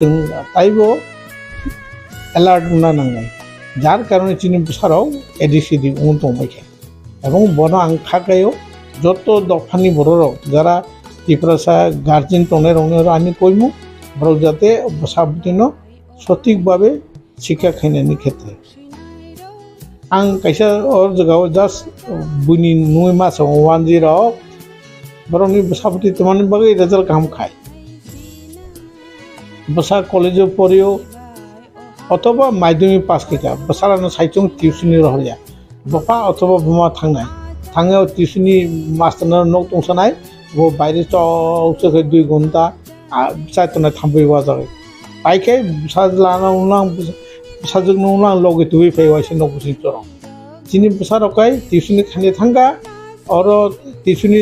जों ताइबो एलार्ट ना नांनाय जार कारणे चिनि बुसाराव एडिसिडि उनतंबायखे এবং বন আংখাকায়ও যত দফানি বড়রাও যারা ত্রিপ্রাসা গার্জেন টনের রঙের আমি কইমু বড় যাতে সাবদিন সঠিকভাবে শিক্ষা খাইনাयनि ক্ষেত্রে आं कायसा और जगाव जास्ट बुनि 9 मासाव 10 बरंनि साबति तमानि बागै रिजाल्ट गाहाम खाय बसा कलेज पढ़ियो अथवा माध्यमिक पास केका बसारानो साइचों टिउशननि रहया बफा अथवा बमा थांनायाव टिउशननि मास्टारनो नक तंसानाय वो बायरे चौसो 2 घंटा साइतना थांबैवा जाबाय बाइके साजलाना उनां साजोंनो उनां लगे दुइ फैवासि नबुसि चरं जिनि बसारकाय टिउशननि खाने थांगा और टिउशननि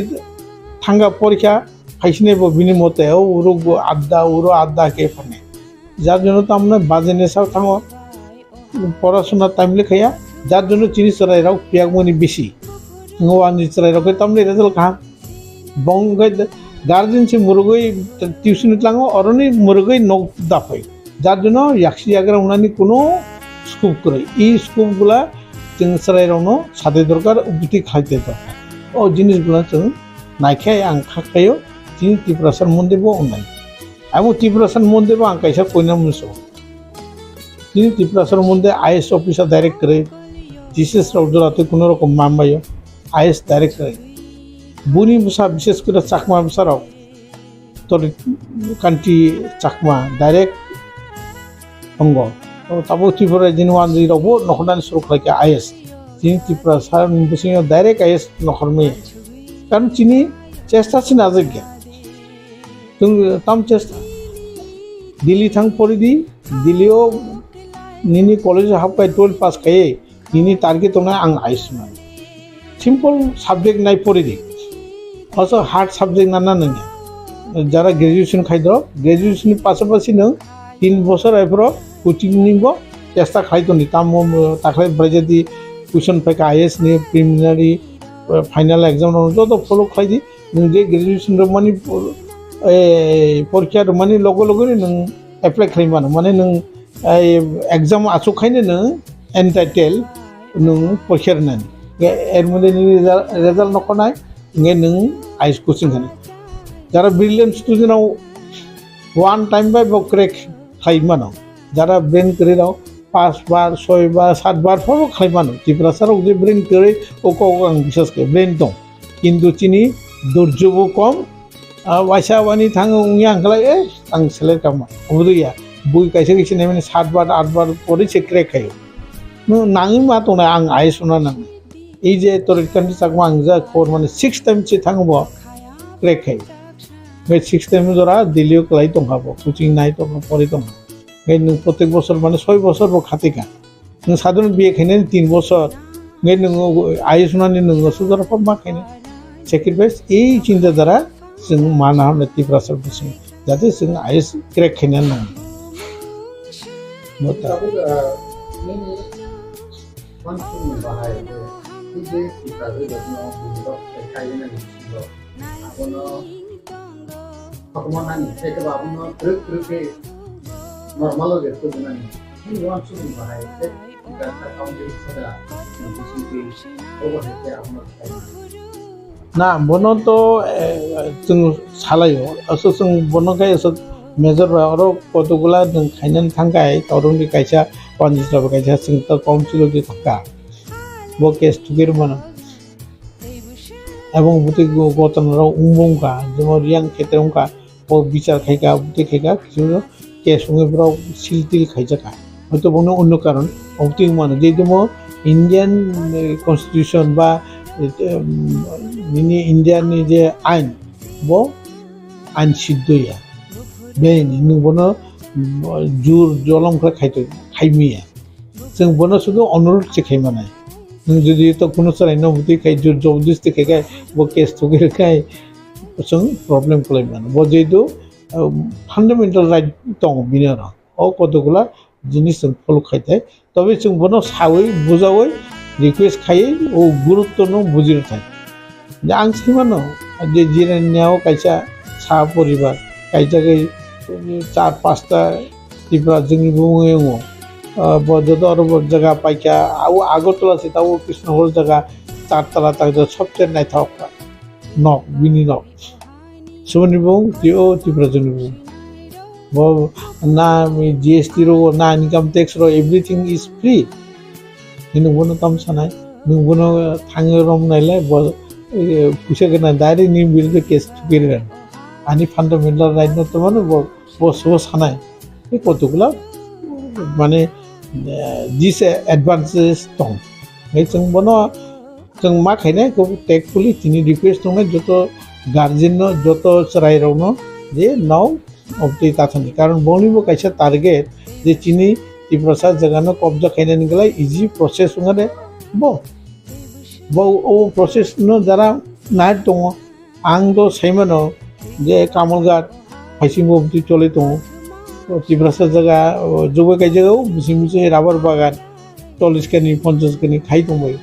थांगा परीक्षा खाइसिने बिनि मते उरो आद्दा के फाने जार जন্য তো আমরা বাজেনে সাও থাঙ্গো পড়াশোনা টাইম লেখায়া যার জন্য চিনি চরাইরাও পিয়াগমনি বেশি ওয়ানি চরাইরাও তামলে রেজাল্ট খা বঙ্গই গার্জেন সে মুরগই টিউশন লাঙ্গো অরনি মুরগই নক দাফাই যার জন্য ইয়াকসি আগ্রা উনানি কোনো স্কুপ করে এই স্কুপগুলা जों চরাইরাওনো সাথে দরকার উবিতি খাইতে দরকার ও জিনিসগুলা जों नायखाय आं खाखायो जिनि ত্রিপ্রাসার মন্দিরবো उन्नाय এবং ত্রিপ্রাসার মন্দিরবো आं कायसा कयना मुसो जिनि ত্রিপ্রাসার মন্দির आईएएस অফিসার डायरेक्ट करे जीसस रावजराते कोनो रकम मामबायो आईएएस डायरेक्ट करे बुनि बसा विशेष करे चाकमा बसाराव तरि कान्ट्रि चाकमा डायरेक्ट अंग ताबो त्रिपुरा जिनि वानजिरावबो नखरनानै सुरु खालायके आईएएस जिनि ত্রিপ্রাসার बसिङाव डायरेक्ट आईएएस नखरमे कारण चिनी चेष्टा से नाजक गया तुम तम चेष्टा दिल्ली थांग पढ़ी दी दिल्लीओ निनी कॉलेज हाबकाय 12 पास खाये निनी टारगेट होना आं आइसमान सिंपल सब्जेक्ट नाय पढ़ी दी also हार्ड सब्जेक्ट ना नंगे जरा ग्रेजुएशन खाइदो ग्रेजुएशन पासापासि नों 3 बছর आइफोराव कोचिं निबो चेष्टा खाइदोनि ताम ताखले ब्रेजेदि क्वेश्चन फैका आईएएस नि प्रिलिमिनारि फाइनल एग्जाम जो फलो खाई नोंजे ग्रेजुएशन मानी परीक्षा मानी लगे लगे नों एप्लाइ खालामबानो माने नों एग्जाम आसखायनो नों एन्टाइटेल नों परीक्षा होनानै एर मध्य रेजाल्ट नखनाय नों आईएएस कोचिं होनो जरा ब्रिलियेंट स्टूडेंटआव 1 टाइम बाय क्रैक खालामबानो जरा ब्रेन करिराव 5 बार 6 बार 7 बार फलो खालामबानो ত্রিপ্রাসারাव जे ब्रेन करे ओको आं विश्वास करे ब्रेन दं किन्तु चिनि धैर्यबो कम वाइसा वानी थाङो उनि आंखलाय आं सेलेक्ट खालामा उदया बुइ कायसे कायसे नाय माने 7 बार 8 बार पढ़ी से क्रैक खायो नो नाङि मा दं आं आईएएस होना नाङो এই যে তোর কান্ট্রি চাকমা आं जा खबर माने 6 टाइम से थाङोबो क्रैक खायो बे 6 टाइम जरा दिल्लीओ क्लाइ दं हाबो कोचिं नाय दं पढ़ी दं नों प्रत्येक बছর माने 6 बছर खातिका नों साधारण बिए खायनानै 3 बছर नों आईएएस होनानै नों सुजाराफा मा खायनो सेक्रिफाइस এই চিন্তা দ্বারা जों माना हमने ত্রিপ্রাসার बसिङ जाहाथे जों आईएएस क्रैक खायनानै नाङो मता normal gitu dengan ini langsung bahaya dan terkawal pada posisi overhead ना बनो तो जों सालायो असो जों बनो गाय असो मेजर और कतगुला जों खायनानै थांगाय तौरंनि कायसा पानजिस्राबो कायसा जों तो काउन्सिल दि थाका बो केस तुगिर मानो এবং বুতে গতনরাও উমবংকা যেমন রিয়াং ক্ষেত্রংকা ও বিচার খাইকা বুতে খাইকা কিছু के संगेफ्राव सिलटिल खाइजाका हयतो बनो अन्य कारण अबतिं मानो जे दम इंडियन कन्स्टिट्यूशन बा निनी इंडियानि जे आइन बो आइन सिद्धया बेनि नु बनो जुर जलम खाइतो खाइमिया जों बनो सुदु अनुरोध से खाइमानाय नों जुदि तो कोनो सरायनो बुति खाइ जुर जबरदस्ति खाइका बो केस थगिर खाइ जों प्रॉब्लम खालायमानो बो जेदु फान्डामेन्टाल राइट दं बिनो अ कतगुला जिनिस जों फलो खाइथाय तबे जों बनो सावै बुजावै रिक्वेस्ट खायै ओ गुरुत्व न बुजिर थाय आं सैमानो जे जिरायनायाव कायसा सा परिबार कायजागै चार पाँचटा त्रिपुरा जोंनि बुङो যত আরো জায়গা পাইকা আগরতলা আছে তাও কৃষ্ণগড় জায়গা চারতলা তাকে সবচেয়ে নাইথাক নক বিনি নক সুমনি বুং টিও ত্রিপুরা जोंनि बुं ना GST रो ना इनकाम टैक्स रो एवरीथिंग इज फ्री नोंबोनो ताम सानाय नोंबोनो थाङो रम नायलाय फैसा गोनां डाइरेक्ट नि बिल केस थुगिरगोन आनि फान्डामेन्टाल राइट न तो माने बस सानाय बे कतगुला माने disadvantages दं जों बनो जों मा खायनाय को टेकफुली तिनि रिक्वेस्ट दं जत गार्जियन जत रायरावनो जे नाउ अपडेट ताथानि कारण बनिबो कायसा टारगेट जे तिनि त्रिपुरा जगानो कब्जा खायनायनि गलाय इजी प्रसेस दंगे बो ओ प्रसेस न जरा नाइट दं आं तो सैमानो जे कामलघाट फाइसिंग अपडेट चले दं त्रिपुरा जगह जब कई जगह मिसे राबार बागान 40 खानी 50 खानी खाई दंबाई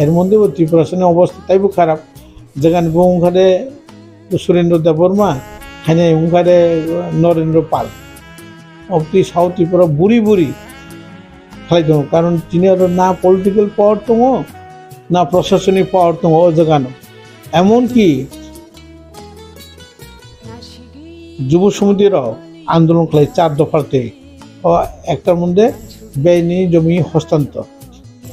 एर मध्य त्रिपुरा अवस्था तैबो खराब जगह ओंखारे सुरेंद्र देवर्मा खाने ओंखारे नरेंद्र पाल अब्दि साउथ त्रिपुरा बुरी बुरी खाई दं कारण तिनि ना पलिटिकल पावर दं ना प्रशासनिक पावर दं जगह एमन कि युव समितिर आंदोलन खाई 4 दफाते और एकटार मध्य बेआईनी जमी हस्तांतर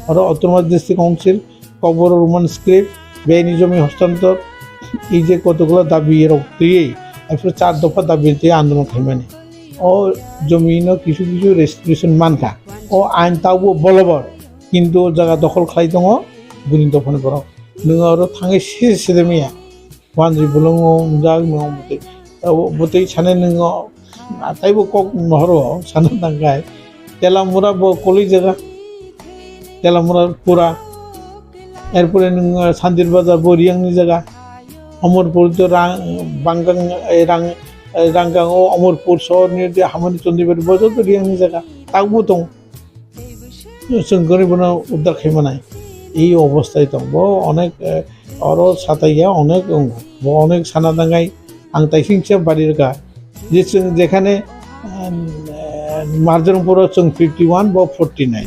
और अटोनमास डिस्ट्रिक्ट काउंसिल कबर रोमान स्क्रिप्ट बेआईनी जमी हस्तांतर ये कतगुलो दाबी रखते 4 दफा दाबी आंदोलन खाई और जमीन किछु किछु रेस्ट्रिक्शन मानखा और आईन ताबो बलबर किन्तु जगह दखल खाई दङ बुनि दफानि बराव नों आरो थाङै सिदेमिया वानजि बुलङो जाग नङो बते साने नों आताइबो कक नहरो साना दांगाय तेलामुरा बो कलि जगह तेलामुरा पूरा एरपरे नों सान्दिर बाजार बोरियांनि जगह अमरपुर तो बांगां रांगांग अमरपुर सहरनि हामानि चंदीबारि बाजार तो रियांनि जगह तागबो दं जों गरिबनो उद्धार खायमानाय এই অবস্থায় दं बो अनेक और साथाइया अनेक बो अनेक साना दांगाय आं ताइसिंसे बारिरगा जेखाने मार्जनपुर जों 51 बा 49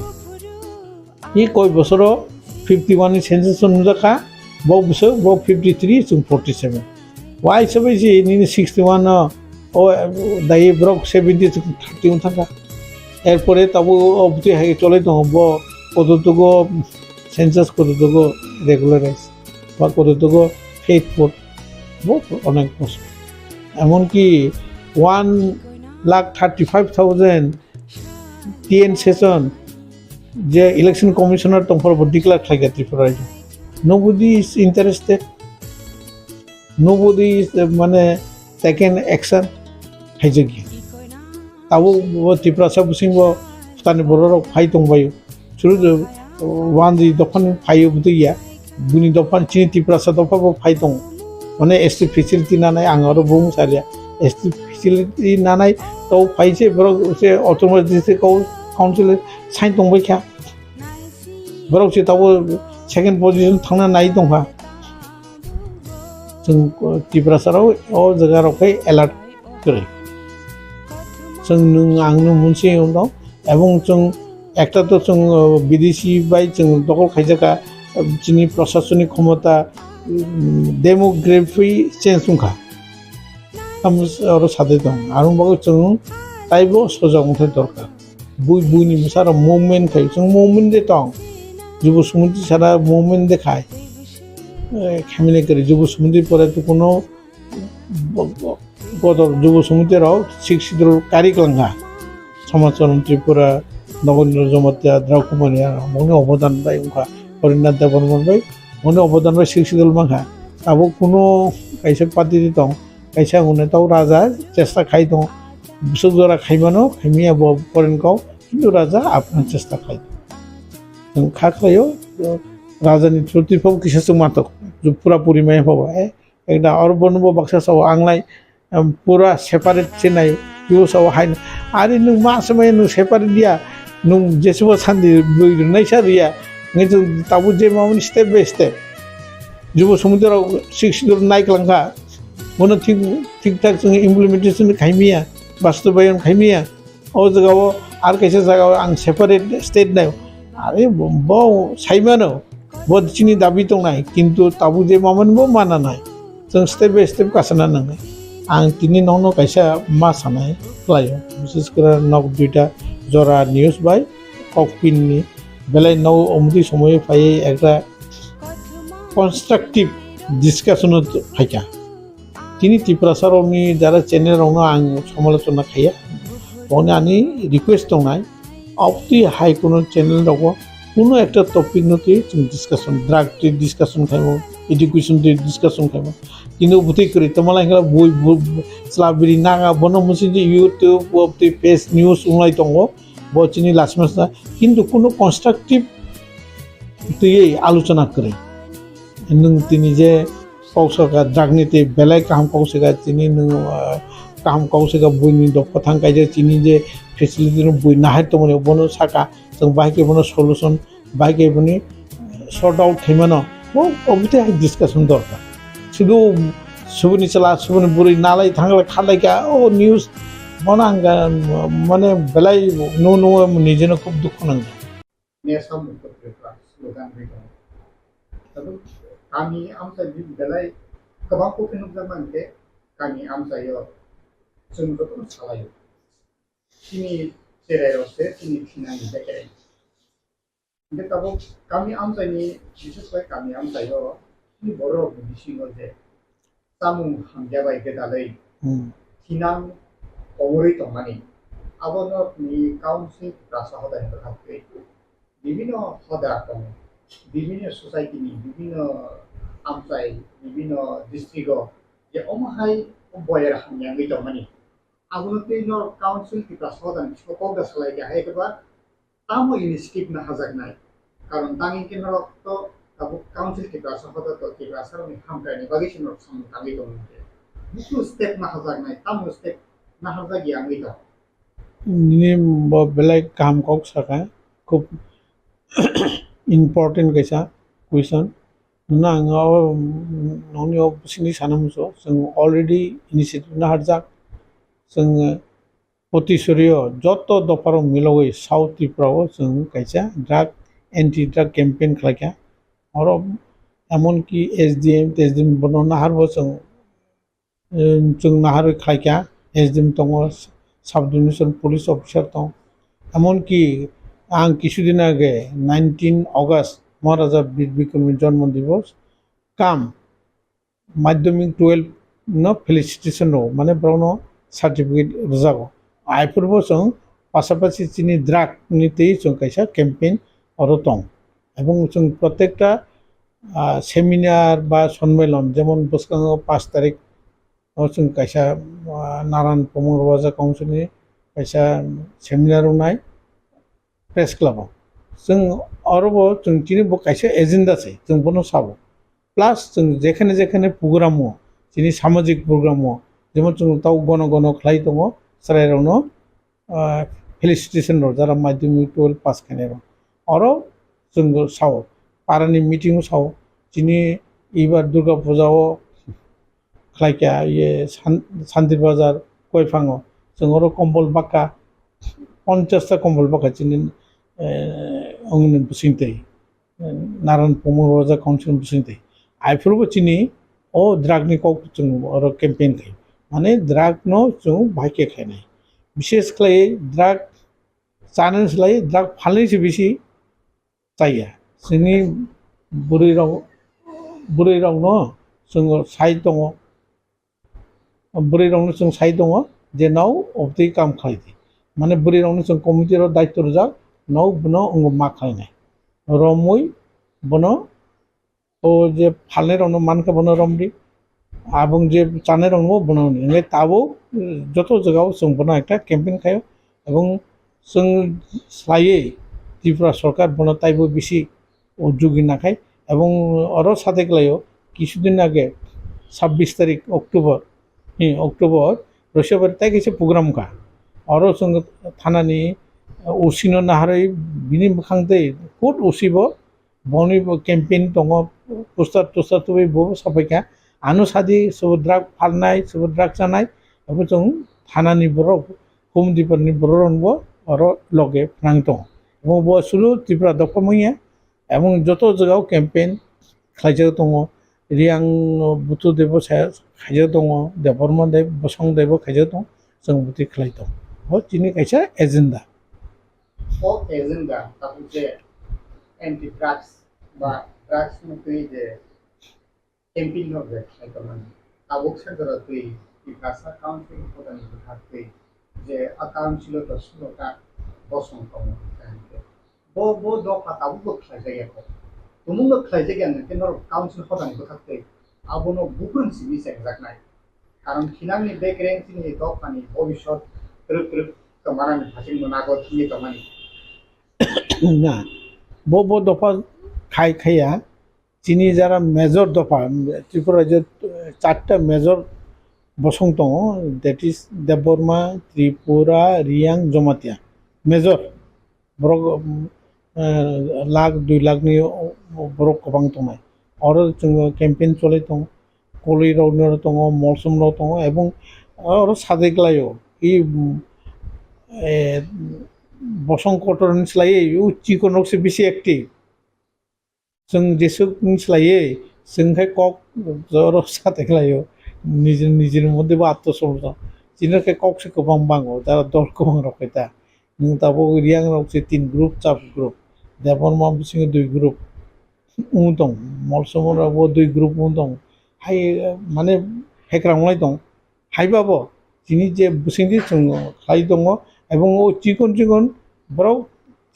ये कई बसर 51 सेंसस नुजाखा बो बोसोर बो 53 जों 47 वा हिसाबै जे 61 ओ दायो ब्रक 70 जों 31 थाखा एरपरे ताबो अबति हाय चले दं बो कतटुगो सेंसस कतटुगो रेगुलाराइज बा कतटुगो फेथफुल बो अनेक बसर एमन कि 1,35,000 TN सेशन जे इलेक्शन कमिशनर तंफर डिक्लेयर खाई Tripura nobody is interested nobody is माने टेकन एक्शन हाइजगी ताबो त्रिपुरा बुसिंग भुटान बरर फाइ दंबायो सुरु वानजि दफान फाइ बुदैया बुनि दफान चिनि त्रिपुरा दफाबो फाइ दं माने एसटी फेसिलिटी नानाय आं आरो बुं सालिया एसटी फेसिलिटी नानाय तो फाइसे बरक से अटोनोमास डिस्ट्रिक्ट काउंसिल साइन दंबायखा बरक से ताबो सेकेंड पोजिशन थांना नाय दंखा जों त्रिपुरासाराव अ जायगायावहाय एलार्ट करे जों नों आंनो मोनसे दं एवं जों একটা তো जों विदेशी बाय जों दखल खायजाका जोंनि प्रशासनिक क्षमता डेमोग्राफी चेंज दंखा और सादे दं आरो बागो जों ताइबो सजा मथे दरकार बुइनि सारा मुभमेन्ट खाय जों मुभमेन्ट दे दं যুব সমিতি সারা মুভমেন্ট দেখায় খেমিনে করে যুব সমিতির পরে তো কোনো গত যুব সমিতিরাও শিক্ষিত কারিকলাঙ্গা সমাজচরণ ত্রিপুরা নগেন্দ্র জমাতিয়া দ্রাকুমানিয়া মনে অবদান পাই উনখা হরিনাথ দেববর্মন পাই মনে অবদান পাই শিক্ষিত মাখা তাবো কোনো কাইসা পাতি দিতং কাইসা উনে তাও রাজা চেষ্টা খাই দं বুসুক জরা খাইমানো খাইমিয়া পরেনকাও কিন্তু রাজা আপনার চেষ্টা খাই खाखलायो राजानि प्रतिफल किसासो मातक जो पूरा पूरी में पावा एकदा और बनबो बक्सा साव आंलाय पूरा सेपारेट चेनाय यो साव हाय आरो नों मा समय नों सेपारेट दिया नों जेसेबो सान्दि बैरनाय सारिया नों ताबु जे मामोन स्टेप बाय स्टेप जुब समुद्राव सिक्सदर नायक्लांखा बनो ठीक ठाक जों इमप्लिमेन्टेसन खायमिया बास्तबायन खायमिया ओ जगाव आर कैसे जगाव आं सेपारेट स्टेट नाय आरे ब साइमानो ब चिनि दाबि दंनाय किन्तु ताबु जे मामोनबो माना नाय जों स्टेप बाय स्टेप गासना नाङो आं तिनि ननो कैसा मा सानाय लायो विशेष कर नक दुइटा जरा न्यूज बाय ककपिननि बेलाय नौ अमृति समय फाय एकटा कन्स्ट्राक्टिव डिसकाशन फायका तिनी तिप्रासारनि जारा चेनेलावनो आं समालोचना खाया बने आंनि रिक्वेस्ट दंनाय अपति हाई कोनो चेनेल दङ কোনো একটা টপিক নতে जों discussion drag discussion खायमो education discussion खायमो কিন্তু বুতে করি তোমালা হেলা বই স্লাবিরি নাগা বনো মুসি যে ইউটিউব অপতি পেজ নিউজ উলাই দङ বচিনি লাসমাসা কিন্তু কোনো কনস্ট্রাকটিভ তুই আলোচনা করে नों तिनी जे कौसका ड्रागनीते बेलाय काम कौसका तिनी नों काम कौसका बुइनि दफाथां कायजा तिनी जे फेसिलिटी नो बुइ नाहाय तमने बनो साका जों बाइके बनो सल्यूशन बाइके बनि सॉर्ट आउट थैमानो वो अबिते डिस्कशन दरकार शुधु सुबुनि चला सुबुनि बुरि नालाय थांला खालायका ओ न्यूज बनांगा माने बेलाय नो नो निजेनो खूब दुख नांगा नेसा मुक्तफ्रा स्लोगान बेखौ तब kami amsa di belai kabako pinugdaman ke kami amsa yo sungguh pun salah yo sini serero se sini finani dekere 근데 tabo kami amsa ni bisesuai kami amsa yo ini boro bisino je samung hamjabai ke dalai finang omori tomani abono ni council rasa hodani berhakte বিভিন্ন হদা কম বিভিন্ন সোসাইটিনি বিভিন্ন আমসাই বিভিন্ন district যে অমহাই বয়ের হামিয়াঙ্গি দমানি আগুনতে নর council কি প্রাসদান সকল দাসলাই গে হাইকবা তামো initiative না হাজাক নাই কারণ তাঙ্গি কে নর তো তাবু কাউন্সিল কি প্রাসদান তো কি প্রাসারনি হামকানি বাগিশন নর সাম তাঙ্গি দমতে বিশু স্টেপ না হাজাক নাই তামো স্টেপ না হাজাক ইয়াঙ্গি দ नि बेलाय काम कौक सका खूब इम्पर्टेन्ट कैसा क्वेश्चन ना आङो न'नियाव सिनि सानामुसो जों अलरेडि इनिशिएटिभ ना हारजाक जोङो पतिसरिय जत दफाराव मिलावै साउथ त्रिपुराव जों कैसा ड्राग एन्टि ड्राग केम्पेन खालायका और एमनकि एसडीएम बनो नाहारबो जों नाहार खालायका एसडीएम दङ साब डिभिजन पुलिस अफिसार दं एमनकि आं किछुदिन आगे 19 अगस्त महाराजा बीर बिक्रमनि जन्म दिवस काम माध्यमिक 12 न फेलिसिटेशन रो माने ब्राउनो सार्टिफिकेट रजागो आइफोरबो जों पासापासि चिनि ड्राग निते जों कैसा केम्पेन और दं এবং जों प्रत्येकटा सेमिनार बा सम्मेलन जेमन बसकाङो 5 तारिख जों कैसा नारायण प्रमोद राजा काउन्सिलनि कैसा सेमिनार नाय प्रेस क्लब जों आरोबाव जों दिनै कैसे एजेन्डा छै जों बनो साबो प्लास जों जेखाने जेखाने प्रग्राम दिनै सामाजिक प्रग्राम जेमन जों ताव गन गन खालाय दङ सरायरावनो फेलिसिटेशन रो जारा माध्यमिक 12 पास खानाय आरो जों साव पारानि मिटिं साव दिनै इबार दुर्गा पूजाव खालायका ये शान्ति बाजार गयफाङो जों आरो कम्बल बाक्का 50 कम्बल बाक्का दिनै अंगन बुसिंते नारायण प्रमोद राजा काउन्सिल बुसिंते आइफोरबो दिनै ओ ड्रागनि कक जों आरो केम्पेन खायो माने ड्राग नो जों बाइके खायनाय विशेष खालाय ड्राग जानो सोलाय ड्राग फाननायसो बेसि जाया जोंनि बुरै रावनो जों साइड दङ बुरै रावनो जों साइड दङ जेनाव अबति काम खालायदि माने बुरै रावनो जों कमिटिर दायित्व रजाक नौ बनो अंग मा खालायनाय रमुई बनो ओ जे फालनाय रावनो मानका बनो रमदि आबुं जे जानाय रावनो बनो ने ताबो जत जगाव जों बनो एकटा केम्पेन खायो এবং जों स्लायै त्रिपुरा सरकार बनो ताइबो बेसि उद्योगी नाखाय এবং आरो साथे गलायो কিছুদিন आगे 26 तारिख अक्टोबर रशियाबारि ताइ कैसे प्रग्राम का और जों थानानि उसिनो नाहारै बिनि मोखांदै खुद उसिबो बनि केम्पेन दङ पोस्टार टस्टार तो बो साफायका आनुसादि सुबुद्राक फाननाय सुबुद्राक जानाय बेखौ जों थानानि बर' हुमदिफोरनि बर' रनबो और लगे फ्रांग दं এবং বসুলু ত্রিপুরা দপমইয়া এবং যত জায়গাও ক্যাম্পেইন খাইজাक दङ रियां बुथु देव खाइजाक दङ देबर्मा देव बसं देव खाइजाक दं जों बुथि खालाय दं बहुत जिनि खायसा एजेंडा ओ एजेंडा ताकि जे एंटी ड्रग्स बा ड्रग्स मुक्ति जे कैंपेन होगे खाइजाकमानी आवक सेंटर तुई तिप्रासा काउंसिल होदानि बुथारतुई जे अकाउंट छिलो तो सुलोटा बसं दङ बो दफा ताबो खाइजाक तुमुंग खाइजाक केन काउंसिल होदानि बुथारतुई आबोनो गुबुन सिबि सेंजाकनाय कारण खिनांनि बेकरें सिनि दफानि भबिष्यत रुप कमारानि फासिं मोनागो थिनि कमानि ना बो दफा खाया जिनि जारा मेजर दफा त्रिपुरा जो 4टा मेजर बसं दङ दैट इज देबबर्मा त्रिपुरा रियां जमातिया मेजर बर लाख 2 लाखनि बर गोबां दंनाय आरो जोङो केम्पेइन चले दं कलिरावनो दङ मलसुमराव दङ এবং आरो सादेग्लायो इ बसं कटरनि स्लायै चिकनकसो बेसे एक्टिभ जों जेसो मिथिलायै जोंखाय कक जर सादेग्लायो निजिर मध्येबो आत्मसमर्पण जिनके कक से गोबां बाङो दा दर गोबां रखैता नों दाबो रियां रावसे 3 ग्रुप चाप ग्रुप देबनमा बिसिङो 2 ग्रुप दं मलसुमरावबो 2 ग्रुप दं हाय माने हेक्रांलाय दं हायबाबो जिनि जे बिसिङि जों खाय दङ এবং ও চিকন বড়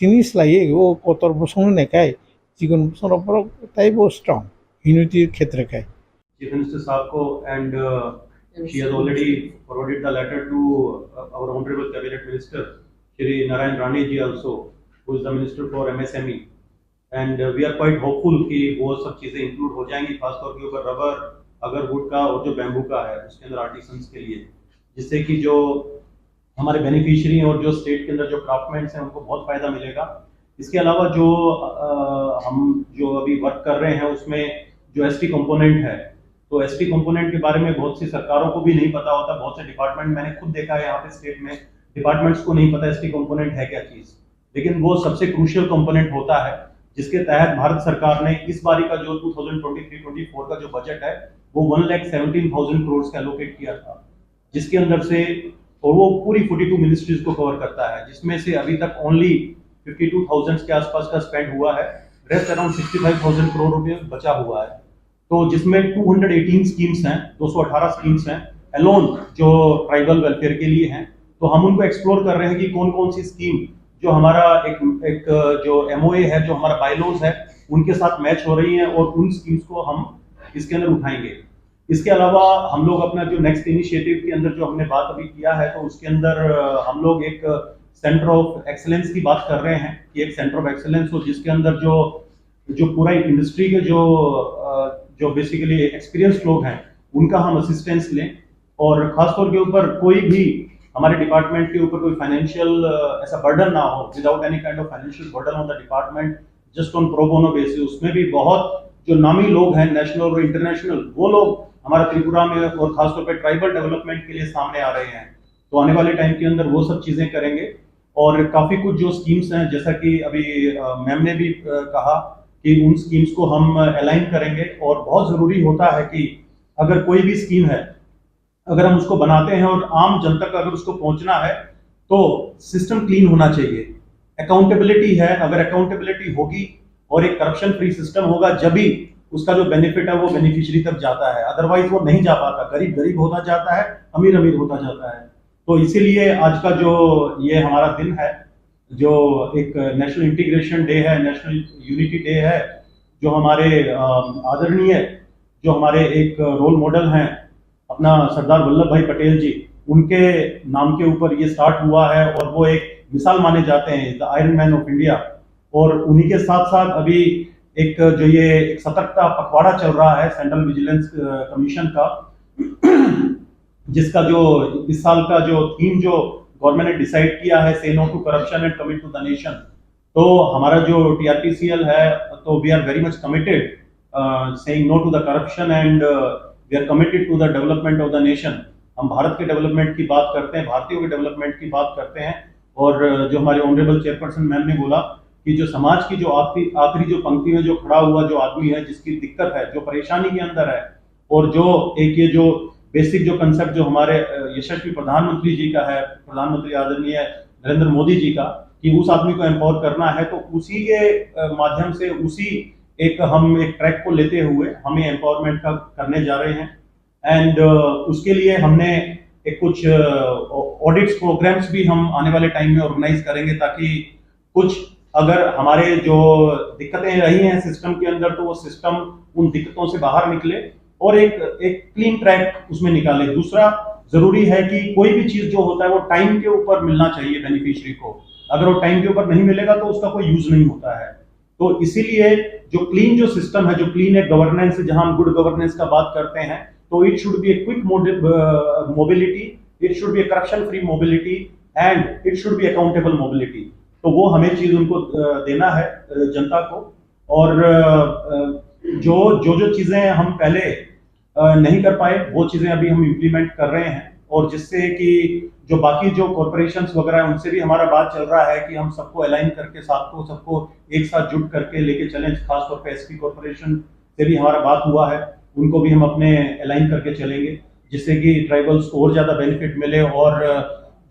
জিনিস লাগে ও কতর বসং নেকায় চিকন বসং বড় তাই বড় স্ট্রং ইউনিটির ক্ষেত্রে কায় Chief Minister Saab ko and she has already forwarded the letter to our Honorable Cabinet Minister Shri Narayan Rane ji also, who is the Minister for MSME, and we are quite hopeful कि वो सब चीजें include हो जाएंगी, खासतौर के ऊपर rubber अगर वुड का और जो बैम्बू का है उसके अंदर आर्टिसंस के लिए, जिससे कि जो हमारे बेनिफिशियरी और जो स्टेट के अंदर जो क्राफ्टमैन्स हैं उनको बहुत फायदा मिलेगा। इसके अलावा जो हम जो अभी वर्क कर रहे हैं उसमें जो एसटी कंपोनेंट है, तो एसटी कंपोनेंट के बारे में बहुत सी सरकारों को भी नहीं पता होता, बहुत से डिपार्टमेंट मैंने खुद देखा है यहाँ पे स्टेट में डिपार्टमेंट्स को नहीं पता एसटी कंपोनेंट है क्या चीज, लेकिन वो सबसे क्रूशियल कंपोनेंट होता है जिसके तहत भारत सरकार ने इस बारी का जो 2023-24 का जो बजट है वो 1,17,000 करोड़ का एलोकेट किया था, जिसके अंदर से और वो पूरी 42 मिनिस्ट्रीज को कवर करता है, जिसमें से अभी तक ओनली 52,000 के आसपास का स्पेंड हुआ है, रेस्ट अराउंड 65,000 करोड़ रुपए बचा हुआ है। तो जिसमें 218 स्कीम्स हैं, 218 स्कीम्स हैं एलोन जो ट्राइबल वेलफेयर के लिए हैं, तो हम उनको एक्सप्लोर कर रहे हैं कि कौन कौन सी स्कीम जो हमारा एक जो एमओए है, जो हमारा बायलॉज है उनके साथ मैच हो रही हैं और उन स्कीम्स को हम इसके अंदर उठाएंगे। इसके अलावा हम लोग अपना जो नेक्स्ट इनिशिएटिव के अंदर जो हमने बात अभी किया है, तो उसके अंदर हम लोग एक सेंटर ऑफ एक्सीलेंस की बात कर रहे हैं कि एक सेंटर ऑफ एक्सीलेंस हो जिसके अंदर जो पूरा इंडस्ट्री के जो बेसिकली एक्सपीरियंस लोग हैं उनका हम असिस्टेंस लें, और खासतौर के ऊपर कोई भी हमारे डिपार्टमेंट के ऊपर कोई फाइनेंशियल ऐसा बर्डन ना हो, without any kind of financial burden on the department, just on pro bono basis. उसमें भी बहुत जो नामी लोग हैं नेशनल और इंटरनेशनल, वो लोग हमारा त्रिपुरा में और खासतौर पे ट्राइबल डेवलपमेंट के लिए सामने आ रहे हैं, तो आने वाले टाइम के अंदर वो सब चीजें करेंगे। और काफी कुछ जो स्कीम्स हैं, जैसा कि अभी मैम ने भी कहा कि उन स्कीम्स को हम अलाइन करेंगे, और बहुत जरूरी होता है कि अगर कोई भी स्कीम है अगर हम उसको बनाते हैं और आम जनता तक अगर उसको पहुंचना है तो सिस्टम क्लीन होना चाहिए, अकाउंटेबिलिटी है, अगर अकाउंटेबिलिटी होगी और एक करप्शन फ्री सिस्टम होगा जब भी उसका जो बेनिफिट है वो बेनिफिशियरी तक जाता है, अदरवाइज वो नहीं जा पाता, गरीब होता जाता है, अमीर होता जाता है। तो इसीलिए आज का जो ये हमारा दिन है, जो एक नेशनल इंटीग्रेशन डे है, नेशनल यूनिटी डे है, जो हमारे आदरणीय जो हमारे एक रोल मॉडल हैं अपना सरदार वल्लभ भाई पटेल जी, उनके नाम के ऊपर ये स्टार्ट हुआ है और वो एक मिसाल माने जाते हैं, the iron man of India. और उन्हीं के साथ साथ अभी एक जो ये एक सतर्कता पखवाड़ा चल रहा है सेंट्रल विजिलेंस कमीशन का, जिसका जो इस साल का जो थीम जो गवर्नमेंट ने डिसाइड किया है, say no to corruption and commit to the nation. तो हमारा जो TRPCL है, तो we are very much committed saying no to the corruption and we are committed to the development of the nation. हम भारत के development की बात करते हैं, भारतीयों के डेवलपमेंट की बात करते हैं। और जो हमारे ऑनरेबल चेयरपर्सन मैम ने बोला कि जो समाज की जो आखिरी जो पंक्ति में जो खड़ा हुआ जो आदमी है, जिसकी दिक्कत है, जो परेशानी के अंदर है, और जो एक ये जो बेसिक जो कंसेप्ट जो हमारे यशस्वी प्रधानमंत्री जी का है, प्रधानमंत्री आदरणीय नरेंद्र मोदी जी का, कि उस आदमी को एम्पावर करना है, तो उसी के माध्यम से उसी हम एक ट्रैक को लेते हुए हमें एम्पावरमेंट का करने जा रहे हैं। एंड उसके लिए हमने एक कुछ ऑडिट्स प्रोग्राम्स भी हम आने वाले टाइम में ऑर्गेनाइज करेंगे, ताकि कुछ अगर हमारे जो दिक्कतें रही हैं सिस्टम के अंदर, तो वो सिस्टम उन दिक्कतों से बाहर निकले और एक क्लीन ट्रैक उसमें निकाले। दूसरा जरूरी है कि कोई भी चीज जो होता है वो टाइम के ऊपर मिलना चाहिए बेनिफिशियरी को। अगर वो टाइम के ऊपर नहीं मिलेगा तो उसका कोई यूज नहीं होता है। तो इसीलिए जो क्लीन जो सिस्टम है, जो क्लीन एक गवर्नेंस, जहां हम गुड गवर्नेंस का बात करते हैं, तो it should be a quick mobility, it should be A corruption free mobility, and it should be accountable mobility. तो वो हमें चीज उनको देना है जनता को। और जो चीजें हम पहले नहीं कर पाए, वो चीजें अभी हम इम्प्लीमेंट कर रहे हैं, और जिससे कि जो बाकी जो कॉर्पोरेशंस वगैरह हैं उनसे भी हमारा बात चल रहा है कि हम सबको अलाइन करके सबको एक साथ जुट करके लेके चलें। खासतौर पे एसपी कॉर्पोरेशन से भी हमारा बात हुआ है, उनको भी हम अपने अलाइन करके चलेंगे, जिससे कि ट्राइबल्स को और ज्यादा बेनिफिट मिले। और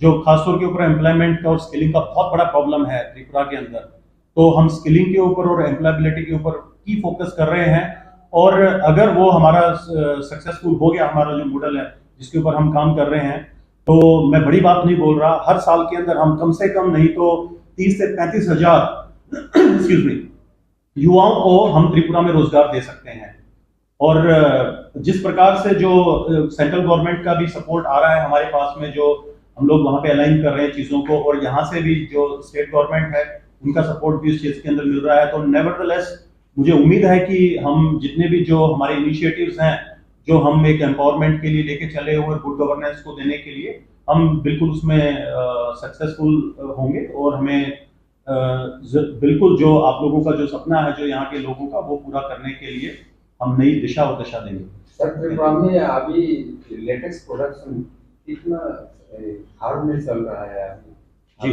जो खासतौर के ऊपर एम्प्लॉयमेंट और स्किलिंग का बहुत बड़ा प्रॉब्लम है त्रिपुरा के अंदर, तो हम स्किलिंग के ऊपर और एम्प्लॉयबिलिटी के ऊपर की फोकस कर रहे हैं। और अगर वो हमारा सक्सेसफुल हो गया, हमारा जो मॉडल है जिसके ऊपर हम काम कर रहे हैं, तो मैं बड़ी बात नहीं बोल रहा, हर साल के अंदर हम कम से कम नहीं तो 30 से 35 हजार एक्सक्यूज मी युवाओं को हम त्रिपुरा में रोजगार दे सकते हैं। और जिस प्रकार से जो सेंट्रल गवर्नमेंट का भी सपोर्ट आ रहा है हमारे पास में, जो हम लोग वहां पे अलाइन कर रहे हैं चीजों को, और यहाँ से भी जो स्टेट गवर्नमेंट है उनका सपोर्ट भी इस चीज के अंदर मिल रहा है, तो नेवरदलेस मुझे उम्मीद है कि हम जितने भी जो हमारे इनिशिएटिव्स हैं, जो हम एक एम्पावरमेंट के लिए लेके चले हुए गुड गवर्नेंस को देने के लिए, हम बिल्कुल उसमें सक्सेसफुल होंगे। और हमें बिल्कुल जो आप लोगों का जो सपना है, जो यहाँ के लोगों का, वो पूरा करने के लिए हम नई दिशा और दशा देंगे। सर, त्रिपुरा में अभी लेटेक्स प्रोडक्शन कितना हार्ड में चल रहा है जी?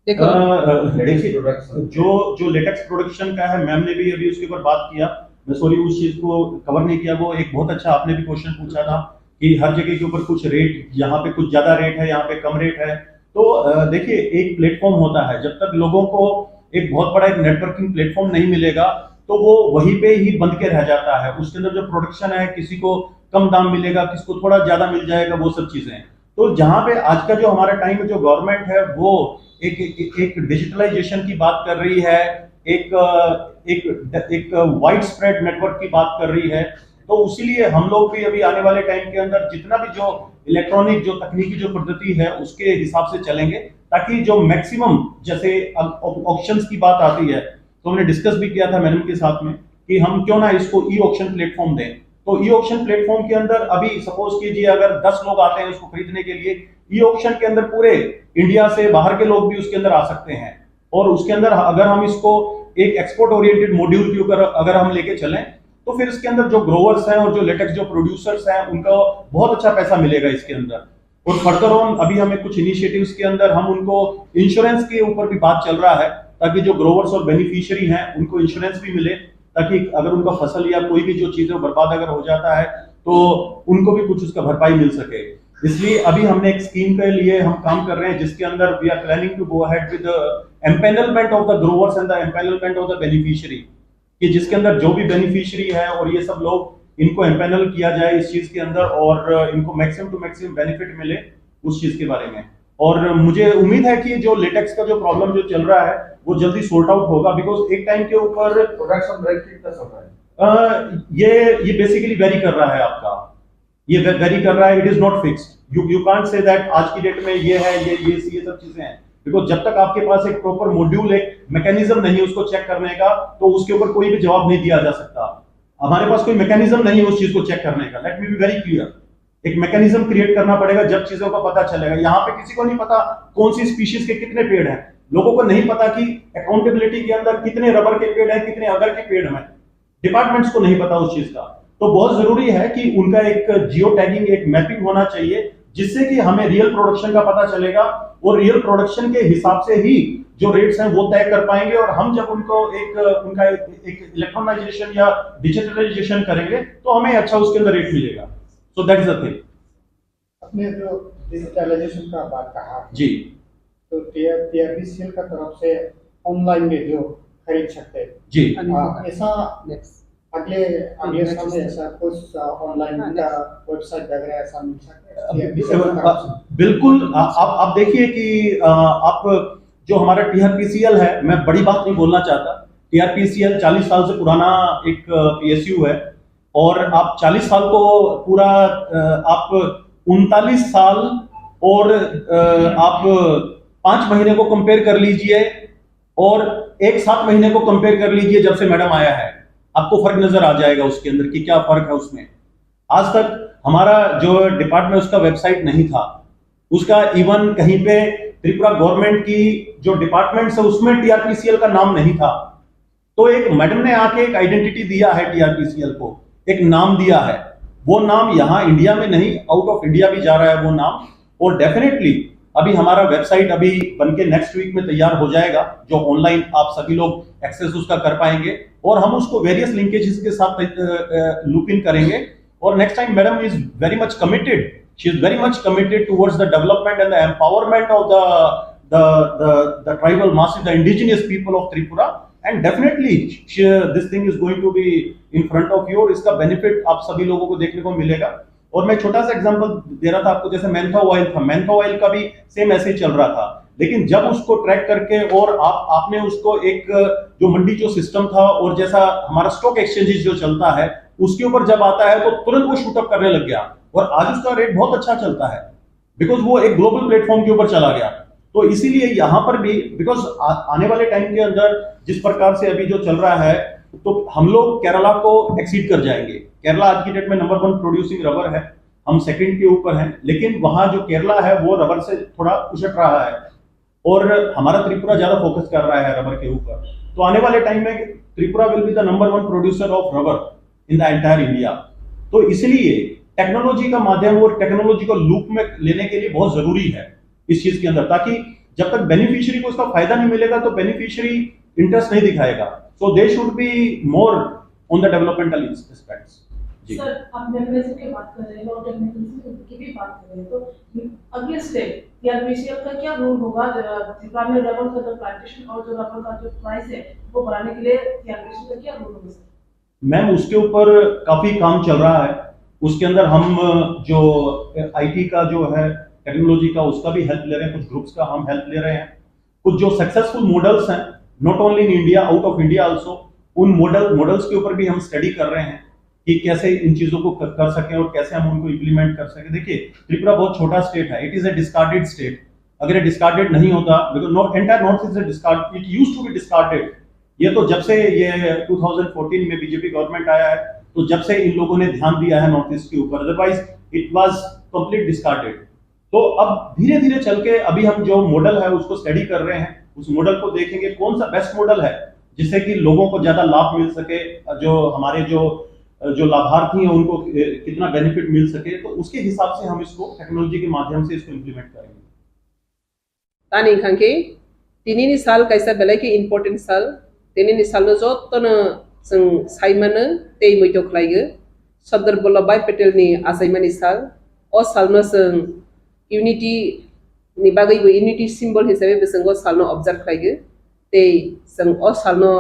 देखिए जो लेटेक्स प्रोडक्शन का है, मैम ने भी अभी उसके ऊपर बात किया, मैं सॉरी उस चीज को कवर नहीं किया। वो एक बहुत अच्छा आपने भी क्वेश्चन पूछा था कि हर जगह के ऊपर कुछ रेट, यहाँ पे कुछ ज्यादा रेट है, यहाँ पे कम रेट है। तो देखिए, एक प्लेटफॉर्म होता है, जब तक लोगों को एक बहुत बड़ा एक नेटवर्किंग प्लेटफॉर्म नहीं मिलेगा तो वो वहीं पे ही बंद के रह जाता है। उसके अंदर जो प्रोडक्शन है, किसी को कम दाम मिलेगा, किसी को थोड़ा ज्यादा मिल जाएगा, वो सब चीजें। तो जहां पे आज का जो हमारा टाइम में जो गवर्नमेंट है वो एक डिजिटलाइजेशन की बात कर रही है, एक वाइड स्प्रेड नेटवर्क की बात कर रही है, तो इसीलिए हम लोग भी अभी आने वाले टाइम के अंदर जितना भी जो इलेक्ट्रॉनिक जो तकनीकी जो पद्धति है उसके हिसाब से चलेंगे, ताकि जो मैक्सिमम, जैसे ऑक्शंस की बात आती है, तो हमने डिस्कस भी किया था मैडम के साथ में कि हम क्यों ना इसको ई ऑक्शन प्लेटफॉर्म दें। तो ई ऑक्शन प्लेटफॉर्म के अंदर अभी सपोज कीजिए अगर 10 लोग आते हैं उसको खरीदने के लिए, ई ऑक्शन के अंदर पूरे इंडिया से बाहर के लोग भी उसके अंदर आ सकते हैं। और उसके अंदर अगर हम इसको एक एक्सपोर्ट ओरिएंटेड मॉड्यूल के ऊपर अगर हम लेके चलें, तो फिर इसके अंदर जो ग्रोवर्स हैं और जो लेटेक्स जो प्रोड्यूसर्स हैं उनको बहुत अच्छा पैसा मिलेगा इसके अंदर। और फर्दर ऑन अभी हमें कुछ इनिशिएटिव्स के अंदर हम उनको इंश्योरेंस के ऊपर भी बात चल रहा है, ताकि जो ग्रोवर्स और बेनिफिशियरी हैं उनको इंश्योरेंस भी मिले, ताकि अगर उनका फसल या कोई भी जो चीजें बर्बाद अगर हो जाता है तो उनको भी कुछ उसका भरपाई मिल सके। इसलिए अभी हमने एक स्कीम के लिए हम काम कर रहे हैं, जिसके अंदर we are planning to go ahead with empanelment of the growers and the empanelment of the beneficiary, कि जिसके अंदर जो भी बेनिफिशियरी है और ये सब लोग इनको एम्पैनल किया जाए इस चीज के अंदर, और इनको मैक्सिमम टू मैक्सिमम बेनिफिट मिले उस चीज के बारे में। और मुझे उम्मीद है कि जो लेटेक्स का जो प्रॉब्लम जो चल रहा है वो जल्दी सॉर्ट आउट होगा, बिकॉज एक टाइम के ऊपर प्रोडक्शन रेट कितना चल रहा है? ये बेसिकली वेरी कर रहा है आपका, ये वेरी कर रहा है, it is not fixed. You can't say that आज की डेट में ये है, ये सब चीजें हैं, बिकॉज जब तक आपके पास एक प्रॉपर मॉड्यूल, एक मैकेनिज्म नहीं है उसको चेक करने का, तो उसके ऊपर कोई भी जवाब नहीं दिया जा सकता। हमारे पास कोई मैकेनिज्म नहीं है उस चीज को चेक करने का। Let me be very clear, एक मैकेनिज्म क्रिएट करना पड़ेगा, जब चीजों का पता चलेगा। यहाँ पे किसी को नहीं पता कौन सी स्पीशीज के कितने पेड़ हैं, लोगों को नहीं पता कि अकाउंटेबिलिटी के अंदर कितने रबर के पेड़ हैं, कितने अगर के पेड़ हैं, डिपार्टमेंट्स को नहीं पता उस चीज का। तो बहुत जरूरी है कि उनका एक जियो टैगिंग, एक मैपिंग होना चाहिए, जिससे कि हमें रियल प्रोडक्शन का पता चलेगा और रियल प्रोडक्शन के हिसाब से ही जो रेट्स हैं वो तय कर पाएंगे। और हम जब उनको उनका एक इलेक्ट्रॉनाइजेशन या डिजिटलाइजेशन करेंगे तो हमें अच्छा उसके अंदर रेट मिलेगा। So that is the thing. अपने जो डिजिटलाइजेशन का बात कहा जी, तो टीआरपीसीएल का तरफ से ऑनलाइन में जो खरीद सकते हैं जी, ऐसा अगले अगले समय ऐसा कुछ ऑनलाइन का वेबसाइट वगैरह ऐसा मिल सकता है? बिल्कुल। आप देखिए कि आप जो हमारा टीआरपीसीएल है, मैं बड़ी बात नहीं बोलना चाहता, टीआरपीसीएल 40 साल से पुराना एक पीएसयू है और आप 40 साल को पूरा आप 39 साल और आप 5 महीने को कंपेयर कर लीजिए और 1 7 महीने को कंपेयर कर लीजिए जब से मैडम आया है, आपको फर्क नजर आ जाएगा उसके अंदर कि क्या फर्क है उसमें। आज तक हमारा जो डिपार्टमेंट उसका वेबसाइट नहीं था, उसका इवन कहीं पे त्रिपुरा गवर्नमेंट की जो डिपार्टमेंट्स है उसमें टीआरपीसीएल का नाम नहीं था। तो एक मैडम ने आके एक आइडेंटिटी दिया है टीआरपीसीएल को, एक नाम दिया है। वो नाम यहाँ इंडिया में नहीं, आउट ऑफ इंडिया भी जा रहा है वो नाम। और डेफिनेटली अभी हमारा वेबसाइट अभी बनके नेक्स्ट वीक में तैयार हो जाएगा, जो ऑनलाइन आप सभी लोग एक्सेस उसका कर पाएंगे और हम उसको वेरियस लिंकेजेस के साथ लूप इन करेंगे। और next time madam is very much committed, she is very much committed towards the development and the empowerment of the tribal masses, the indigenous people of Tripura, and definitely this thing is going to be in front of you और इसका benefit आप सभी लोगों को देखने को मिलेगा। और मैं छोटा सा एग्जांपल दे रहा था आपको, जैसे मैंथा ऑयल था, मैंथा ऑयल का भी सेम ऐसे ही चल रहा था, लेकिन जब उसको ट्रैक करके और आपने उसको एक जो मंडी जो सिस्टम था और जैसा हमारा स्टॉक एक्सचेंजेस जो चलता है उसके ऊपर जब आता है तो तुरंत वो शूट अप करने लग गया और आज उसका रेट बहुत अच्छा चलता है, बिकॉज वो एक ग्लोबल प्लेटफॉर्म के ऊपर चला गया। तो इसीलिए यहाँ पर भी बिकॉज आने वाले टाइम के अंदर जिस प्रकार से अभी जो चल रहा है तो हम लोग केरला को एक्सीड कर जाएंगे। केरला आज की डेट में नंबर 1 प्रोड्यूसिंग रबर है, हम सेकंड के ऊपर हैं, लेकिन वहां जो केरला है वो रबर से थोड़ा उछट रहा है और हमारा त्रिपुरा ज्यादा फोकस कर रहा है रबर के ऊपर। तो आने वाले टाइम में Tripura will be the number 1 producer of rubber in the entire India. तो इसलिए टेक्नोलॉजी का माध्यम और टेक्नोलॉजी को लूप में लेने के लिए बहुत जरूरी है इस चीज के अंदर, ताकि जब तक बेनिफिशियरी को उसका फायदा नहीं मिलेगा तो बेनिफिशियरी इंटरेस्ट नहीं दिखाएगा। So they should be more on the developmental aspects. जी सर, आप डेफिनेशन की बात कर रहे हैं और डेफिनेशन की भी बात कर रहे हैं, तो अगले स्टेप टीआरपीसीएल का क्या रोल होगा त्रिपुरा में रबर का जो प्लांटेशन और जो रबर का जो प्राइस है वो बढ़ाने के लिए टीआरपीसीएल का क्या रोल होगा सर? मैम उसके ऊपर काफी काम चल रहा है, उसके अंदर हम जो आईटी का जो है टेक्नोलॉजी का उसका भी हेल्प ले रहे हैं, कुछ ग्रुप्स का हम हेल्प ले रहे हैं, कुछ जो सक्सेसफुल मॉडल्स हैं not only in India, out of India also, उन मॉडल्स के ऊपर भी हम स्टडी कर रहे हैं कि कैसे इन चीजों को कर सकें और कैसे हम उनको इम्प्लीमेंट कर सकें। देखिए त्रिपुरा बहुत छोटा स्टेट है, it is a discarded state. अगर ये डिस्कार्डेड नहीं होता, because entire north is discard, it used to be discarded. ये तो जब से ये 2014 में बीजेपी गवर्नमेंट आया है तो जब से इन लोगों ने ध्यान दिया है नॉर्थ ईस्ट के ऊपर, otherwise it was complete discarded. तो अब धीरे धीरे चल के अभी हम जो मॉडल है उसको स्टडी कर रहे हैं, उस मॉडल को देखेंगे कौन सा बेस्ट मॉडल है जिससे कि लोगों को ज्यादा लाभ मिल सके, जो हमारे जो लाभार्थी हैं उनको कितना बेनिफिट मिल सके, तो उसके हिसाब से हम इसको टेक्नोलॉजी के माध्यम से इसको इम्प्लीमेंट करेंगे। तानी खांके तिनी साल कैसा बेले की इम्पोर्टेंट साल तिनी साल न जतन जों साइमानो ते मैथो खलायो सरदार वल्लभभाई पटेल नि आसाइमानि साल ओ साल न जों यूनिटी नि बागैबो यूनिटी सिम्बल हिसाबै जों साल न ऑब्जर्व खलायो ते जों ओ साल न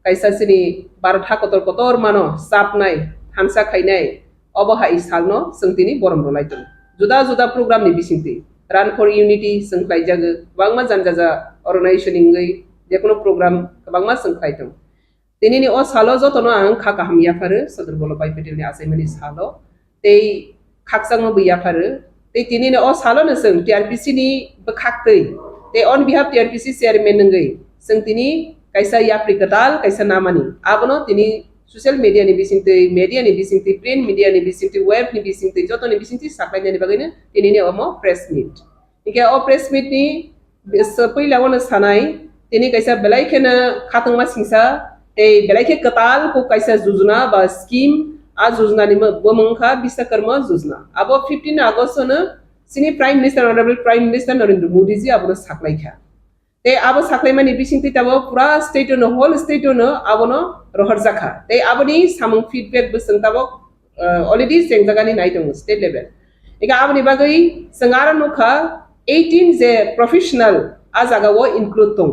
कैसा सिनि भारत हाकतर कतर मानो सापनाय हामसा खायनाय अबहाय साल न जों तिनी बरम रलायदों जुदा जुदा प्रोग्राम नि बिसिंति रन फॉर यूनिटी जों खलायजागो बांमा जानजाजा अर्गेनाइजेशन इंगै जेकुनु प्रोग्राम बांमा जों खलायदों तिनी ओ सालो जतन आं खाका हामियाफारो सरदार वल्लभभाई पटेल नि आसाइमानि सालो ते खाकसांग बैयाफारो ते तिनी ओ सालो न जों टीआरपीसी नि बखाक्तै ते ऑन बिहाफ टीआरपीसी चेयरमैन नंगै जों तिनी कैसा याफ्रिकताल कैसा नामानी आबनो तिनी सोशल मीडिया नि बिसिंतै मीडिया नि बिसिंतै प्रिंट मीडिया नि बिसिंतै वेब नि बिसिंतै जतो नि बिसिंतै साप्लायनायनि बागैनो तिनी अमो प्रेस मीट इके ओ प्रेस मीट नि पहिलावनो सानाय तिनी कैसा बेलायखेनो खातंमा सिंसा ते बेलायखे कताल को कैसा योजना बा स्कीम आ योजना नि बमंखा विश्वकर्मा योजना अब 15 अगस्त न सिनी prime minister honourable prime minister Narendra Modi ji अब साखलाइखा ते अब साखलाइमानि बिसिंति तब पूरा स्टेट न होल स्टेट न अब न रहर जाखा ते अबनि सामं फीडबैक बसं तब ऑलरेडी सेंजागानि नाइदों स्टेट लेवल एका अबनि बागै संगारा नखा 18 जे प्रोफेशनल आ जागाव इनक्लूड दं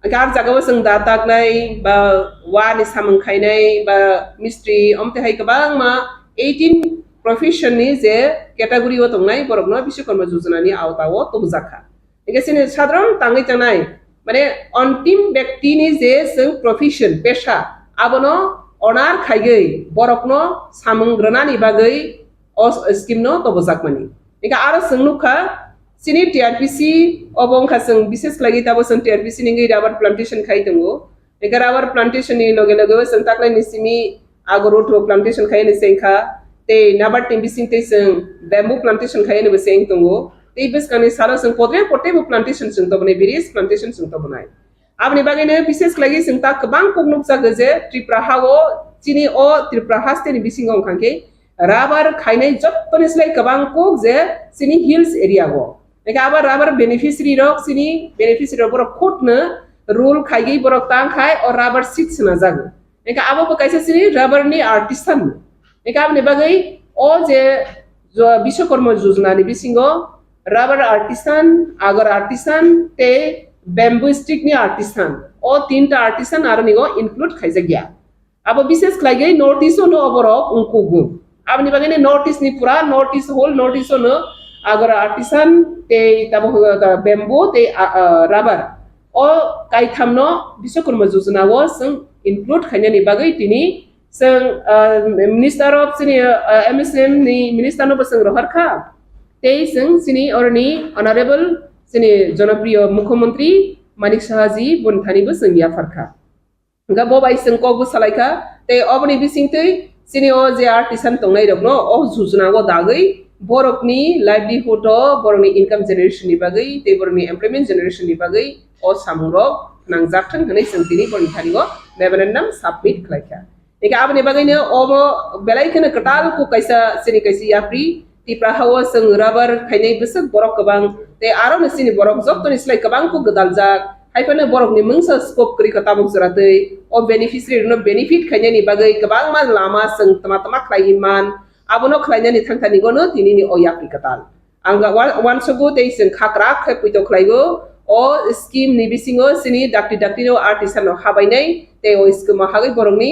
आर जागाव जों दातागनाय बा वानि सामं खायनाय बा मिस्ट्री अमते हाय गोबां मा 18 प्रोफेशन नि जे कैटेगरी व दंनाय बरकनो विश्वकर्मा योजनानि आवताव तबजाखा एगेसिने साधारण तांगै जानाय माने अंतिम व्यक्तिनि जे जों प्रोफेशन पेशा आबनो अनार खायगै बरकनो सामंग्रनानि बागै अ स्कीम नो तबजाकमानि एका आरो जोंनुखा सिनी टीआरपीसी अबंखा जों विशेष लागि ताबो जों टीआरपीसी नि राबार प्लांटेशन खाइ दंगो एका राबार प्लांटेशन नि लगे लगे जों ताकलाय निसिमी आगरोट प्लांटेशन खायनि सेंखा ते नाबार टिम्बिसिंते जों बेम्बू प्लांटेशन खायनि बे सेंख दंगो ते बिसकानि सारा जों पोटे प्लांटेशन जों तबने बेरिस प्लांटेशन जों तबनाय आबनि बागैनो विशेष लागि जों ता गोबां कोगनुक जागो जे त्रिपुराहाव चिनि अ त्रिपुराहास्तेनि बिसिंगाव खांके राबार खायनाय जत्तनिस्लाय गोबां कोग जे सिनी हिल्स एरिया गो एका आबार राबार बेनिफिशियरी रक सिनी बेनिफिशियरी बरक कोटनो रूल खायगै बरक तां खाय और राबार सीड्स ना जागो एका आबो कैसे सिनी राबार नि आर्टिसान एका आबनि बागै ओ जे जो विश्वकर्मा योजना नि बिसिंगो राबार आर्टिसान आगर आर्टिसान ते बेम्बू स्टिक नि आर्टिसान ओ तीनटा आर्टिसान आरो निगो इनक्लूड खायजागिया अब विशेष लागि नॉर्थ ईस्ट नो अबरक उनकोगु आबनि बागैनो नॉर्थ ईस्ट नि पूरा north east whole north east नो agar artisan te tabo bamboo te rubber o kai thamno Biswakarma Yojana wo sing include khanya ni bagai tini sing minister of sini MSM ni minister no basang rohar kha te sing sini orni honorable sini jonapriya mukhyamantri Manik Sahaji bunthani bo sing ya farkha ga bo bai sing ko bu salaika te obni bisingtei sini o je artisan tongnai rokno o Yojana wo dagai बरकनि livelihood बरकनि income generation नि बागै ते बरकनि एमप्लॉयमेंट generation नि बागै ओ सामुरक नांजाथों होनै सोंथिनि बरनि थारिगो मेमोरेंडम सबमिट खालायखा एका आबनि बागैनो ओबो बेलायखनो कटाल को कैसा सिनि कैसी याप्रि तिप्राहाव जों राबार खायनाय बसक बरक गोबां ते आरो नसिनि बरक जत्तनि स्लाय गोबां को गदालजाक हायफानो बरकनि मोंसा स्कोप करि खताबक जरातै ओ बेनिफिशियरी नो बेनिफिट खायनायनि बागै गोबां मा लामा जों तमा खायमान abono khlainani thangthani gono tinini oyapi katal anga wan sogo te sen khakra khepito khlaigo o scheme ni bisingo sini dakti no artisan no habainai te o scheme hagai borongni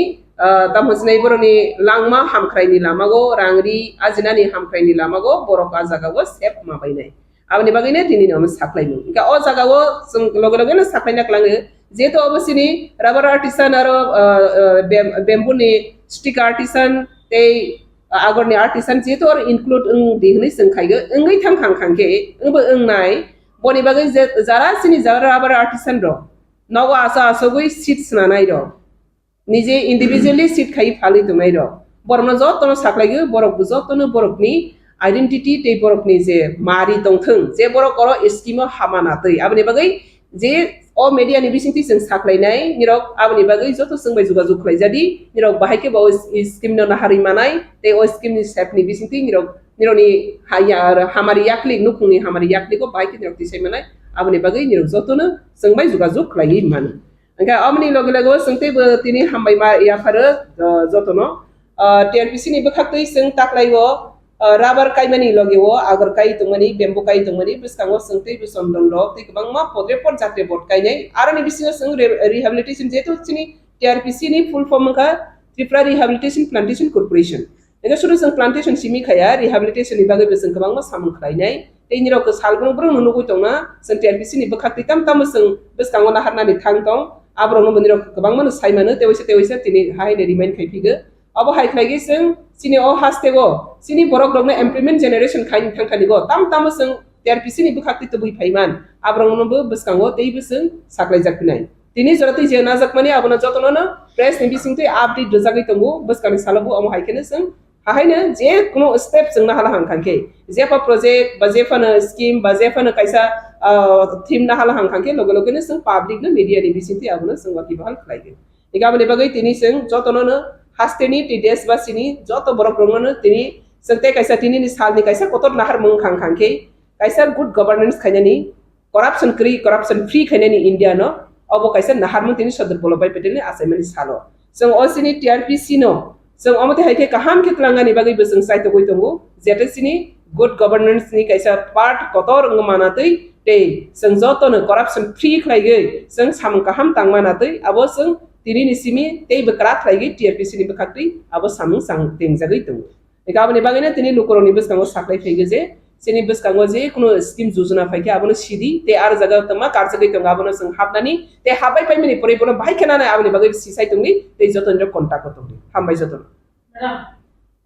tamhosnai boroni langma hamkhraini lamago rangri ajinani hamkhraini lamago borok ajagago sep mabainai abni bagine tinini om saklainu ika o jagago sung loge loge na saklaina klange jeto obosini rubber artisan aro bamboo ni stick artisan te agorni artisan jeto or include dignai sing khaigo ngai tham khangke ngbo ngnai boni bagai jara sini jara rubber artisan ro nawa asa asogoi seats nanai ro nije individually seat khai phali tumai ro borno jotono saklaigo borok jotono borokni identity te borokni je mari tongthung je borok oro scheme hamana tei abni bagai je o media ni bisinti sing saklainai nirok abni bagai joto sing bai jogajog khlaijadi nirok bahaike ba scheme no nahari manai te o scheme ni sep ni bisinti nironi haya hamari yakli nukungni hamari yakli ko bahaike nirok tisai manai abni bagai nirok joto no sing bai jogajog khlai man angka amni loge loge singte bo tini hambai ma ya pharo joto no TRPC ni bakhaktei sing taklaiwo rubber kaimani loge wo agar kai tungmani bamboo kai tungmani biskango singtei bisondon rok te kubang ma podre pot jate bot kainai arani bisingo sing rehabilitation jeto chini TRPC ni full form ka Tripura Rehabilitation Plantation Corporation ega suru sing plantation simi khaya rehabilitation ni bagai bising kubang ma samung khlainai te ni rok salbrung brung nunu goi tongna sing TRPC ni bakhakti tam sing biskango na harna ni thang tong abrong no bani rok kubang ma saimano tewaisa tini hai ne remind khai phigo abo hai khlaigi sing sini o hastego sini borok rokna employment generation khain thangthani go tam sing TRPC ni bukhakti tubui phaiman abrong no bo biskango tei bising saklai jaknai tini jorati je na jakmani abona jotono no press ni bising tei update dojagai tongo biskani salabu amo haikene sing hahaina je kono step sing na hala hangkangke je pa project ba je fa scheme ba je fa kaisa theme na hala hangkangke loge loge ne sing public no media ni bising tei abona sing waki bahal khlaige igabani bagai tini sing jotono no हास्टेनि टिडेस बा सिनि जत बरक रंगनो तिनि जोंते कायसा तिनि नि सालनि कायसा कतर नाहार मुं खांखांखे कायसा गुड गवर्नेंस खायनानि करप्शन फ्री खायनानि इंडिया न अब कायसा नाहार मुं तिनि सदर वल्लभभाई पटेलनि आसामनि सालो जों असिनि टीआरपीसी नो जों अमते हायके काहाम के तलांगानि बागै बोसों साइतो गय दंगो जेते सिनि गुड गवर्नेंस नि कायसा पार्ट कतर मानातै ते जों जतनो करप्शन फ्री खायगै जों साम काहाम तांमानातै अब जों तिनि निसिमि ते बकरा खायगै टीआरपीसी नि बखाख्रि अब साम सांग तेंजागै दंगो एकाबनि बागैनो तिनि लुकरनि बसकांगो साख्लाय फैगो जे सिनि बसकांगो जे कुनो स्कीम जुजुना फैके आबनो सिदि ते आर जगह तमा कारजगै दंग आबनो जों हाबनानि ते हाबाय फैमिनि परे बनो बाहाय केनानै आबनि बागै सिसाय दंनि ते जतन कन्टाक्ट दंनि हामबाय जतन मैडम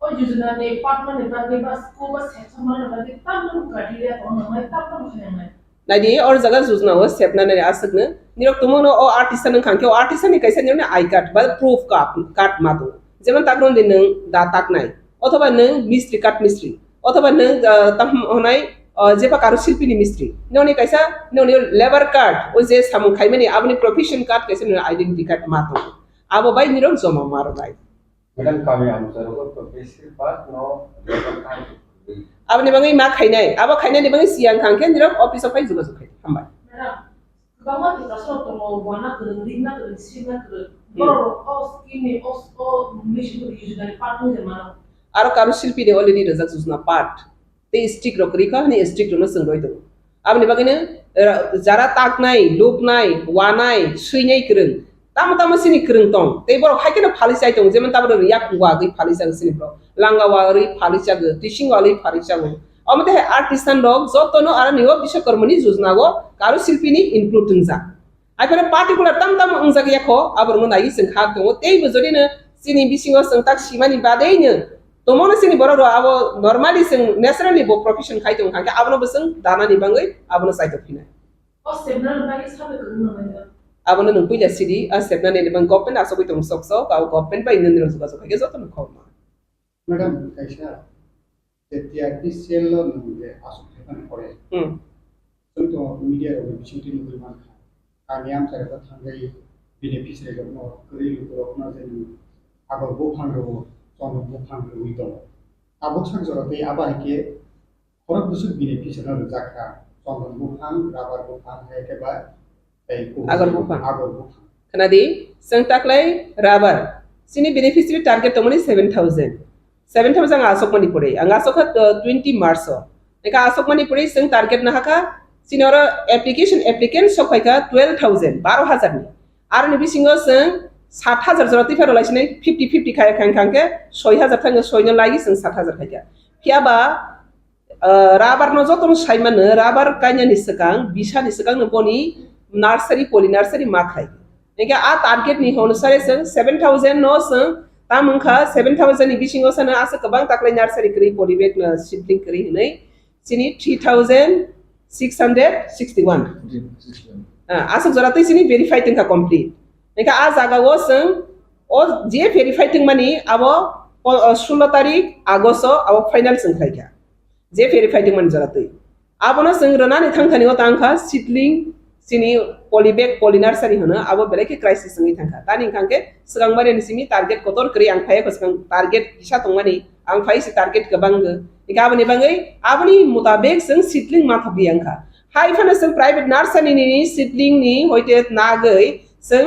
ओ जुजुना ने पार्टनर ने बागै बस को बस सेक्सन ने बागै ताम गाडिया तो नय ताम खाने नायदि और जगह जुजनाव सेबनानै आसगनो निरक तुमनो ओ आर्टिस्ट नों खांके आर्टिस्ट नि कैसे निरने आई कार्ड बा प्रूफ कार्ड मातो जेमन ताकनो दिन नों दा ताकनाय अथवा नों मिस्ट्री कार्ड मिस्ट्री अथवा नों तम होनाय जेबा कारो शिल्पीनि मिस्ट्री नोंनि कैसा नोंनि लेबर कार्ड ओ जे सामु खायमानि आबनि प्रोफेशन कार्ड कैसे नों आइडेंटिटी कार्ड मातो आबो बाय निरक जमा मारनाय madam kami amsaro ko professional part no level kind आबनि बागै मा खायनाय आबो खायनायनि बागै सियां खांके निरक अफिस अफ जुगा जुखाय हामबाय मैडम बावा तिप्रासा तो वाना कर रिंगना कर सिगना कर बरो ओ स्कीम ओ मिशन को युजनानि पार्टनर जे मानो आरो कारो शिल्पी ने अलरेडी रजाक जुजना पार्ट ते स्टिक रकरिका ने स्टिक नो संगय दं आबनि बागैनो जारा ताकनाय लुकनाय वानाय सुइनाय करन ताम सिनि करन दं ते बर हायकेनो फालिसाय दं जेमन ताबर रिया कुवा गै फालिसाग सिनि ब्रो लांगावा रै फालिसाग टिशिंग वाली फालिसाग अमते आर्टिस्टान दग जतनो आरो नियो विश्वकर्मनि जुजनागो कारो शिल्पीनि इनक्लुड जा आइफोर पार्टिकुलार ताम अंजाग याखो आबरनो नायि जों हाग दं तेबो जदिनो सिनि बिसिङो संताक सिमानि बादैनो तमनो सिनि बरो आबो नर्माली जों नेचुरली बो प्रोफेशन खाय दं खाके आबनो बसं दानानि बाङै आबनो साइतो फिनाय ओ सेमिनार बागै साबे करनो नय आबनो नों फैला सिरि आ सेबनानै निबां गभर्नमेंट आसबै दं सकसो गाव गभर्नमेंट बाय नों जुगा जुगा जतन खमा मैडम कैसा टीआरपीसी लो नंगे आसुखैफान पड़े जों तो मीडिया रो बिसिंति नुगैमान कानि आम सारे थांगै बेनिफिशियरि दं करै लुकरना जेन आगर बो फांरो जन बो फांरो इ दं आबो सांजरते आबाके खरक बिसु बेनिफिशियरि जाखा जन बो फां राबार बो फां हेकेबा आगर बुफां खोनादि जों ताकलाय राबार सिनि बेनिफिशियरि टारगेट दंमोन 7000 आसकमानि पड़े आं आसक 20 मार्च एका आसकमानि पड़े जों टारगेट ना हाका सिनर एप्लिकेंट सफायका 12000 नि आरो नि बिसिङो जों 7000 जरति फेरलायसिनै 50 खाय खांके 6000 थाङो 6 न लागि जों 7000 खायका फियाबा राबार न जतन साइमानो राबार कायनानि सकां बिसानि सकां न बनि नर्सरी पॉली नर्सरी माखाय एके आ टारगेट नि अनुसार जों 7000 नो जों तामंखा 7000 नि बिसिङो सना आस गोबां ताकलाय नर्सरी करि पॉली बेग न सिडलिंग करि हनै सिनि 3661 आसक जरातै सिनि वेरीफाइड थिंका कंप्लीट एके आ जागागो जों ओ जे वेरीफाइड थिं मानि आबो 16 तारिख आगस्ट आबो फाइनल जों खायका जे वेरीफाइड थिं मानि जरातै आबोनो जों रनानि थांखानियाव तांखा सिडलिंग सिनि पॉलीबेग पॉली नर्सरी होनो आबो बेलेके क्राइसिस संगी थांखा तानि खांके सगांबारे निसिनि टारगेट कतर करि आं फाय कसगां टारगेट किसा तंमानि आं फाय से टारगेट गबांग इगाबनि बाङै आबनि मुताबिक जों सिडलिंग माथबि आंखा हाइ फाइनेंशियल प्राइवेट नर्सरी नि सिडलिंग नि होइते नागै जों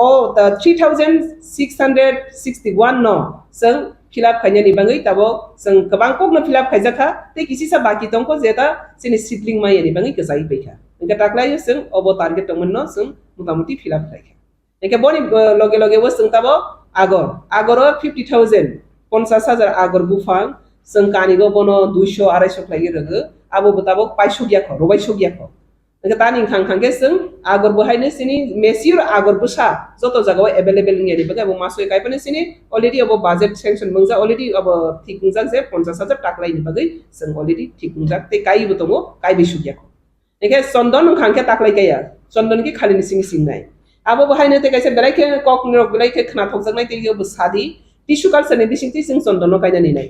ओ 3661 नो जों फिलअप खायनानि बाङै ताबो जों गोबां कोगनो फिलअप खायजाखा ते किसिसा बाकी दंको जेता सिनि सिडलिंग मायनि बाङै गजाइ बैखा इनका टाकलाय जों अब टारगेट दंमोन न जों मुतामुति फिलअप खायखा एके बनि लगे लगे वो जों ताबो आगर 50000 50000 आगर बुफां जों कानिगो बनो 200 250 खायगे रगो आबो बताबो पाइसो गियाखो रबाइसो गियाखो एके तानि खांखांगे जों आगर बहायनो सिनि मेसियर आगर बुसा जतो जगाव अवेलेबल नियानि बगे अब मासो कायपने सिनि अलरेडी अब बजेट सेंक्शन मंजा अलरेडी अब थिकंजा जे 50000 टाकलायनि बगे जों अलरेडी थिकंजा ते काइबो दङो काइबेसो गियाखो एके चंदन खांके ताकलाय गया चंदन की खाली सिंनाय आबो बहायनो ते कैसे बेलायके कक निरक बेलायके खना थकजानाय ते यो सादी टिश्यू कल्चर ने बिसिंति जों चंदन कायनानि नाय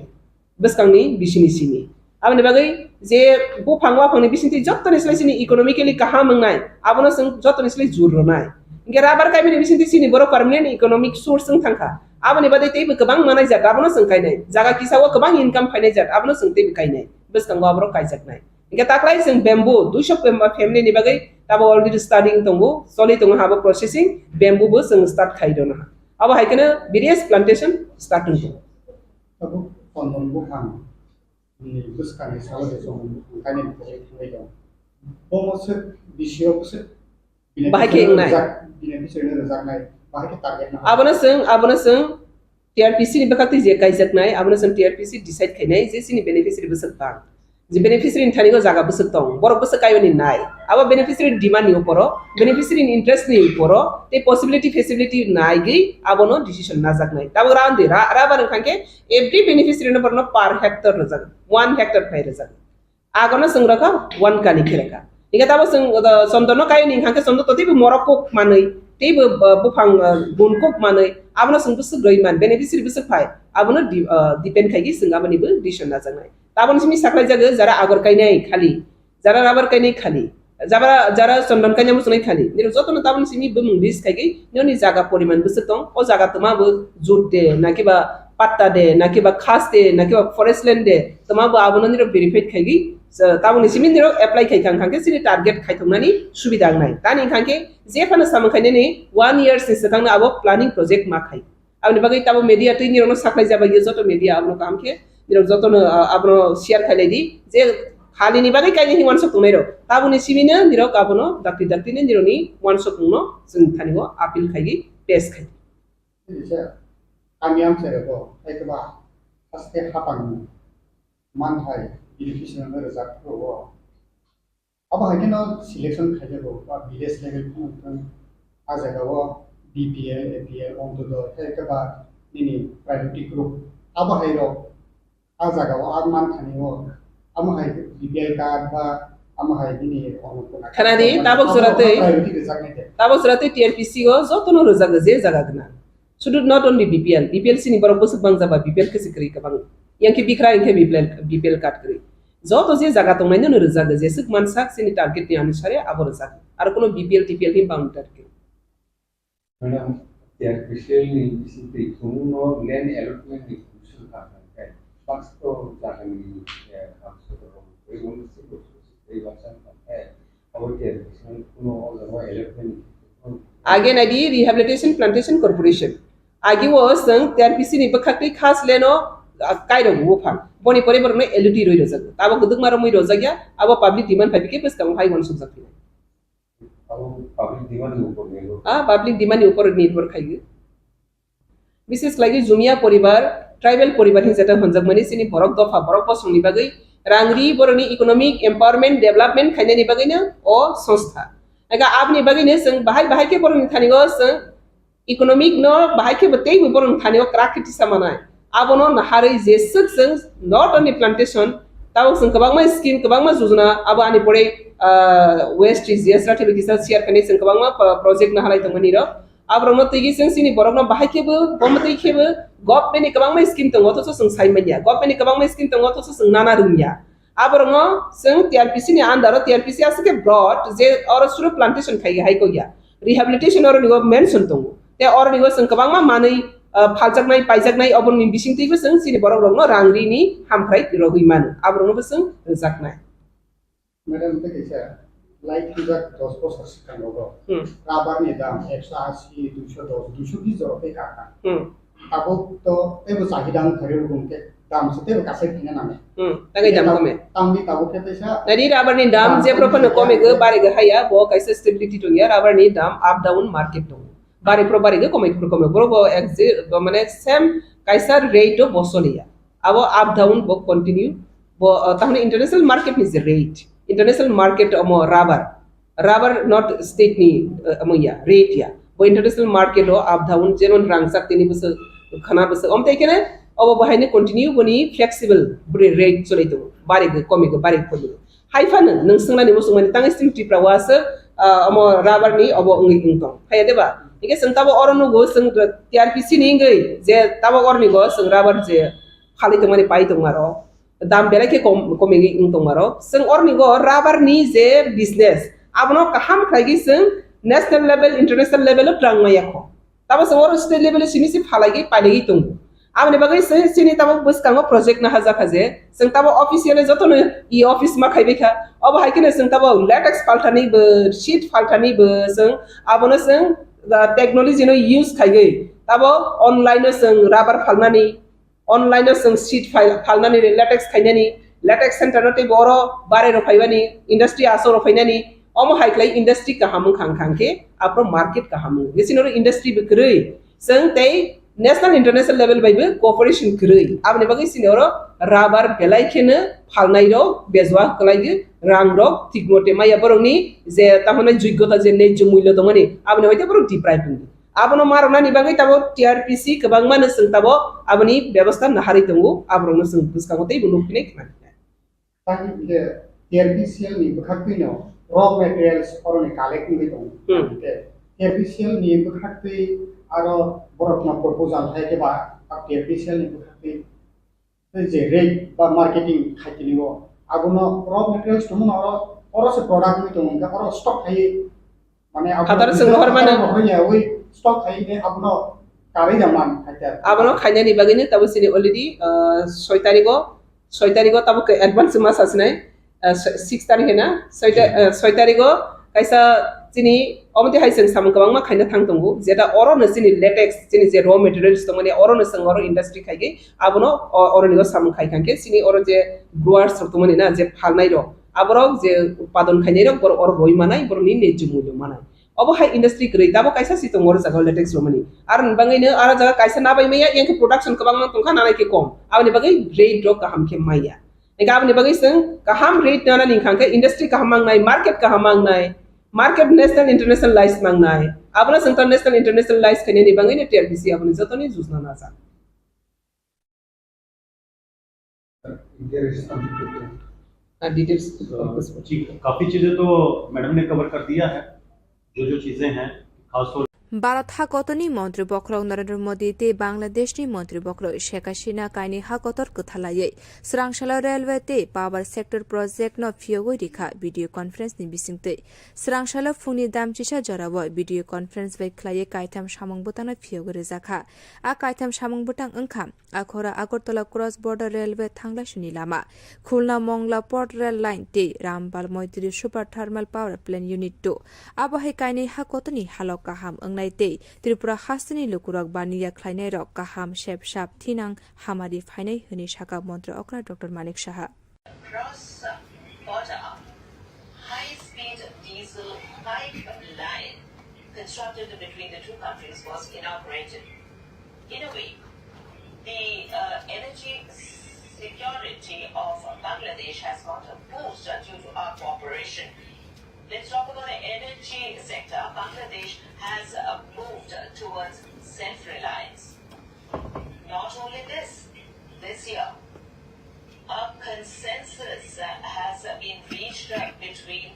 बसकांनि बिसिनि सिनि आबनि बागै जे बो फांवा फांनि बिसिंति जत्तनि स्लाइसिनि इकोनॉमिकली कहा मंगनाय आबनो जों जत्तनि स्लाइ जुरनाय इनके राबार कायबिनि बिसिंति सिनि बरो परमानेंट इकोनॉमिक सोर्स जों थांखा abani badai teibo kebang manai jat abono seng kainai jaga kisawo kebang income fainai jat abono seng teibo kainai bes kanggo abro kaijaknai ingka taklai seng bamboo dushok family ni bagai tabo already studying tongo soli tongo habo processing bamboo bo seng start khaidona abo haikena various plantation start tongo Aku konon bukan ini bukan salah satu kami project itu. Bomoset bisio Bahai ke ingnai. Bini bisio ini rezak nai. Bahai ke target na. abona seng TRPC ni bakati je kaijaknai abona seng TRPC decide kainai je sini beneficiary besek tang je beneficiary thani go jaga besek tong borok besek kayo ni nai aba beneficiary demand ni uporo beneficiary interest ni uporo te possibility facility nai gi abono decision na jaknai tabo round de rabar khangke every beneficiary no porno per hectare rezak 1 hectare phai rezak agona seng raka 1 kani khiraka inga tabo seng sondono kayo ni khangke sondo toti morokok manai teibo bufang bunkok manai abono seng besek goiman beneficiary besek phai abono depend khaigi seng aboni bo decision na jaknai tabon simi saklai jaga jara agor kainai khali jara rabar kainai khali jara sondon kanya musunai khali niro jotono tabon simi bumung bis khaigi noni jaga poriman besetong o jaga tama bo jute nakiba patta de nakiba khas de nakiba forest land de tama bo abono niro verified khaigi tabon simi niro apply khai khangke sini target khaithongnani subida nai tani khangke je phana samangkhaine ni 1 year se sakangna abo planning project ma khai abni bagai tabo media tei niro no saklai jaba ye joto media abno kamke niro joto no abno share khalai di je khali ni bagai kaini hi wansok tunai ro tabuni simina niro kabono dakti ne niro ni wansok no jeng thani go appeal khai test khai Jadi kami am saya ko ekba aste hapang man hai beneficiary na rezak ko. Aba hakena selection khaje ko ba village level ko ajaga wo BPL APL onto the ekba nini priority group aba hairo ajaga wo arman khani wo ama hai BPL card ba ama hai nini ono ko Kanadi tabok surate priority rezak ne tabok surate TRPC go joto no rezak je jaga gna should not only BPL sini borok bosuk bang jaba BPL ke sikri ka bang yang ki bikra yang ke BPL card kri joto je jaga tong naino no rezak je suk man sak sini target ni anusare abo rezak ar kono BPL TPL hi bound target Madam, TRPC ni disiti kuno land allotment ni kusul ka kan box to jaga ni ham so to ei one se ko ei wasan ka our TRPC kuno all allotment again adi rehabilitation plantation corporation agi wo sang TRPC ni bakakti khas leno kairo wo phang boni pore bor no LT roi rozak abo guduk maro moi rozak ya abo public demand phabi ke bes kam hai wan suk sakti public demand ni upor nego public demand ni upor nirbhor khai বিশেষ লাগি জুমিয়া পরিবার tribal পরিবার হি যেটা হনজাকমানি সিনি বরক দফা বরক বসংনি বাগৈ রাংরি বরনি economic empowerment development খাইনানি বাগैनो ओ संस्था एगा आपनि बागैनो जों बाहाय के बरनि थानिगो जों इकोनॉमिक नो बाहाय के बतै बरनि थानिगो क्राखिति सामानाय आबनो नहारै जेसक जों नॉट ओनली प्लांटेशन ताव जों गोबांमा स्कीम गोबांमा योजना आबो आनि परे वेस्ट रिजियस राथि बिसा शेयर कने जों गोबांमा प्रोजेक्ट नहालाय दंमोनि र आब्रनो तैगि जों सिनि बरकनो बाहाय केबो बमतै केबो गवर्नमेन्ट नि गोबांमा स्कीम दङ तो जों साइमनिया गवर्नमेन्ट नि गोबांमा स्कीम दङ तो जों नाना रुमिया आब्रनो जों TRPC नि आन्दार TRPC आसके ब्रॉड जे और सुरु प्लांटेशन खाइ हाइको या रिहैबिलिटेशन और निगो मेंशन दङ ते और निगो जों गोबांमा मानै फालजाकनाय पाइजाकनाय अबननि बिसिंतैबो जों सिनि बरकनो रांरिनि हामफ्राय रगैमान आब्रनो जों जाकनाय मैडम तो कैसे लाइट की जब 10 बছর सिखांगो राबर नि दाम 180 210 220 जरो पे काका अब तो तेबो साहिदाम खरे गुमके दाम से तेबो कासे किने नामे तागै दाम कमे तांबि ताबो खेतैसा नदी राबर नि दाम जे प्रपन कमे गो बारे गो हाया बो कैसे स्टेबिलिटी तो या राबर नि दाम अप डाउन मार्केट तो बारे प्रो बारे गो कमे बरो एक्जे माने सेम कैसा रेट तो बसलिया अब अप डाउन बो कंटिन्यू बो ताहने इंटरनेशनल मार्केट नि rate international market omo rubber not state ni amoya rate ya bo international market o up down jenon rangsak tini bus khana bus om tai kene obo bahine continue boni flexible rate cholai to bari go komi go bari khodu haifan nang singna ni musung mani tang stream tripra was omo rubber ni obo ngi ingtong haya deba ike sing tabo oronu go sing TRPC ni ngai je tabo orni go sing rubber je khali to mani pai to maro दाम बेले के कमेगी इंतमारो जों ornigo rubber ni जे business abno kaham खागी जों national level international level ट्रांगमायाखो tabo se oro state level sini si phalagi palagi tung amne bagai se sini tabo buskang project na haja khaje sing tabo official joto no e office ma khaibe kha abo haikene sing tabo latex palthani be sheet palthani be sing abono sing technology no use khaigai tabo online sing rubber phalnani online sing sheet phalnani latex khainani latex center no te boro bare ro phaibani industry aso ro phainani omo haiklai industry ka hamu khang khang ke apro market ka hamu lesino industry be krei sing te national international level by be cooperation krei abne bagai sinoro rubber belai khene phalnai ro bezwa klai ge rang ro tikmote maya borongni je tamana joggota je nei jumulyo dongani abne hoite borong diprai bungi abono marona ni bagai tabo TRPC kebang mana sing tabo abani ব্যবস্থা nahari tongu abrongno sing buskangote bunukne khna Tadi dia TRBCL ni berhakti no raw materials orang ni collect ni dong. TRBCL ni berhakti aro borok na proposal hai ke ba TRBCL ni berhakti je rate ba marketing khai ni wo aguno raw materials tumun oro se product ni dong ka oro stock hai mane Kadar sing luar mana? ya oi stock hai ne aguno kari zaman hai abono khanya ni bagini tabo sini already 6 tariko tabo ke advance mas asnai 6 tarik na 6 tariko kaisa sini omte hai sing samung kabang ma khaina thang tongu jeta oro na sini latex sini je raw materials to mane oro na sing oro industry khai ge abono oro ni go samung khai kanke sini oro je growers to mane na je phalnai ro aboro je utpadon khainai ro bor oro roi manai bor ni ne jumulyo manai obo hai industry krei tabo kaisa si tongor jaga latex ro mani ar bangai ne ara jaga kaisa na bai meya yang ke production kabang ma tongkha nanai ke kom abni bagai rate ro kaham ke maya eka abni bagai sing kaham rate na ning khangke industry kaham mang nai market national international license mang nai abna sing national international license kene ni bangai ne TRBC abni jotoni juzna na sa details जी काफी चीजें तो madam ने cover कर दिया है जो चीजें हैं खासतौर भारत हाकतनि मन्त्री बख्रक नरेन्द्र मोदी ते बांग्लादेशनि मन्त्री बख्रक शेख हासिना काइनि हाकतर कथालायै स्रांशाला रेलवे ते पावर सेक्टर प्रोजेक्ट न फियोगै रिखा भिडियो कन्फरेन्स नि बिसिंगते स्रांशाला फुंनि दामचिसा जराव भिडियो कन्फरेन्स बै खलायै काइथाम सामंग बुताना फियोगै रेजाखा आ काइथाम सामंग बुतां ओंखाम आखरा आगरतला क्रस बर्डर रेलवे थांलासुनि लामा Khulna Mongla port rail line ते Rampal Maitree super thermal power plant unit 2 आबहाय काइनि हाकतनि हालक काहाम ओंनायते त्रिपुरा हासनि लुकुरक बानिया ख्लायनाय रक काहाम शेप शाप थिनां हामारि फायनाय होनि साका मन्त्र अक्रा doctor Manik Saha Cross border high speed diesel pipeline constructed between the two countries was inaugurated. In a way, the energy security of Bangladesh has got a boost due to our cooperation. Let's talk about the energy sector. Bangladesh has moved towards self-reliance. Not only this year, a consensus has been reached between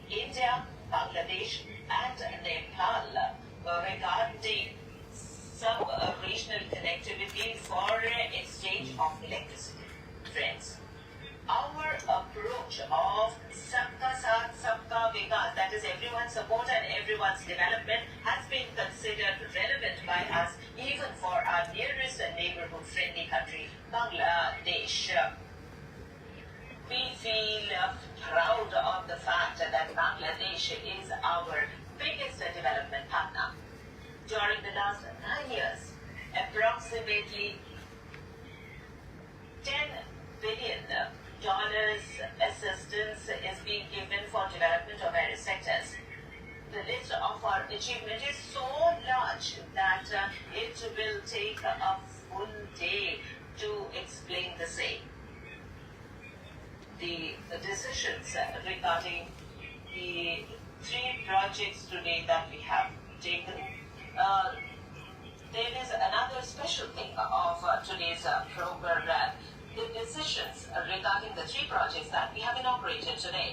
India, Bangladesh and Nepal regarding some regional connectivity for exchange of electricity. Friends, our approach of Sabka Saath, Sabka Vikas, that is everyone's support and everyone's development, has been considered relevant by us even for our nearest neighborhood friendly country, Bangladesh. We feel proud of the fact that Bangladesh is our biggest development partner. During the last 9 years, approximately $10 billion assistance is being given for development of various sectors. The list of our achievement is so large that it will take a full day to explain the same. The decisions regarding the 3 projects today that we have taken, there is another special thing of today's program. The decisions regarding the 3 projects that we have inaugurated today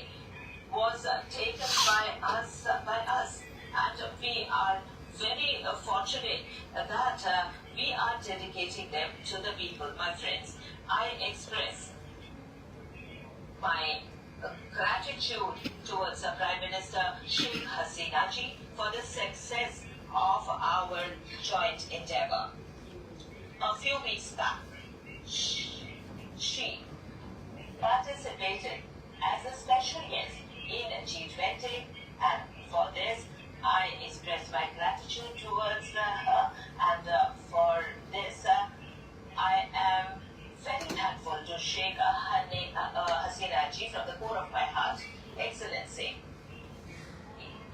was taken by us, and we are very fortunate that we are dedicating them to the people. My friends, I express my gratitude towards Prime Minister Sheikh Hasina ji for the success of our job. joint endeavor. A few weeks back, she participated as a special guest in G20, and for this I express my gratitude towards her, and for this I am very thankful to Sheikh Hasina Ji from the core of my heart. Excellency,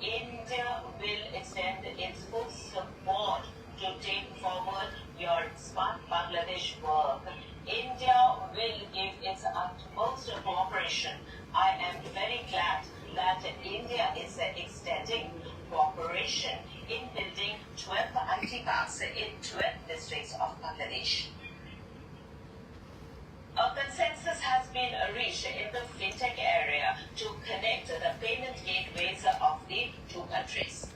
India will extend its full support to take forward your Smart Bangladesh work. India will give its utmost cooperation. I am very glad that India is extending cooperation in building 12 IT parks in 12 districts of Bangladesh. A consensus has been reached in the fintech area to connect the payment gateways of the two countries.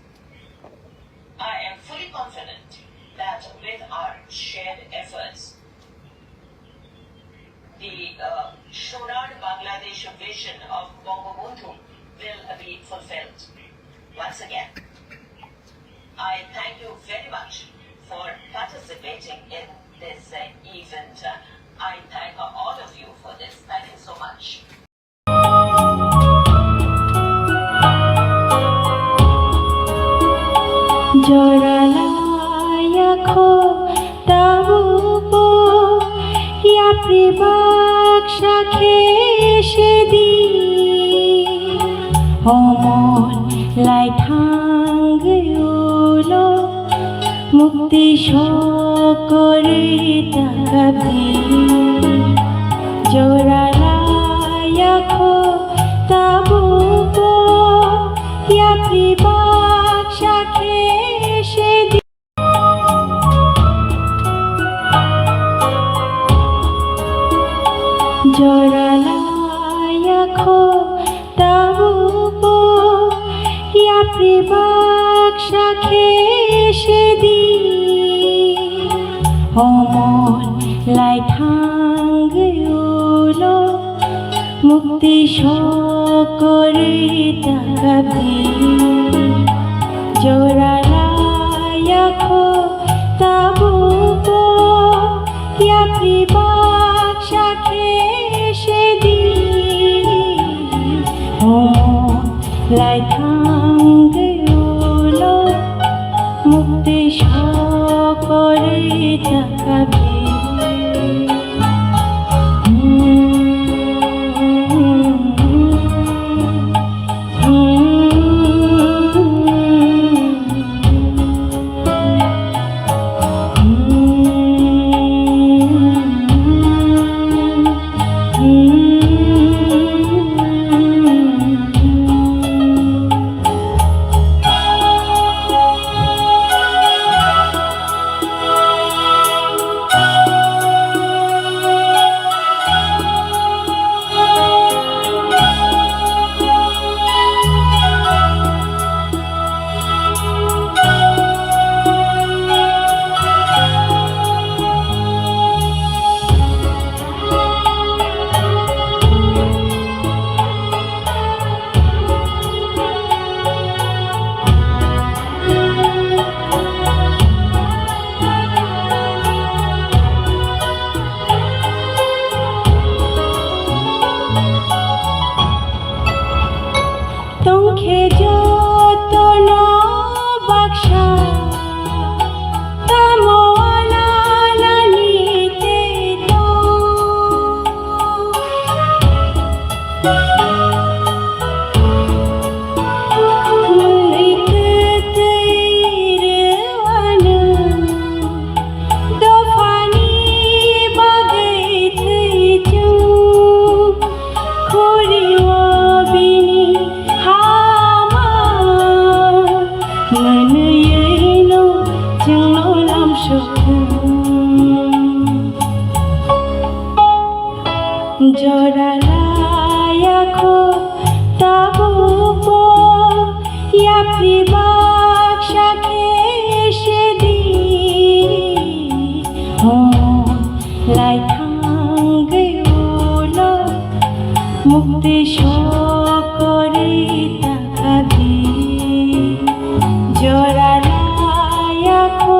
I am fully confident that with our shared efforts, the Sonar Bangladesh vision of Bangabandhu will be fulfilled. Once again, I thank you very much for participating in this event. I thank all of you for this. Thank you so much. Joralayaco tabupo ya pribaksha kheshedi homon lai thangeulo mukti shokore takabi Joralayaco tabupo ya pribaksha kheshedi Joralayaco tabupo ya pribaksha kheshedi homon lai thangeulo mukti shokore takabi Joralayaco tabupo ya pribaksha kheshedi homon lai thangeulo mukti shokore takabi Joralayaco tabupo ya pribaksha kheshedi homon lai thangeulo mukti shokore takabi Joralayaco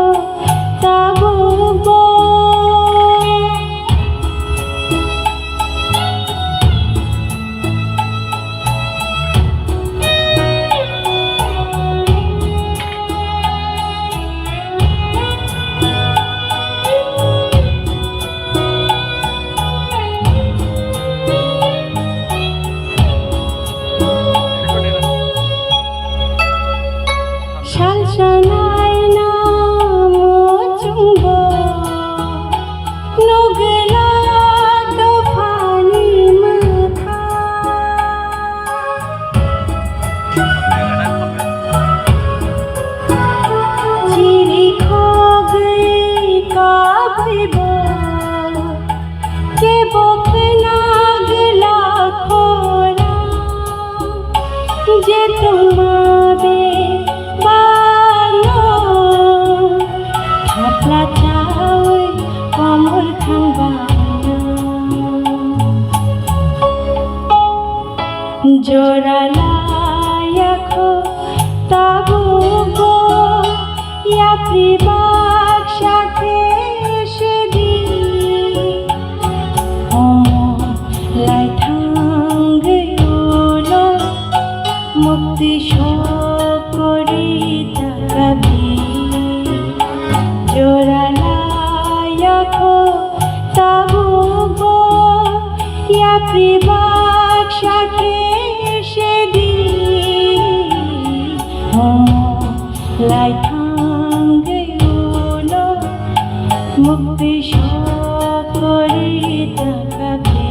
পখনাগলা খোরা যে তোমাবে বানো থাপলা চাওই কমর খাংবা জোরালায়াখো তাবু গো ইয়া প্রিবাক সাথে সেদি লাই থাঙ্গেউলো মুক্তি শোকরি তাকাবি জোরালায়াখো তাবু গো ইয়া প্রিবাক সাথে সেদি লাই থাঙ্গেউলো মুক্তি শোকরি তাকাবি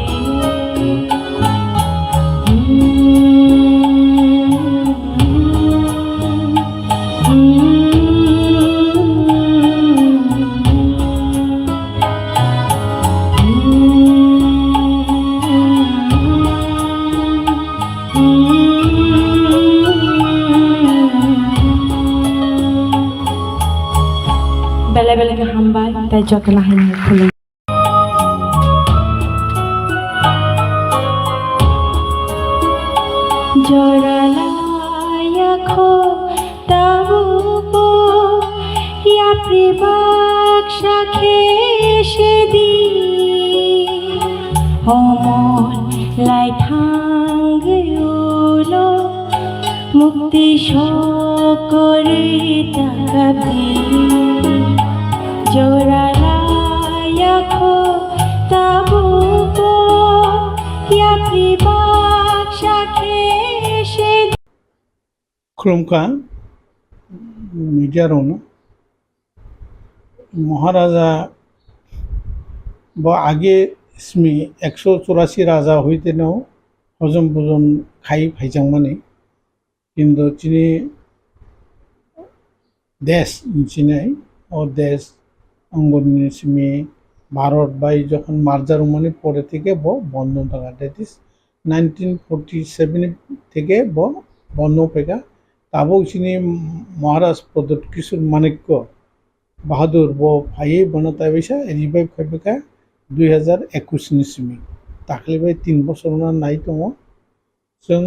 Bela-bela ke hambai, tai jok lahin khulung. Joralaya-kho tabu po, ya pribak shakhe shedi. Homon lai thangeulo, mukti shokori takabi. জোরালায়াখো তাবু গো ইয়া প্রিবাক সাথে সেদি খুলুমকা মিডিয়ারন মহারাজা বা আগে স্মি 184 রাজা হইতেনও হজম ভোজন খাই ফাইজাংমানি কিন্তু চিনি দেশ চিনাই ও দেশ অঙ্গনি সিমি ভারত বাই যখন মার্জার মানে পরে থেকে বন্ধ থাকা দ্যাট ইজ 1947 থেকে বন্ধ পেকা তাবো চিনি মহারাজ প্রদত্ত কিশোর মানিক্য বাহাদুর ভাই বনতা বেসা রিভাইভ খাইবেকা 2021 সিমি তাকলিবাই 3 বছর নাই দङ जों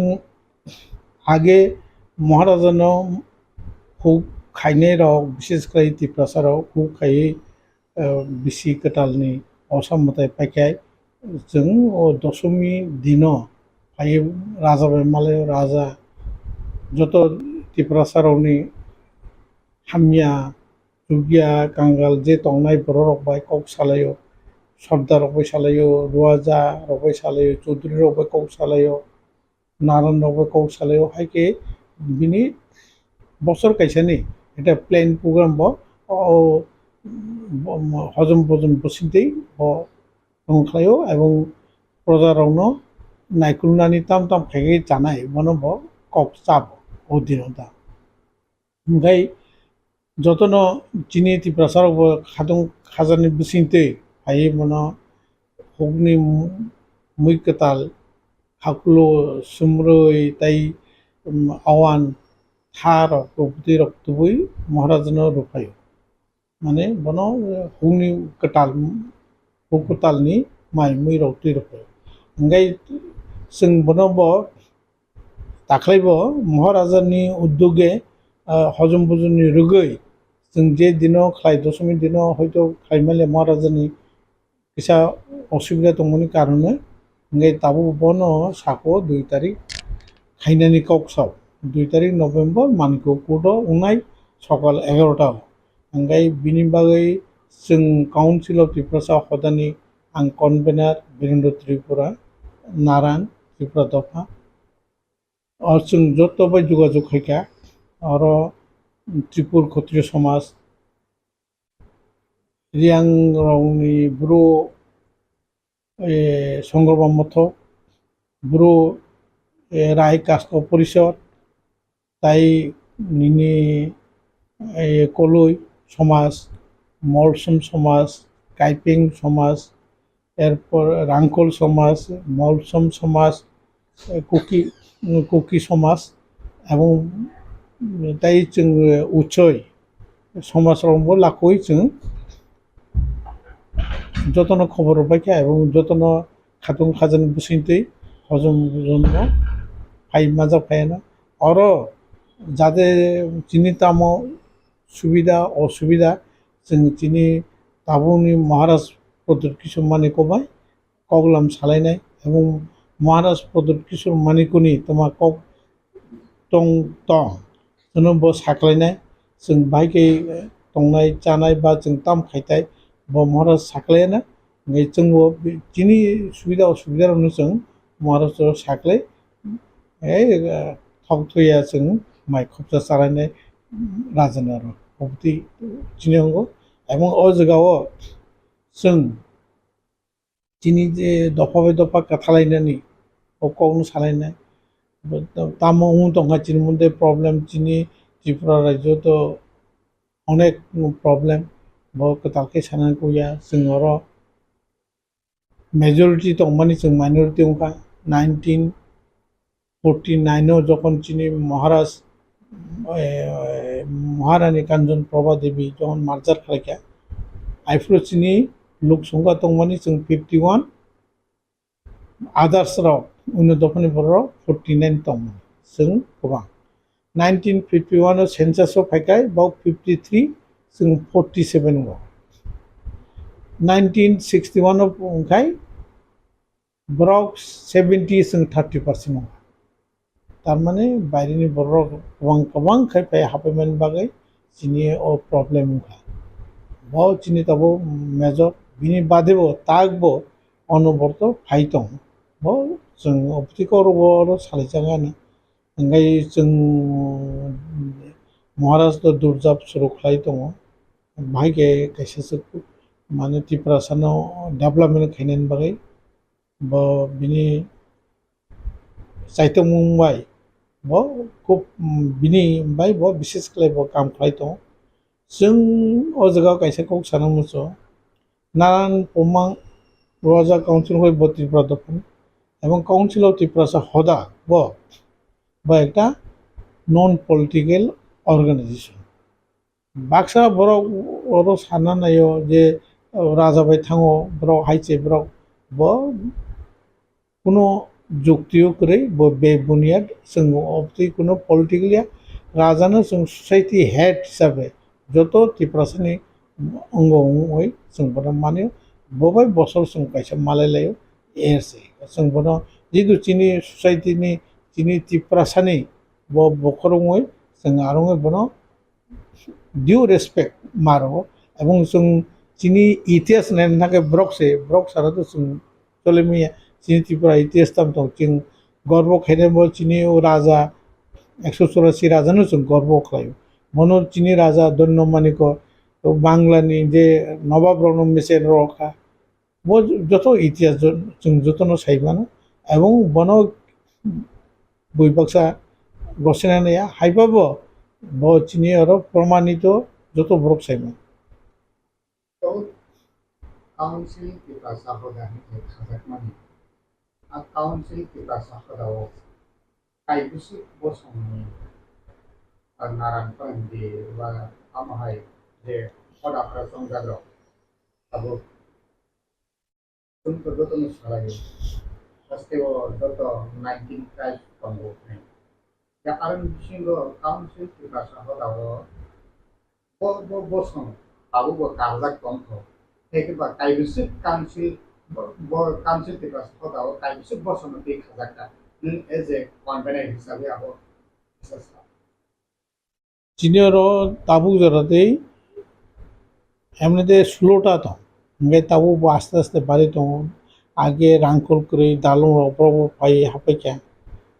आगे महाराजानाव हुक खायनाय राव बिसेसकै तिप्रासा राव हुक खायै बिसि कटालनि असामताय पाइखाय जों दशमी दिन फायै राजा माले राजा যত तिप्रासा रावनि हामिया जुगिया कांगाल जे तंनाय बर' रकबाय कक सालायो सरदार रकबाय सालायो रुवाजा रकबाय सालायो चौधुरी रकबाय कक सालायो नारायण रकबाय कक सालायो हायके बिनि বছর কাইসানি এটা প্লেন প্রোগ্রাম হজম ভোজন বসিতেই দंखायो এবং প্রজারাवनो नायकुलनानै ताम ताम खायगे जानाय मनो कक चाब अधीनता ओमफ्राय যতन चिनि तिप्रासारावबो खादं खाजानि बसिंते हायै मनो हगनि मैकताल हाकुलो सुमरৈ ताई आवान थार प्रभृति रक्तबुई महाराजानो रुपायो माने बनो हुनि कतालनि माइ मै रक्ति रुपायो ओंगाय जों बनो दाख्लैबो महाराजानि उद्योगे हजम भोजननि रुगै जों जे दिनाव खाय दशमी दिनाव हयतो खायमाले महाराजानि किसा असुबिदा दंमोननि कारणे ओंगाय दाबो बनो साको 2 तारिख खायनानि कक्साव 2 तारिख नभेम्बर मानखौ कोर्टआव उनाय सकाल 11टा ओंगाय बिनि बागै जों काउन्सिल अफ त्रिपुरा हदानि आं कनभेनार बीरेन्द्र त्रिपुरा नारायण त्रिपुरा दफा और जों जतबाय যোগাযোগ खायका और त्रिपुर क्षत्रिय समाज रियां रावनि ब्रो संगरबाम मथ ब्रो राय कास्ट परिषद ताई निनि कलुई समाज मलसम समाज काइपिं समाज এরপর রাংকল সমাজ, মলসম সমাজ, কুকি কুকি সমাজ এবং তাই जों उच्चय समाजावबो लाखै जों যতন খবর পাইকা এবং যতন খাতুন খাজান বুসিনতেই হজম জন্য ফাই মাজা ফায়ানা আর যাদের চিনি তাম সুবিধা অসুবিধা जों চিনি তাবুনি মহারাজ পদ্ধতি কিছু মানে কবাই কগলাম সালাইনাय এবং মহারাজ পদ্ধতি কিছু মানিকুনি তোমা কক टं टं जों बो साख्लायनाय जों बाहायखै टंनाय जानाय बा जों ताम खायथाय बो महाराज साख्लायाना जोंबो जिनि सुबिदा असुबिदायावनो जों महाराज साख्लाय थकथया जों माइ खबजा सालायनाय राजानो आरो बिदि चिनिनांगौ এবং अ जायगायाव जों जिनि जे दफा बाय दफा खालायनानै कौनो सालायनाय तामो दंगा चिनि मध्य प्रॉब्लम चिनि त्रिपुरा राज्य तो अनेक प्रॉब्लम बहुत कताके सानन कोया जोंरो मेजॉरिटी तो माने जों माइनॉरिटी उनका 1949 जखन चिनि महाराज महारानी कांचन प्रभा देवी जखन मार्जार खालायखा आइफ्रो चिनि लोक संख्या तो माने जों 51 आदार्स राव उन दफानि बराव 49 दं जों गोबां 1951 सेन्सासआव फायखाय बाव 53 जों 47 गो 1961 आव ओंखाय बराव 70 जों 30% नङा तारमाने बायरिनि बराव गोबां खायफाय हाबैमान बागै जिनि अ प्रॉब्लेम उनखा बाव जिनि ताबो मेजर बिनि बादेबो तागबो अनबर्त फाइटं बाव जों अप्टिकरबो सालायजागानो ओंखाय जों महाराज दुर्जाब सुरुखाय दङ बाहायगे खायसेसो माने तिप्रासानाव डेभलपमेन्ट खायनायनि बागै बा बिनि साहित्य मुंबाइ बा खुब बिनि बाय बा विशेष खालाय बा काम खालाय दङ जों अ जायगायाव खायसेखौ सानो मोसो नारायण पमां राजा काउन्सिल हय बा त्रिपुरा दफान এবং কাউন্সিল অফ ত্রিপ্রাসা হদা বা একটা নন পলিটিক্যাল অর্গানাইজেশন বাক্সা বরক ওর সানা নাयो যে রাজাবাই থাঙো বরক হাইছে বরক ব কোনো যুক্তিও করে বে বুনিয়াদ जों অবতি কোনো পলিটিক্যালিয়া রাজানো जों সসাইটি হেড হিসাবে যত ত্রিপ্রাসানি অঙ্গ হই जों বড় মানে ববাই বছর जों কাইসা মালাयलायो एरसे जों बनो जितु चिनि ससाइटिनि चिनि तिप्रासानि बखरङै जों आरङै बनो डिउ रेसपेक्ट मारो এবং जों चिनि इतिहास नायनो थाखाय ब्रक साराथ' जों चलेमिया चिनि त्रिपुरा इतिहास ताम दं जों गर्व खायनायबो चिनि राजा 184 राजानो जों गर्व खालायो मनो चिनि राजा धन्यमानिको बांलानि जे नवाब रन मेसेन रखा वो যত ইতিহাস जों যতन साइबानो এবং बनो বৈবাক্সা গসেনানিয়া हाइबाबो ब चिनि आरो प्रमाणित যত ब्रक साइबानो तो काउंसिल तिप्रासा होदानि खाजाकमानि आ काउंसिल तिप्रासा होदाव काइबुसु बसंनि नारायण फोरोंगिरि बा आमाहाय जे होदाफ्रा संजाग्र आबो जोंफोर जतन सालायो गासैबो जत 19 ट्राइब दंगो दा आरो बिसिंगो काउंसिल तिप्रासा होदाव बसं आबो कागजाक दंथ हेकेबा काइबुसु काउंसिल काउंसिल तिप्रासा होदाव काइबुसु बसं बे खाजाकता नों एज ए कन्भेनर हिसाबै आबो चिनिरो ताबु जराते एमनेते स्लोटा था ओंखाय ताबु आस्ते आस्ते बारि दङ आगे रांखल करै दालं रावफ्रावबो फाय हाफैखा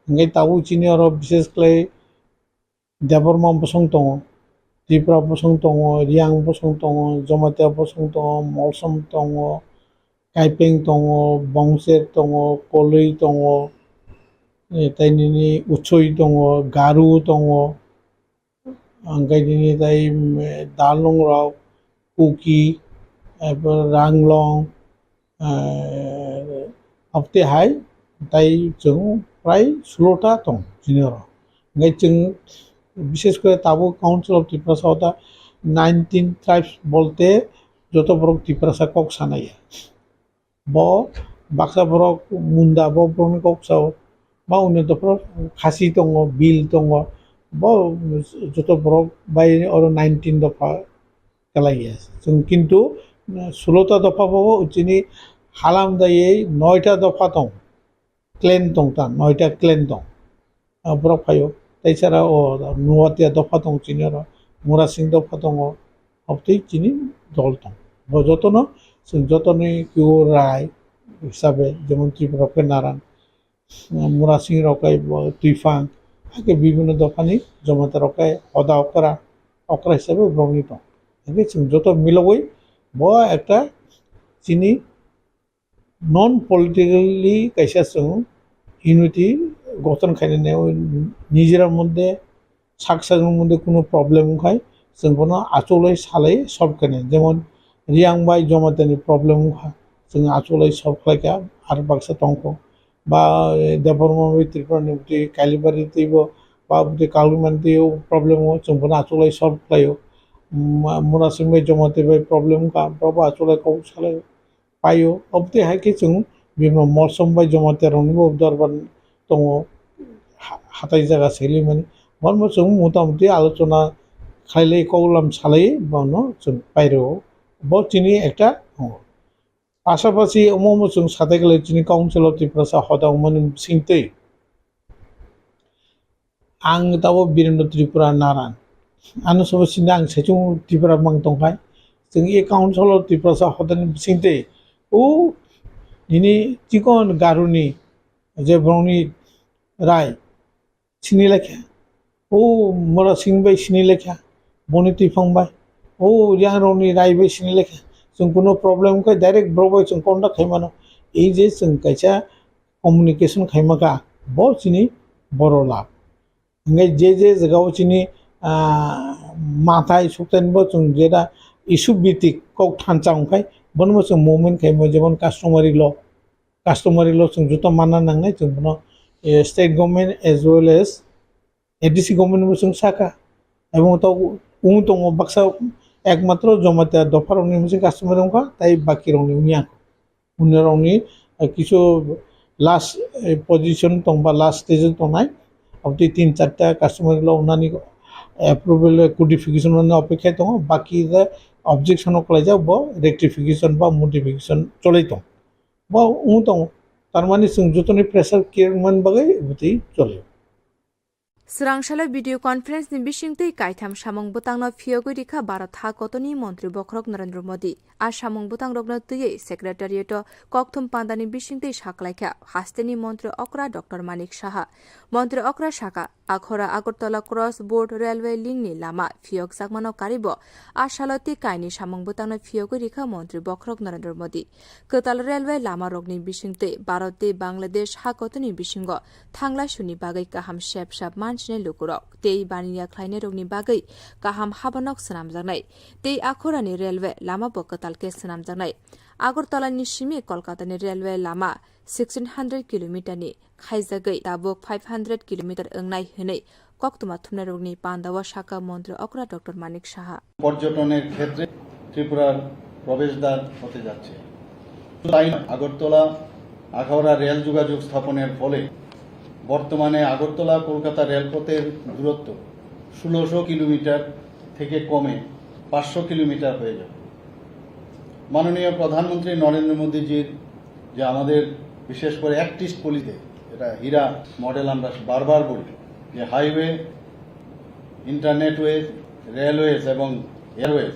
ओंखाय ताबु चिनिरो विशेष खालाय देबरमा बसं दङ त्रिपुरा बसं दङ रियां बसं दङ जमातिया बसं दङ मलसम दङ काइपें दङ बंसेर दङ कलै दङ ताइनिनि उच्चय दङ गारु दङ ओंखाय दिनै ताइ दालं राव कुकी एबा रांलं अपते हाय ताई जों प्राय 16टा दं जिनियर ओमफ्राय जों বিশেষ করে তাবো কাউন্সিল অফ ত্রিপুরা दा 19 ट्राइब्स बोलते যত বড় ত্রিপুরা কক সানাইয়া ब बाक्सा बरक मुन्दा ब ब्रह्म कक्साव बा उन्नतफोर खासि दङ बिल दङ ब যত বড় बाय और 19 दफा गलायो जों किन्तु 16टा दफा बाबो उचिनि हालामदायै 9टा दफा दं क्लेन दं ता 9टा क्लेन दं ब्रक फायो তাইছাড়া ও নুয়াতিয়া দফা দं চিনির মুরাসিং দফা দङ অবতै চিনি দল দं যতন जों যতনি কিউ রায় হিসাবে যেমন ত্রিপুরা নারায়ণ মুরাসিং রকাই তুইফাং আগে বিভিন্ন দফানি জমাতে রকাই হদা অকরা হিসাবে ব্রহ্মিত আগে जों যত মিলবই ব একটা চিনি নন পলিটিক্যালি কাইসা जों ইউনিটি গঠন খাইনাयाव নিজেরার মধ্যে সাকসাগের মধ্যে কোনো প্রবলেম হয় जों কোনো আচলে সালাই সলভ খাইনে যেমন রিয়াংবাই জমাতেনি প্রবলেম হয় जों आचलै सल्भ खालायखा आरो बाक्सा टंक बा देवबर्मा त्रिपुरानि कालिबारिबो बा कालुमानतियाव प्रब्लेम जों आचलै सल्भ खालायो मुरासिं जमाते प्रब्लेम का बाबा आचलै कौ सालाय पायो अबते हायके जों बिनो मौसम बाय जमाते रनिबो दरबार दङ हाथाय जागा सेलिमानि बर्मा जों मोटामोटी आलोचना खालाय कौलाम सालाय बानो जों बायरो बचिनि एकटा पाशापाशि जों साथै गले चिनि काउन्सिल अफ टिप्रासा हदाउमानि सिंतै आं दाबो बिरेन्द्र त्रिपुरा नारायण आनो सबसिना आं सेचुं त्रिपुरा मां दंखाय जों ए काउन्सिल अफ टिप्रासा हदानि सिंतै ओ दिनै चिकन गारुनि जे ब्रौनि राय सिनि लेखा ओ मोरा सिंबाय सिनि लेखा बनि तिफांबाय ओ यांरौनि रायबाय सिनि लेखा जों कोनो प्रब्लेम का डायरेक्ट ब्रबाय जों कन्टाक्ट खायमानो ए जे जों कायसा कम्युनिकेशन खायमाका ब चिनि बर' लाभ ओंखाय जे जायगायाव चिनि माथाय सप्ताहनिबो जों जेदा इस्यु भित्तिक कौ थानचा ओंखाय बनबो जों मुभमेन्ट खायमो जेमन कास्टमारि ल जों जुत मानना नांनाय जों बनो state government as well as ADC गभर्नमेंटबो जों साका এবং তো उन दङ बाक्सा एकमात्र जमाते दफा रंनि मोनसे कास्टमार दंखा ताई बाकी रंनि उनिया उन्नि रंनि किछु लास्ट पजिशन दं बा लास्ट स्टेज दंनाय अब 3-4टा कास्टमार ल उनानि एप्रुवल कोडिफिकेशन नि अपेक्षा दं बाकी दा ऑब्जेक्शन कलायजा ब रेक्टिफिकेशन बा मडिफिकेशन चलै दं बा उन दं तारमाने जों जतनि प्रेसार केयर मन बागै बुति चले स्रांशाला भिडियो कॉन्फ्रेंस नि बिसिंतै कायथाम सामं बुतांनो फियोगै रिखा भारत हाकतनि मन्त्री बख्रक नरेंद्र मोदी आ सामं बुतां रगनो तुयै सेक्रेटारिएट कक्थुम पान्दानि बिसिंतै साखलायखा हास्तेनि मन्त्री अक्रा डॉक्टर मानिक साहा मन्त्री अक्रा साका आखरा आगरतला क्रस बोर्ड रेलवे लिंकनि लामा फियोग जागमानो कारिबो आ सालति कायनि सामं बुतांनो फियोगै रिखा मन्त्री बख्रक नरेंद्र मोदी कताल रेलवे लामा रगनि बिसिंतै भारतै बांलादेश हाकतनि बिसिंग थांला सुनि बागै काहाम शेप मानसिने लुकुरक तेई बानिया ख्लायने रगनि बागै काहाम हाबानक सनामजानाय तेई आखरानि रेलवे लामा बकतालके सनामजानाय आगरतलानि सिमी कलकातानि रेलवे लामा 1600 किलोमिटारनि खायजागै दाबो 500 किलोमिटार ओंनाय हनै कक्तुमा थुमना रगनि पान्दावा शाखा मन्त्री अक्रा डॉक्टर मानिक साहा পর্যটনের ক্ষেত্রে ত্রিপুরার প্রবেশদ্বার হতে যাচ্ছে তাই আগরতলা আখাউড়া রেল যোগাযোগ স্থাপনের ফলে বর্তমানে আগরতলা কলকাতা রেলপথের দূরত্ব 1600 কিলোমিটার থেকে কমে 500 কিলোমিটার হয়ে যাবে মাননীয় প্রধানমন্ত্রী নরেন্দ্র মোদীজির যে আমাদের বিশেষ করে অ্যাক্টিস্ট পলিসি এটা হীরা মডেল আমরা বারবার বলি যে হাইওয়ে ইন্টারনেটওয়ে রেলওয়েজ এবং এয়ারওয়েজ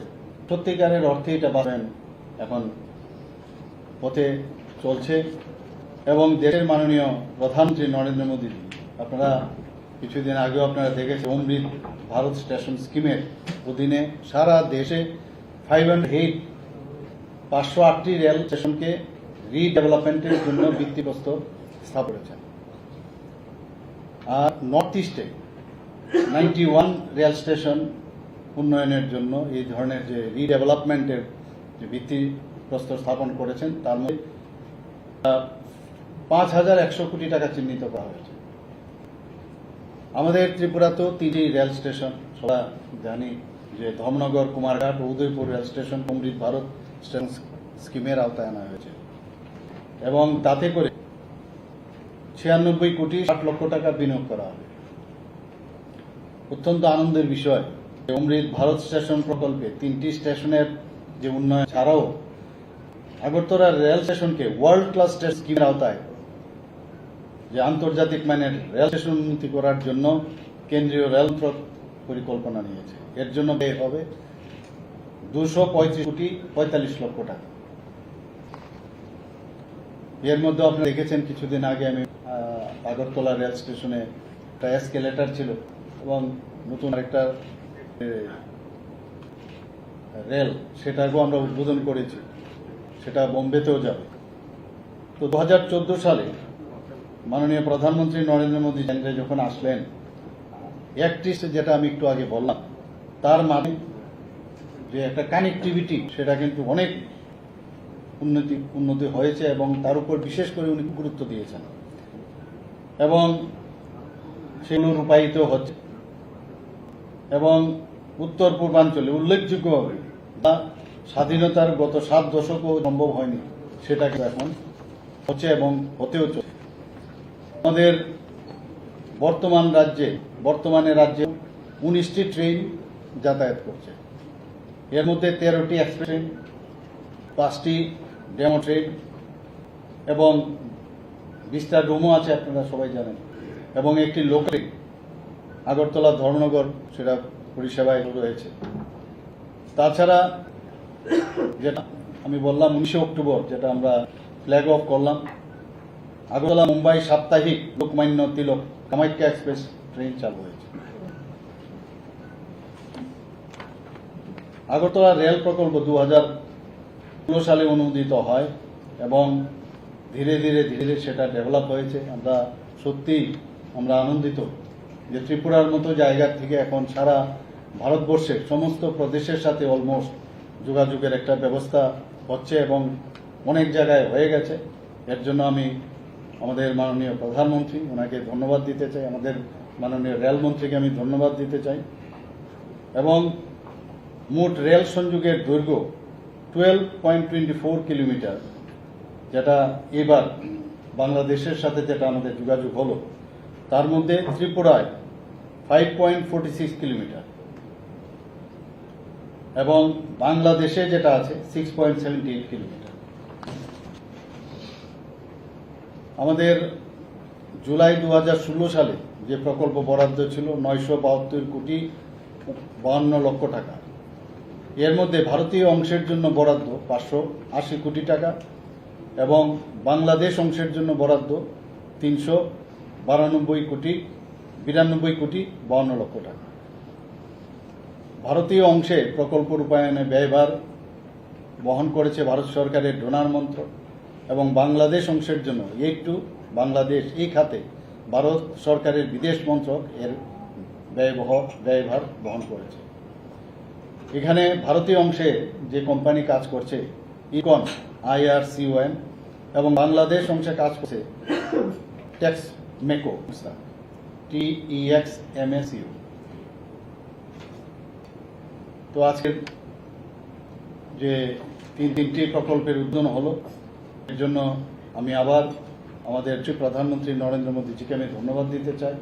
সত্যিকারের অর্থে এটা পাবেন এখন পথে চলছে এবং দেশের মাননীয় প্রধানমন্ত্রী নরেন্দ্র মোদী আপনারা কিছুদিন আগেও আপনারা দেখেছেন অমৃত ভারত স্টেশন স্কিমের অধীনে সারা দেশে 508টি রেল স্টেশনকে রিডেভেলপমেন্টের জন্য ভিত্তিপ্রস্তর স্থাপন করেছেন আর নর্থ ইস্টে 91 রেল স্টেশন উন্নয়নের জন্য এই ধরনের যে রিডেভেলপমেন্টের যে ভিত্তি প্রস্তর স্থাপন করেছেন। তার মধ্যে 5,100 কোটি টাকা চিহ্নিত করা হয়েছে। আমাদের ত্রিপুরাতেও 3টি রেল স্টেশন, সবাই জানি যে ধর্মনগর, কুমারঘাট ও উদয়পুর রেল স্টেশন অমৃত ভারত স্টেশন স্কিমের আওতায় আনা হয়েছে এবং তাতে করে 96 কোটি 60 লক্ষ টাকা বিনিয়োগ করা হবে। অত্যন্ত আনন্দের বিষয়, অমৃত ভারত স্টেশন প্রকল্পে 3টি স্টেশনের যে উন্নয়ন ছাড়াও আগরতলা রেল স্টেশনকে ওয়ার্ল্ড ক্লাস স্টেশন স্কিমের আওতায় যে আন্তর্জাতিক মানের রেল স্টেশন উন্নতি করার জন্য কেন্দ্রীয় রেল মন্ত্রক পরিকল্পনা নিয়েছে। এর জন্য ব্যয় হবে 235 কোটি 45 লক্ষ টাকা। এর মধ্যে আপনারা দেখেছেন কিছুদিন আগে আমি আগরতলা রেল স্টেশনে একটা এসকেলেটর ছিল এবং নতুন আরেকটা রেল, সেটাকেও আমরা উদ্বোধন করেছি, সেটা বোম্বেতেও যাবে। তো 2014 সালে মাননীয় প্রধানমন্ত্রী নরেন্দ্র মোদী কেন্দ্রে যখন আসলেন, একটি যেটা আমি একটু আগে বললাম, তার মানে যে একটা কানেক্টিভিটি, সেটা কিন্তু অনেক উন্নতি হয়েছে এবং তার উপর বিশেষ করে উনি গুরুত্ব দিয়েছেন এবং সেগুলো রূপায়িত হচ্ছে। এবং উত্তর পূর্বাঞ্চলে উল্লেখযোগ্যভাবে স্বাধীনতার গত 7 দশকও সম্ভব হয়নি, সেটা এখন হচ্ছে এবং হতেও চলছে। আমাদের বর্তমানে রাজ্যে 19টি ট্রেন যাতায়াত করছে, এর মধ্যে 13টি এক্সপ্রেস ট্রেন, 5টি ডেমো ট্রেন এবং 20টা ডোমো আছে, আপনারা সবাই জানেন, এবং একটি লোকাল আগরতলা ধর্মনগর, সেটা পরিষেবায় রয়েছে। তাছাড়া যেটা আমি বললাম 19 অক্টোবর যেটা আমরা ফ্ল্যাগ অফ করলাম, আগরতলা মুম্বাই সাপ্তাহিক লোকমান্য তিলক কামাখ্যা এক্সপ্রেস ট্রেন চালু হয়েছে। আগরতলা রেল প্রকল্প 2016 সালে অনুমোদিত হয় এবং ধীরে ধীরে সেটা ডেভেলপ হয়েছে। আমরা সত্যিই আনন্দিত যে ত্রিপুরার মতো জায়গা থেকে এখন সারা ভারতবর্ষের সমস্ত প্রদেশের সাথে অলমোস্ট যোগাযোগের একটা ব্যবস্থা হচ্ছে এবং অনেক জায়গায় হয়ে গেছে। এর জন্য আমি আমাদের মাননীয় প্রধানমন্ত্রী, ওনাকে ধন্যবাদ দিতে চাই, আমাদের মাননীয় রেলমন্ত্রীকে আমি ধন্যবাদ দিতে চাই। এবং মোট রেল সংযোগের দৈর্ঘ্য 12.24 কিলোমিটার, যেটা এবার বাংলাদেশের সাথে যেটা আমাদের যোগাযোগ হলো, তার মধ্যে ত্রিপুরায় 5.46 কিলোমিটার এবং বাংলাদেশে যেটা আছে 6.78 কিলোমিটার। আমাদের জুলাই 2016 সালে যে প্রকল্প বরাদ্দ ছিল 972 কোটি 52 লক্ষ টাকা, এর মধ্যে ভারতীয় অংশের জন্য বরাদ্দ 580 কোটি টাকা এবং বাংলাদেশ অংশের জন্য বরাদ্দ 392 কোটি 52 লক্ষ টাকা। ভারতীয় অংশে প্রকল্প রূপায়ণে ব্যয়ভার বহন করেছে ভারত সরকারের ডোনার মন্ত্রক এবং বাংলাদেশ অংশের জন্য একটু বাংলাদেশ এই খাতে ভারত সরকারের বিদেশ মন্ত্রক এর ব্যয়ভার বহন করেছে। এখানে ভারতীয় অংশে যে কোম্পানি কাজ করছে ইকন IRCON এবং বাংলাদেশ অংশে কাজ করছে টেক্সমেকো TEXMSU। তো আজকের যে তিনটি প্রকল্পের উদ্বোধন হলো, এর জন্য আমি আবার আমাদের প্রধানমন্ত্রী নরেন্দ্র মোদীজিকে আমি ধন্যবাদ দিতে চাই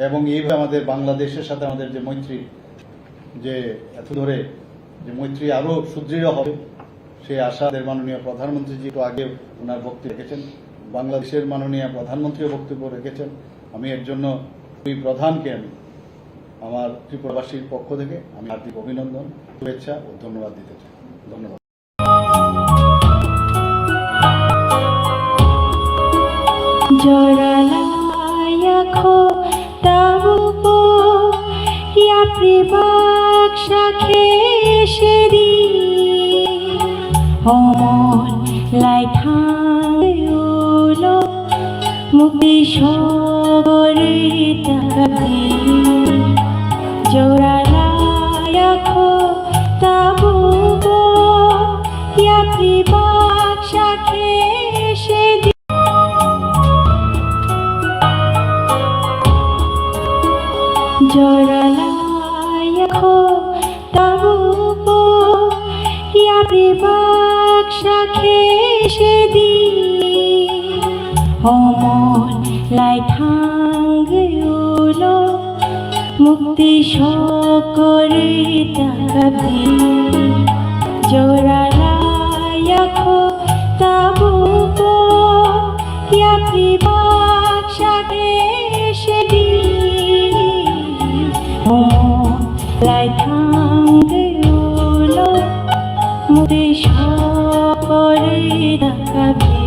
এবং এইভাবে আমাদের বাংলাদেশের সাথে আমাদের যে মৈত্রী, যে এত ধরে যে মৈত্রী আরও সুদৃঢ় হবে, সেই আশা মাননীয় প্রধানমন্ত্রীজি একটু আগে ওনার বক্তব্য রেখেছেন, বাংলাদেশের মাননীয় প্রধানমন্ত্রীও বক্তব্য রেখেছেন। আমি এর জন্য দুই প্রধানকে আমি আমার ত্রিপুরাবাসীর পক্ষ থেকে আমি হার্দিক অভিনন্দন, শুভেচ্ছা ও ধন্যবাদ দিতে চাই। ধন্যবাদ। মুক্তি সবরে তাকাবি জোড়ালা রাখো তাবু ইয়া প্রিবা বাক্সাখে সেদিন অমন লাই থাঙ্গুলো মুক্তি সকরে তাকাবি জোড়ালায়াখো তাবুবো ইয়াপ্রি বাক্সাখে সেদিন অমন লাই থাঙ্গুলো মুক্তি সকরে তাকাবি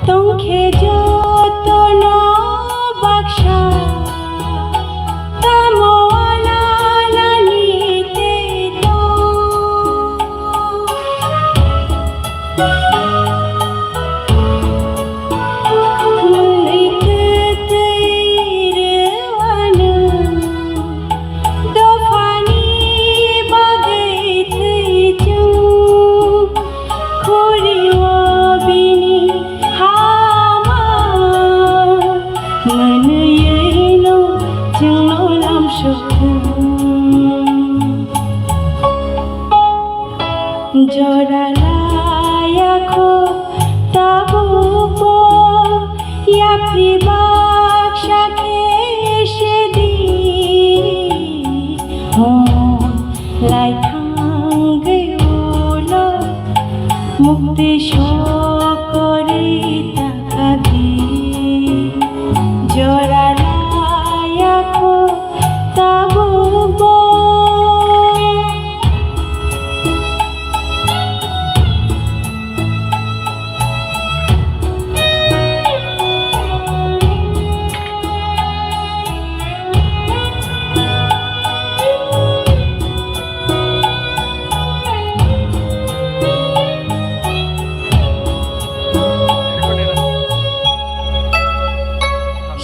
তংখে যতন বাক্সা তামোয়ানা নানিতে তো মুইকতেইরওয়ানু দফানি বাগৈথৈচু খরিওয়া বিনি Menuyeno jengno lam syukur Joralaya-kho tabubo Yapri baksha-khe sedin Lai thangeulo mukti shokore takabi Joralaya-kho tabubo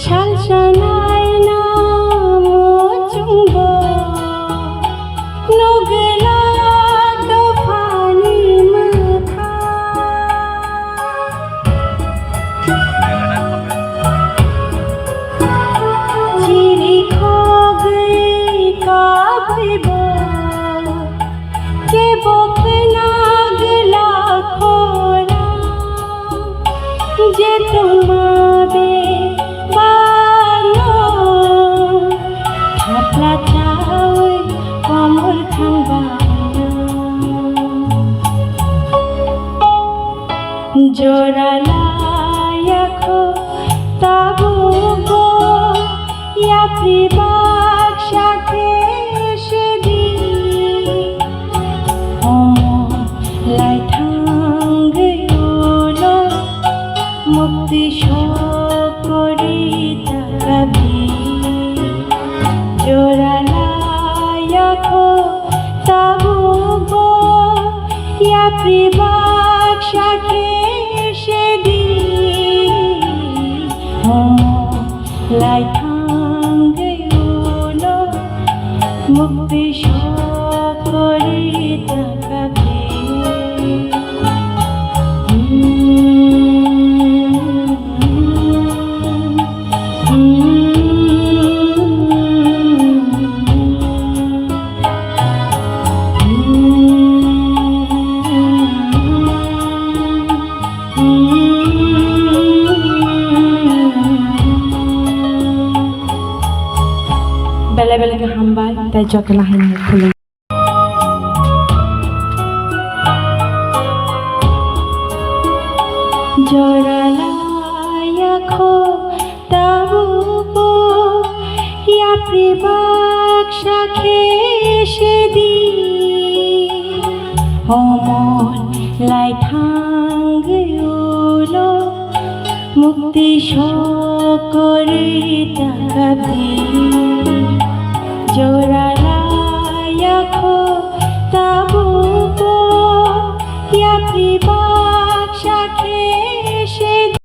Shalshanai namo jumbo Nogla dofani makha Chiri khogai kabhibo Ke bokna gla khora Je tumabe Hapla chawe komor khambana Joralaya-kho tabubo Yapri baksha-khe sedin Lai thangeulo mukti shokore takabi Joralaya-kho tabubo Yapri baksha-khe sedin Lai thangeulo mukti shokore takabi Bela-bela ke hamba, tajak lahin khulung Joralaya tabupo ya pribaksa kheshedi homon lai thangeulo mukti shokore takabi Joralaya tabupo ya pribaksa kheshedi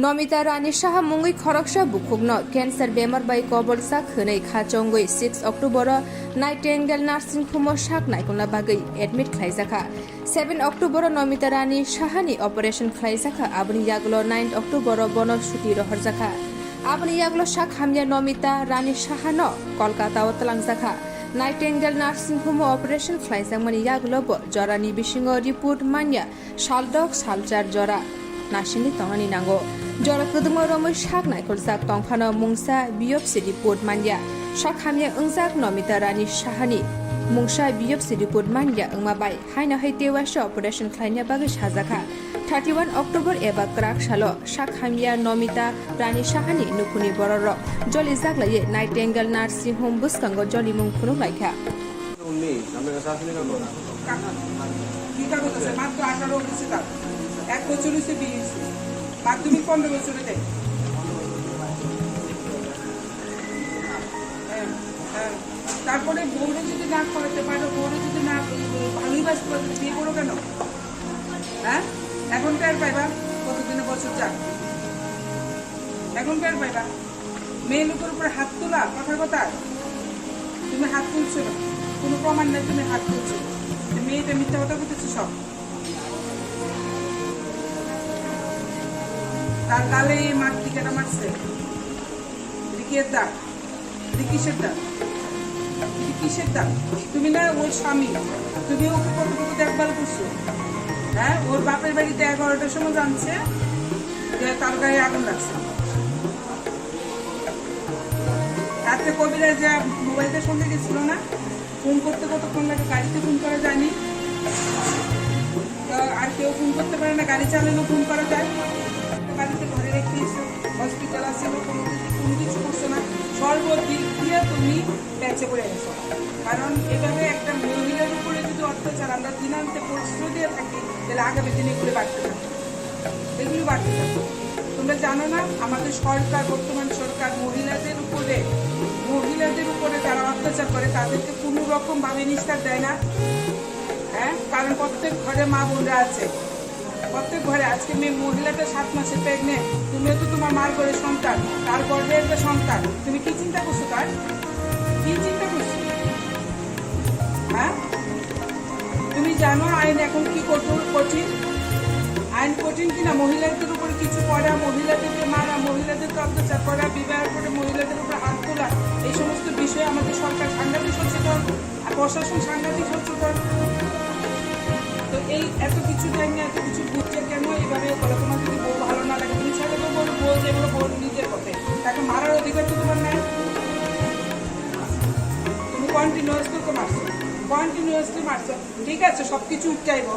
Namita Rani Shah मुंगई खरक शाह बुखुगनो cancer बेमार बाई कबल सा खनै खाचंगै 6 October nightingale nursing home शाक नायकुना बागै एडमिट खाइजाखा 7 अक्टोबर नमिता रानी शाहनि ऑपरेशन खाइजाखा आबनि यागलो 9 अक्टोबर बनो छुटी रहरजाखा आबनि यागलो शाक हामिया नमिता रानी शाहनो कलकाता तलांगजाखा नाइटेंगेल नार्सिंग होम ऑपरेशन खाइजामनि यागलो जरानि बिसिङो रिपोर्ट मान्या सालदक सालचार जरा नासिनि तंगनि नांगो जरा कदुमो रमै शाक नायखलजाक तंफानो मुंसा बियोपसि रिपोर्ट मान्या शाक हामिया अंजाक नमिता रानी शाहनि मुंसा बियोपसि रिपोर्ट मान्या अंमाबाय हायना हैतेवासो ऑपरेशन खाइना बागै साजाखा 31 अक्टोबर एबा क्राक सालो शाक हामिया नमिता रानी शाहनि नुखुनि बरर जलि जागलाये नाइटेंगेल नार्सिंग होम बुसकांगो जलि मुंखुनु लायखा এক বছর হচ্ছে বিয়ে মাধ্যমিক 15 বছরে দেয় তারপরে বউরে যদি না করাতে পারো বউরে যদি না ভালোই বাস করতে বিয়ে করো কেন হ্যাঁ এখন কার পাইবা কতদিনে বছর যাক এখন কার পাইবা মেয়ে লোকের উপরে হাত তোলা কথার কথা তুমি হাত তুলছো না কোনো প্রমাণ নেই তুমি হাত তুলছো মেয়েটা মিথ্যা কথা বলতেছো সব তার গালে মাটি কেটে মারছে কিসের দাগ কিসের দাগ তুমি না ওর স্বামী তুমি ওকে কতটুকু দেখভাল করছো হ্যাঁ ওর বাপের বাড়িতে 11টার সময় জানছে যে তার গায়ে আগুন লাগছে রাত্রে কবিরা যে মোবাইলটার সঙ্গে গেছিল না ফোন করতে কতক্ষণ লাগে গাড়িতে ফোন করা যায়নি আর কেউ ফোন করতে পারে না গাড়ি চালালেও ফোন করা যায় বাড়িতে ঘরে রেখে হসপিটাল আছে কোনো কিছু করছো না সর্বদিক দিয়ে তুমি প্যাচে পড়ে গেছো কারণ এভাবে একটা মহিলার উপরে যদি অত্যাচার আমরা দিনান্তে প্রশ্ন দিয়ে থাকি তাহলে আগামী দিন এগুলো বাড়তে থাকবে তোমরা জানো না আমাদের সরকার বর্তমান সরকার মহিলাদের উপরে যারা অত্যাচার করে তাদেরকে কোনো রকম ভাবে নিস্তার দেয় না হ্যাঁ কারণ প্রত্যেক ঘরে মা বোনরা আছে প্রত্যেক ঘরে আজকে মহিলাটা 7 মাসের প্রেগনেন্ট তুমিও তো তোমার মার ঘরে সন্তান তার গর্ভে একটা সন্তান তুমি কি চিন্তা করছো হ্যাঁ তুমি জানো আইন এখন কি কঠিন আইন কঠিন কিনা মহিলাদের উপরে কিছু করা মহিলাদেরকে মারা মহিলাদেরকে অত্যাচার করা বিবাহের পরে মহিলাদের উপরে হাত তোলা এই সমস্ত বিষয়ে আমাদের সরকার সাংঘাতিক সচেতন আর প্রশাসন সাংঘাতিক সচেতন তো এই এত কিছু জানি এত কিছু বুঝছে কেন এইভাবে বলে তোমার যদি বউ ভালো না লাগে তুমি ছেলে তো বল যে বলো বল নিজের পথে তাকে মারার অধিকার তো তোমার নাই তুমি কন্টিনিউয়াসলি মারছো ঠিক আছে সবকিছু উঠচাইব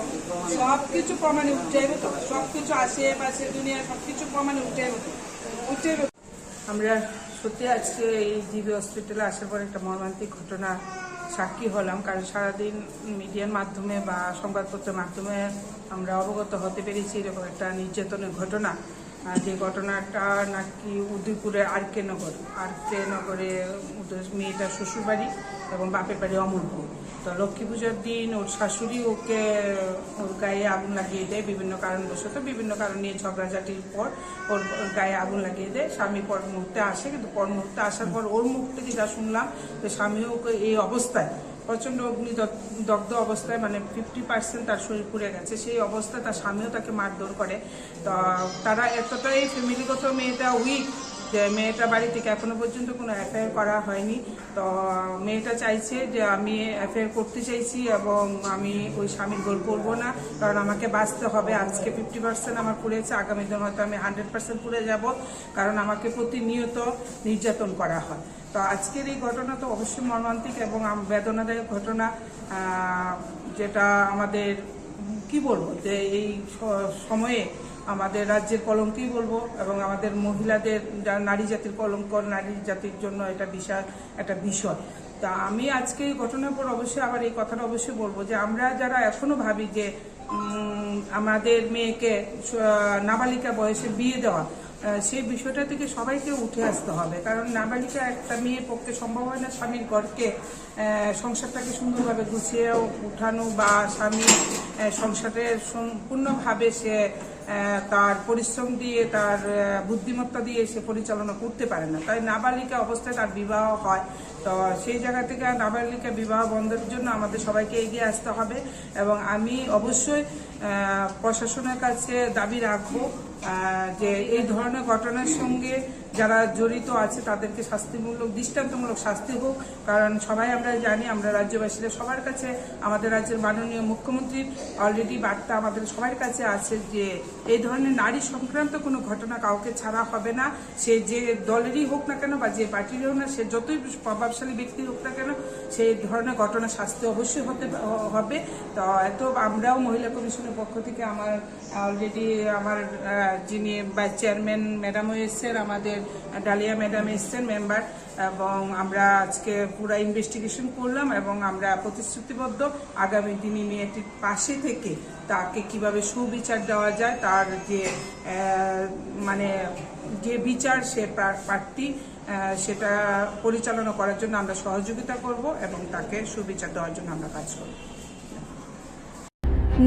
সবকিছু প্রমাণে উঠচাইব তো সবকিছু আশেপাশে দুনিয়া সবকিছু প্রমাণে উঠচাইব আমরা সত্যি আজকে এই জিবি হসপিটালে আসার পর একটা মর্মান্তিক ঘটনা সাক্ষী হলাম কারণ সারাদিন মিডিয়ার মাধ্যমে বা সংবাদপত্রের মাধ্যমে আমরা অবগত হতে পেরেছি এরকম একটা নির্যাতনের ঘটনা যে ঘটনাটা নাকি উদয়পুরের আরকে নগরে মেয়েটার শ্বশুরবাড়ি এবং বাপের বাড়ি অমরপুর তো লক্ষ্মী পুজোর দিন ওর শাশুড়ি ওকে ওর গায়ে আগুন লাগিয়ে দেয় বিভিন্ন কারণবশত বিভিন্ন কারণ নিয়ে ঝগড়াঝাটির পর ওর গায়ে আগুন লাগিয়ে দেয় স্বামী পর মুহূর্তে আসে কিন্তু পর মুহূর্তে আসার পর ওর মুখ থেকে যা শুনলাম যে স্বামীও ওকে এই অবস্থায় প্রচণ্ড অগ্নিদগ্ধ অবস্থায় মানে 50% তার শরীর পুড়ে গেছে সেই অবস্থায় তার স্বামীও তাকে মারধর করে তো তারা এতটাই ফ্যামিলিগত মেয়েটা উইক যে মেয়েটা বাড়ি থেকে এখনো পর্যন্ত কোনো এফআইআর করা হয়নি তো মেয়েটা চাইছে যে আমি এফআইআর করতে চাইছি এবং আমি ওই স্বামীর গোল করবো না কারণ আমাকে বাঁচতে হবে আজকে 50% আমার পুড়েছে আগামী দিন হয়তো আমি 100% পুড়ে যাব কারণ আমাকে প্রতিনিয়ত নির্যাতন করা হয় তো আজকের এই ঘটনা তো অবশ্যই মর্মান্তিক এবং বেদনাদায়ক ঘটনা যেটা আমাদের কি বলবো যে এই সময়ে আমাদের রাজ্যের কলঙ্কই বলবো এবং আমাদের মহিলাদের যারা নারী জাতির কলঙ্ক, নারী জাতির জন্য এটা বিশাল একটা বিষয়। তা আমি আজকে এই ঘটনার পর অবশ্যই আবার এই কথাটা অবশ্যই বলবো যে আমরা যারা এখনো ভাবি যে আমাদের মেয়েকে নাবালিকা বয়সে বিয়ে দেওয়া, সেই বিষয়টা থেকে সবাইকে উঠে আসতে হবে। কারণ নাবালিকা একটা মেয়ের পক্ষে সম্ভব হয় না স্বামীর ঘরকে সংসারটাকে সুন্দরভাবে গুছিয়ে উঠানো বা স্বামী সংসারের সম্পূর্ণভাবে সে তার পরিশ্রম দিয়ে তার বুদ্ধিমত্তা দিয়ে সে পরিচালনা করতে পারে না। তাই নাবালিকা অবস্থায় তার বিবাহ হয়। তো সেই জায়গা থেকে নাবালিকা বিবাহ বন্ধের জন্য আমাদের সবাইকে এগিয়ে আসতে হবে এবং আমি অবশ্যই প্রশাসনের কাছে দাবি রাখবো যে এই ধরনের ঘটনার সঙ্গে যারা জড়িত আছে তাদেরকে শাস্তিমূলক দৃষ্টান্তমূলক শাস্তি হোক। কারণ সবাই আমরা জানি, আমরা রাজ্যবাসীরা সবার কাছে, আমাদের রাজ্যের মাননীয় মুখ্যমন্ত্রীর অলরেডি বার্তা আমাদের সবার কাছে আছে যে এই ধরনের নারী সংক্রান্ত কোনো ঘটনা কাউকে ছাড়া হবে না। সে যে দলেরই হোক না কেন বা যে পার্টিরই হোক না, সে যতই প্রভাবশালী ব্যক্তি হোক না কেন, সেই ধরনের ঘটনা শাস্তি অবশ্যই হবে। তো এত আমরাও মহিলা কমিশনের পক্ষ থেকে আমার অলরেডি আমার যিনি ভাইস চেয়ারম্যান ম্যাডামও এসছেন, আমাদের ডালিয়া ম্যাডাম এসছেন মেম্বার, এবং আমরা আজকে পুরো ইনভেস্টিগেশন করলাম এবং আমরা প্রতিশ্রুতিবদ্ধ আগামী দিনে মেয়েটির পাশে থেকে তাকে কিভাবে সুবিচার দেওয়া যায়, তার যে মানে যে বিচার সে প্রার্থী সেটা পরিচালনা করার জন্য আমরা সহযোগিতা করব এবং তাকে সুবিচার দেওয়ার জন্য আমরা কাজ করব।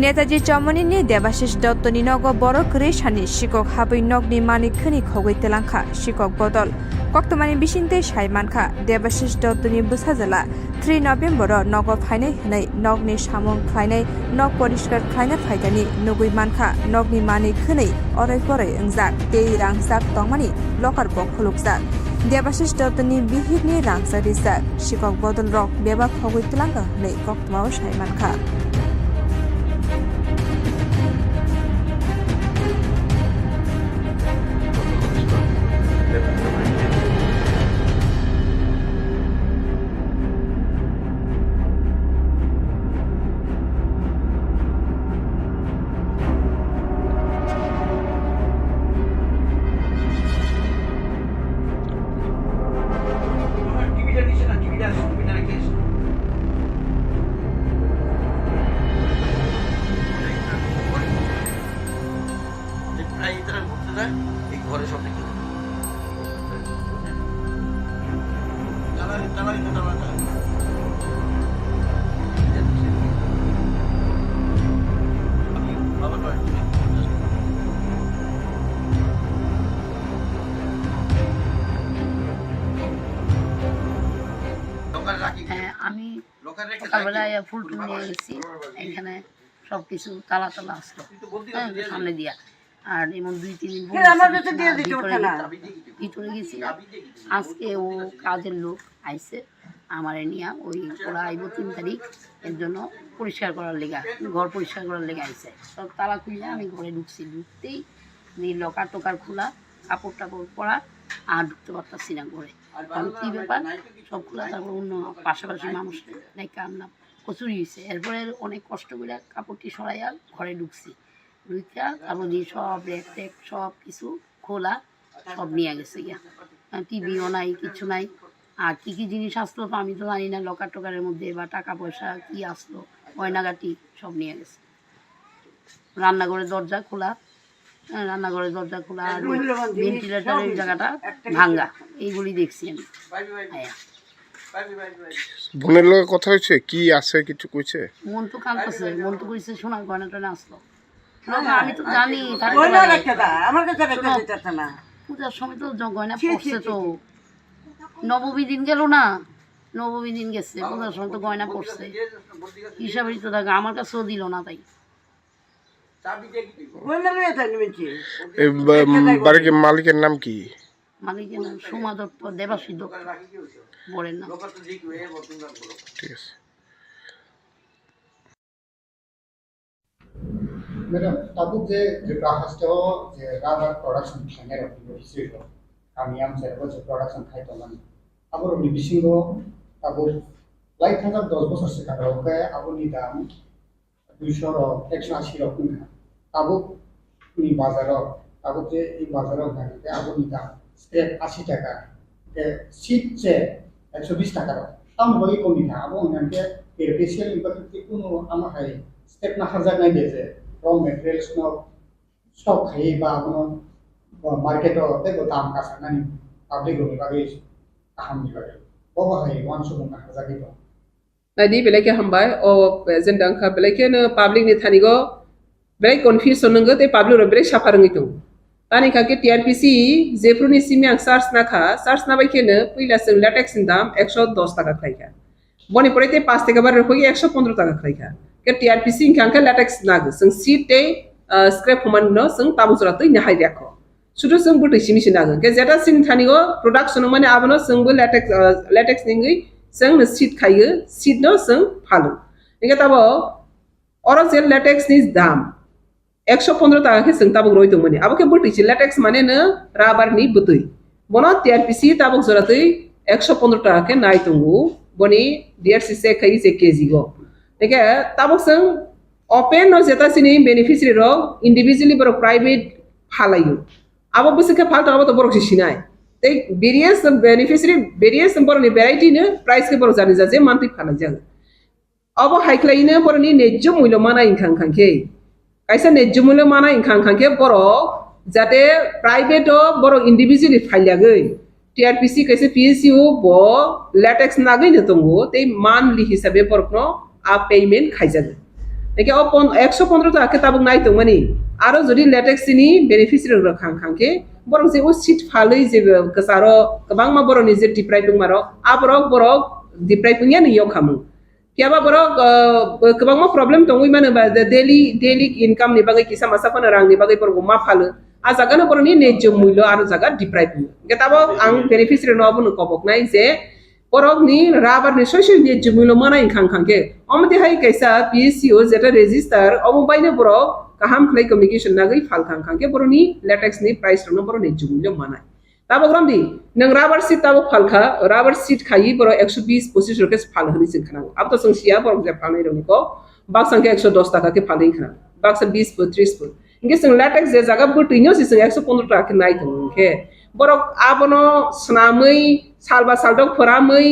नेताजी चमनिनि देबाशिष दत्तनि नग बरक रेशानि शिকক हाबै नगनि मानिकखनि खगै तेलांखा शिকক बदल कक्तमानि बिसिंते साइमानखा देबाशिष दत्तनि बुसाजला 3 नभेम्बर नग फाइनाय हनै नगनि सामं खायनाय नग परिष्कार खायनाय फायदानि नुगै मानखा नगनि मानिकखनै अराय परै अंजाक ते रांजाक तंमानि लकार बखलुकजाक देबाशिष दत्तनि बिहिरनि रांजा रिजाक शिকক बदल रक बेबा खगै तेलांखा हनै कक्तमाव साइमानखा আমি সকালবেলায় ফুল টুল নিয়ে গেছি, এখানে সব কিছু তালা তালা আসলো সামনে দিয়া, আর এমন 2-3 দিন ভিতরে গেছি। আজকে ও কাজের লোক আইসে আমারে নিয়ে, ওই ওরা আইব 3 তারিখ, এর জন্য পরিষ্কার করার লেগা, ঘর পরিষ্কার করার লেগে আইসে। সব তালা খুলে আমি ঘরে ঢুকছি, ঢুকতেই লকার টকার খোলা, কাপড় টাপড় পরা, আর ঢুকতে পারতাছি না ঘরে। কারণ কী ব্যাপার, সব খোলা, তারপর অন্য পাশাপাশি মানুষ নাকি আনলাম, কচুরি হয়েছে। এরপরে অনেক কষ্ট করে কাপড়টি সরাইয়া ঘরে ঢুকছি, ঢুকা তারপর দিয়ে সব রেক টেক সব কিছু খোলা, সব নিয়ে গেছে গিয়া। টিভিও নাই, কিছু নাই। আর কী কী জিনিস আসলো তো আমি তো জানি না, লকার টকারের মধ্যে বা টাকা পয়সা কী আসলো, গয়নাগাটি সব নিয়ে গেছে। রান্নাঘরের দরজা খোলা, রান্নাঘরের দরজা খোলা, আর ভেন্টিলেটারের জায়গাটা ভাঙ্গা, এইগুলি দেখছি আমি। বোনের লোক কথা হয়েছে, কি আছে কিছু কইছে? মন তো কাঁদতেছে, মন তো কইছে সোনার গয়না টয়না আসলো। আমি তো জানি পূজার সময় তো গয়না পড়ছে, তো নবমী দিন গেল না, নবমী দিন গেছে, পূজার সময় তো গয়না পড়ছে, হিসাবেই তো থাকে, আমার কাছেও দিল না। তাই বাড়ির মালিকের নাম কি? মালিকের নাম সোমা দত্ত, দেবাশী দত্ত বরের নাম। ঠিক আছে madam, tabuk je hasto je rubber production thanger history kami amsai je production khai to mani abor ni bisingo tabuk lai thanga 10 বছর se karo ke aboni dam 200 180 রকম tabuk ini bazaराव aku je ini bazaराव ganti aku ni daam scrap 80 টাকা ke sheet je 120 টাকা tam bagi komi tha aku nganti artificial impact kuno ama hai step na harja nai de je raw materials no stock khai ba kuno market te go daam ka sanani public ro bagi aham ni bagi bobo hai 100 na harja gitu Nadi belai hambai o present angka belai na public ni thani go belai confusion nunggu te public ro belai suffer ngitu tani ka ke TRPC zepruni simi ang search na bai ke na puila sing latex dam 110 টাকা খাইকা boni pore te 5 থেকে বার হই 115 টাকা খাইকা ke TRPC angka latex nag sing seat te scrap human no sing tabu jora tui na hai rakho শুধু sing buti simi sinaga ke jeta sin thani go production mane abono sing bu latex ningi sing na seat khaiyo seat no sing phalu ega tabo oro je latex ni dam 115 টাকা ke sing tabuk roi tongmani abake buti si latex mane na rubber ni butui bono TRPC tabuk jora tui 115 টাকা ke nai tongu boni DRC se khai se kg go ega tabuk sing open no jeta sini beneficiary ro individually boro private phalayo abo busike phalto abo to boro sinai tei various beneficiary various boro ni variety ne price ke boro jani je monthly phala jang abo haiklaine boro ni nejjo muilo mana inkhang khangke kaisa nejjo muilo mana inkhang khangke boro jate private o boro individually phailagoi TRPC kaise PSU bo latex nagai ne tongo tei monthly hisabe boro a payment khaijago eke o 115 টাকা ke tabuk nai tongmani aro jodi latex ni beneficiary ro khangke borok je o seat phaloi je kasaro kabang ma borok ni je diprai tongmaro aborok borok diprai pungya ni yokamu kiaba borok kabang ma problem tongui mane ba daily income ni bagai kisa masa pana rang ni bagai borok ma phalo a jaga no borok ni nejjo muilo aro jaga diprai pung getabo ang beneficiary no abun kobok nai je borok ni rubber ni social nejjo muilo mana khangke omte hai kaisa PSU jeta register omo baine borok kaham khlai communication nagai phal khangke boroni latex ni price ro no boro nejjo muilo mana tabo gramdi nang rubber sheet tabo phalkha rubber sheet khai boro 120 25 rupees phal honi sing khana ab to sing sia borok je phalai ro ni ko bak sangke 110 টাকা ke phalai khana bak sa 20 put 30 put inge sing latex je jaga butinyo si sing 115 টাকা ke nai tongke borok abono snamai salba saldok phoramai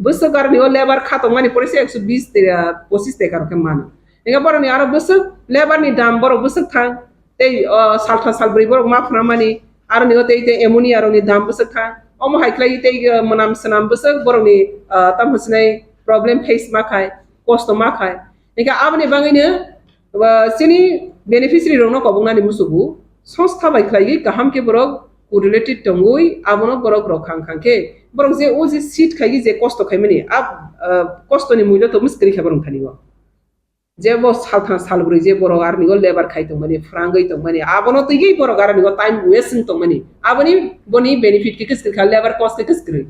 busakar ni lebar khatongmani porese 120 25 টাকা ke mana inga boro ni aro busuk lebar ni dam boro busuk thang tei saltha salbri borok ma phramani aro ni tei tei emoni aro ni dam busuk thang omo haiklai tei manam sanam busuk boro ni tam husnai problem face ma khai cost ma khai inga abni bangaine sini beneficiary ro no kobungna ni musugu সংস্থা বাইklai kaham ke borok correlated tongui abono borok ro khangke borok je o je seat khai je cost khaimani ab cost ni muilo to muskri khabarung thanigo je bo saltha salbri je borok ar nigo labor khai tongmani frangai tongmani abono tigi borok ar nigo time wasting tongmani aboni boni benefit ke kiskri kha labor cost ke kiskri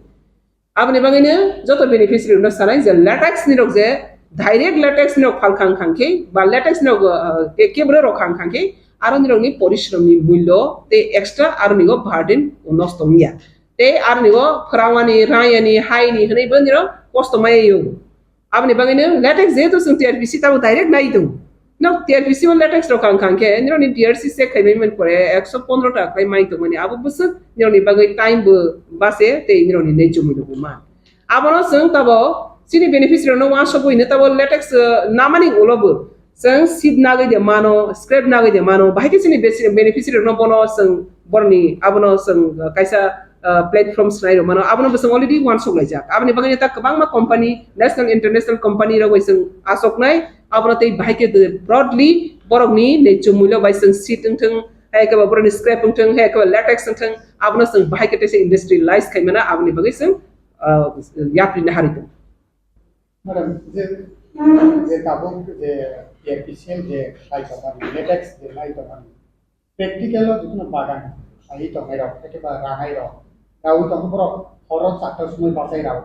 abni bangaine joto beneficiary no sanai je latex ni rok je direct latex ni rok phal khangke ba latex ni ke bro ro khangke aro ni rok ni porishrom ni mulyo te extra aro nigo burden nostomia te aro nigo phrawani rayani haini hnei bo ni ro kostomai yo abni bangaine latex je to sung TRPC tabo direct nai to no TRPC on latex ro khangke ni ro ni DRC se khaimen pore 115 টাকা kai mai to mani abu busuk ni ro ni bagai time bo base te ni ro ni nei chumi lo ma abono sung tabo sini beneficiary no wa sobo ni tabo latex namani ulobo sung seed nagai de mano scrap nagai de mano bahike sini beneficiary no bono sung borni abono sung kaisa platforms nai ro mano abono besung already one sok lai jak abni bagani ta kabang ma company national international company ro waisung asok nai abono tei bahike broadly borok ni nechu mulo baisung seed thung hai ka borni scrap thung hai ka latex thung abono sung bahike te industry lies khaimana abni bagai sung yapri na harito madam je tabuk je efficient je khai tongmani latex je lai tongmani practical jitno bagan khai tongai ro ekeba rangai ro rau tong borok horon sakta sumoi basai rau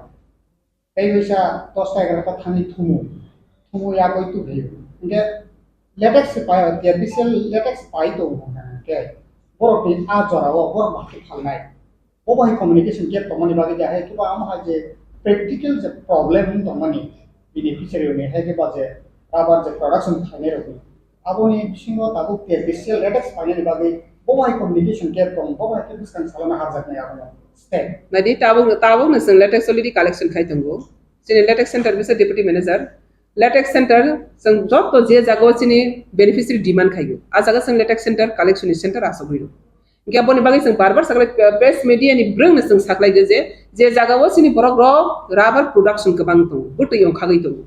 ei bisa 10 ta 11 ta thani thumu ya koi tu bhei inge latex pai efficient latex pai to ke borok ni a jora o borok baki phalnai o bai communication gap tongmani bagi ja hai kiba am ha je practical je problem tongmani beneficiary ne hai ke ba je abar je production thane ro aboni bisingo tabuk ke official latex panel bagi bomai communication ke tong bomai ke buskan salana harjak na abono step Nadi tabung na sang latex already collection khai tango. Sini latex center bisa deputy manager. Latex center sang job to je jago sini beneficiary demand khai. Asaga sang latex center collection center aso biru. Gya boni bagi sang barbar sakle press media ni brung na sang saklai je jaga wo sini borok ro rubber production ke bang tong. Butu yong khagai tong.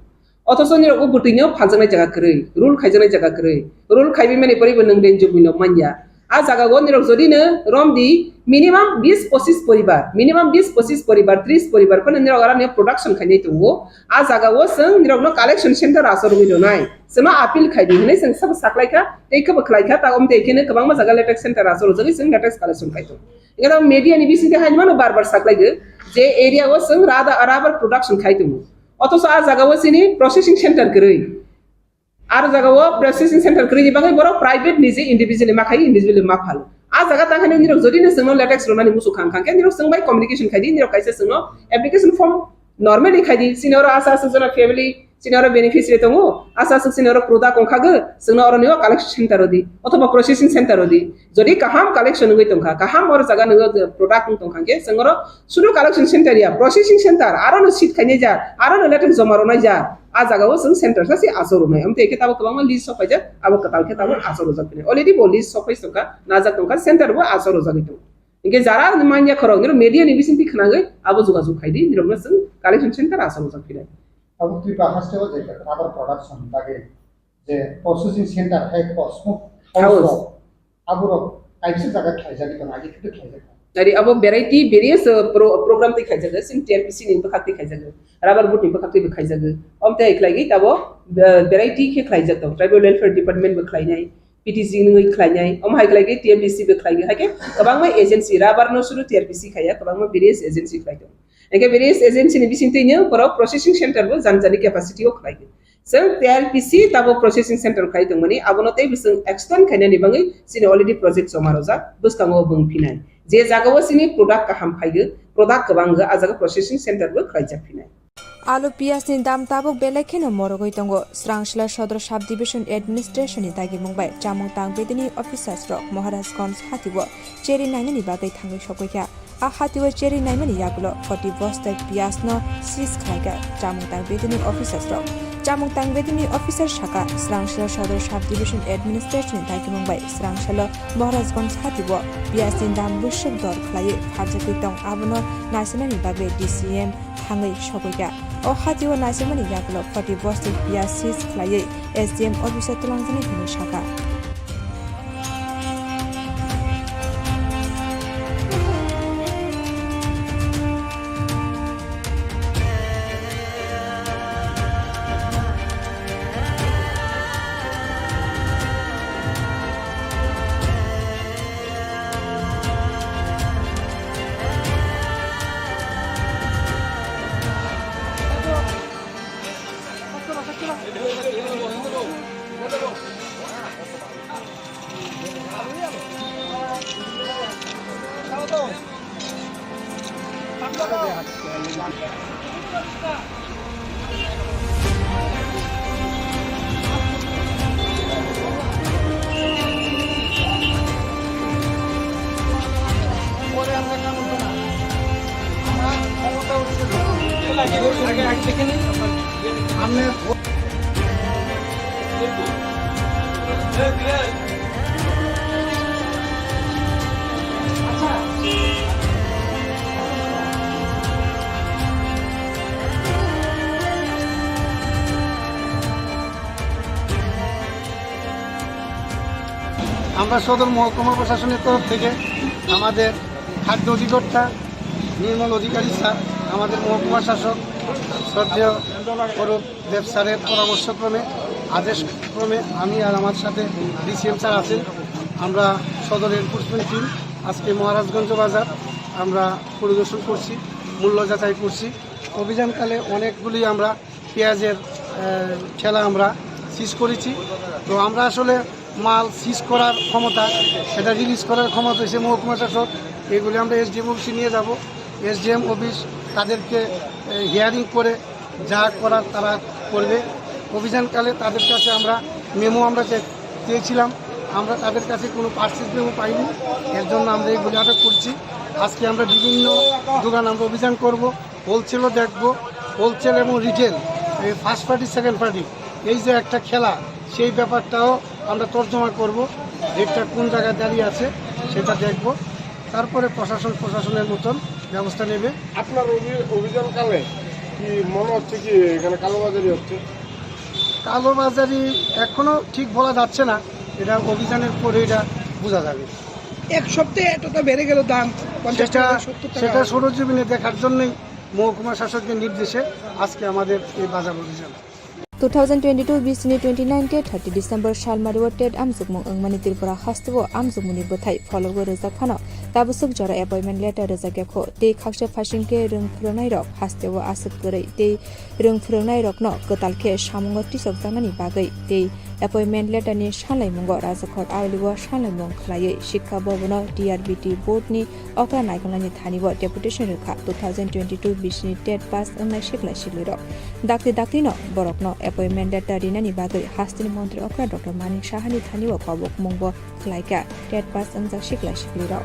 অথচ নিরকম বুটিনো ফালজানাই জায়গা করে rule খাইজানাই জায়গা করে rule খাইবি মানে পরিবো নং দেন জুবিনো মানয়া আ জায়গাগো নিরক যদিনো রমদি minimum 20-25 পরিবার minimum 20-25 পরিবার 30 পরিবার কোন নিরক আরা নে প্রোডাকশন খাইনাই তঙ্গো আ জায়গাগো সং নিরকনো কালেকশন সেন্টার আসর হইলো নাই সেমা আপিল খাইদি হनै সং সব সাকলাইখা তেইখা বখলাইখা তাগম তেইখেনে गोबां मा জায়গা লেটেক্স সেন্টার আসর জগি সং লেটেক্স কালেকশন খাইতো এগা মিডিয়া নি বিসিতে হাইমানো বারবার সাকলাইগো যে এরিয়া ও সং রাবার প্রোডাকশন খাইতো অথচ আ জায়গাও চিনি প্রসেসিং সেন্টার করে আর জায়গাও প্রসেসিং সেন্টার করে বাকি বড় প্রাইভেট নিজে ইন্ডিভিজুয়ালি মাখাই ইন্ডিভিজুয়ালি মাফাল আ জায়গা তাখানে নিরক যদি না সঙ্গ লেটেক্স রোনানি মুসু খাংখাং কে নিরক সঙ্গ বাই কমিউনিকেশন খাইদি নিরক কাইসে সঙ্গ অ্যাপ্লিকেশন ফর্ম নরমালি খাইদি সিনিয়র আশা আছে জনা ফ্যামিলি সিনিয়র বেনিফিশিয়ারি দङ আশা আছে সিনিয়র প্রোডাক্ট অংখাগো সঙ্গ অরনিও কালেকশন সেন্টার দি অথবা প্রসেসিং সেন্টার দি যদি কাহাম কালেকশন গই তংখা কাহাম और জায়গা নগ প্রোডাক্ট তংখাকে সঙ্গর শুধু কালেকশন সেন্টার ইয়া প্রসেসিং সেন্টার আরনো সিট খাইনে যা আরনো লেটেক্স জমা রনাই যা আ জায়গাও সং সেন্টার সাসি আসর নাই আমতে একে তাবো কবাং লিস্ট সফাই যা আবো কাতাল কে তাবো আসর জাকনে অলরেডি বো লিস্ট সফাই সকা না যা তংখা সেন্টার বো আসর জাগিতো ইনকে যারা মানয়া খরং নির মিডিয়া নিবিসিনতি খনাগৈ আবো যোগাযোগ খাইদি নিরমনা সং কালেকশন সেন্টার আসর জাকিলাই अब त्रिपुरा से जे रबर प्रोडक्शन बागे जे प्रोसेसिंग सेंटर है स्मोक हाउस अबुरो काइसे जगह खाइजानि त आगे कितु खाइजानि dari abo variety various program te khaijaga sin TRPC ni bakati khaijaga rubber boot ni bakati be khaijaga omte ikhlagi tabo variety ke khaijato tribal welfare department be khlainai PTC ni khlainai om haiklagi TRPC be khlagi hake kabang ma agency rubber no suru TRPC khaya kabang ma various agency khlaito eke various agency ni bisintenya poro processing center bo janjani capacity o khlai sing TRPC tabo processing center khlai tongmani abonote bising extend khaina ni bangai sini already project somaroja bustango bungphinai je jagao sini product kaham phaigo product kabanga ajaga processing center bo khlaijak phinai आलु पियाजनि दाम Tabuk बेलेखेनो मरगै दंगो स्रांसला सदर साब division एडमिनिस्ट्रेशननि दागि मुंबाय जामुं तांबेदिनि officers रक Maharajganj हातिबो cherry नायनानि बागै थांगै सगैया आ हातिबो cherry नायनानि यागलो 40 बस्ता पियाजनो सिस खायगा जामुं तांबेदिनि officers रक जामुं तांबेदिनि अफिसार शाखा स्रांसला सदर साब डिभिजन एडमिनिस्ट्रेशननि दागि मुंबाय स्रांसला महाराजगंज हातिबो पियाजनि दाम बुसुक दर खलायै फारजकै दं आबनो नायसनानि बागै DCM थांगै सगैया o hatiwa nasimani yaklo 40 bostik piasis klayei SDM officer tulangjani hini shaka আমরা সদর মহকুমা প্রশাসনের তরফ থেকে আমাদের খাদ্য অধিকর্তা নির্মল অধিকারী স্যার আমাদের মহকুমা শাসক শ্রদ্ধেয় খরক দেব স্যারের পরামর্শক্রমে আদেশক্রমে আমি আর আমার সাথে DCM স্যার আছেন আমরা সদর এনফোর্সমেন্ট টিম আজকে মহারাজগঞ্জ বাজার আমরা পরিদর্শন করছি মূল্য যাচাই করছি অভিযানকালে অনেকগুলি আমরা পেঁয়াজের ঠেলা আমরা সিজ করেছি তো আমরা আসলে মাল সিজ করার ক্ষমতা সেটা রিলিজ করার ক্ষমতা হয়েছে মহকুমা শাসক এগুলি আমরা SDM অফিসে নিয়ে যাব SDM অফিস তাদেরকে হিয়ারিং করে যা করার তারা করবে অভিযানকালে তাদের কাছে আমরা মেমো আমরা চেয়েছিলাম, আমরা তাদের কাছে কোনো পার্সেস মেমো পাইনি, এর জন্য আমরা এইগুলি আটক করছি। আজকে আমরা বিভিন্ন দোকান আমরা অভিযান করব, হোলসেলও দেখব, হোলসেল এবং রিটেল, এই ফার্স্ট পার্টি সেকেন্ড পার্টি এই যে একটা খেলা, সেই ব্যাপারটাও আমরা তর্জমা করব, রেটটা কোন জায়গায় দাঁড়িয়ে আছে সেটা দেখব, তারপরে প্রশাসনের মতন ব্যবস্থা নেবে। আপনার অভিযানকালে কি মনে হচ্ছে কি এখানে কালোবাজারি হচ্ছে? কালোবাজারি এখনো ঠিক বলা যাচ্ছে না, এটা অভিযানের পরে এটা বোঝা যাবে। এক সপ্তাহে এতটা বেড়ে গেল দাম, সেটা সরজমিনে দেখার জন্যই মহকুমা শাসকের নির্দেশে আজকে আমাদের এই বাজার অভিযান। 2022 Buini 29 ke 30 December Shalmari Ted Amzukmung Angmani Tripura Hastibo Amzukmuni Bothai follow go Reza Khano Tabusuk Jara appointment letter Reza Gekho Te Khakshe Fashin ke Rung Phronai Rok Hastibo Asuk Gorei Te Rung Phronai Rok no Kotal ke Shamungo Tisok Zamani Bagai Te appointment letter ni Shalai Mungo Razakhot Auliwa Shalai Mung Khlaye Shikha Bobono DRBT board ni Okra Naikonani Thanibo deputation Rukha 2022 Buini Ted pass Angna Shikla Shiliro Dakti no Borok no appointment letter dinani bagai Hastini Montri Okra Dr. Manik Shahani Thaniwo Kobok Mungbo Klaika Ted pass Angza Shikla Shikliro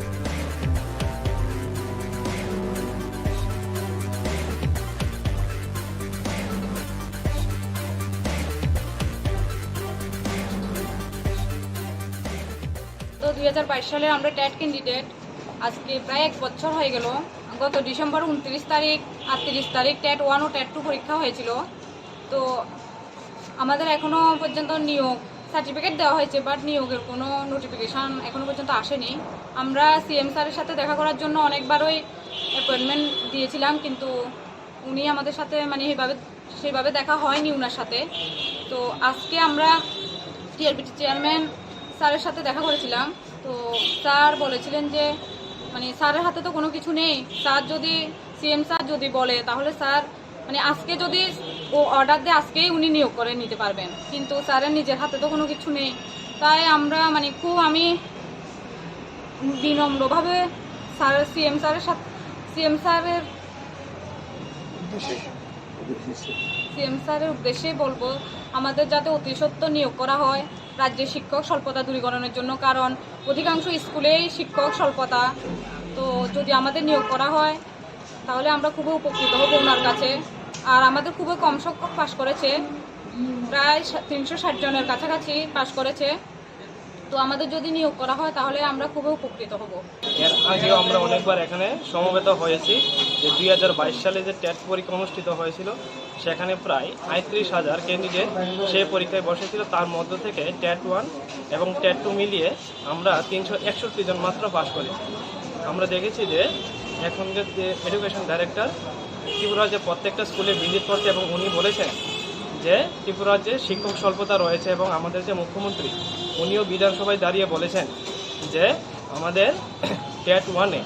তো 2022 সালে আমরা TET candidate আজকে প্রায় 1 বছর হয়ে গেল। গত December 29 তারিখ 38 তারিখ টেট 1 ও টেট 2 পরীক্ষা হয়েছিল। তো আমাদের এখনো পর্যন্ত নিয়োগ সার্টিফিকেট দেওয়া হয়েছে, বাট নিয়োগের কোনো নোটিফিকেশন এখনো পর্যন্ত আসেনি। আমরা সিএম স্যারের সাথে দেখা করার জন্য অনেকবারই অ্যাপয়েন্টমেন্ট দিয়েছিলাম, কিন্তু উনি আমাদের সাথে মানে সেইভাবে দেখা হয়নি ওনার সাথে। তো আজকে আমরা টিআরবিটি চেয়ারম্যান স্যারের সাথে দেখা করেছিলাম। তো স্যার বলেছিলেন যে মানে স্যারের হাতে তো কোনো কিছু নেই, স্যার যদি সিএম স্যার যদি বলে তাহলে স্যার মানে আজকে যদি ও অর্ডার দেয় আজকেই উনি নিয়োগ করে নিতে পারবেন, কিন্তু স্যারের নিজের হাতে তো কোনো কিছু নেই। তাই আমরা মানে খুব আমি বিনম্রভাবে সিএম স্যারের উদ্দেশ্যেই বলবো আমাদের যাতে অতি সত্বর নিয়োগ করা হয় রাজ্যে শিক্ষক স্বল্পতা দূরীকরণের জন্য, কারণ অধিকাংশ স্কুলেই শিক্ষক স্বল্পতা। তো যদি আমাদের নিয়োগ করা হয় তাহলে আমরা খুবই উপকৃত হব ওনার কাছে। আর আমাদের খুবই কম সংখ্যক পাশ করেছে, প্রায় 360 জনের কাছাকাছি পাশ করেছে। তো আমাদের যদি নিয়োগ করা হয় তাহলে আমরা খুবই উপকৃত হব। এর আগেও আমরা অনেকবার এখানে সমবেত হয়েছি যে 2022 সালে যে টেট পরীক্ষা অনুষ্ঠিত হয়েছিল সেখানে প্রায় 35,000 ক্যান্ডিডেট সেই পরীক্ষায় বসেছিল। তার মধ্য থেকে টেট 1 এবং টেট 2 মিলিয়ে আমরা 361 জন মাত্র পাশ করেছি। আমরা দেখেছি যে এখনকার যে এডুকেশন ডাইরেক্টর ত্রিপুরা যে প্রত্যেকটা স্কুলে ভিজিট করছে এবং উনি বলেছেন যে ত্রিপুরার যে শিক্ষক স্বল্পতা রয়েছে, এবং আমাদের যে মুখ্যমন্ত্রী উনিও বিধানসভায় দাঁড়িয়ে বলেছেন যে আমাদের টেট 1-এ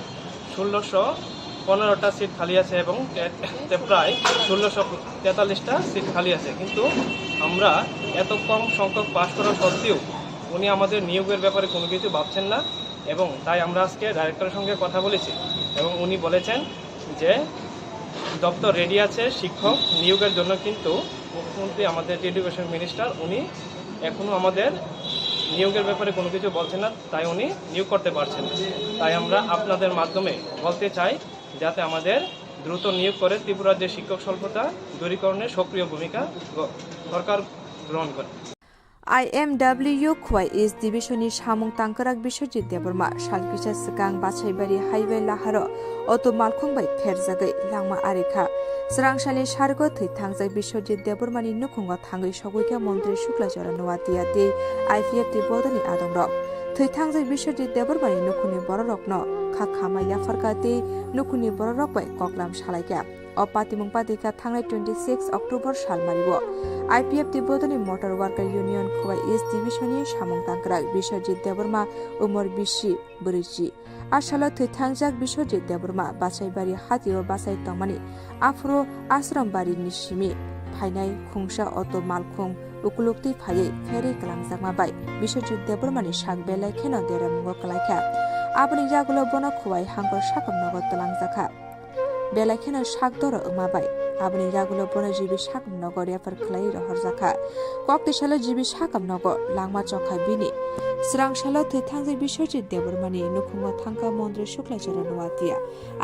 1615টা সিট খালি আছে এবং টেটে প্রায় 1643টা সিট খালি আছে। কিন্তু আমরা এত কম সংখ্যক পাশ করা সত্ত্বেও উনি আমাদের নিয়োগের ব্যাপারে কোনো কিছু ভাবছেন না, এবং তাই আমরা আজকে ডাইরেক্টরের সঙ্গে কথা বলেছি এবং উনি বলেছেন যে দপ্তর রেডি আছে শিক্ষক নিয়োগের জন্য, কিন্তু মুখ্যমন্ত্রী আমাদের যে এডুকেশন মিনিস্টার উনি এখনও আমাদের নিয়োগের ব্যাপারে কোনো কিছু বলছেন না, তাই উনি নিয়োগ করতে পারছেন না। তাই আমরা আপনাদের মাধ্যমে বলতে চাই যাতে আমাদের দ্রুত নিয়োগ করে ত্রিপুরার যে শিক্ষক স্বল্পতা দূরীকরণে সক্রিয় ভূমিকা সরকার গ্রহণ করে। IMW Khwai East Division ni Samung Tangkarak Biswajit Deborma Shalkisa Sikang Bachaibari Highway Laharo Auto Malkhung bai Pherjagai Langma Arikha Srangshali Shargo Thangzai Biswajit Deborma ni Nukhunga Thangai Sogoika Montri Shukla Jara Nuatia de IPFT Bodani Adongrok Thangzai Biswajit Deborma ni Nukhuni Bororokno Khakhama Yafarka de Nukhuni Bororok bai Koklam Shalaika Opatimung Padika Thangai 26 October Shalmaribo IPFT Bodani Motor Worker Union Khwai East Division ni Samung Tangkarak Biswajit Deborma Umar Bishi Buriji Ashala Titangjak Biswajit Deborma Bachaibari Hatio Basai Tongmani Afro Asrambari Nishimi Phainai Khungsha Auto Malkhung Ukulukti Phayai Ferry Kalangjakma Bai Biswajit Deborma ni Sakbelai Kheno Deramungo Kalaikha Abni Jagulo Bono Khwai Hangkor Sakam Nogot Talangjakha Belai Kheno Sakdoro Umabai aboni ragulo bono jibi sakam nogo refer khlai rohor jakha kokti salo jibi sakam nogo langma chokha bini srang salo the thangjak biswajit debormani nukhungo thangka mondri shuklachara nuwatia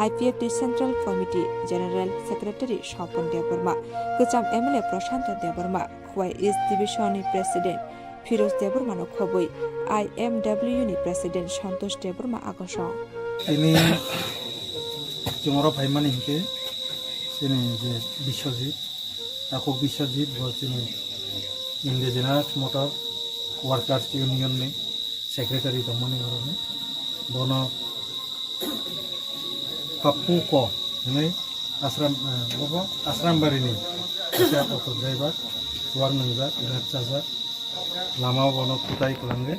IPFT Central Committee General Secretary Shopon Deborma Kucham MLA Prashanto Deborma Khwai East Division ni President Firoz Deborma no khoboi IMW ni President Santosh Deborma agosong ini jumoro ভাইমানি হিকে sini je Biswajit aku Biswajit bo sini Indigenous Motor Workers Union ni Secretary tomoni gorone bono Papu ko ini asram bari ni saya auto driver suar nangja irat saja lama bono kutai kelange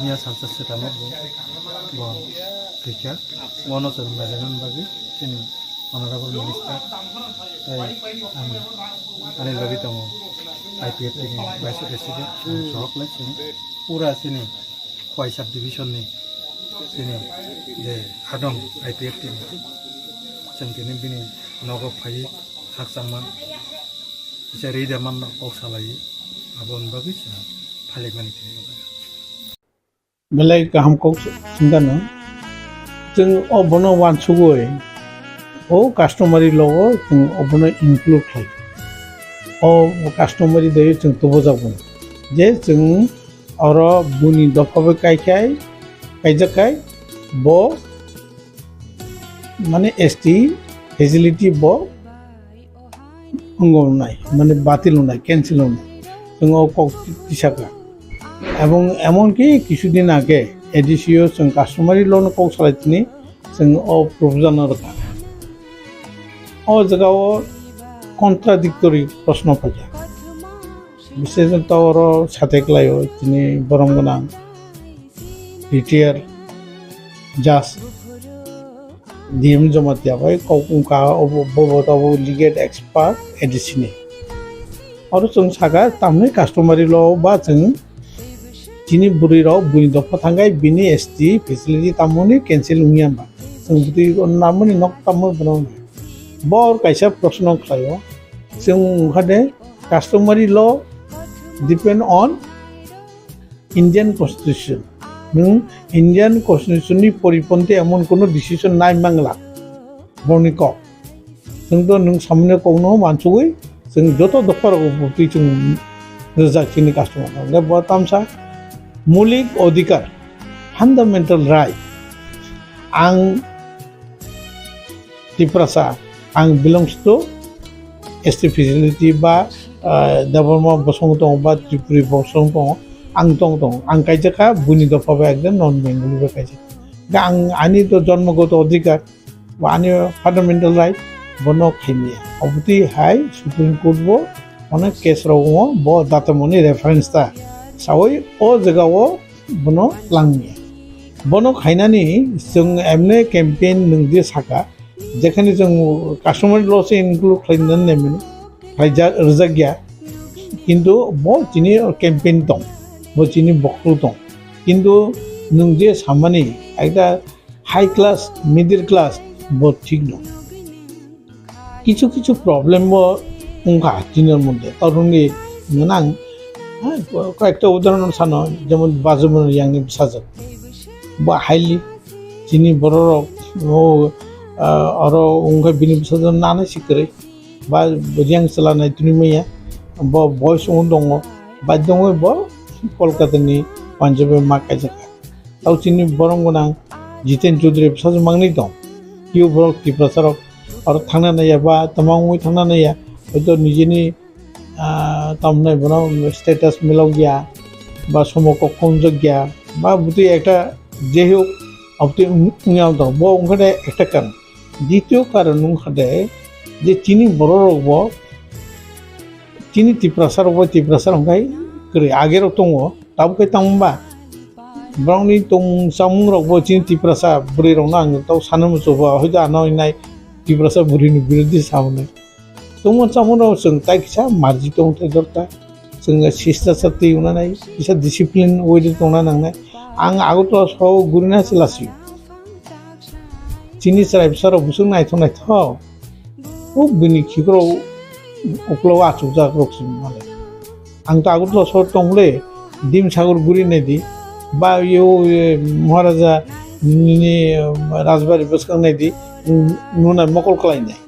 niya sansa setama bo Kaijakmani bono serembagan bagi sini Honorable Minister Anil bagi tamu IPF ini Vice President Khorok lah sini pura sini Khwai Subdivision ni sini je hadong IPF ini sengkini bini nogo phai hak sama cari daman kau salai abon bagi sih phalik mani sini belai kaham kau singkana jeng obono wan sugoi o customary logo jeng obono include khai o customary dei jeng tobo jabon je jeng oro Buini dophabai Kaijakmani bo মানে ST facility bo অঙ্গ নাই মানে বাতিল নাই cancel নাই जों কক্সিসাকা এবং এমনকি কিছুদিন আগে এডিসিও जों কাস্টমারি লোন কौ সালাইতিনি जों ও প্রপোজাল রাখা ও জায়গাও কন্ট্রাডিক্টরি প্রশ্ন পাইয়া বিশেষত ওর সাথে ক্লাইও তিনি বরমগনা রিটায়ার জাজ DM joma tiabai kongka obo legal expert edisini aro जों saga tamni customary law ba जों jini buri ro Buini dopha thangai bini ST facility tamoni cancel ungiamba जों budi namoni nok tammo bano bor kaisa proshno khlayo जों khade customary law depend on Indian Constitution nung Indian Constitution ni poriponte emon kono decision nai mangla borniko जों तो नों सामने कोनो मानसुगै जों जतो दफार बुति जों रजाखिनि कास्टमार ने बतामसा मौलिक अधिकार फंडामेंटल राइट आं Tiprasa आं belongs to ST facility ba Deborma bosong tong ba Tripuri bosong tong ang tong ang Kaijakmani Buini dophabai ekজন non Bengali বা Kaijakmani ang ani to জন্মগত অধিকার বা ani ফান্ডামেন্টাল রাইট বনো খাইনিয়া অবতি হাই সুপ্রিম কোর্ট বো অনেক case রগো বো দাতমনি reference তা সাওই ও জায়গাও বনো লাংনিয়া বনো খাইনানি जों এমনে ক্যাম্পেইন নংদি সাকা যেখানে जों কাস্টমার লসে ইনক্লুড খাইনান নেমেন রজাগিয়া কিন্তু বো চিনি campaign দं bo chini bokru dong kintu nung je samani ekta high class middle class bo ঠিক no কিছু কিছু problem bo ungka jinor moddhe torungi nang কয়েকটা উদাহরণ সানো যেমন বাজমন ইয়াং সাজক বা হাইলি চিনি বড় ও আরো ungka bini sajon nana sikre ba yang salanai tuni meya bo boys dong ba dong bo কলকাতানি পাঞ্জাবে মা Kaijakmani তাও চিনি বরংগনা জিতেন চৌধুরী সাজু মাংনি দं কিউ বরক Tiprasa আর থাংনা নাইয়া বা তমাংই থাংনা নাইয়া হয়তো নিজেনি তামনাই বনা স্ট্যাটাস মিলাও গিয়া বা সমকক্ষণ গিয়া বা বুতি একটা যে হোক আপনি উঙাও দं ব উংখাদে একটা কারণ দ্বিতীয় কারণ উংখাদে যে চিনি বড় রব চিনি Tiprasa উংখাই kiri ager tongo tabu kai tamba browni tong samung rok bo chin Tiprasa buri rong nang tau sanam choba hoja anoi nai Tiprasa buri ni birodi samne tongmo samung rok sung tai kisa marji tong tai dorta sung sista sati una nai kisa discipline way tong na nang nai ang ago to so gurina silasi chini sarai saro busung nai thong nai tho Buini Khorok Uklo Achukjakrok Male. Ang tagot lo sort tongle dim sagur guri nedi ba yo Maharaja ni Rajbari Buskang nedi nuna mokol kalai নাই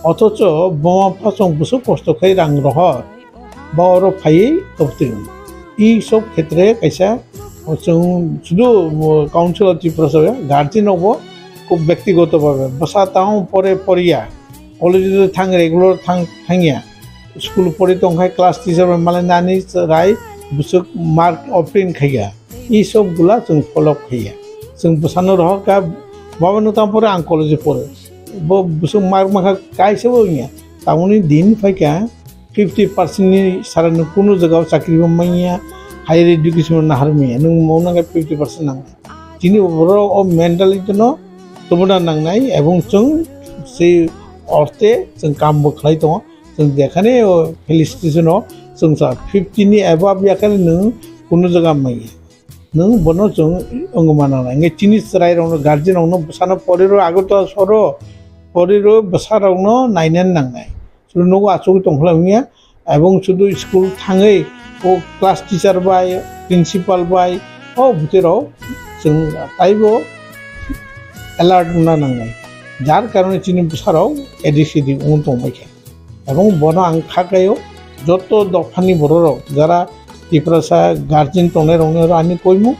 অথচ বোমা ফাঁসং বসে কষ্ট খাই রাং রহর বা or phi তপ্তির এই সব ক্ষেত্রে কাইসা শুধু কাউন্সিল অফ ত্রিপুরা গার্জেন হব খুব ব্যক্তিগতভাবে বসা তাও পরে পড়িয়া কলেজে থাং রেগুলার থাঙিয়া স্কুল পড়ি তংখাই ক্লাস টিচার মালে নানি রাই বুসুক মার্ক অপ্রিন খাইয়া এই সবগুলা जों ফলো খাইয়া जों বসানো রহ কা বাবানো তাম পরে আং কলেজে পড়ে busuk mark maka kai sebelumnya tahun ini din faika 50% ni saran kuno jaga sakri mamanya higher education na harmi nung mau nang 50% nang jini boro o mental itu no tomoda nang nai ebong chung se orte chung kam bokhlai to chung dekhane o felicitation o chung sa 50 ni above yakane nung kuno jaga mai nung bono chung ongmana nang chini srai rong guardian rong busana porero agoto soro পরেরও বসারাউনো নাইনেন নাংনাই শুধু নগো আচুক তংখলামিয়া এবং শুধু school থাঙै ও class teacher বাই principal বাই ও ভিতরাव जों তাইবো অ্যালার্ট না নাংনাই যার কারণে চিনি বসারাও এডিসিডি উন্তমাইখে এবং বন আং খাকায়ও যত দফানি বড়রাও যারা ত্রিপুরাসা গার্জেন টনে রংনের আনি কইমু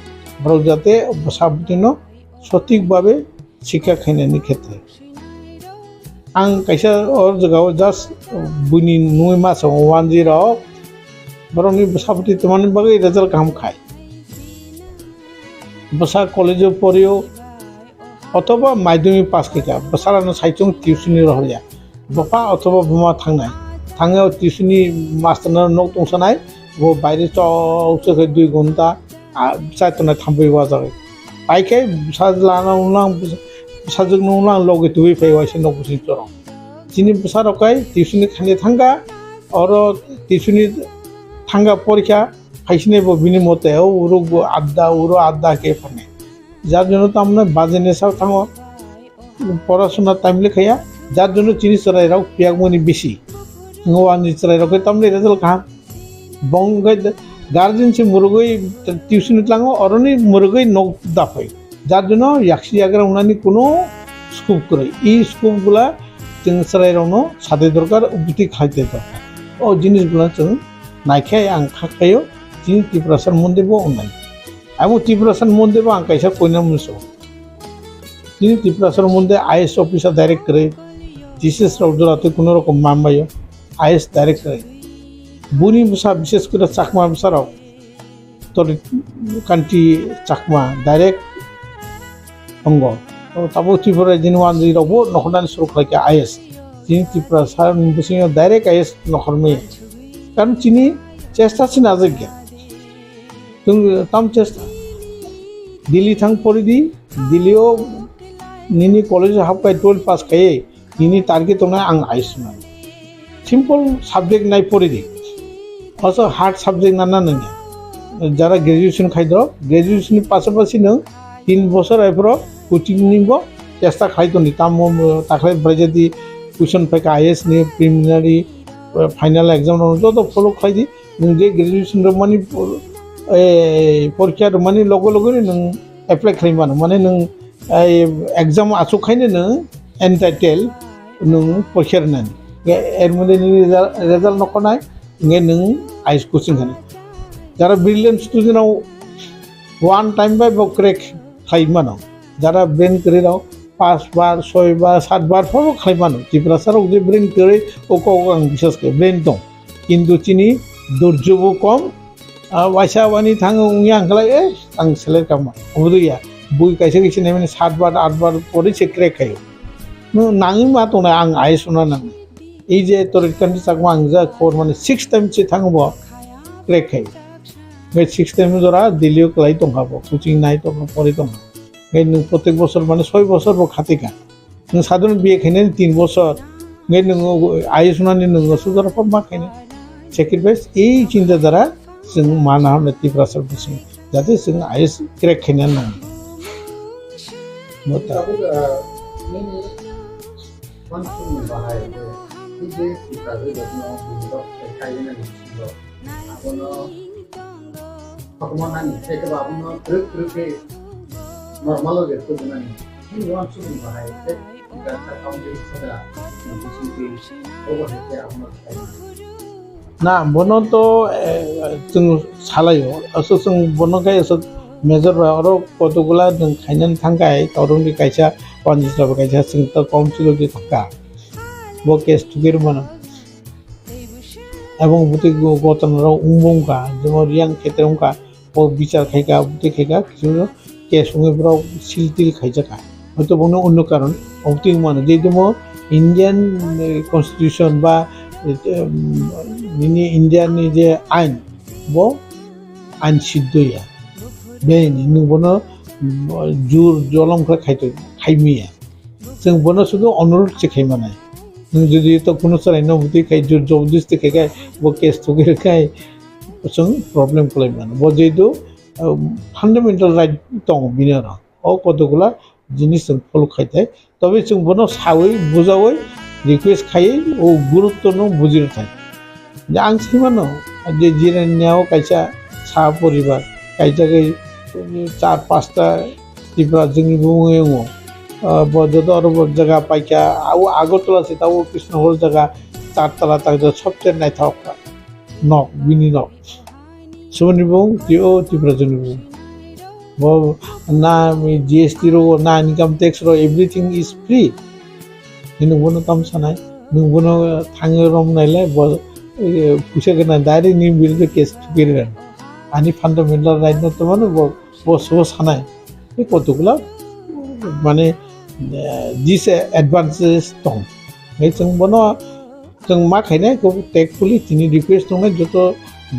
বড় যাতে বসাবতিনো সঠিকভাবে শিক্ষা খাইনানি ক্ষেত্রে ang kaisa or jagaw just Buini nui mas 10 borong ni besapti teman bagai result kam khai basa college পড়িও অথবা মাধ্যমিক পাস কিটা বসারানো সাইচং টিউশনি রহয়া বপা অথবা বোমা থাংনাই টিউশনি মাস্টারনার নক তংসানাই ও বাইরে চৌসে 2 ঘন্টা সাইতনা থামবইবা যায় পাইকে সাজলানা উনাং সাজক নুলাং লগে তুই ফাইवाइसे नबुसिन चरं जिनि बसारकाय टिउशनि खाने थांगा और टिउशनि थांगा परीक्षा फाइसने बिनि मते उरो आद्दा के फाने যার জন্য তো আমরা বাজেনে সাও থাঙো পড়াশোনা টাইম লেখায়া যার জন্য চিনি চরাইরাও পিয়াগমনি বেশি ngoani চরাইরাও তামলে রেজাল্ট কা বঙ্গই গার্জেন সে মুরগই টিউশনি লাঙো অরনি মুরগই নক দাফাই যার জন্য ইয়াকসি জায়গার উনানি কোনো স্কুপ করে এই স্কুপগুলা जों सराइरावनो सादे दरकार उबुति खाइते दरकार ओ जिनिसगुला जों नायखाय आं खाखायो जिनि टिप्रासार मन्दिरबो अननाय आबो टिप्रासार मन्दिरबो आं काइसा कइना मुसो जिनि टिप्रासार मन्दिर आईएएस अफिसार डाइरेक्ट करे जीसस रावजराते कोनो रकम मामबायो आईएएस डाइरेक्ट करे बुनि बसा विशेष करे चाकमा बसाराव तरि कान्ट्रि चाकमा डाइरेक्ट अंग ताबो त्रिपुरा जिनि वानजिरावबो नखरनानै सुरु खालायके आईएएस जिनि टिप्रासा बुसिङाव डाइरेक्ट आईएएस नखरमै कारण चिनि चेष्टासिन आजग्या जों ताम चेष्टा दिल्ली थां परिदि दिल्लीयाव निनि कलेज हाबबाय 12 पास खायै निनि टार्गेट दंना आं आईएएस ना सिम्पल साबजेक्ट नाय परिदि also हार्ड साबजेक्ट ना नङा যারা গ্রাজুয়েশন খাইদ গ্রাজুয়েশন পাশাপাশি नों 3 বছর এফরো কোচিং নিব চেষ্টা খাইতনি তাম তাখলে ব্রাজেদি কুয়েশন ফাইকা আইএস নি প্রিলিমিনারি ফাইনাল एग्जाम যত ফলো খাইদি नों যে গ্রাজুয়েশন মানি পরীক্ষা মানি লগে লগে नों এপ্লাই খাইমানো মানে नों एग्जाम आसु खाइनो नों एन्टाइटेल नों परीक्षा नानि এর মধ্যে রেজাল্ট নকনাই नों आईएस কোচিং খানি যারা ব্রিলিয়েন্ট স্টুডেন্টও ওয়ান টাইম বাই ক্র্যাক খাইমানো যারা ব্রেন করেরাও 5 বার 6 বার 7 বার ফলো খাইমানো ত্রিপুরাসারও যে ব্রেন করে ও আং বিশ্বাস করে ব্রেন দं কিন্তু চিনি ধৈর্যবো কম वाइसावानी थाङो उया आंखलाय आं सेलेक्ट खालामा अबदुया बुइ काइसे काइसे नाय 7 बार 8 बार परि से क्रेक खायो नो नाङि मा दं आं आईएएस ना नां এই যে তোর কান্ট্রি চাকমা आं जा खबर माने 6 टाइम से थाङोबो क्रेक खायो बे 6 टाइम जरा दिल्लीयाव क्लाइ दंहाबो कोचिं नाय तो परि दं बे नों प्रत्येक बছর माने 6 বছর बो खातिका नों साधारण बिए खायने 3 বছর बे नों आईएएस नानि नों सुजारा फम मा खायने सेक्रिफाइस এই চিন্তা দ্বারা जों माना हमने टिप्रासार बुसिं जाते जों आईएएस क्रेक खायना नां मानसिनि बाहायदो इजे सिकाजो दनो बिलो खायना निसिलो आबनो पकमानानि सेके बाबनो ट्रिपे नर्माल जेतो बनानि इ मानसिनि बाहायदो इगाता काउन्टिं सदा बिसिनि ओवरहेड आबनो ना बनो तो जों सालायो असो जों बनो गाय असो मेजर आरो कतगुला जों खायनानै थांगाय तौरंनि कायसा पानिस्लाबो कायसा जों तो काउन्सिल दि थाका बो केस टुगेर मानो এবং বুতে গতনরাও উমবংকা যেমন রিয়াং ক্ষেত্রংকা ও বিচার খাইকা বুতে খাইকা কিছু কেস সঙ্গেফोराव সিলতিল খাইজাকা হয়তো কোনো অন্য কারণ অবতিং মানে যে দমো ইন্ডিয়ান কনস্টিটিউশন বা মিনি ইন্ডিয়াनि যে আইন বো আইন সিদ্ধইয়া बेनि नुबोनो जुर जलमखौ खायतो खायमिया जों बोनो सुदु अनुरोध सिखायमानाय नों जुदि तो कोनो सरायनो बुति खाय जुर जबरदस्ती खाय वो केस थुगिर खाय जों प्रॉब्लम खालायमानो बो जेदु फान्डामेन्टाल राइट दं बिनो अ कतगुला जिनिस जों फलो खायथाय तबे जों बोनो सावै बुजावै रिक्वेस्ट खायै ओ गुरुत्व नो बुजिर थाय आं सैमानो जे जिरायनायाव कायसा सा परिबार कायजागै 4-5टा टिप्रा जोंनि बुङो बजद और जगह पाइका आउ आगरतला से ताऊ कृष्णहर जगह 4 तला तक सबसे नायथाव नक बिनि नक सुबनि बुं तिओ टिप्रा जोंनि बुं बो ना जीएसटी रो ना इनकम टैक्स रो एवरीथिंग इज फ्री नोंबोनो ताम सानाय नोंबोनो थाङो रम नायले फैसा गोनां डाइरेक्ट नि बिल केस टुगेदर आनी फान्डामेन्टाल राइट न तो माने बसो सानाय बे कतगुला माने दिस एडभान्टेज दं जों बनो जों मा खायनाय को टेकफुली तिनि रिक्वेस्ट दं जत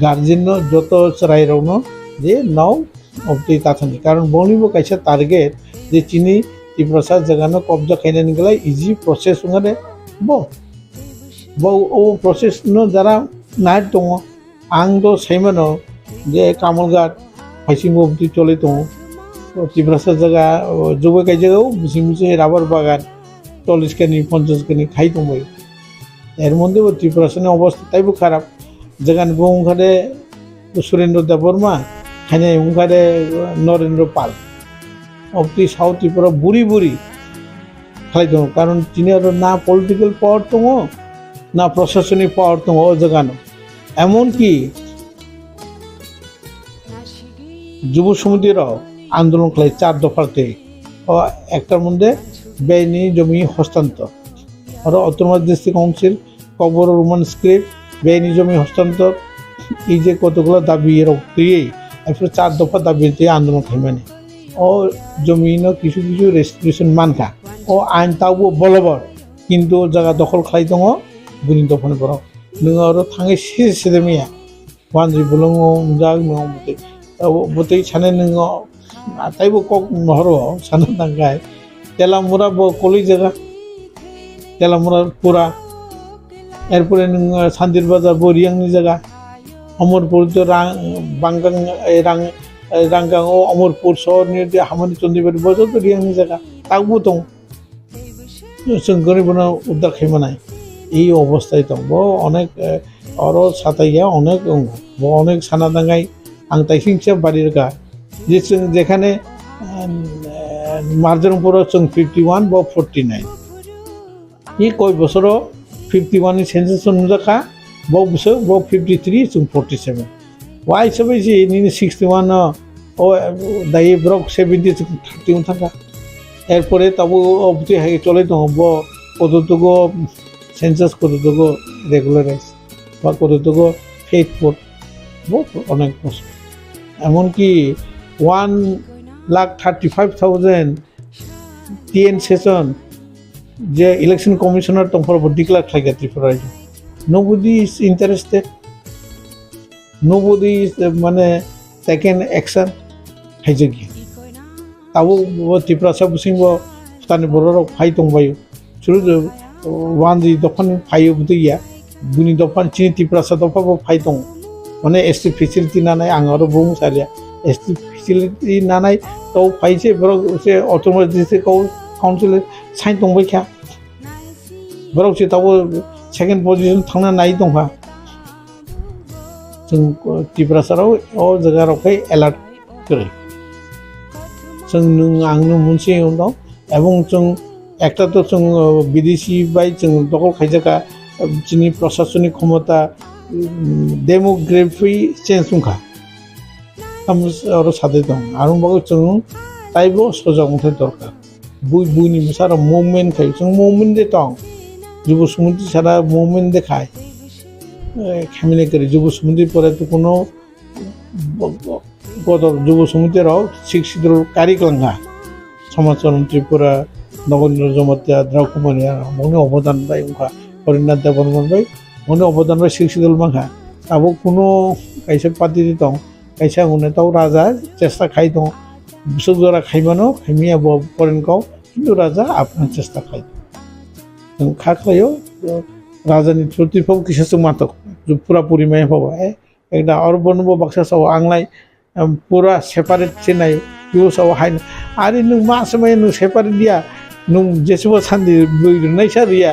गार्जियन जत सरायरावनो जे नाउ अबति ताथानि कारण बनिबो कायसा टारगेट जे तिनि तिप्रसा जगानो कब्जा खायनानि गलाय इजी प्रोसेस ngade बो ओ प्रोसेस न जरा नाइट दं आं तो सैमानो जे कामलघाट फाइसिंग अबति चले दं तिप्रसा जगह जबो काय जगाव बिसिमिसे राबार बागान 40 कानि 50 कानि खाय दंबाय एर मধ্যে तिप्रसानि अवस्था ताइबो खाराप जगानि बुंखादे सुरेन्द्र देबबर्मा खायनाय बुंखादे नरेन्द्र पाल अबति साउथ त्रिपुरा बुरी बुरी खाय दं कारण तिनि आरो ना पलिटिकल पावर दं ना प्रशासनिक पावर दं ओ जगानो एमन की যুব সমিতিরাও আন্দোলন খাই 4 দফাতে ও একটার মধ্যে বেআইনি জমি হস্তান্তর আর অটোনমাস ডিস্ট্রিক্ট কাউন্সিল কবর রোমান স্ক্রিপ্ট বেআইনি জমি হস্তান্তর এই যে কতগুলো দাবি এর দিয়ে এরপর 4 দফা দাবিতে আন্দোলন খাই মানে ও জমিন কিছু কিছু রেস্ট্রিকশন মানকা ও আইন তাও বলবর কিন্তু জায়গা দখল খাই দङ বুনি দফানে বড় নों आरो थाङै सेदे मिया वानजि बुलङ जाग मते बतै साने नों आताइबो कक नहरो साना दांगाय तेलामुरा बो कलि जगह तेलामुरा पुरा एरपरे नों सान्दिर बाजार बोरियांनि जगह अमरपुर तो बांगां रांगां अमरपुर सहरनि हामानि चन्दिबारि बाजार तो रियांनि जगह तागबो दं जों गरीबनो उद्धार खायमानाय এই অবস্থায় दं बो अनेक आरो साथाइया अनेक दं बो अनेक साना दांगाय आं ताइसिंसे बारिरगा जे जों जेखाने मार्जनपुराव जों 51 बो 49 इ कय बছरो 51 नि सेन्सास नुजाखा बो बोसोर बो 53 जों 47 वाइ सबै जे नि 61 ओ दाइ ब्रक 70 जों 31 थाका एरपरे ताबो अबति हाय चले दं बो कतटुकु सेंसास कतटुकु रेगुलाराइज बा कतटुकु फेथफुल बहुत अनेक बस्तु एमनकि 1,35,000 टीएन सेशन जे इलेक्शन कमिशनर तंफर डिक्लेयर खालामो Tripura nobody is interested nobody is माने टेकन एक्शन हाइजगी ताबो त्रिपुरा बुसिंबो भुटान बरराव फाइ दंबायो सुरु वानजि दफान फायो बुदिया बुनि दफान चिनि त्रिपुरा दफाबो फाइ दं माने एसटी फेसिलिटी नानाय आं आरो बुं सालिया एसटी फेसिलिटी नानाय तो फाइसे बरो से ऑटोनोमस डिस्ट्रिक्ट काउंसिल साइन दंबायखा बरावसो दाबो सेकेन्ड पजिशन थांना नाय दंहा जों तिप्रासाराव अ जायगायावहाय एलार्ट करे जों नों आंनो मोनसे उनाव এবং जों একটা তো जों বিদেশি বাই जों দখল খাইজাका जोंनि प्रशासनिक ক্ষমতা डेमोग्राफी चेन्ज दंखा आरो सादे दं आरो बागो जों ताइबो सजा अन्थाइ दरकार बुइनि सारा मुभमेन्ट खाय जों मुभमेन्ट दे दं যুব সমিতি সারা মুভমেন্ট দেখায় খেমিনে করে যুব সমিতির পরে তো কোনো গদর যুব সমিতিরাও শিক্ষিত কারিকলাঙ্গা সমাজচরণ ত্রিপুরা নগেন্দ্র জমাতিয়া দ্রাকুমানিয়া মনে অবদান বাই উনকা হরিনাথ দেববর্মন বাই মনে অবদান বাই শিক্ষিত মাখা তাবো কোনো কাইসে পাতি দিতং কাইসা উনে তাও রাজা চেষ্টা খাই দं সুজরা খাইমানো খাইমিয়া পরেনকাও কিন্তু রাজা আপনার চেষ্টা খাই खाखलायो राजानि प्रतिफल किसासो मातक पूरा पूरी माय पावा एकदा और बनबो बक्सा साव आंलाय पूरा सेपारेट चेनाय यो साव हाय आरो नों मा समय नों सेपारेट दिया नों जेसेबो सान्दि बैरनाय सारिया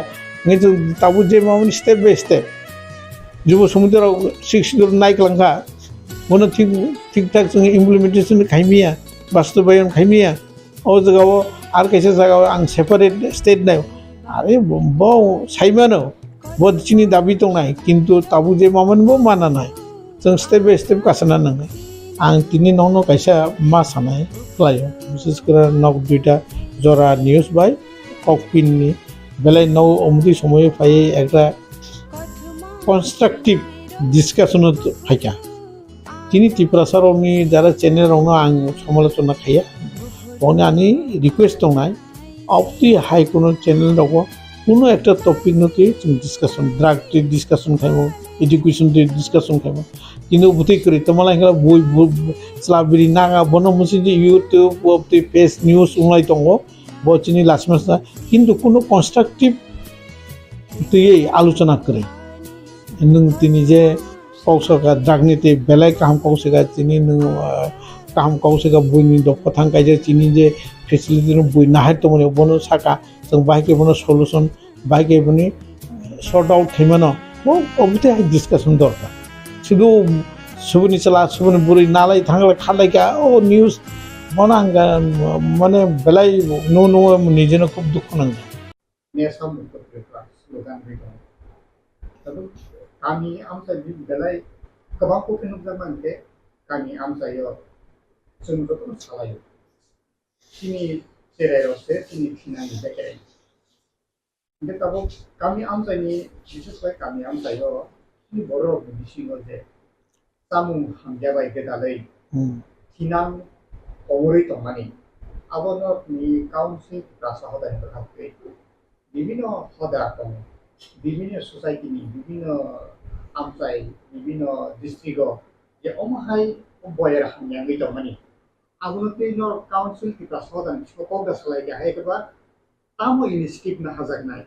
नों ताबु जे मामोन स्टेप बाय स्टेप जुब समुद्राव शिक्षित नायक्लांखा मनो ठीक ठाक जों इमप्लिमेन्टेसन खायमिया बास्तबायन खायमिया ओ जगाव आरो कैसे जगाव आं सेपारेट स्टेट नाय আরে বউ সাইমানো বদচিনি দাবি তো নাই কিন্তু তাবু যে মামনবো মানা নাই जों स्टेप बाय स्टेप कासना नङा आं तिनि नौनो कायसा मा सानाय क्लायो विशेष कर नक दुइटा जरा न्यूज बाय ककपिननि बेलाय नौ अमृति समय फाय एकटा कन्स्ट्राक्टिव डिसकाशन फायका तिनि तिप्रासारनि जारा चेनेलावनो आं समालोचना खाया बने आंनि रिक्वेस्ट दंनाय अपति हाई कोनो चैनल दंगो कोनो एकटा टपिक नते जों discussion drag discussion खायमो education discussion खायमो किनु बुथै करि तमला हेला बय स्लाबिरि नागा बनो मोनसे जे यूट्यूब अपति फेस न्यूज उंलाय दंगो बचिनि लासमासा किन्तु कोनो कन्स्ट्राक्टिव तयै आलोचना करे नों तिनि जे कौसका ड्रागनिते बेलाय काम कौसका तिनि नों काम कौसका बुइनि दफाथां कायजे तिनि जे फेसिलिटी बुइ नाहाय तो मने बनो साका जों बाइके बनो सल्यूशन बाइके बनि सॉर्ट आउट थैमानो वो अबिते डिस्कशन दरकार शुधु सुबुनि चला सुबुनि बुरि नालाय थांगला खालायका ओ न्यूज बनांगा माने बेलाय नो नो निजेनो खूब दुख नांगा नेसम पत्रिका स्लोगान बिदों तब kami amsa di belai kabang ko pinugdaman ke kami amsa yo sungguh pun salah yo sini sererose sini finani bekere 근데 따보 kami amsa ni 비슷하게 kami amsa yo ini boro bisi ngoje tamu hamjabai ke dalai finang omori tomani abono ni council rasa hodani berhakte বিভিন্ন হদা কম বিভিন্ন society নি বিভিন্ন আমসাই বিভিন্ন district যে অমহাই বয়ের হামিয়াঙ্গি দমানি আগুনতে নর council কি প্রাসদান সকল দাসলাই গে হাইকবা তামো ইনিশিয়েটিভ না হাজাক নাই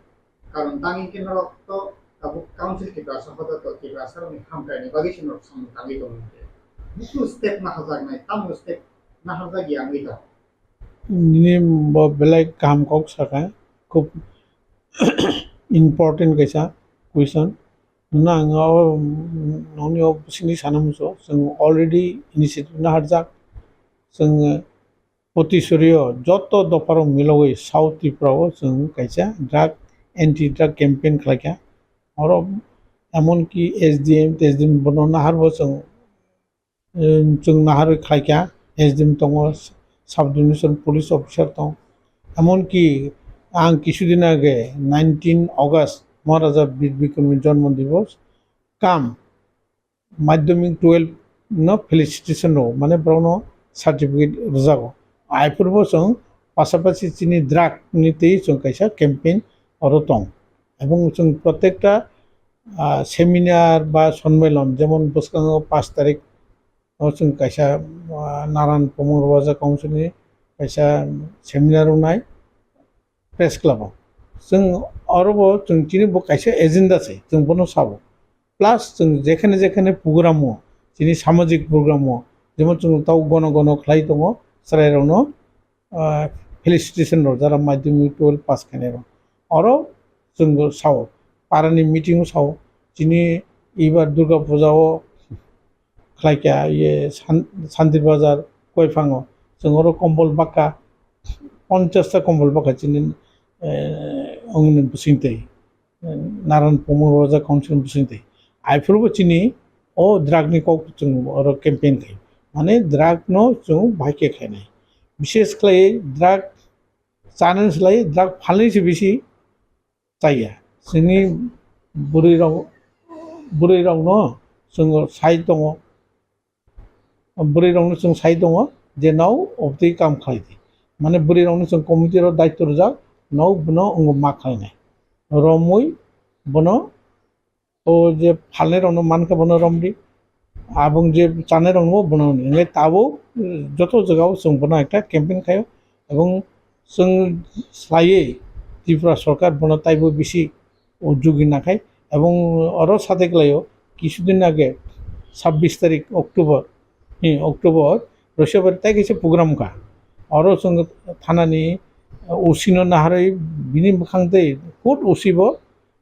কারণ তাঙ্গি কে নর তো তাবু কাউন্সিল কি প্রাসদান তো কি প্রাসার নি হামকানি বাগিশন নর সাম তাঙ্গি দমতে বুকু স্টেপ না হাজাক নাই তামো স্টেপ না হাজাক ইয়াঙ্গি দ নিনে বেলায় কাম কক সাকা খুব इम्पर्टेन्ट कैसा क्वेश्चन ना आङो न'नियाव सिंनि सानामसो जों अलरेडि इनिशिएटिभ ना हारजाक जोङो पतिसरिय जत दफाराव मिलावै साउथ त्रिपुराव जों कैसा ड्राग एन्टि ड्राग केम्पेन खालायका आरो एमनकि एसडिएम बनो नाहारबो जों नाहार खालायका एसडिएम दङ साब डिभिजन पुलिस अफिसार दं एमनकि आं किछुदिन आगे 19 अगस्त महाराजा बीर बिक्रमनि जन्म दिवस काम माध्यमिक 12 न फेलिसिटेशन रो माने ब्राउनो सार्टिफिकेट रजागो आइफोरबो जों पासापासि चिनि ड्राग निते जों कैसा कैम्पेन और दं এবং जों प्रत्येकटा सेमिनार बा सम्मेलन जेमन बसकाङो 5 तारिख जों कैसा नारायण प्रमोद राजा काउन्सिलनि कैसा सेमिनार नाय प्रेस क्लब जों आरोबाव जों दिनै कैसे एजेन्डा छै जों बनो साबो प्लास जों जेखाने जेखाने प्रग्राम दिनै सामाजिक प्रग्राम जेमन जों ताव गन गन खालाय दङ सरायरावनो फेलिसिटेशन रो जारा माध्यमिक 12 पास खानाय आरो जों सावो पारानि मिटिं सावो दिनै एबार दुर्गा फुजायाव खालायखा ये शान्ति बाजार गयफाङाव जों आरो कम्बल बाक्का 50टा कम्बल बाक्का दिनै अंगन बुसिंथै नारायण प्रमोद राजा काउन्सिल बुसिंथै आइफोरबो दिनै ओ ड्रागनि कक जों आरो केम्पेइन खायो माने ड्राग नो जों बाइके खायनाय विशेष खालाय ड्राग जानो सोलाय ड्राग फाननायसो बेसि जायो जोंनि बुरै रावनो जोङो साइड दङ बुरै रावनो जों साइड दङ जे नाव अब्दि काम खालायदि माने बुरै रावनो जों कमिटिर दायित्व रोजाक नाव बनो अंग मा खालायनाय रमै बनो ओ जे फालनाय रावनो मानखा बनो रमदि आबुं जे जानाय रावनो बनो ओंखाय ताबो जत जगाव जों बनो एक केम्पेइन खायो এবং जों स्लायै त्रिपुरा सरकार बनो ताइबो बेसि उद्योगी नाखाय এবং আরো সাথে গেলেও কিছুদিন আগে 26 তারিখ অক্টোবর রসিয়াবার তাই কিছু প্রোগ্রাম কা আরো সঙ্গে থানানি ওসিনো নাহাरै বিনি মোखांदै खुद ওসিব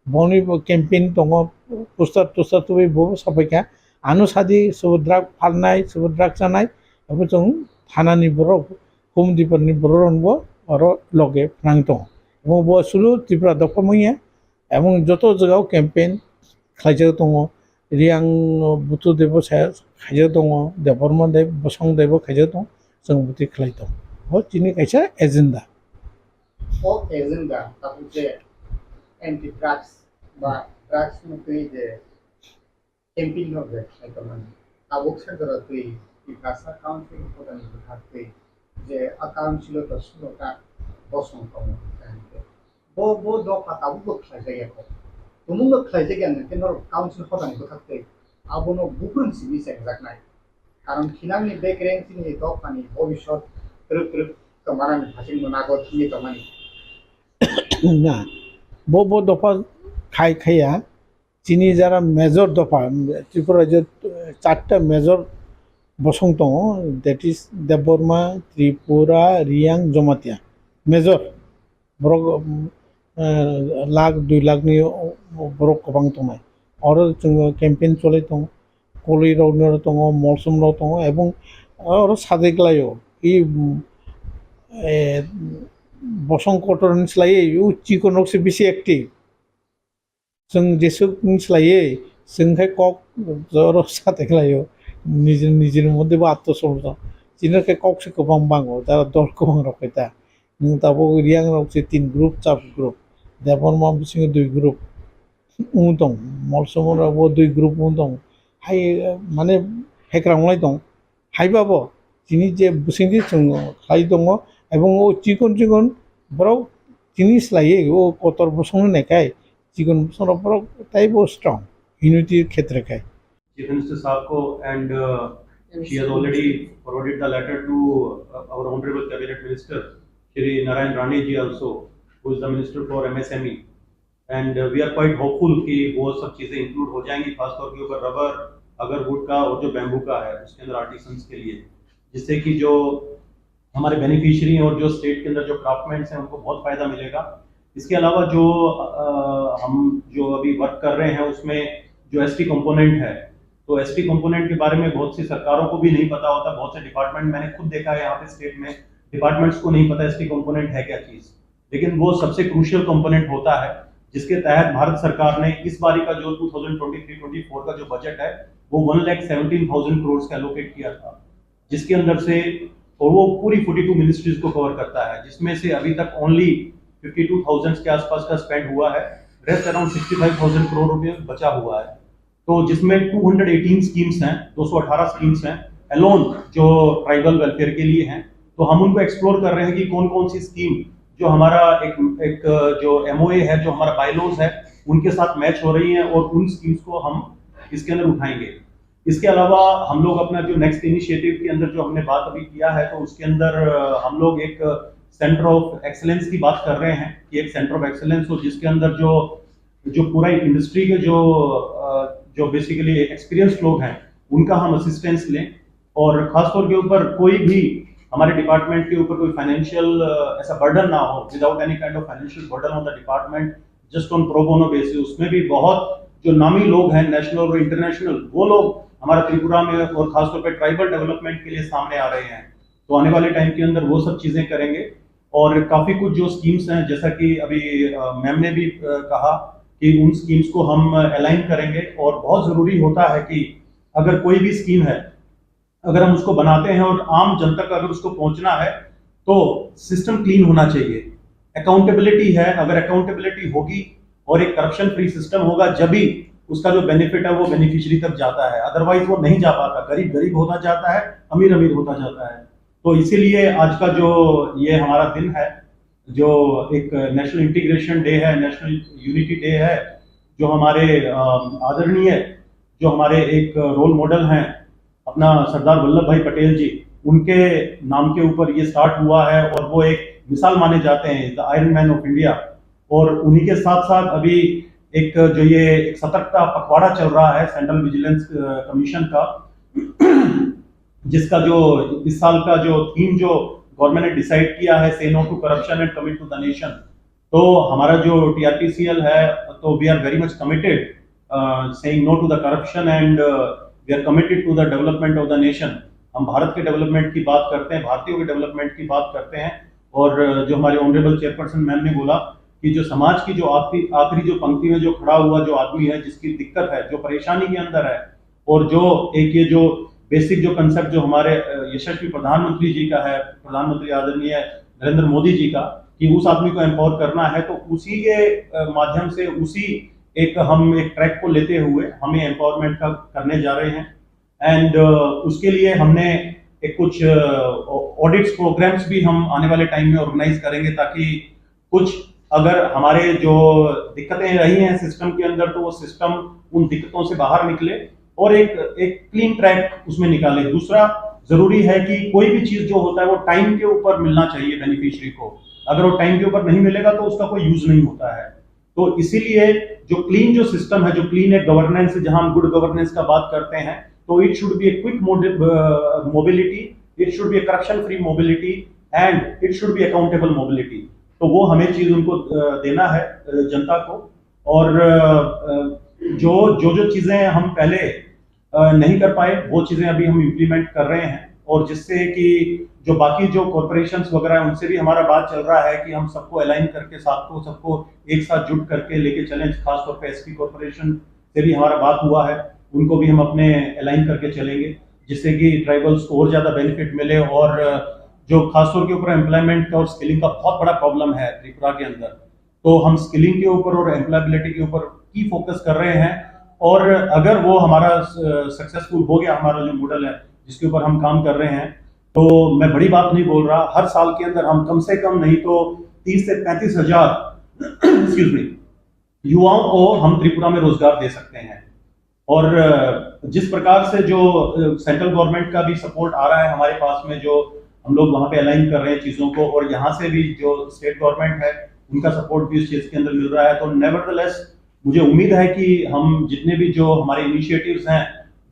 বনি কেম্পেইন दङ পোস্টার টোস্টার তো বো সাফাইকা আনো সাদি সুদ্রাক ফালনাय সুদ্রাক जानाय এবং जों থানানি বড় হোমদিপनि বড় রনবো আরো লগে নাং दङ এবং বো সুলু ত্রিপুরা দপমইয়া এবং যত জায়গাও ক্যাম্পেইন খাইজাক दङ रियां बुथुदेव खाइजाक दङ देबरमदेव बसंदेव खाइजाक दङ जों बुथि खालाय दं हो दिनै खायसे एजेन्डा ओ एजेन्डा ताबु जे एन्टी ड्राग्स बा ड्राग्स मुक्ति जे केम्पेइन होबे खाइजाकमानि ताबुक सरकार तुई तिप्रासा काउन्सिल होदानि बिभागै जे काउन्सिल दसुलता बसं दङ बो दफा ताबुक खाइजायाखौ तुमुंग खाइजागान केनर काउन्सिल होदानि बिभागै आबनो गुबुन सिबि सेंजाकनाय कारण खिनांनि बेकरेंसिनि दफानि भबिष्यत ग्रोब कमारानि भासिं मोनागो थिनि कमानि ना बो दफा खाया चिनी जारा मेजर दफा त्रिपुरा जे 4टा मेजर बसं दङ दैट इज देबबर्मा त्रिपुरा रियां जमातिया मेजर बरक लाख 2 लाखनि बरक गोबां दङ आरो जोङो केम्पेइन चले दङ कलिरावनो दङ मलसुमराव दङ এবং आरो सादेग्लायो इ बसं कटरनि स्लायै चिकनकसो बेसि एक्टिभ जों जेसो स्लायै जोंखाय कक जरो सादेग्लायो निजेर मध्येबो आत्मसमर्पण जिनके ककसो गोबां बाङो दा दर गोबां रखैता नों दाबो रियां रावसो 3 ग्रुप चाप ग्रुप देबरमा बिसिङो 2 ग्रुप दं मलसुमरावबो 2 ग्रुप दं हाय माने हेक्रांलाय दं हायबाबो दिनै जे बुसिंदि जों खाय दङ এবং ও চিকন বড় জিনিস লাগে ও কতর বসং নেখায় চিকন বসর বড় তাইবো স্ট্রং ইউনিটির ক্ষেত্রে খায় Chief Minister Saab ko and she has already forwarded the letter to our Honorable Cabinet Minister Shri Narayan Rani ji also, who is the Minister for MSME, and we are quite hopeful कि वो सब चीजें include हो जाएंगी, खासतौर के ऊपर rubber अगर वुड का और जो बैम्बू का है उसके अंदर आर्टिसंस के लिए, जिससे कि जो हमारे बेनिफिशियरी और जो स्टेट के अंदर जो क्राफ्टमैन्स हैं उनको बहुत फायदा मिलेगा। इसके अलावा जो हम जो अभी वर्क कर रहे हैं उसमें जो एसटी कंपोनेंट है, तो एसटी कंपोनेंट के बारे में बहुत सी सरकारों को भी नहीं पता होता, बहुत से डिपार्टमेंट मैंने खुद देखा है यहाँ पे स्टेट में डिपार्टमेंट्स को नहीं पता एसटी कंपोनेंट है क्या चीज, लेकिन वो सबसे क्रूशियल कंपोनेंट होता है जिसके तहत भारत सरकार ने इस बारी का जो 2023-24 का जो बजट है वो 1,17,000 करोड़ का एलोकेट किया था, जिसके अंदर से और वो पूरी 42 मिनिस्ट्रीज को कवर करता है, जिसमें से अभी तक ओनली 52,000 के आसपास का स्पेंड हुआ है, रेस्ट अराउंड 65,000 करोड़ रुपए बचा हुआ है। तो जिसमें 218 स्कीम्स हैं, 218 स्कीम्स हैं एलोन जो ट्राइबल वेलफेयर के लिए हैं, तो हम उनको एक्सप्लोर कर रहे हैं कि कौन कौन सी स्कीम जो हमारा एक जो एमओए है, जो हमारा बायलॉज है, उनके साथ मैच हो रही हैं और उन स्कीम्स को हम इसके अंदर उठाएंगे। इसके अलावा हम लोग अपना जो नेक्स्ट इनिशिएटिव के अंदर जो हमने बात अभी किया है, तो उसके अंदर हम लोग एक सेंटर ऑफ एक्सेलेंस की बात कर रहे हैं कि एक सेंटर ऑफ एक्सेलेंस हो जिसके अंदर जो पूरा इंडस्ट्री के जो बेसिकली एक्सपीरियंस लोग हैं उनका हम असिस्टेंस लें, और खासतौर के ऊपर कोई भी हमारे डिपार्टमेंट के ऊपर कोई फाइनेंशियल ऐसा बर्डन ना हो, without any kind of financial burden on the department, just on pro bono basis, उसमें भी बहुत जो नामी लोग हैं नेशनल और इंटरनेशनल, वो लोग हमारा त्रिपुरा में और खासतौर पे ट्राइबल डेवलपमेंट के लिए सामने आ रहे हैं। तो आने वाले टाइम के अंदर वो सब चीजें करेंगे। और काफी कुछ जो स्कीम्स हैं, जैसा कि अभी मैम ने भी कहा कि उन स्कीम्स को हम अलाइन करेंगे। और बहुत जरूरी होता है कि अगर कोई भी स्कीम है, अगर हम उसको बनाते हैं और आम जनता तक अगर उसको पहुंचना है तो सिस्टम क्लीन होना चाहिए। अकाउंटेबिलिटी है, अगर अकाउंटेबिलिटी होगी और एक करप्शन फ्री सिस्टम होगा, जब भी उसका जो बेनिफिट है वो बेनिफिशियरी तक जाता है, अदरवाइज वो नहीं जा पाता। गरीब गरीब होता जाता है, अमीर अमीर होता जाता है। तो इसीलिए आज का जो ये हमारा दिन है, जो एक नेशनल इंटीग्रेशन डे है, नेशनल यूनिटी डे है, जो हमारे आदरणीय, जो हमारे एक रोल मॉडल हैं अपना सरदार वल्लभ भाई पटेल जी, उनके नाम के ऊपर ये स्टार्ट हुआ है और वो एक मिसाल माने जाते हैं, the iron man of India. और उन्हीं के साथ साथ अभी एक जो ये एक सतर्कता पखवाड़ा चल रहा है सेंट्रल विजिलेंस कमीशन का, जिसका जो इस साल का जो थीम जो गवर्नमेंट ने डिसाइड किया है, say no to corruption and commit to the nation. तो हमारा जो TRPCL है, तो we are very much committed saying no to the corruption and we are committed to the development of the nation. हम भारत के development की बात करते हैं, भारतीयों के डेवलपमेंट की बात करते हैं। और जो हमारे ऑनरेबल चेयरपर्सन मैम ने बोला कि जो समाज की जो आखिरी जो पंक्ति में जो खड़ा हुआ जो आदमी है, जिसकी दिक्कत है, जो परेशानी के अंदर है, और जो एक ये जो बेसिक जो कंसेप्ट जो हमारे यशस्वी प्रधानमंत्री जी का है, प्रधानमंत्री आदरणीय नरेंद्र मोदी जी का, कि उस आदमी को एम्पावर करना है, तो उसी के माध्यम से उसी एक हम एक ट्रैक को लेते हुए हमें एम्पावरमेंट का करने जा रहे हैं। एंड उसके लिए हमने एक कुछ ऑडिट्स प्रोग्राम्स भी हम आने वाले टाइम में ऑर्गेनाइज करेंगे, ताकि कुछ अगर हमारे जो दिक्कतें रही हैं सिस्टम के अंदर, तो वो सिस्टम उन दिक्कतों से बाहर निकले और एक क्लीन ट्रैक उसमें निकाले। दूसरा जरूरी है कि कोई भी चीज जो होता है वो टाइम के ऊपर मिलना चाहिए बेनिफिशियरी को। अगर वो टाइम के ऊपर नहीं मिलेगा तो उसका कोई यूज नहीं होता है। तो इसीलिए जो क्लीन जो सिस्टम है, जो क्लीन एक गवर्नेंस, जहां हम गुड गवर्नेंस का बात करते हैं, तो it should be a quick mobility, it should be A corruption free mobility and it should be accountable mobility. तो वो हमें चीज उनको देना है जनता को। और जो चीजें हम पहले नहीं कर पाए, वो चीजें अभी हम इम्प्लीमेंट कर रहे हैं। और जिससे कि जो बाकी जो कॉर्पोरेशंस वगैरह हैं, उनसे भी हमारा बात चल रहा है कि हम सबको अलाइन करके सबको एक साथ जुट करके लेके चलें। खासतौर पे SP कॉर्पोरेशन से भी हमारा बात हुआ है, उनको भी हम अपने अलाइन करके चलेंगे, जिससे कि ट्राइबल्स को और ज्यादा बेनिफिट मिले। और जो खासतौर के ऊपर एम्प्लॉयमेंट का और स्किलिंग का बहुत बड़ा प्रॉब्लम है त्रिपुरा के अंदर, तो हम स्किलिंग के ऊपर और एम्प्लॉयबिलिटी के ऊपर की फोकस कर रहे हैं। और अगर वो हमारा सक्सेसफुल हो गया, हमारा जो मॉडल है जिसके ऊपर हम काम कर रहे हैं, तो मैं बड़ी बात नहीं बोल रहा, हर साल के अंदर हम कम से कम नहीं तो 30 से 35 हजार युवाओं को हम त्रिपुरा में रोजगार दे सकते हैं। और जिस प्रकार से जो सेंट्रल गवर्नमेंट का भी सपोर्ट आ रहा है हमारे पास में, जो हम लोग वहां पे अलाइन कर रहे हैं चीजों को, और यहाँ से भी जो स्टेट गवर्नमेंट है उनका सपोर्ट भी इस चीज के अंदर मिल रहा है, तो नेवरदलेस मुझे उम्मीद है कि हम जितने भी जो हमारे इनिशिएटिव्स हैं,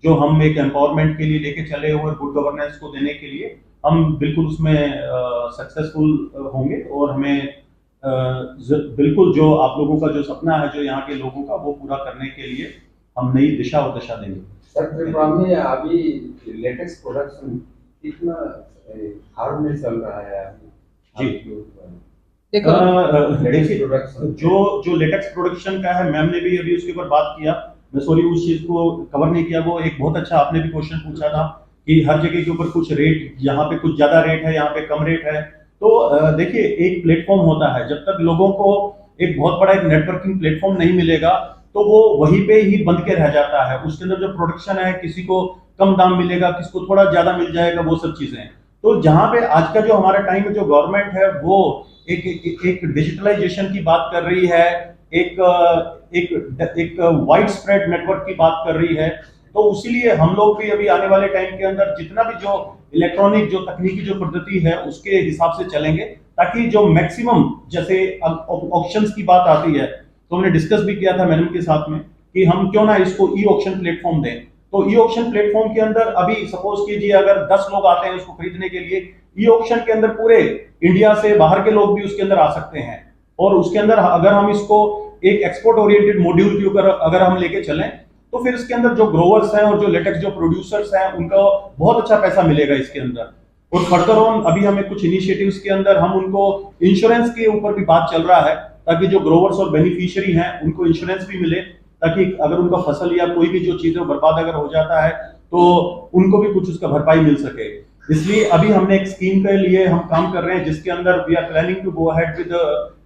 जो हम एक एम्पावरमेंट के लिए लेके चले हुए गुड गवर्नेंस को देने के लिए, हम बिल्कुल उसमें सक्सेसफुल होंगे। और हमें बिल्कुल जो आप लोगों का जो सपना है, जो यहाँ के लोगों का, वो पूरा करने के लिए हम नई दिशा और दशा देंगे। सर, त्रिपुरा में अभी लेटेस्ट प्रोडक्शन कितना हार में चल रहा है जी? देखो जो लेटेक्स प्रोडक्शन का है, मैम ने भी अभी उसके ऊपर बात किया, मैं सॉरी उस चीज को कवर नहीं किया। वो एक बहुत अच्छा आपने भी क्वेश्चन पूछा था कि हर जगह के ऊपर कुछ रेट, यहाँ पे कुछ ज्यादा रेट है, यहाँ पे कम रेट है। तो देखिए, एक प्लेटफॉर्म होता है, जब तक लोगों को एक बहुत बड़ा एक नेटवर्किंग प्लेटफॉर्म नहीं मिलेगा तो वो वहीं पे ही बंद के रह जाता है। उसके अंदर जो प्रोडक्शन है, किसी को कम दाम मिलेगा, किसी को थोड़ा ज्यादा मिल जाएगा, वो सब चीजें। तो जहां पे आज का जो हमारा टाइम में जो गवर्नमेंट है, वो एक डिजिटलाइजेशन की बात कर रही है, एक वाइड स्प्रेड नेटवर्क की बात कर रही है। तो इसीलिए हम लोग भी अभी आने वाले टाइम के अंदर जितना भी जो इलेक्ट्रॉनिक जो तकनीकी जो पद्धति है उसके हिसाब से चलेंगे, ताकि जो मैक्सिमम, जैसे ऑक्शंस की बात आती है, तो हमने डिस्कस भी किया था मैडम के साथ में कि हम क्यों ना इसको ई ऑक्शन प्लेटफॉर्म दें। तो ई ऑक्शन प्लेटफॉर्म के अंदर अभी सपोज कीजिए अगर 10 लोग आते हैं उसको खरीदने के लिए, ई ऑक्शन के अंदर पूरे इंडिया से बाहर के लोग भी उसके अंदर आ सकते हैं। और उसके अंदर अगर हम इसको एक एक्सपोर्ट ओरिएंटेड मॉड्यूल के ऊपर अगर हम लेके चलें तो फिर इसके अंदर जो ग्रोवर्स हैं और जो लेटेक्स जो प्रोड्यूसर्स हैं उनका बहुत अच्छा पैसा मिलेगा इसके अंदर। और फर्दर ऑन अभी हमें कुछ इनिशिएटिव्स के अंदर हम उनको इंश्योरेंस के ऊपर भी बात चल रहा है, ताकि जो ग्रोवर्स और बेनिफिशियरी हैं उनको इंश्योरेंस भी मिले, ताकि अगर उनका फसल या कोई भी जो चीजें बर्बाद अगर हो जाता है तो उनको भी कुछ उसका भरपाई मिल सके। इसलिए अभी हमने एक स्कीम के लिए हम काम कर रहे हैं जिसके अंदर we are planning to go ahead with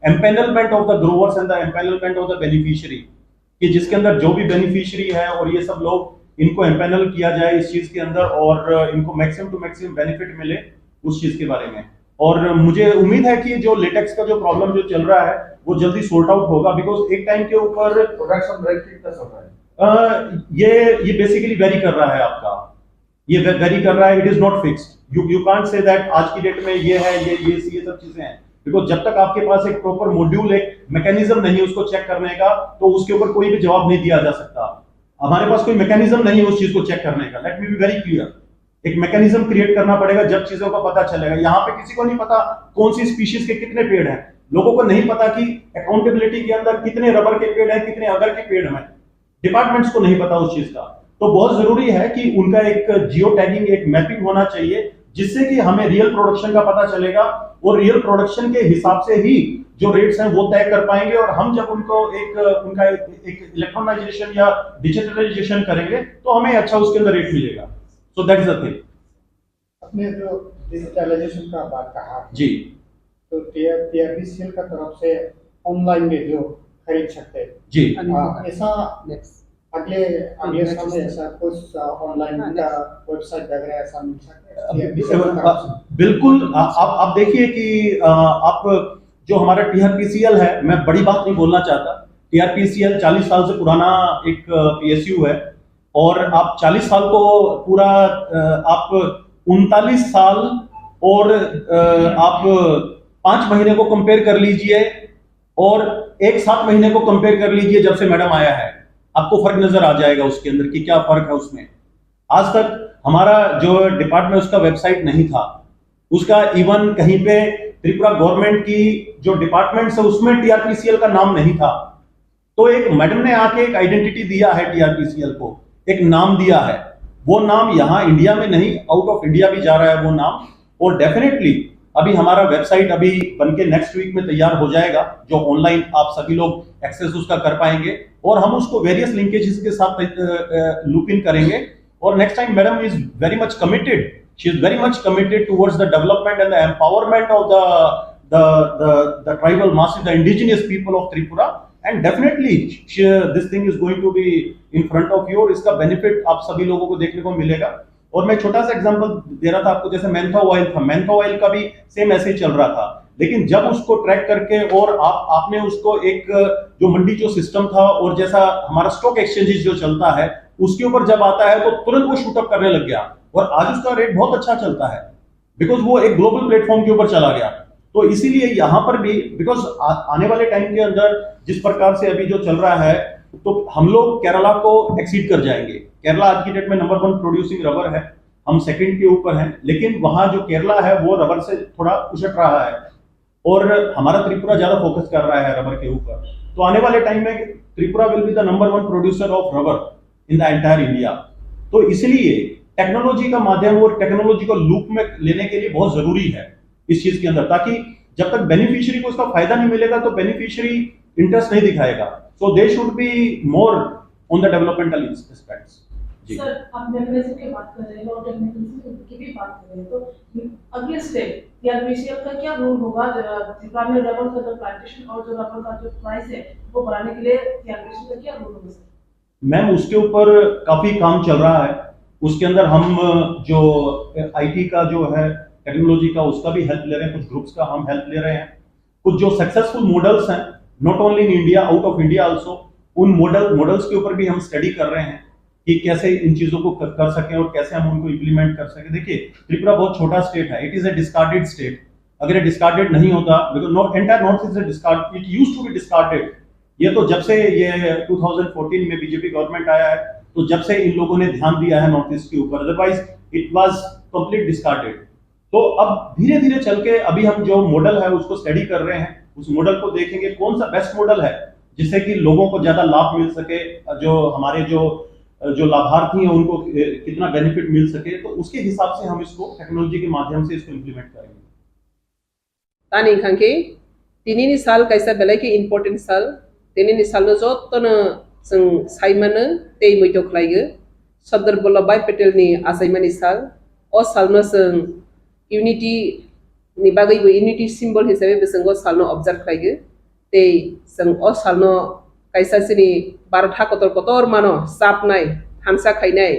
empanelment of the growers and the empanelment of the beneficiary, कि जिसके अंदर जो भी बेनिफिशियरी है और ये सब लोग इनको एम्पैनल किया जाए इस चीज के अंदर और इनको मैक्सिमम टू मैक्सिमम बेनिफिट मिले उस चीज के बारे में। और मुझे उम्मीद है कि जो लेटेक्स का जो प्रॉब्लम जो चल रहा है वो जल्दी सॉर्ट आउट होगा, बिकॉज एक टाइम के ऊपर प्रोडक्शन रेट कितना चल रहा है? ये बेसिकली वेरी कर रहा है आपका, ये वेरी कर रहा है, it is not fixed. You can't say that आज की डेट में ये है ये सब चीजें हैं, बिकॉज जब तक आपके पास एक प्रॉपर मॉड्यूल एक मैकेनिज्म नहीं है उसको चेक करने का तो उसके ऊपर कोई भी जवाब नहीं दिया जा सकता। हमारे पास कोई मैकेनिज्म नहीं है उस चीज को चेक करने का। Let me be very clear, एक मैकेनिज्म क्रिएट करना पड़ेगा जब चीजों का पता चलेगा। यहाँ पे किसी को नहीं पता कौन सी स्पीशीज के कितने पेड़ हैं, लोगों को नहीं पता कि अकाउंटेबिलिटी के अंदर कितने रबर के पेड़ हैं, कितने अगर के पेड़ हैं, डिपार्टमेंट्स को नहीं पता उस चीज का। तो बहुत जरूरी है कि उनका एक जियो टैगिंग एक मैपिंग होना चाहिए जिससे कि हमें रियल प्रोडक्शन का पता चलेगा और रियल प्रोडक्शन के हिसाब से ही जो रेट्स हैं वो तय कर पाएंगे। और हम जब उनको उनका एक इलेक्ट्रॉनाइजेशन या डिजिटलाइजेशन करेंगे तो हमें अच्छा उसके अंदर रेट मिलेगा। So that is the thing. अपने जो डिजिटलाइजेशन का बात कहा जी, तो टीआरपीसीएल का तरफ से ऑनलाइन में जो खरीद सकते हैं जी, ऐसा अगले समय ऐसा कुछ ऑनलाइन का वेबसाइट वगैरह ऐसा मिल सकता है? बिल्कुल। आप देखिए कि आप जो हमारा टीआरपीसीएल है, मैं बड़ी बात नहीं बोलना चाहता, टीआरपीसीएल 40 साल से पुराना एक पीएसयू है और आप 40 साल को पूरा आप 39 साल और आप 5 महीने को कंपेयर कर लीजिए और 1 7 महीने को कंपेयर कर लीजिए जब से मैडम आया है, आपको फर्क नजर आ जाएगा उसके अंदर कि क्या फर्क है उसमें। आज तक हमारा जो डिपार्टमेंट उसका वेबसाइट नहीं था, उसका इवन कहीं पे त्रिपुरा गवर्नमेंट की जो डिपार्टमेंट है उसमें टीआरपीसीएल का नाम नहीं था। तो एक मैडम ने आके एक आइडेंटिटी दिया है टीआरपीसीएल को, एक नाम दिया है। वो नाम यहाँ इंडिया में नहीं, आउट ऑफ इंडिया भी जा रहा है वो नाम। और डेफिनेटली अभी हमारा वेबसाइट अभी बनके नेक्स्ट वीक में तैयार हो जाएगा, जो ऑनलाइन आप सभी लोग एक्सेस उसका कर पाएंगे और हम उसको वेरियस लिंकेजेस के साथ लूप इन करेंगे। और next time madam is very much committed, she is very much committed towards the development and the empowerment of the tribal masses, the indigenous people of Tripura, and definitely this thing is going to be in front of you और इसका benefit आप सभी लोगों को देखने को मिलेगा। और मैं छोटा सा एग्जांपल दे रहा था आपको, जैसे मैंथा ऑयल था, मैंथा ऑयल का भी सेम ऐसे ही चल रहा था, लेकिन जब उसको ट्रैक करके और आपने उसको एक जो मंडी जो सिस्टम था और जैसा हमारा स्टॉक एक्सचेंजेस जो चलता है उसके ऊपर जब आता है तो तुरंत वो शूट अप करने लग गया और आज उसका रेट बहुत अच्छा चलता है बिकॉज वो एक ग्लोबल प्लेटफॉर्म के ऊपर चला गया। तो इसीलिए यहाँ पर भी बिकॉज आने वाले टाइम के अंदर जिस प्रकार से अभी जो चल रहा है तो हम लोग केरला को एक्सीड कर जाएंगे। केरला आज की डेट में नंबर 1 प्रोड्यूसिंग रबर है, हम सेकंड के ऊपर हैं, लेकिन वहां जो केरला है वो रबर से थोड़ा उछट रहा है और हमारा त्रिपुरा ज्यादा फोकस कर रहा है रबर के ऊपर। तो आने वाले टाइम में Tripura will be the number 1 producer of rubber in the entire India. तो इसलिए टेक्नोलॉजी का माध्यम और टेक्नोलॉजी को लूप में लेने के लिए बहुत जरूरी है इस चीज के अंदर, ताकि जब तक बेनिफिशियरी को उसका फायदा नहीं मिलेगा तो बेनिफिशियरी इंटरेस्ट नहीं दिखाएगा। So they should be more on the developmental aspects. जी सर, आप मैकेनिज्म की बात कर रहे हैं और टेक्निकल की भी बात कर रहे हैं, तो अगले स्टेप टीआरपीसीएल का क्या रूल होगा त्रिपुरा में रबर का जो प्लांटेशन और जो रबर का जो प्राइस है वो बढ़ाने के लिए टीआरपीसीएल का क्या रूल होगा सर? मैम उसके ऊपर काफी काम चल रहा है, उसके अंदर हम जो आईटी का जो है टेक्नोलॉजी का उसका भी हेल्प ले रहे हैं, कुछ ग्रुप्स का हम हेल्प ले रहे हैं, कुछ जो सक्सेसफुल मॉडल्स हैं not only in India out of India also, उन मॉडल्स के ऊपर भी हम स्टडी कर रहे हैं कि कैसे इन चीजों को कर सकें और कैसे हम उनको इम्प्लीमेंट कर सकें। देखिए त्रिपुरा बहुत छोटा स्टेट है, it is a discarded state. अगर ये डिस्कार्डेड नहीं होता, because entire north is discard, it used to be discarded. ये तो जब से ये 2014 में बीजेपी गवर्नमेंट आया है तो जब से इन लोगों ने ध्यान दिया है नॉर्थ ईस्ट के ऊपर, otherwise it was complete discarded. तो अब धीरे धीरे चल के अभी हम जो मॉडल है उसको स्टडी कर रहे हैं, उस मॉडल को देखेंगे कौन सा बेस्ट मॉडल है जिससे कि लोगों को ज्यादा लाभ मिल सके, जो हमारे जो लाभार्थी हैं उनको कितना बेनिफिट मिल सके, तो उसके हिसाब से हम इसको टेक्नोलॉजी के माध्यम से इसको इम्प्लीमेंट करेंगे। तानी खांके तिनी साल कैसा बेले के इम्पोर्टेंट साल तिनी साल न जो तो न संग साइमन ते मैतो खलाइगो सरदार वल्लभभाई पटेल नि आसाइमानि साल ओ साल न संग यूनिटी नि बागै यूनिटी सिम्बल हिसाबै बेसंगो साल न ऑब्जर्व खलाइगो ते संग ओ साल न कैसा सिनि भारत हाकतर कतर मानो सापनाय हानसा खाइनाय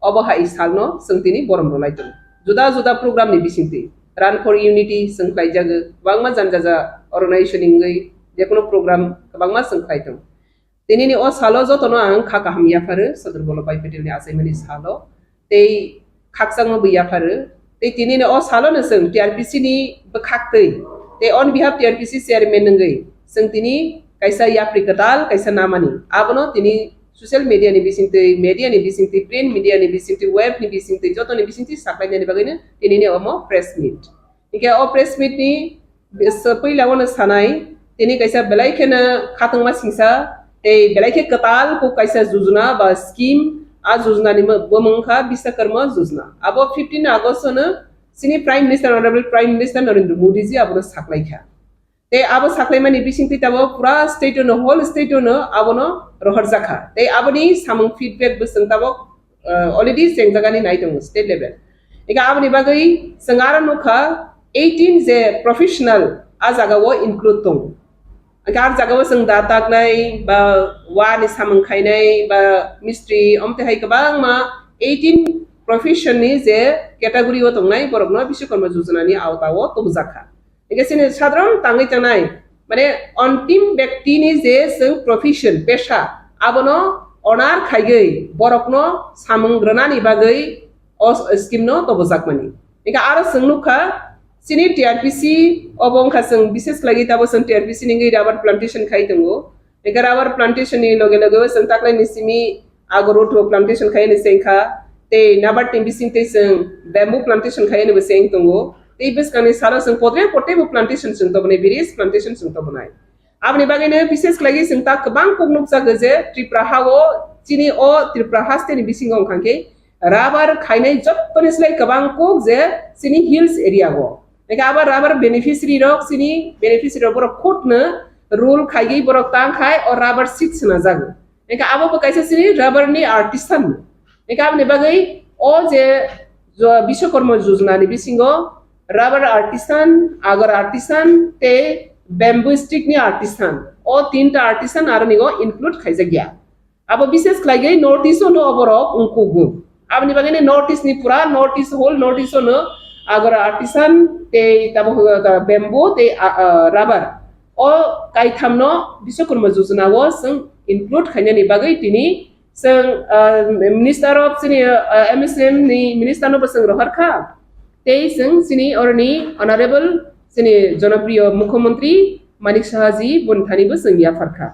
अबहाय साल न संग तिनी बरम रलाइतो जुदा जुदा प्रोग्राम नि बिसिंति रन फॉर यूनिटी संख्लाय जागो बांगमा जानजाजा ऑर्गेनाइजेशन इंगै जेकुनो प्रोग्राम बांगमा संख्लायतो तिनी ओ सालो जतनो आं खाका हमयाफारो सरदार वल्लभभाई पटेल नि आसाइमानि सालो ते खाकसांगो बैयाफारो ते तिनी ओ सालो न जों टीआरपीसी नि बखाक्तै ते ऑन बिहाफ टीआरपीसी चेयरमैन नंगै जों तिनी कैसा याफ्रि कताल कैसा नामानि आबनो तिनी सोशल मीडिया नि बिसिंतै मीडिया नि बिसिंतै प्रिंट मीडिया नि बिसिंतै वेब नि बिसिंतै जतो नि बिसिंतै साख्लायनायनि बागैनो तिनी अमो प्रेस मीट इके ओ प्रेस मीट नि पहिलावनो सानाय तिनी कैसा बेलायखेनो खातंमा सिंसा ते बेलायखे कताल को कैसा योजना बा स्कीम आ योजना नि बमंखा विश्वकर्मा योजना अब 15 अगस्त न सिनी prime minister honourable prime minister Narendra Modi ji अब साख्लायखा ते अब साख्लायमानि बिसिंतै तबो पूरा स्टेट न होल स्टेट न आबनो रहर जाखा ते आबनि सामं फीडबैक बसं तबो ऑलरेडी सेंजागानि नायदों स्टेट लेवल इका आबनि बागै संगारा नखा 18 जे प्रोफेशनल आ जागावो इनक्लूड दं इका आ जागावो जों दातागनाय बा वानि सामं खायनाय बा मिस्ट्री अमते हाय गोबां मा 18 प्रोफेशन नि जे कैटेगरी व दंनाय बरकनो विश्वकर्मा योजनानि आवतावो तो जाखा इगेसिने साधारण तांगै तांनाय माने अंतिम व्यक्ति नि जे जों प्रोफेशन पेशा आबनो अनार खायगै बरकनो सामंग्रनानि बागै अ स्कीम नो तो जाकमानि इका आरो जोंनुखा सिनि टीआरपीसी अबंखा जों विशेष लागि ताबो जों टीआरपीसी नि राबार प्लांटेशन खायदोंगो इका राबार प्लांटेशन नि लगे लगे जों ताक्लाय निसिमी आगरोट प्लांटेशन खायनि सेंखा ते नाबार टिम्बिसिंतै जों बेम्बू प्लांटेशन खायनि बो सेंग दंगो ते बिसकानि सारा जों पोटे प्लांटेशन जों तबने बेरिस प्लांटेशन जों तबनाय आबनि बागैनो विशेष लागि जों ता गोबां कगनुक जागो जे त्रिपुराहाओ चिनि ओ त्रिपुराहास्तेनि बिसिंगाव खांके राबार खायनाय जत्तनिस्लाय गोबां कोक जे चिनि हिल्स एरियागो एका आबार राबार बेनिफिशियरी रक चिनि बेनिफिशियरी बर कोटनो रूल खायगै बर तांखाय और राबार सीड्स ना जागो एका आबो कैसे चिनि राबारनि आर्टिसान एका आबनि बागै ओ जे विश्वकर्मा योजनानि बिसिंगो रबर आर्टिसान आगर आर्टिसान ते बैम्बू स्टिक नि आर्टिसान ओ तीनटा आर्टिसान आरो निगो इनक्लूड खायजा गया अब विशेष लागे नॉर्थ ईस्ट नो अबरो उनकुगु आबनि बागैने नॉर्थ ईस्ट नि पूरा north east whole north east नो आगर आर्टिसान ते तब बैम्बू ते रबर ओ काइथामनो विश्वकर्मा योजना वो जों इनक्लूड खायनानि बागै तिनि जों मिनिस्टर ऑफ एमएसएम नि मिनिस्टर नो बसं रहरखा ते जों सिनि अरनि ऑनरेबल सिनि जनप्रिय मुख्यमंत्री मानिक साहाजी बुनथानिबो जों याफारखा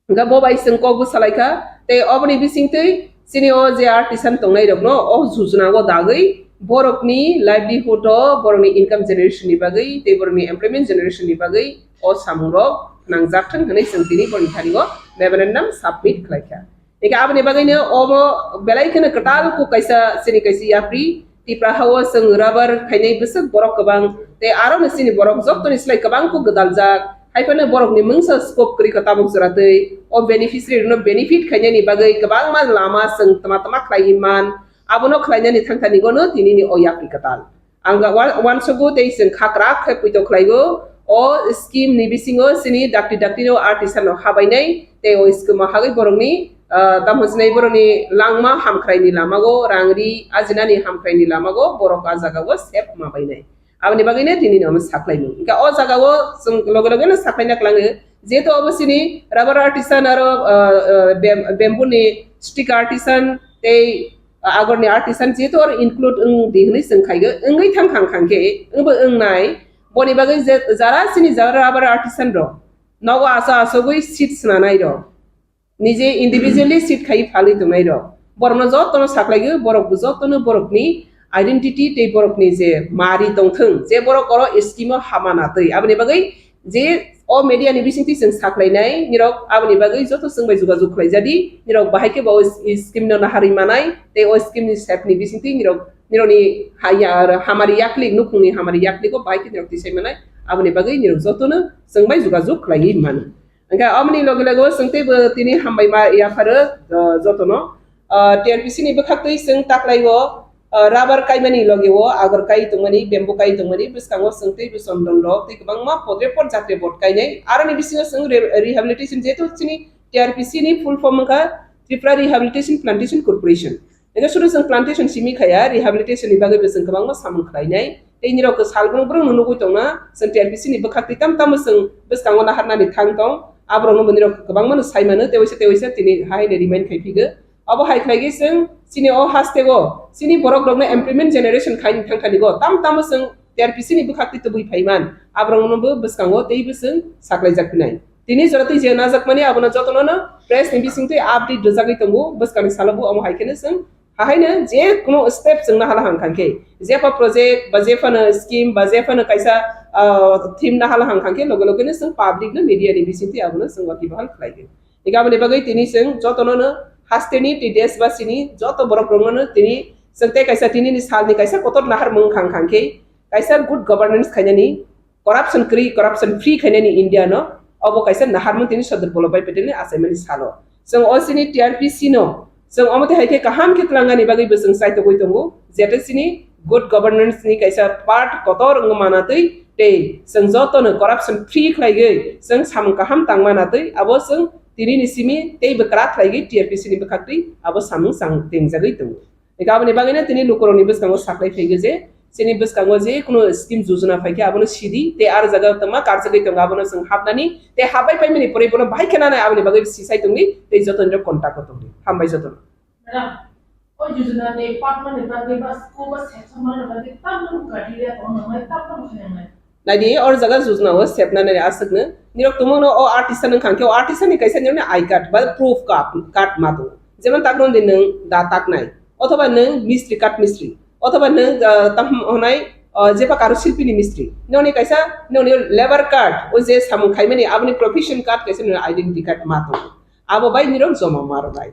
गा बबाय जों कबो सालायखा ते अबनि बिसिंतै सिनि ओ जे आर्टिसान तंनाय रखनो ओ योजनागो दागै बरकनि लाइवलीहुड बरकनि इनकम जनरेशन नि बागै ते बरकनि एमप्लॉयमेंट जनरेशन नि बागै ओ सामुरक नांजाथों हनै जों दिनि बुनथानिगो मेमोरेंडम सबमिट खालायखा एका आबनि बागैनो अबो बेलायखनो कटाल को कैसा सिनि कैसी याफ्रि तिप्राहाओ जों रबर खायनाय बसक बरक गोबां ते आरो नसिनि बरक जत्तनिस्लाय गोबां को गदालजाक हायफानो बरकनि मोंसा स्कोप करि खताबक जरातै ओ बेनिफिशियरी नो बेनिफिट खायनायनि बागै गोबां मा लामा जों तमा खायमान आबनो खायनायनि थांथानि गनो तिनिनि ओ याफ्रि कताल आंगा वानसगो ते जों खाक्रा खैपैतो खायगो ओ स्कीम नि बिसिङो सिनि डाक्टिनो आर्टिसान हाबायनाय ते ओ स्कीम हागै बरकनि तामहसनाय बरनि लांमा हामख्रायनि लामागो रांगरि आजिनानि हामख्रायनि लामागो बरक आजागावो सेफ माबायनाय आबनि बागैनो दिनि नम साख्लायनो इका अ जागावो जों लगे लगेनो साख्लायना क्लाङो जेतो अबसिनि रबर आर्टिसान आरो बेम्बुनि स्टिक आर्टिसान ते आगरनि आर्टिसान जेतो और इनक्लूड दिहनै जों खायगो ओंगै थांखां खांके ओंबो ओंनाय बनि बागै जारा सिनि जारा रबर आर्टिसान रो नव आसा आसगै सीट्स नानाय रो निजे इंडिविजुअली सीट खाई फालि दुनाय रो बरनो जतनो साख्लायगो बरक जतनो बरकनि आइडेंटिटी ते बरकनि जे मारि दंथों जे बरक अरो स्कीम हामानातै आबनि बागै जे o media ni bising ti sing saklai nai nirok abni bagai joto sing bai jogajog khlai jadi nirok bahai ke bo scheme no nahari manai te o scheme ni sep ni bising ti nironi haya hamari yakli nukungni hamari yakli ko bahai ke nirok ti sai manai abni bagai nirok joto no sing bai jogajog khlai man angka amni loge loge sing te bo tini hambai ma ya phare joto no TRPC ni bakhaktui sing taklai wo rubber kaimani loge wo agar kai tungmani bamboo kai tungmani biskango singtei bisondon rok te kabang ma podre pot jatre bot kai nei arani bisingo sing rehabilitation jeto chini TRPC ni full form ka Tripura Rehabilitation Plantation Corporation ega sudah sing plantation simi khaya rehabilitation ni bagai bising kabang ma samung khai nei te ni rok salgrung brung nunu goi tongna sing TRPC ni bakhakti tam tam sing biskango na harna ni thang tong abrong no rok kabang ma sai mano te tini hai ne remind khai figa abo hai khlai sing sini o hastego sini borok rokna employment generation khain thangkhani go tam tam sing TRPC ni bukhakti tubui phaiman abrong no bo biskango tei bising saklai jaknai tini jorati je na jakmani abona jotono na press ni bising tei update dojagai tongo biskani salabu amo haikene sing hahaina je kuno step sing na hala hangkangke je pa project ba je fa na scheme ba je fa na kaisa theme na hala hangkangke logo logo ne sing public na media ni bising tei abona sing waki bahal khlai igabane bagai tini sing jotono na hasteni ti desbasini joto borok rongno tini sengte kaisa tini ni salni kaisa kotor nahar mung khang khangke kaisa good governance khainani corruption free khainani India no abo kaisa nahar mung tini sadar bolobai petel ni asaimani salo seng osini TRPC no seng amate haike kaham ke tlangani bagai beseng saito goi tongo jete sini good governance ni kaisa part kotor ngmanatei te seng joto no corruption free khlaigai seng sam kaham tangmanatei abo seng tini ni simi tei bekrat lagi TRPC ni bekakti abo samung sang ting jagai tu ekabane bagina tini lukoroni beskango saklai phege je sini beskango je kuno scheme jojona phaike abono sidi te ar jaga tama kar jagai tong abono sing habnani te habai paimani pore bono bhai khana na abone bagai sisai tongni te joton jo contact tongni hambai joton madam o jojona ne partner ne bagai bas ko bas section mana bagai tam kadile on mai tam khana nadi or jaga jojna ho sepna ne asakne nirok tumono o artisan nang khangke o artisan ni kaisa nirne I card ba proof card mato যেমন তাকরন দিন নং দা তাকনাই অথবা নং মিস্ত্রি কাট মিস্ত্রি অথবা নং তাম হনাই যেপা কারু শিল্পীনি মিস্ত্রি ননি কাইসা ননি লেবার কার্ড ও যে সামু খাইমানি আপনি প্রফেশন কার্ড কাইসা ননি আইডেন্টি কার্ড মাতো আবো বাই নিরক জমা মারো bye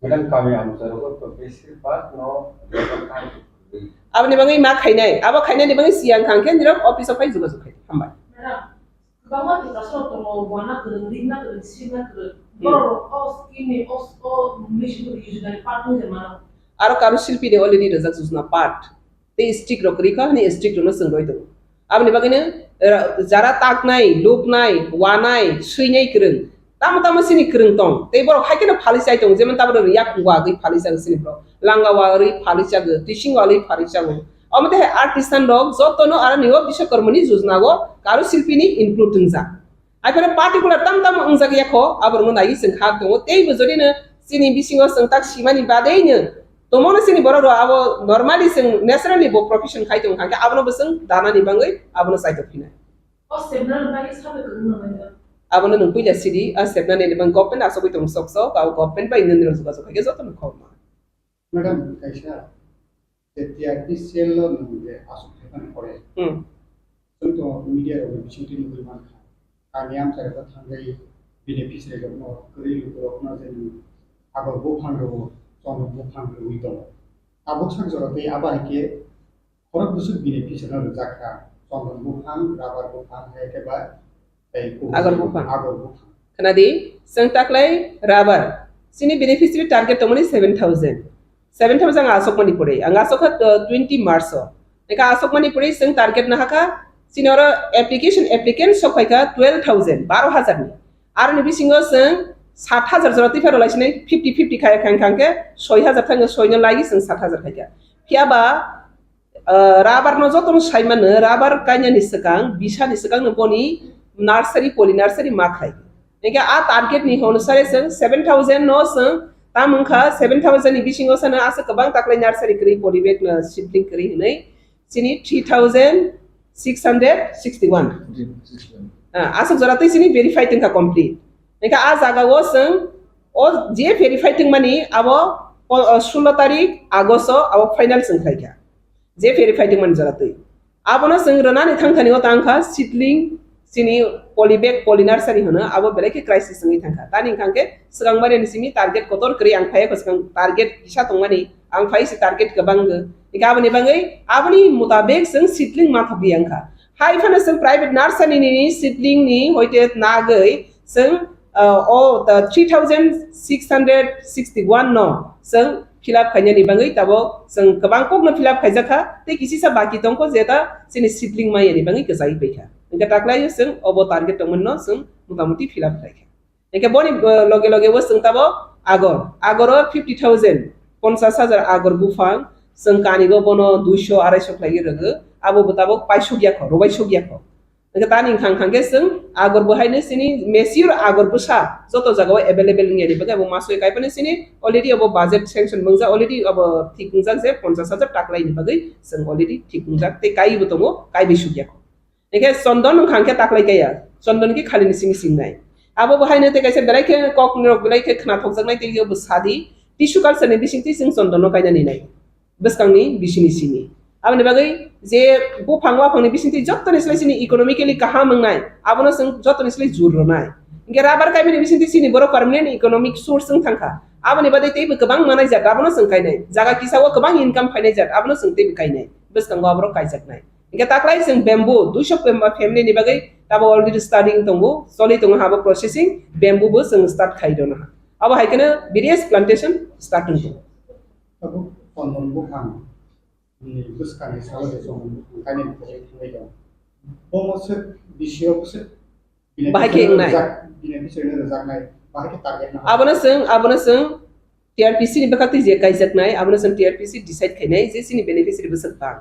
madam kami amsaro ko professional part no level card আপনি বাঙ্গি মা খাইনাই আবো খাইনাই ni বাঙ্গি সিয়াং খাংকে নিরক অফিস অফাই যোগাযোগ খাই হামবাই Bawah kita sudah tolong warna kering, lina kering, sirna kering. Kalau os ini os mission itu dari partner zaman. Aro karu silpi de already rezak susna part. Te stick rokri ka ni stick rono sengroi to. Abni bagine jara tak nai, loop nai, wanai, suinai kering. Tam sini kering tong. Te boro haikena phalisai tong jeman tabro yak wa gi phalisai sini bro. Langa wari phalisai ge, teaching wali phalisai ge. Amate artisan dog jotono ara nigo bishwakarmani jojna go karu silpini include tungja aifare particular tam ungja ge yakho aborno nai sing khak tongo tei bojori na sini bisingo sing tak simani badei ne tomono sini bororo abo normally sing naturally bo profession khai tong khangke abono besing dana ni bangai abono saito phina O sebnar bagi sabe kering na abono nung puja sidi a sebna ne bang government asogoi tong sokso ka government ba indin rozuga khage jotono khoma madam kaisa TRPC lo nungge asuk tekan pore tentu media ro bisinti ni man kami am sare thangai beneficiary ro no kri ro no jeni abo bo phangro sono bo phangro wi to abo sang jora te aba ke khorok busuk beneficiary ro jakha sono bo phang rabar bo phang hai ke ba ei ko agar bo phang kanadi sang taklai rabar sini beneficiary target to mani 7,000 asok mani pore ang asok 20 marso eka asok mani pore sing target na haka sinora applicant sok ka 12,000 12,000 ni ar ni bisingo sing 7,000 jorati fero laisine 50 khaya khang ke 6,000 thang 6 no lagi sing 7,000 khaya phiaba rabar no joton saiman rabar kanya ni sekang bisa ni sekang no boni nursery poly nursery ma khai eka a target ni hon sare sing 7,000 no sing tamungkha 7,000 bisingo sana asa kabang taklai nursery kri polybag na shifting kri nei sini 3,661 asa jorati sini verify tingka complete eka a jaga go sing o je verify ting mani abo 16 tarik agosto abo final sing khaikha je verify ting mani jorati abono sing rana ni thangthani o tangkha sini polybag polinursery hono abo belai ke crisis ngi thangka tani khangke segang mari ni sini target kotor kri ang phaya ko segang target kisa tongmani ang phai si target kabang ika abani bangai abani mutabek seng seedling ma thobi angka hai phana seng private nursery ni seedling ni hoite nagai seng the 3661 no seng fill up khanya ni bangai tabo seng kabang kok na fill up khaijaka te kisi sa baki tongko jeta sini seedling ma yani bangai ke sai peikha engka taklai seng obo target tongmen no seng motamuti fill up khaikha engka boni loge loge wo seng tabo agor 50000 50,000 agor bufang seng kani go bono 200 250 khlai rege abo betabo paisho gya kho robai sho gya kho engka tani khang khang ke seng agor bohaine sini mesir agor busa joto jagao available ngeri baga bo masoi kai pane sini already abo budget sanction mangja already abo thikungjak je 50,000 taklai ni bagai seng already thikungjak te kai botongo kai be sugya kho engka sondon khang ke taklai kaya sondon ki khali ni sing sing nai abo bohaine te kaise belai ke kok nrok belai ke khna thokjak nai te yo busadi tissue culture ni bising ti sing sondon kaina ni nai beskangni bisini sini abani bagai je bo phangwa phangni bisinti jotto ni sini economically kaha mangnai abono sing jotto ni jurro nai inge rabar kai bini bisinti sini boro permanent economic source sing thangka abani badai tei kabang manai jat abono sing kai nai jaga kisawo kabang income phainai jat abono sing tei kai nai beskangwa abro kai jat nai inge taklai sing bamboo 200 family ni bagai tabo already studying tongo soli tongo habo processing bamboo bo sing start khai dona abo haikena various plantation starting to abo konon bo phang ni buskani salade song kani project ngai bomose bisio bose bahake ngai bine bisio ne razak nai bahake target na abona seng TRPC ni bakati je kaijak nai abona seng TRPC decide khainai je sini beneficiary besek tang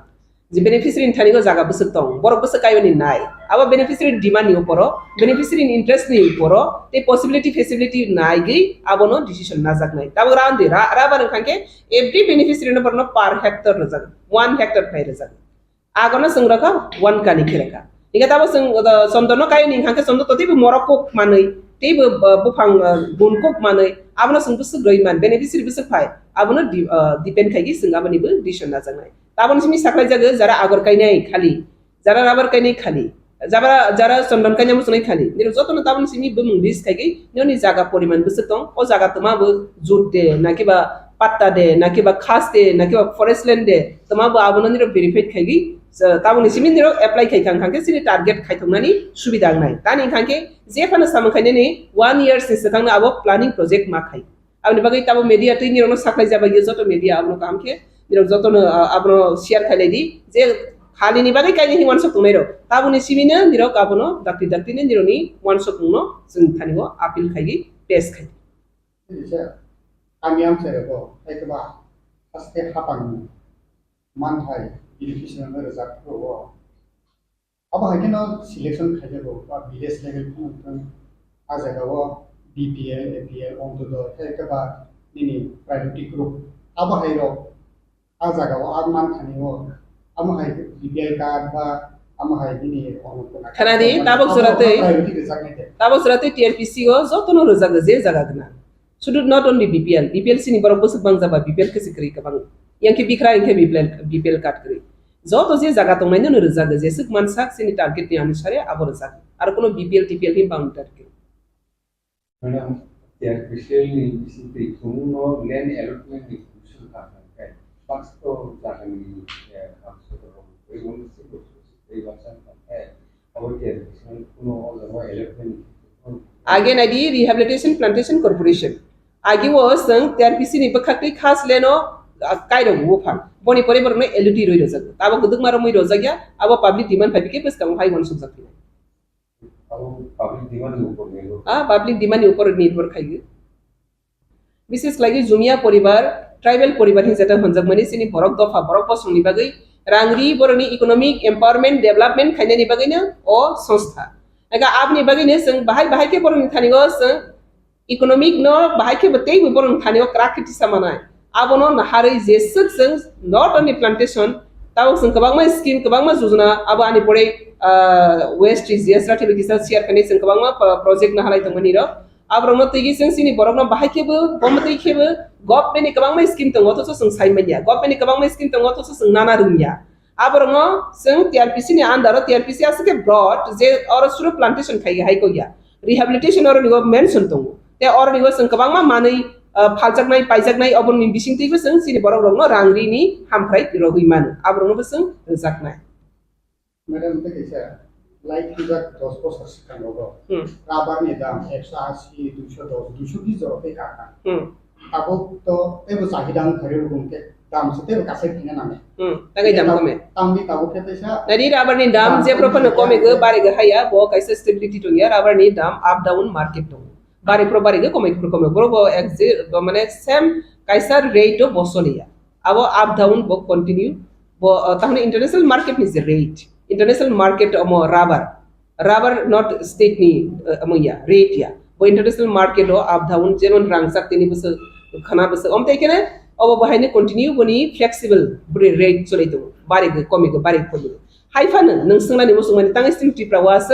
je beneficiary ni thanigo jaga besek tong borok besek kayoni nai aba beneficiary demand ni uporo beneficiary ni interest ni uporo te possibility facility nai gi abono decision najak nai tabo rande rabar khangke every beneficiary no porno per hectare rajak 1 hectare khai rajak agona sangraka 1 kani khiraka inga tabo sondono kayoni khangke sondo toti morokok manai tebe bufang bunkok manai abono sung besek goiman beneficiary besek phai abono depend khai gi sung aboni bo decision najak nai tabon simi saklai jaga jara agor kainai khali jara rabar kainai khali jara sondon kanya musnai khali niro jotono tabon simi bumung bis khaigi noni jaga poriman besetong o jaga tama bo jute nakiba patta de nakiba khas de nakiba forest land de tama bo abono niro verified khaigi tabon simi niro apply khai khang khangke sini target khaithongnani subida nai tani khangke je phana samkhaine ni 1 year se sakangna abo planning project ma khai abni bagai tabo media tei niro no saklai jaba ye joto media abno kamke niro jotono abno share khalai di je khali ni bagai kaini hi wansok tungmero tabuni simina niro kabono dakti ne niro ni wansok tungno sing thanigo appeal khaigi pass khai amiam serego ekba aste hapang man hai education no razak ro aba hakino selection khajago ba village level phun ajagawo BPL APL onto do ekba nini priority group aba hairo ajagawo agman thanigo amahai BPL card ba amahai dini khanadi tabok surate TRPC go jotono rojaga je jaga gna should not only BPL sini borok bosuk bang jaba BPL ke sikri ka bang yang ke bikra yang ke BPL card kri joto je jaga tong naino rojaga je suk mansak sini target ni anusare abor jaga ar kono BPL TPL hi bound target madam TRPC ni bisinte kuno land allotment ni kusul ka kai paksto jaga ni Again, I did Rehabilitation Plantation Corporation. Agi was sang TRPC ni bakakti khas leno kairo wofang. Boni pore borne LUT roi rozak. Abo kuduk maro moi rozak ya. Abo public demand phabi ke pas kam hai wan suk sakti. Abo public demand ni upor nirbo. Public demand ni upor nirbor khai. Bises lagi Jumia poribar tribal poribar hi jeta Kaijakmani sini borok dofa borok posong ni bagai rangri boroni economic empowerment development khaina ni bagai na o संस्था aga apni bagai ne sang bahai ke boroni thanigo sang economic no bahai ke batei boroni thanigo krakriti samanai abono naharai jesuk sang not only plantation taw sang kabangma scheme kabangma jojana abo ani pore west is yesra thebe kisa share kane sang kabangma project na halai tongmani ro abrongno tegi sang sini borokno bahai ke bo bomtei ke bo government ni kabangma scheme tongo to sang saimanya government ni kabangma scheme tongo to sang nana rumya Abrongo sing TRPC ni andaro TRPC asike broad je or suru plantation khai hai ko ya rehabilitation or nigo mention tongu te or nigo sing kabang ma manai phaljaknai paijaknai obon ni bising tei sing sini borok rong no rangri ni hamfrai rogui man abrongo sing jaknai Madam Tekisa, like kita 10 bosar sekian logo. Rabar ni dam 180, 210, 220 rupiah kakak. Aku to tebo sahidang kharir gumke dam setiap kasih punya nama. Tagai dam kome. Tambi tahu kita sih. Jadi rabar ni dam je proper kome ge bare ge haya bo kaisa stability to ya rabar ni dam up down market to. Bare pro bare ge kome bro bo exit mane same kaisa rate to bosoni ya. Abo up down bo continue bo tahune international market ni rate. International market amo rubber not state ni amo ya rate ya bo international market o up down jenon rangsak tini bus khana bus om tai kene obo bahine continue boni flexible rate cholai to bare ge komi ge bare kholi haifan nang singna ni musumani tang stim tipra was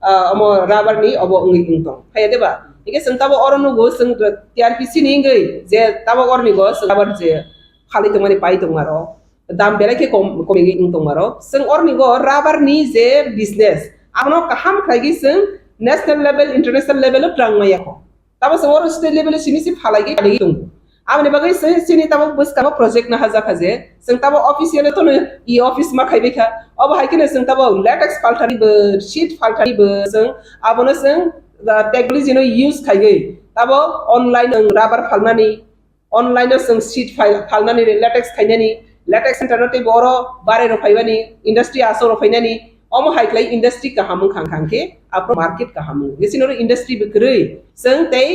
amo rubber ni obo ngi ingtong haya deba ike sing tabo oronu go sing TRPC ni ngai je tabo orni go rubber je khali to mani pai to maro dam belake komi ingtong maro sing orni go rubber ni je business apno kaham khaigi sing national level international level trang maya ko tabo sing or state level sini si phalagi tung amne bagai sini tabo bus tabo project na haja khaje sing tabo official to e office ma khaibe kha ob haikene sing tabo latex faltari be sheet faltari be sing abono sing the technology no use khaigai tabo online rubber phalnani online sing sheet phalnani latex khainani latex internet boro bare ro phaibani industry aso ro phainani omo haiklai industry ka hamu khangkhangke apro market ka hamu lesinoro industry be krei sing tei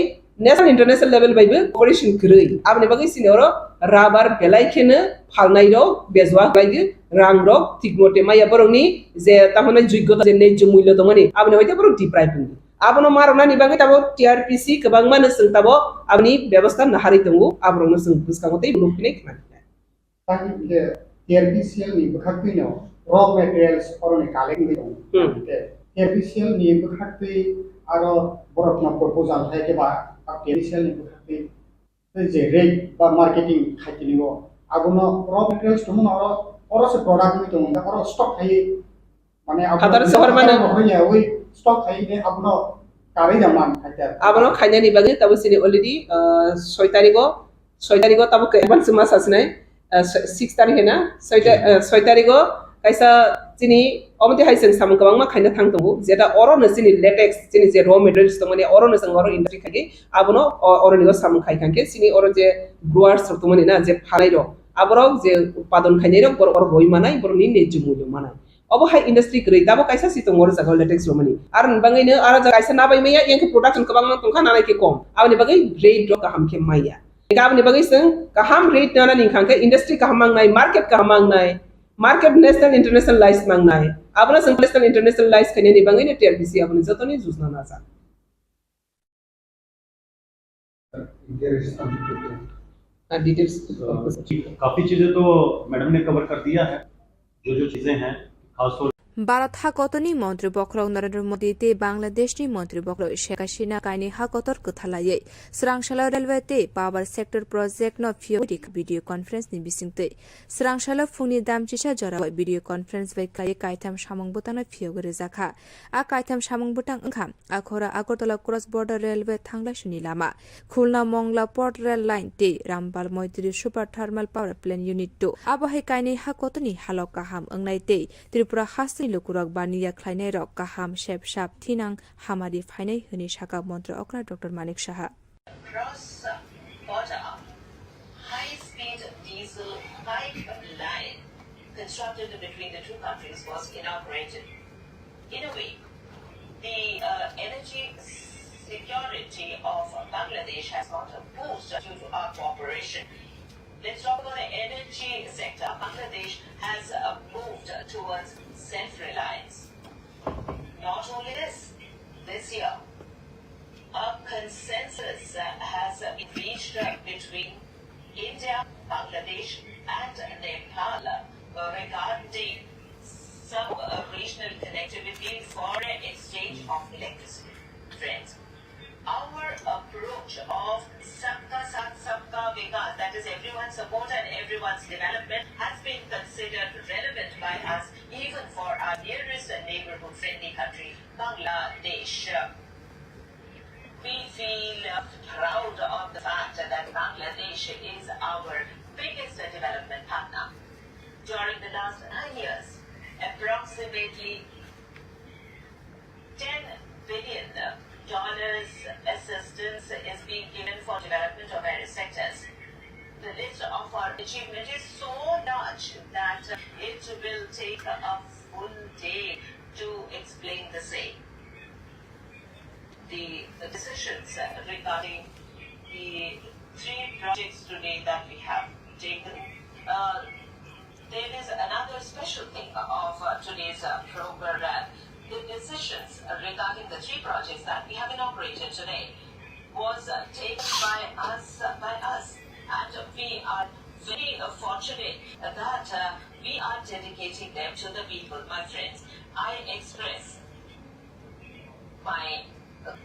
national international level by cooperation krei abne bagai sinoro rubber belai khene phalnai ro bezwa gaigi rang ro tikmote maya borongni je tamone joggota je nejjo mulya dongani abne hoite boro deprive bungi abno marona ni bagai tabo TRPC kabang mana sing tabo abni ব্যবস্থা nahari tongu abrongno sing buskangote bulukne khna Tapi the TRPCL ni berhaknya raw materials orang kaleng gitu. TRPCL ni berhakti aro borokna proposal hai ke ba TRPCL ni berhakti je rate ba marketing khati ni wo agono raw materials tumun oro se product ni tumun oro stock hai mane Kadar sehar mana ya oi stock hai ni agono kari zaman khati abono khanya ni bagi tabu sini already 6 tariko tabu ke ban sema sasnai 6 तारिख है ना 6 तारिख kaisa chini omti haiseng samung kabang ma khaina thang tongu jeta oro no chini latex chini je raw materials to mane oro no sang oro industry khagi abono oro ni go samung khai khangke chini oro je growers to mane na je phalai ro aboro je utpadon khainai ro bor roi manai bor ni ne jumulu manai obo hai industry krei tabo kaisa sitong oro jaga latex ro mani ar bangai ne ara jaga kaisa nabai maya yang production kabang ma tongkha nanai ke kom abni bagai rate ro ka hamke maya kabni bagai seng kaham rate nana ning khangke industry kahamang nai market national international license mangnai abna seng national international license kanya ni bangai ne TRPC abna jotoni juzna na sa details काफी चीजें तो madam ने cover कर दिया है जो चीजें हैं खासतौर भारत हाकतनि मन्त्री बख्रक नरेन्द्र मोदी ते बांग्लादेशनि मन्त्री बख्रक शेख हासिना काइनि हाकतर कथालायै स्रांशाला रेलवे ते पावर सेक्टर प्रोजेक्ट न फियोरिक भिडियो कन्फरेंस नि बिसिंगते स्रांशाला फुंनि दामचिसा जरा भिडियो कन्फरेंस बै कायै कायथाम सामंग बुताना फियोगरे जाखा आ कायथाम सामंग बुतां ओंखाम आखरा आगरतला क्रस बॉर्डर रेलवे थांग्ला सुनि Lama Khulna Mangla port rail line ते Rampal Maitree super thermal power plant unit 2 आबहाय काइनि हाकतनि हालक काहाम ओंनाय ते त्रिपुरा लुकुरक बानिया ख्लाइनाय रक काहाम शेप शाप थिनां हामारि फाइनाय होनि साका मन्त्र अक्रा doctor Manik Saha high-speed diesel pipeline constructed between the two countries was inaugurated. In a way, the energy security of Bangladesh has got a boost due to our cooperation. Let's talk about the energy sector. Bangladesh has moved towards self-reliance. Not only this year, a consensus has been reached between India, Bangladesh and Nepal regarding some regional connectivity for exchange of electricity. Friends, our approach of Sabka Saath Sabka Vikas, that is everyone's support and everyone's development, has been considered relevant by us, even for our nearest neighborhood-friendly country, Bangladesh. We feel proud of the fact that Bangladesh is our biggest development partner. During the last 9 years, approximately $10 billion assistance is being given for development of various sectors. The list of our achievement is so large that it will take a full day to explain the same. The decisions regarding the 3 projects today that we have taken, there is another special thing of today's program. The decisions regarding the 3 projects that we have inaugurated today was taken by us, and we are very fortunate that we are dedicating them to the people. My friends, I express my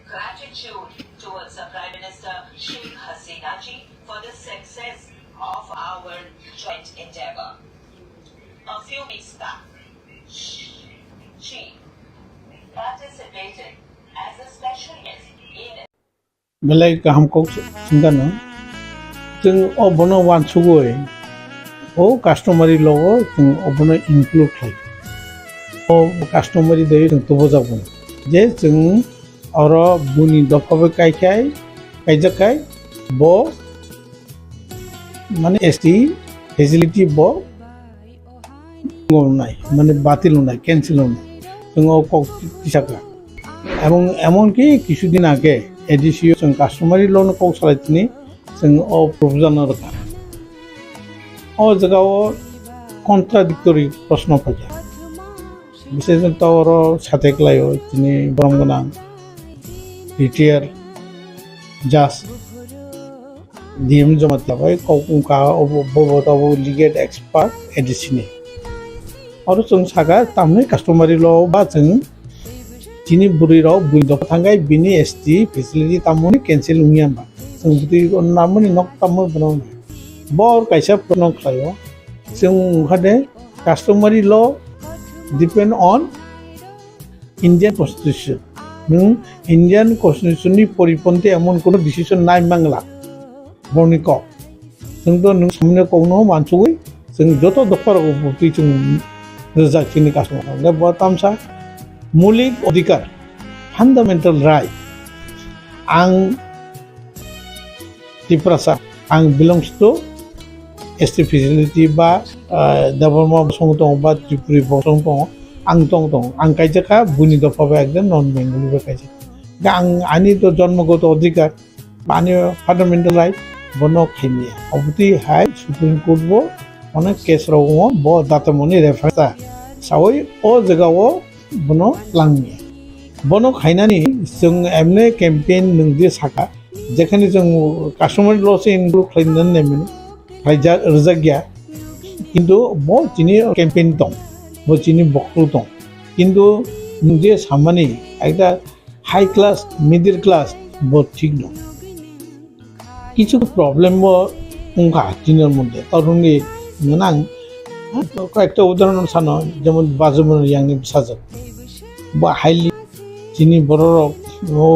gratitude towards Prime Minister Sheikh Hasina ji for the success of our joint endeavor. A few weeks back, she participated as a special guest in belai kaham ko singano jeng obono wan sugoi o customary logo jeng obono include khai o customary de jeng to bojabon je jeng oro buni dophabai kaijakai bo mane ST facility bo নাই মানে বাতিল নাই cancel নাই কৃষকরা এবং এমনকি কিছুদিন আগে এডিসিও जों কাস্টমারি লোন কক সালাইতিনি जों ও প্রভিজনাল রকা ও জায়গাও কন্ট্রাডিক্টরি প্রশ্ন পাইয়া বিশেষত ওর সাথে ক্লাইও তিনি বরমগনা রিটায়ার জাস ডিএম জমাতে হয় কৌকা অববতব লিগেল এক্সপার্ট এডিসিনি और जों सागा तामने कास्टमारी लो बा जों जिनि बुरि रो बुइदो थांगाय बिनि एसटी फेसिलिटी तामने कैंसिल उनिया बा जों बुति नामनि नक तामो बनो बर कायसा प्रनो खायो जों खादे कास्टमारी लो डिपेंड ऑन इंडियन कॉन्स्टिट्यूशन नों इंडियन कॉन्स्टिट्यूशन नि परिपन्थी एमन कोनो डिसिजन नाय मांगला बर्निक जों तो नों सामने कोनो मानसुगै जों जतो दफार बुति जों रोजाखिनि कास्टमार दा बतामसा मौलिक अधिकार फान्डामेन्टेल राइट आं तिप्रसा आं बिलंग्स टू एसटी फेसिलिटी बा दाबरमा बसं दं बा त्रिपुरी बसं दं आं दं आं कायजाका बुनि दफाबाय एकदम नन बेंगली बा कायजा दा आं आनि तो जन्मगत अधिकार आनि फान्डामेन्टेल राइट बनो खायनिया अबति हाय सुप्रीम कोर्ट बो अनेक केस रावो बो दातमनि रेफारता सावै ओ जगावो बनो लांनि बनो खायनानि जों एमने कैंपेन नंदि साका जेखानि जों कास्टमार लसे इनक्लुड खालामनानै नेमोन फायजा रजागिया किन्तु बो जिनि कैंपेन दं बो जिनि बक्तु दं किन्तु नंदि सामानि एकदा हाई क्लास मिडिल क्लास बो ठीक दं কিছু प्रॉब्लेम बो उंगा जिनर मध्य तरुणी नां কয়েকটা উদাহরণ সানো যেমন বাজুমন ইয়াংনি সাজক বা হাইলি যিনি বড় ও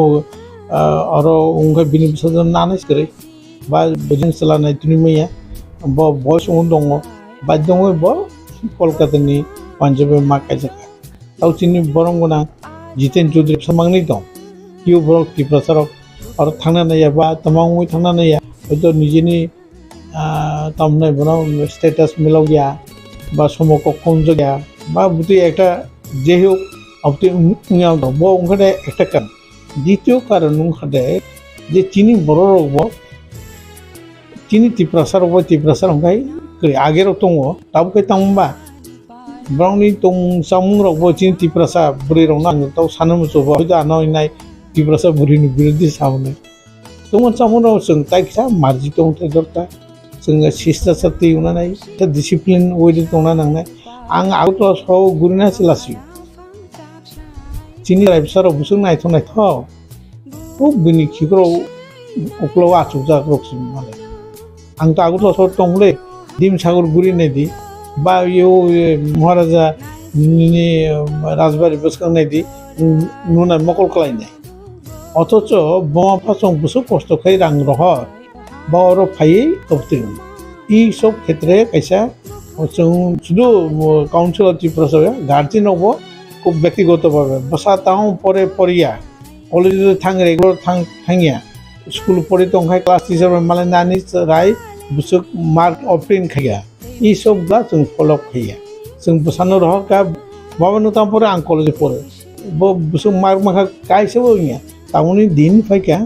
আর উঙ্গা বিনি সাজন নানাস করে বা বজিন সালানাই তুমি মাইয়া বা বয়স দङ বা দङ ব কলকাতানি পাঞ্জাবে মা কাইজাকা তাও চিনি বরংগনা জিতেন চৌধুরী সামাংনি दं কিউ বড় টিপ্রাসারক আর থাংনা নাইয়া বা তমাংই থাংনা নাইয়া হয়তো নিজেনি তামনে বনাও স্ট্যাটাস মিলাও গিয়া বা সমক কম জায়গা বা বুতি একটা যে হোক আপনি উঙাও দं ব उंखादे একটা কারণ দ্বিতীয় কারণ उंखादे যে চিনি বড় রব চিনি তিপ্রাসার ব তিপ্রাসার উঙ্গাই আগের দङ তাবকে তামবা ব্রাউনি দं সামুং রব চিনি তিপ্রাসা বুরি রং নাং তাও সানमु जबा হয়তো আনয়নাই তিপ্রাসা বুরিनि बिरुद्धि सामने दङ सामुनाव जों ताइखा मार्जि दं दरता जोङो सिस्टा साथि उनानै ता डिसिप्लिन वेदि दंना नांनाय आं आउट सौ गुरिना सिलासि चिनि राइबसार बुसुं नायथ ओ बिनि खिग्रो अक्लो आचु जाग्रोसि माले आं ता आउट सौ दंले दिम सागर गुरि नेदि বা महाराजा राजबारि बोसखांनाय दी नुनाय मकल खालायनाय अथच बमा फासं बुसु कष्ट खाय रां रहर बा अर फायै कबतिन ई सब क्षेत्रे कैसा जों शुधु काउन्सिल अफ त्रिपुरा गार्जियन अब खूब व्यक्तिगतभावे बसा ताऊ परे परिया कलेज थां रेगुलर थांगिया स्कुल पढ़ी तंखाय क्लास टीचर माले नानी राय बुसुक मार्क ऑप्टिन खाया ई सब गा जों फॉलो खाया जों बसानो रह का बाबा नताम परे आं कलेज पढ़े बो बुसुक मार्क माखा कायसे बोनिया ताउनी दिन फायका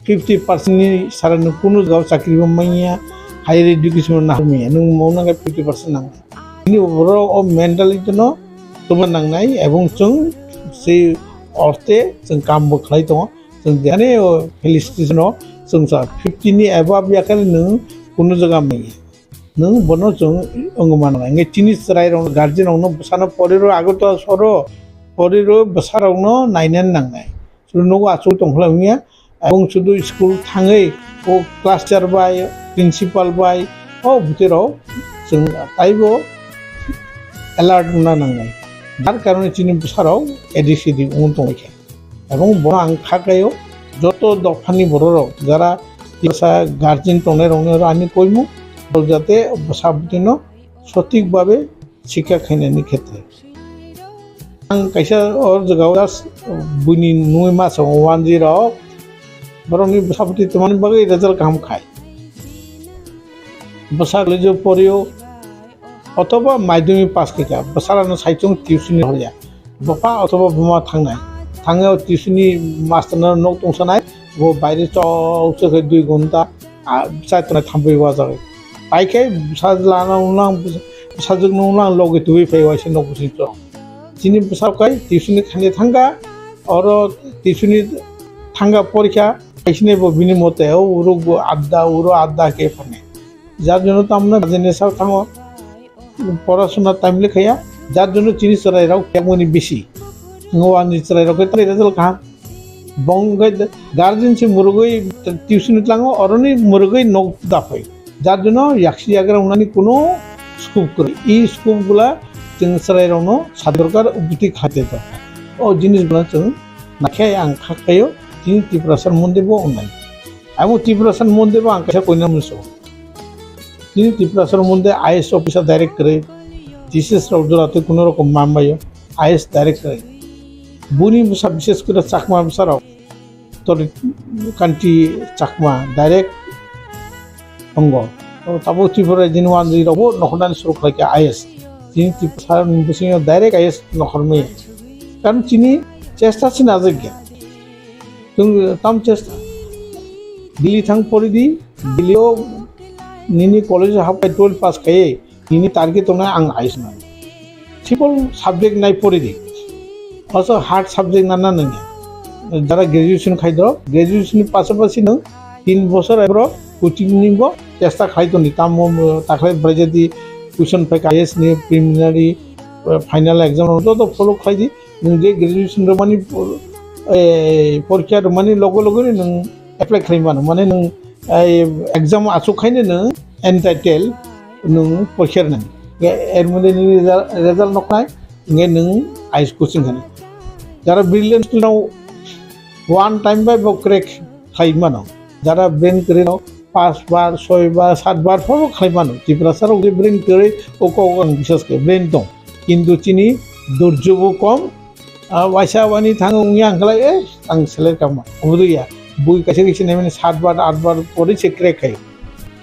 50% नि सारानो कुनु गाव चाकरी माइया हायर एजुकेशन ना मिया नों मौना 50% नां नि ओरो ओ मेंटालिटी न तुम नांनाय एवं जों से अर्थे जों काम बो खालाय दङ जों देने फेलिसिटेशन जों 50 नि एबाब याखै नों कुनु जगह मिया नों बनो जों अंगमान नङा चिनि रायराव गार्जियनावनो बसाना परिरो आगत सरो परिरो बसारावनो नायनान नांनाय सुनो आसु दंखलामिया एवं शुधु स्कुल थाङै ओ क्लास टीचर बाय प्रिन्सिपाल बाय ओ बुतेराव जों ताइबो एलार्ट ना नांनाय दार कारणे चिनि बसाराव एडिसिडि उन दंखे एवं बनो आं खाकायो যত দফানি বড়রাও যারা টিপ্রাসা গার্জিয়ান টনের রঙের আনি কইমু যাতে সাবদিন সঠিকভাবে শিক্ষা খাইনাयनि ক্ষেত্রে आं कैसा और जगह बुनि नुई मास 10 बरनि सापति तमानि बागै रिजल्ट काम खाय बसा कलेज पढ़ियो अथवा माध्यमिक पास किका बसारानो साइचों टिउशन हरिया बफा अथवा बमा थांनाय टिउशननि मास्टारनो नक दंसनाय वो बायरे चौसो 2 घंटा साइतना थांबैवा जाबाय पाइखाय साजलाना उनां साजोगनो उनां लगे दुइ फैवासे नक बुसिन चिनि बसावकाय टिउशननि खाने थांगा और टिउशननि थांगा परीक्षा कैसने बिनि मते उरो आद्दा के फाने जार जनो तामना जेनेसाव थाङो पढ़ाशोना टाइम लेखाया जार जनो चिनि सरायराव केमनि बेसी ngawani सरायराव के रिजल्ट का बंगै गार्जियन से मुरुगै टिउशन लाङो अरनि मुरुगै नक दाफै जार जनो याक्सि याग्रा उनानि कोनो स्कुप करे ई स्कुप गुला जों सरायरावनो सादरकार उबुति खाते दं ओ जिनिस गुला जों नाखाय आं खाखायो जिनि त्रिपुरासन मन्दिरबो अननाय आमो त्रिपुरासन मन्दिरबो आं कैसा कोइना मुसो जिनि त्रिपुरासन मन्दिर आईएएस ऑफिसर डायरेक्ट करे जीसस रावजराते कोनो रकम मामबायो आईएएस डायरेक्ट करे बुनि बुसा विशेष करे चाकमा बुसाराव तो कान्ति चाकमा डायरेक्ट अंग ताबो त्रिपुरा जिनि वानजिरावबो नखदानि सुरु खालाय आईएएस चिनी त्रिपुरा बुसिङाव डायरेक्ट आईएएस नखरमै कारण चिनी चेष्टा सिन आजग्या जों ताम चेष्टा दिल्ली थां परिदि दिल्लीयाव निनि कलेज हाबबाय 12 पास खायै निनि टारगेट दंना आं आईएएस ना सिम्पल साबजेक्ट नाय परिदि also hard subject ना नङा যারা গ্রাজুয়েশন খাইদ গ্রাজুয়েশন পাশাপাশি नों 3 বছর এবারে কোচিং নিব চেষ্টা খাইতো নি তাম তাকলে ব্রেজেদি कुशन पे आईएएस नि प्रिलिमिनारी फाइनल एग्जाम तो फॉलो खाइदि नों जे ग्रेजुएशन माने परीक्षा माने लगे लगे नों एप्लाइ खालामबानो माने नों एग्जाम आसुखायनो नों एन्टाइटेल नों परीक्षा नों एर मध्य रिजल्ट नखाय नों आईएएस कोचिं खाने যারা ব্রিলিয়েন্ট স্টুডেন্ট ওয়ান টাইম বাই ক্রেক খাইমানো যারা ব্রেন করে 5 बार 6 बार 7 बार फॉलो खाइमानो त्रिपुरासाराव जे ब्रेन करे ओको आं बिश्वास के ब्रेन दं किन्तु चिनि दुर्जोबो कम वाइसा वानि थाङो उनि आंखलाय आं सेलेक्ट खालामा उदुया बुइ कैसे कैसे माने 7 बार 8 बार परि से क्रेक खायो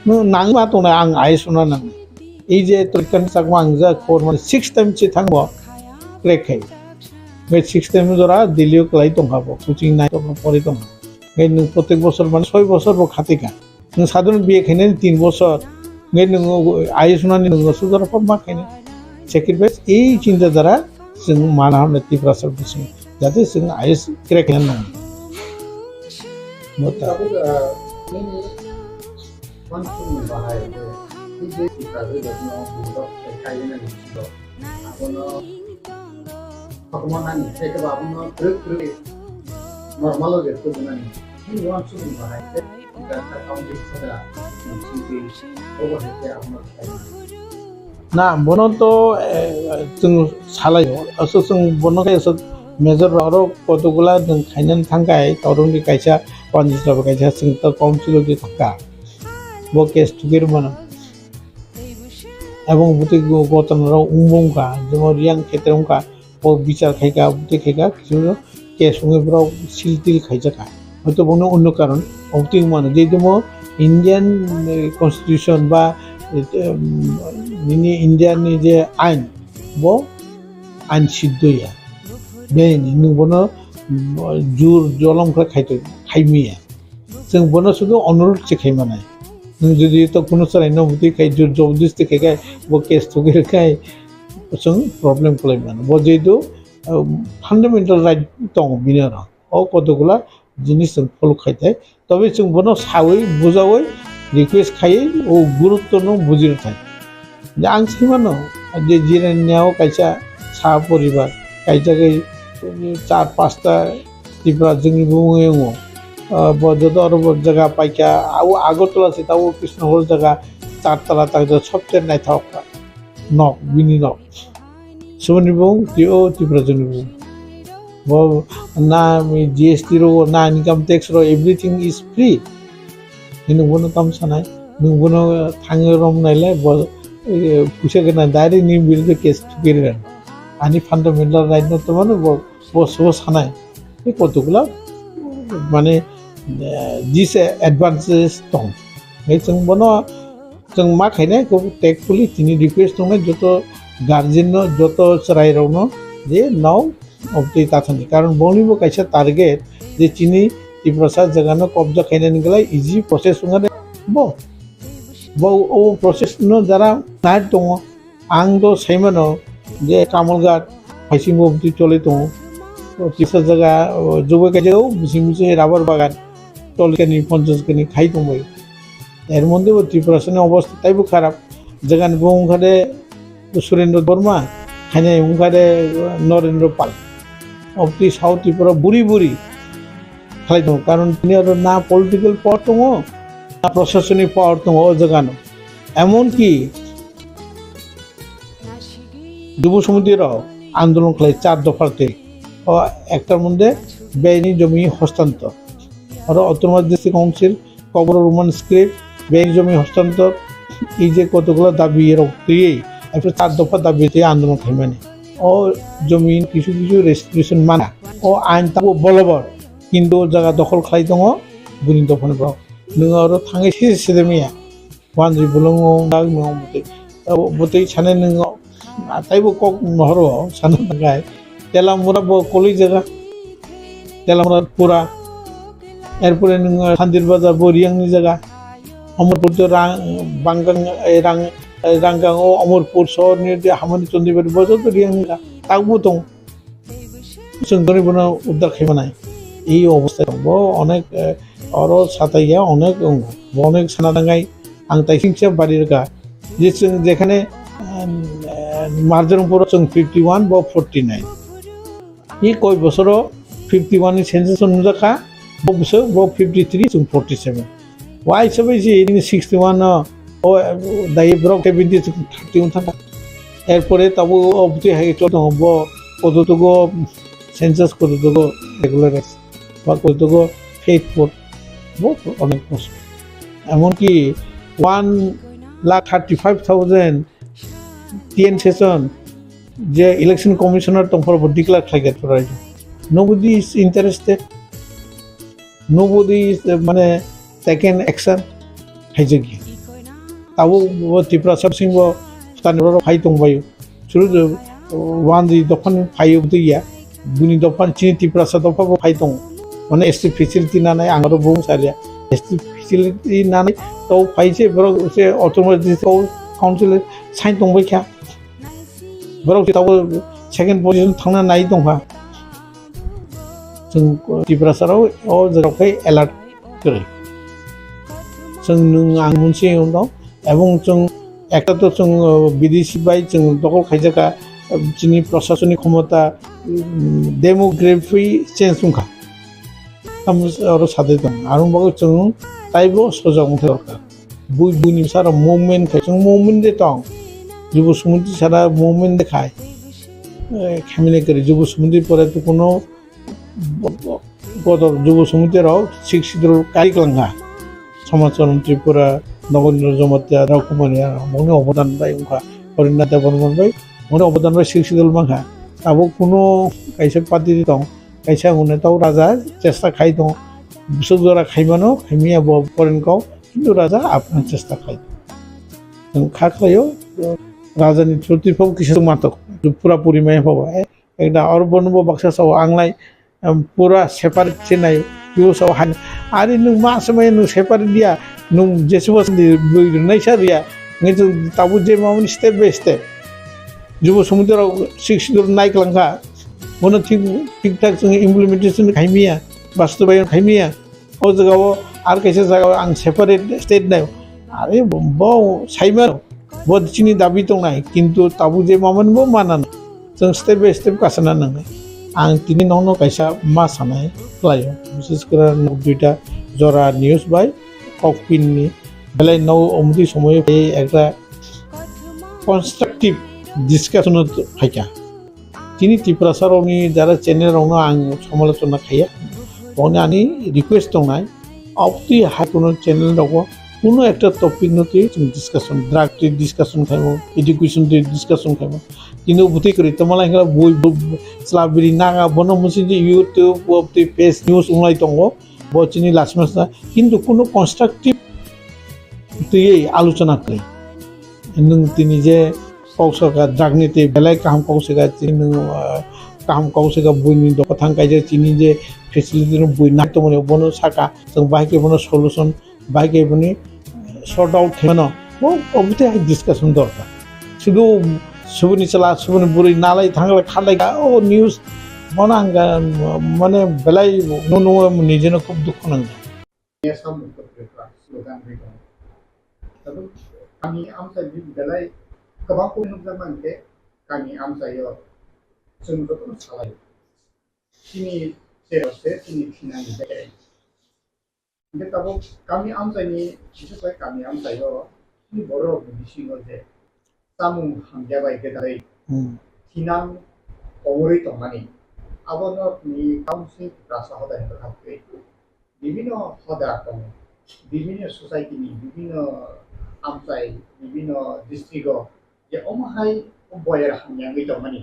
नो नांमा तो आं आईएएस ना नां ए जे तरिकान सागमा आं जा खबर माने 6 टाइम से थांबो क्रेक खायो बे 6 टाइम जरा दिल्लीयाव क्लाय दंहाबो कोचिं नाय तो परि दं नों प्रत्येक बছর माने 6 बছर बो खातिका नों साधारण बिए खायनो 3 बছर नों आईएएस ना नों सुजार फर्मा खायनो सेक्रिफाइस ए चिन्ता द्वारा जों माना हमने त्रिपुरासार बुसिं जाते जों आईएएस क्रेक खालामनो मता normal gitu dengan ini langsung bahaya kita tahu bisa over ya ना बनो तो जों सालायो असो जों बनो के असो मेजर आरो कतगुला जों खाइनानै थांगाय तौरंनि कायसा पानजिस्लाबो कायसा जों तो काउन्सिल दि थाका बो केस तुगिर मन এবং বুতে গতনরাও উমবংকা যেমন রিয়াং ক্ষেত্রংকা ও বিচার খাইকা বুতে খাইকা কিছু কেস সঙ্গেফोराव সিলতিল খাইজাকা হয়তো বনো অন্য কারণ অবতিং মানে যে যেমন ইন্ডিয়ান কনস্টিটিউশন বা ইন্ডিয়াनि जे आइन वो आइन सिद्धया बेनि नुबनो जुर जलमखा खाइतो खाइमिया जों बनो शुद्ध अनुरोध सिखाइमानाय नों जुदि तो कोनो सराय नबुति खाइ जुर जबरदस्ति खाइखाय वो केस थुगिरखाय जों प्रब्लेम खालायमान वो जेतु फान्डामेन्टाल राइट दं बिनो अ कतगुला जिनिस जों फलो खाइथाय तबे जों बनो सावै बुजावै रिक्वेस्ट खायै ओ गुरुत्व नो बुजिर थाय आं सैमानो जे जिरायनायाव कायसा सा परिबार कायजागै 4-5टा त्रिपुरा जोंनि बुङो बजद अरब जगह पाइका आउ आगरतला से ताऊ कृष्णगढ़ जगह 4 तला तक सबसे नायथाव नक बिनि नक सुमनि बुं तिओ त्रिपुरा जोंनि बुं वो ना जीएसटी रो ना इनकम टैक्स रो एवरीथिंग इज फ्री नुबोनो तम सानाय नुबोनो थाङो रम नायलाय फैसा गोनां डाइरेक्ट नि बिरुद्ध केस थुगिरगोन आनि फान्डामेन्टाल राइट न तो माने बस सानाय बे कतगुला माने दिस एडभान्टेज दं बे जों बनो जों मा खायनाय को टेकफुली तिनि रिक्वेस्ट दं जत गार्जियन न जत सरायरावनो जे नाउ अपडेट ताथानि कारण बनिबो कायसा टारगेट जे तिनि तिप्रसा जगानो कब्जा खायनानि गलाय इजी प्रोसेस संगाने बो ओ प्रोसेस न जरा नाइट दङ आं तो सैमानो जे कामलघाट फाइसिंबो अपडेट चले दङ तिसा जगह जबे कायजायाव बिसिमिसे राबार बागान टलकेनि 50 केनि खाइ दंबाय एर मধ্যে त्रिपुरासनि अवस्था ताइबो खाराप जगानि बुंखादे सुरेन्द्र बर्मा खायनाय बुंखादे नरेन्द्र पाल अपति साउथ त्रिपुरा बुरी बुरी खालाय दं कारण तिनि आरो ना पलिटिकल पावर दङ ना प्रशासनिक पावर दङ ओ जगानो एमन कि যুব সমিতির আন্দোলন খালাই 4 দফাতে ও একটার মধ্যে বেআইনি জমি হস্তান্তর আর অটোনমাস ডিস্ট্রিক্ট কাউন্সিল কবর রোমান স্ক্রিপ্ট বেআইনি জমি হস্তান্তর এই যে কতগুলো দাবি এর অক্রিয়েই এরপর 4 দফা দাবিতে আন্দোলন খাইমানে ও জমি কিছু কিছু রেস্ট্রিকশন মানা ও আইন তাবো বলবৎ কিন্তু জায়গা দখল খাই দङ বুনি দফানে পাও नों आरो थाङै सिदेमिया वानजि बुलङो दाग नङो बते साने नों ताइबो कक नहरो साना थांगाय तेलामुरा बो कलि जगह तेलामुरा पुरा एरपरे नों सान्दिर बाजार बोरियांनि जगह अमरपुर तो रांगांग अमरपुर सहरनि जे हामानि चन्दिबारि बाजार तो रियांनि तागबो दं जोंनि बनो उद्धार खालामनाय এই অবস্থা বো অনেক আরো সাতাইয়া অনেক অনেক সানাদাঙ্গাই आं ताइसिंसे बारिरगा जे जों जेखाने मार्जरपुर जों 51 बो 49 ई कय बছरो 51 नि सेन्सास नुजाखा बो बছर बो 53 जों 47 वाइ सबै जे 61 ओ दाइ ब्रक 70 31 थाका एरपरे ताबो अबति हाय तो दङ बो कतगो सेन्सास कतगो रेगुलाराइज বা কতগো ফেথফুল বহুত অনেক কষ্ট এমনকি 1,35,000 টিএন সেশন যে ইলেকশন কমিশনার তখন ডিক্লেয়ার খাইগেট করাই nobody is interested nobody is মানে টেকেন অ্যাকশন হাইজগি তাও ত্রিপুরা সিংহ স্থানীয় ফাই দंबायो শুরু ওয়ান দি দফান ফাই দিয়া বুনি দফান চিনি ত্রিপুরা দফাবो फाइ दं माने एसटी फेसिलिटी नानै आंरो बुं सालिया एसटी फेसिलिटी नानै तो फाइसे ब्रक से ऑटोमेटिक काउंसिल साइन दंबायखा ब्रक ताबो सेकेंड पोजीशन थांना नाय दंहा जों त्रिपुरासाराव ओ जरावखै एलार्ट करे जों नों आं मोनसे दं এবং जों একটা তো जों বিদেশি বাই जों दखल खाइजाका जोंनि प्रशासनिक क्षमता डेमोग्राफी चेंज दंखा और सादे दं आरो बागो जों ताइबो सजाव दरकार बुइनि सारा मुभमेन्ट जों मुभमेन्ट दे दं যুব সমিতি সারা মুভমেন্ট দেখায় খেমিনে করে যুব সমিতির পরে তো কোনো গত যুব সমিতিরাও শিক্ষিত কারিকলাঙ্গা সমাচরণ ত্রিপুরা নগেন্দ্র জমাতিয়া রাউকুমারিয়া মনে অবদান পাই উনকা হরিণা দেবর্মন পাই মনে অবদান পাই শিক্ষিত মাখা তাবো কোনো কাইসা পাতি দं কাইসা উনি তাও রাজা চেষ্টা খাই দं বিশ্বক দ্বারা খাইমানো খাইমিয়া পরেনকাও কিন্তু রাজা আপনার চেষ্টা খাই খাখাইও রাজানি চতুর্থ কিছু মাতক পুরা পরিমায় পাবো একটা অর্বনব বাক্সা সব आंलाय পুরা সেপারেট চেনাই কেউ সব হান আরে নু মা সময় নু সেপারেট দিয়া নু যেসে বস নাইসা দিয়া কিন্তু তাবু যে মামুনি স্টেপ বাই স্টেপ যুব সমুদ্র শিক্ষিত নাইকলাঙ্কা মনে ঠিকঠাক সঙ্গে ইমপ্লিমেন্টেশন খাইমিয়া বাস্তবায়ন খাইমিয়া ও জায়গাও আর কাছে জায়গাও आं সেপারেট স্টেট নাই আরে বউ সাইমার बहुत चिनी दाबी दंनाय किन्तु ताबु जे मामोनबो मानाना जों स्टेप बाय स्टेप गासोना नाङो आं तिनि न'नो कायसा मा सानाय लायो बिसेस करे दुइटा जरा निउज बाय ककपिननि बेलाय नौ अमृति समय একটা কনস্ট্রাকটিভ ডিসকাশন ফাইকা তিনি ত্রিপ্রাসারनि যারা চ্যানেलावनो आं समालोचना खाया बने आंनि रिक्वेस्ट दंनाय अपति हाकुनो চ্যানেल दङ কোনো একটা টপিক নতে ডিসকাশন ড্রাগ ডিসকাশন খাইব এডুকেশন ডিসকাশন খাইব কিন্তু বুঝতে করি তোমার এখানে বই স্লাবরি নাগা বনো মুসি যে ইউটিউব অপতি ফেস নিউজ উলাই দङ বচিনি লাসমাসা কিন্তু কোনো কনস্ট্রাকটিভ তুই আলোচনা করে নों তিনি যে কৌশকা ড্রাগ নিতে বেলায় কাম কৌশকা তিনি কাম कौशेगा बुइनि दखा कायजा चिनि जे फेसिलिटी बुइ ना तो मने बनो साका जों बाइके बनो सल्यूशन बाइके बनि सॉर्ट आउट हेनो वो अबते डिस्कशन दरकार शुधु सुबुनि चला सुबुनि बुरै नालाय थांलाय खालाय ओ निउज बनांगा माने बेलाय नो नो निजेनो खूब दुख Nanga kami amsa di belai kebangku zaman ke kami amsa yo sungguh pun salah sini serose sini finani deh kita tahu kami amsa ni sesuai kami amsa yo ini baru di sini aja tamu hamjabai kita dari finang omori tomani abono ni council rasa hodani berhati বিভিন্ন হদা কমে বিভিন্ন society নি বিভিন্ন আমসাই বিভিন্ন district যে অমহাই বয়ের হামিয়াঙ্গি দমানি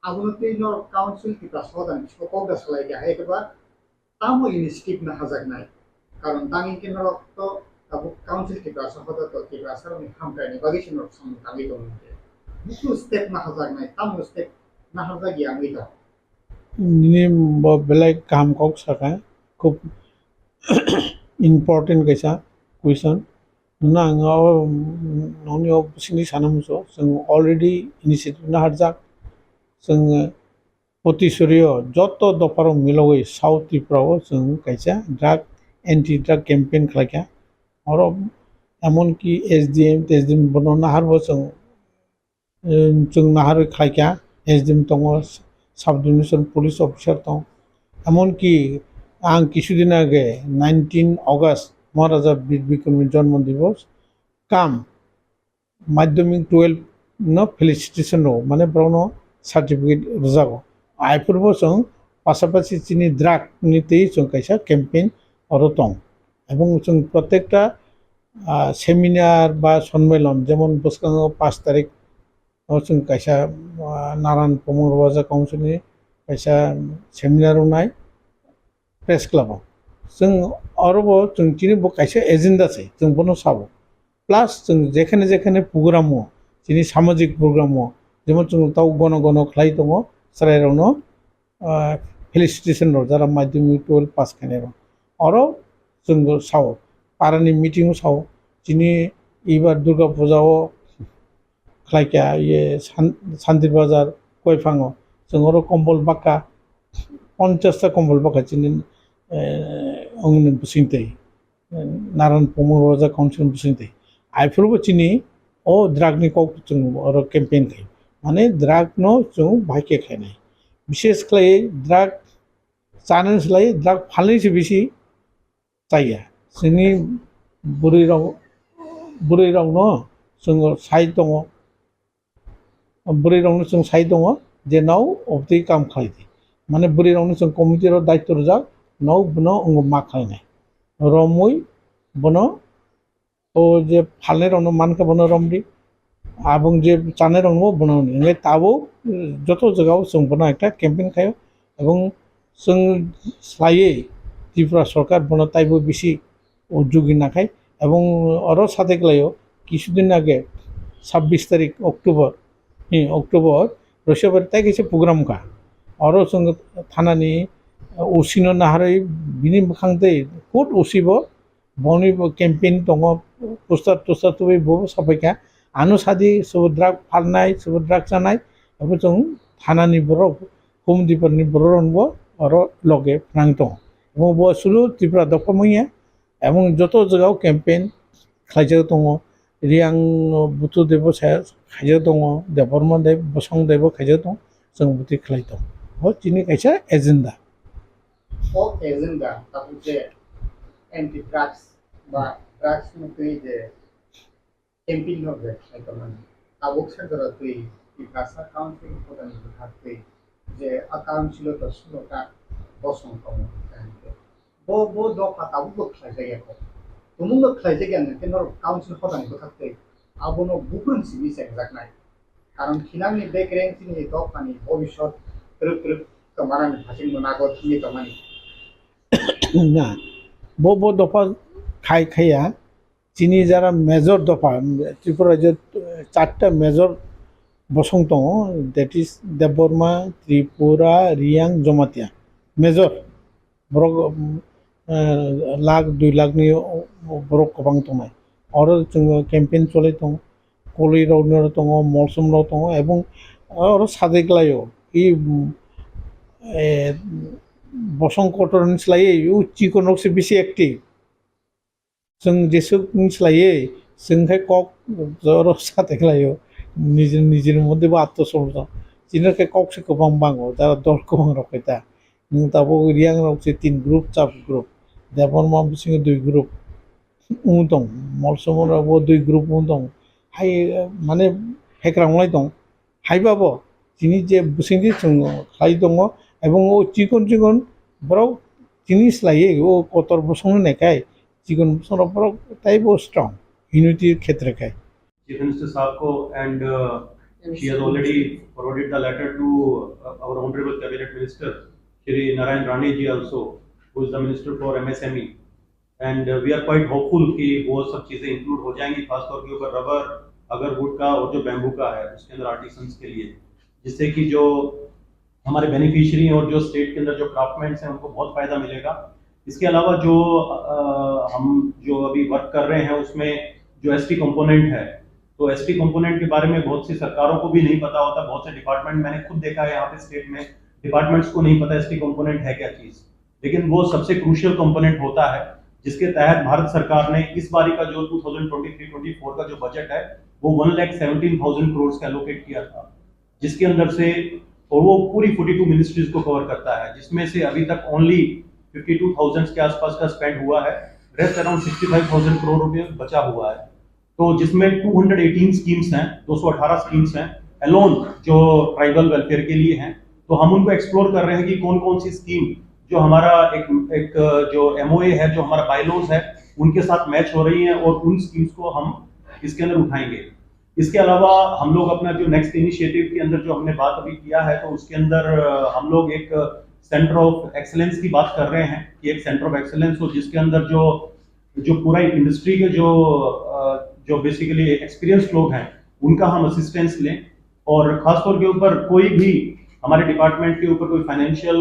আগুনতে নর council কি প্রাসদান সকল দাসলাই গে হাইকবা তামো ইনিশিয়েটিভ না হাজাক নাই কারণ তাঙ্গি কে নর তো তাবু কাউন্সিল কি প্রাসদান তো কি প্রাসদান হামকানি বাগিশ নর সাম তাঙ্গি দমতে বুকু স্টেপ না হাজাক নাই তামো স্টেপ না হাজাক ইয়াঙ্গি দ নিনে বেলাই কাম কক সাকা খুব इम्पर्टेन्ट कैसा क्वेश्चन ना आङो न'नियाव सिंनि सानामसो जों अलरेडि इनिशिएटिभ ना हारजाक जों पतिसरियो जत दफाराव मिलावै साउथ त्रिपुराव जों कैसा ड्राग एन्टी ड्राग कैम्पेन खालायखा और एमनकि एसडीएम बनो नाहारबो जों नाहार खालायखा एसडीएम दङ साब डिभिजन पुलिस अफिसार दं एमनकि आं किछुदिन आगे 19 अगस्त महाराजा बीर बिक्रमनि जन्म दिवस काम माध्यमिक 12 न फेलिसिटेशन रो माने ब्राउनो सर्टिफिकेट रजागो आइफोरबो जों पासापासि चिनि ड्राग निते जों कैसा कैम्पेन अरो दं এবং जों प्रत्येकटा सेमिनार बा सम्मेलन जेमन बसकाङाव 5 तारिख जों कैसा नारायण प्रमोद राजा काउन्सिलनि कैसा सेमिनार नाय प्रेस क्लाब जों आरोबाव जों दिनै कैसे एजेन्डा छै जों बनो साबो प्लास जों जेखाने जेखाने प्रग्राम दिनै सामाजिक प्रग्राम जेमन जों ताव गन गन खालाय दङ सरायरावनो फेलिसिटेशन रो जारा माध्यमिक 12 पास खानाय आरो जों साव पारानि मिटिं साव दिनै एबार दुर्गा पूजाव खालायका ये शान्ति बाजार कयफाङो जों आरो कम्बल बाक्का 50टा कम्बल बाक्का दिनै अंगन बुसिंते नारायण प्रमोद राजा काउन्सिल बुसिंते आइफोरबो दिनै ओ ड्रागनि कक जों आरो कैम्पेन खायो माने ड्राग नो जों बाइके खायनाय विशेष खालाय ड्राग जानोसलाय ड्राग फाननायसो बेसि जाया जोंनि बुरै रावनो जों साइड दङ बुरै रावनो जों साइ दङ जे नाव अबति काम खालायदि माने बुरै रावनो जों कमिटिर दायित्व रजाक नाव बनो अंग मा खालायनाय रमै बनो ओ जे फालनाय रावनो मानका बनो रमदि आबुं जे चानाय रावनो बनो ने ताबो जत जगाव जों बनो एकटा कैंपेन खायो এবং जों स्लायै त्रिपुरा सरकार बनो ताइबो बेसि उद्योगी नाखाय এবং अर साथे गलायो কিছুদিন आगे 26 तारिख अक्टोबर रसियाबार ताइ कैसे प्रोग्राम का और जों थानानि ओसिनो नाहारै बिनि मोखांदै खुद ओसिबो बनि कैंपेन दङ पोस्टार टोस्टार तो बो साफायका आनो सादि सब ड्राग फाननाय सब ड्राग जानाय अब जों थानानि बर होम दिपरनि बर रनबो और लगे नांग दङ এবং बो सुलु त्रिपुरा दफामैया এবং যত জায়গাও कैंपेन खालायजाग दङ रियां बुथु देव खायजाग दङ देबरमा देव बसं देव खायजाग दङ जों बुथि खालाय दं हो दिनै खायसे एजेंडा एजेंडा ताबो जे एंटी ड्राग्स बा ड्राग्स मुक्ति जे कैंपेन होबे साइकमानि ताबो सरकार तुई तिप्रासा काउंसिल होदानि हातै जे अकाउंट छिलो तो सुलता बसं दङ बो दफा ताबो खायजायाखौ तुमुंग खायजायानो केनर काउंसिल होदानि हातै आबोनो गुबुन सिबि सेंजाकनाय कारण खिनांनि बे ग्रेंसिनि दफानि भबिष्यत रोक कमानानि भासिं मोनागो थिनि कमानि ना बो दफा खाया चिनी जरा मेजर दफा त्रिपुरा जे 4टा मेजर बसं दङ दैट इज देबरमा त्रिपुरा रियां जमातिया मेजर बरक लाख 2 लाखनि बरक गोबां दङ और जों कैंपेन चले दं कलि रावनो दङ मलसम राव दङ এবং और सादेगलायो बसं कटरनि स्लायै इउ चिकनकसो बेसे एक्टिभ जों जेसुकनि स्लायै जोंखाय कक जर सादेगलायो निजेर मध्येबो आत्मसमर्पण जिनके कक से गोबां बाङो दा दल गोबां रखैता नों दाबो रियां रावसे 3 ग्रुप चाप ग्रुप देबरमा बिसिङो 2 ग्रुप दं मलसमरावबो 2 ग्रुप दं हाय माने हेक्रांलाय दं हायबाबो जिनि जे बुसिंदि जों खाय दङ এবং ও চিকন বড় জিনিস লাগে ও কতর বসং নেকায় চিকন বসং বড় তাইবো স্ট্রং ইউনিটির ক্ষেত্রে খায় Chief Minister साहब को and she has already forwarded the letter to our honorable cabinet minister Shri Narayan Rani ji also who is the minister for MSME and we are quite hopeful कि वो सब चीजें include हो जाएंगी खासतौर के ऊपर रबर अगर वुड का और जो बैम्बू का है उसके अंदर आर्टिसंस के लिए जिससे कि जो हमारे बेनिफिशियरी और जो स्टेट के अंदर जो क्राफ्टमैन्स हैं उनको बहुत फायदा मिलेगा। इसके अलावा जो हम जो अभी वर्क कर रहे हैं उसमें जो एसटी कंपोनेंट है तो एसटी कंपोनेंट के बारे में बहुत सी सरकारों को भी नहीं पता होता, बहुत से डिपार्टमेंट मैंने खुद देखा है यहाँ पे स्टेट में डिपार्टमेंट्स को नहीं पता एसटी कंपोनेंट है क्या चीज, लेकिन वो सबसे क्रूशियल कंपोनेंट होता है जिसके तहत भारत सरकार ने इस बारी का जो 2023-24 का जो बजट है वो 1,17,000 करोड़ का एलोकेट किया था, जिसके अंदर से और वो पूरी 42 मिनिस्ट्रीज को कवर करता है, जिसमें से अभी तक ओनली 52,000 के आसपास का स्पेंड हुआ है, रेस्ट अराउंड 65,000 करोड़ रुपए बचा हुआ है। तो जिसमें 218 स्कीम्स हैं, 218 स्कीम्स हैं एलोन जो ट्राइबल वेलफेयर के लिए हैं। तो हम उनको एक्सप्लोर कर रहे हैं कि कौन कौन सी स्कीम जो हमारा एक जो एमओए है, जो हमारा बायलॉज है, उनके साथ मैच हो रही है और उन स्कीम्स को हम इसके अंदर उठाएंगे। इसके अलावा हम लोग अपना जो नेक्स्ट इनिशिएटिव के अंदर जो हमने बात अभी किया है तो उसके अंदर हम लोग एक सेंटर ऑफ एक्सेलेंस की बात कर रहे हैं कि एक सेंटर ऑफ एक्सेलेंस हो जिसके अंदर जो पूरा इंडस्ट्री के जो बेसिकली एक्सपीरियंस लोग हैं उनका हम असिस्टेंस लें और खासतौर के ऊपर कोई भी हमारे डिपार्टमेंट के ऊपर कोई फाइनेंशियल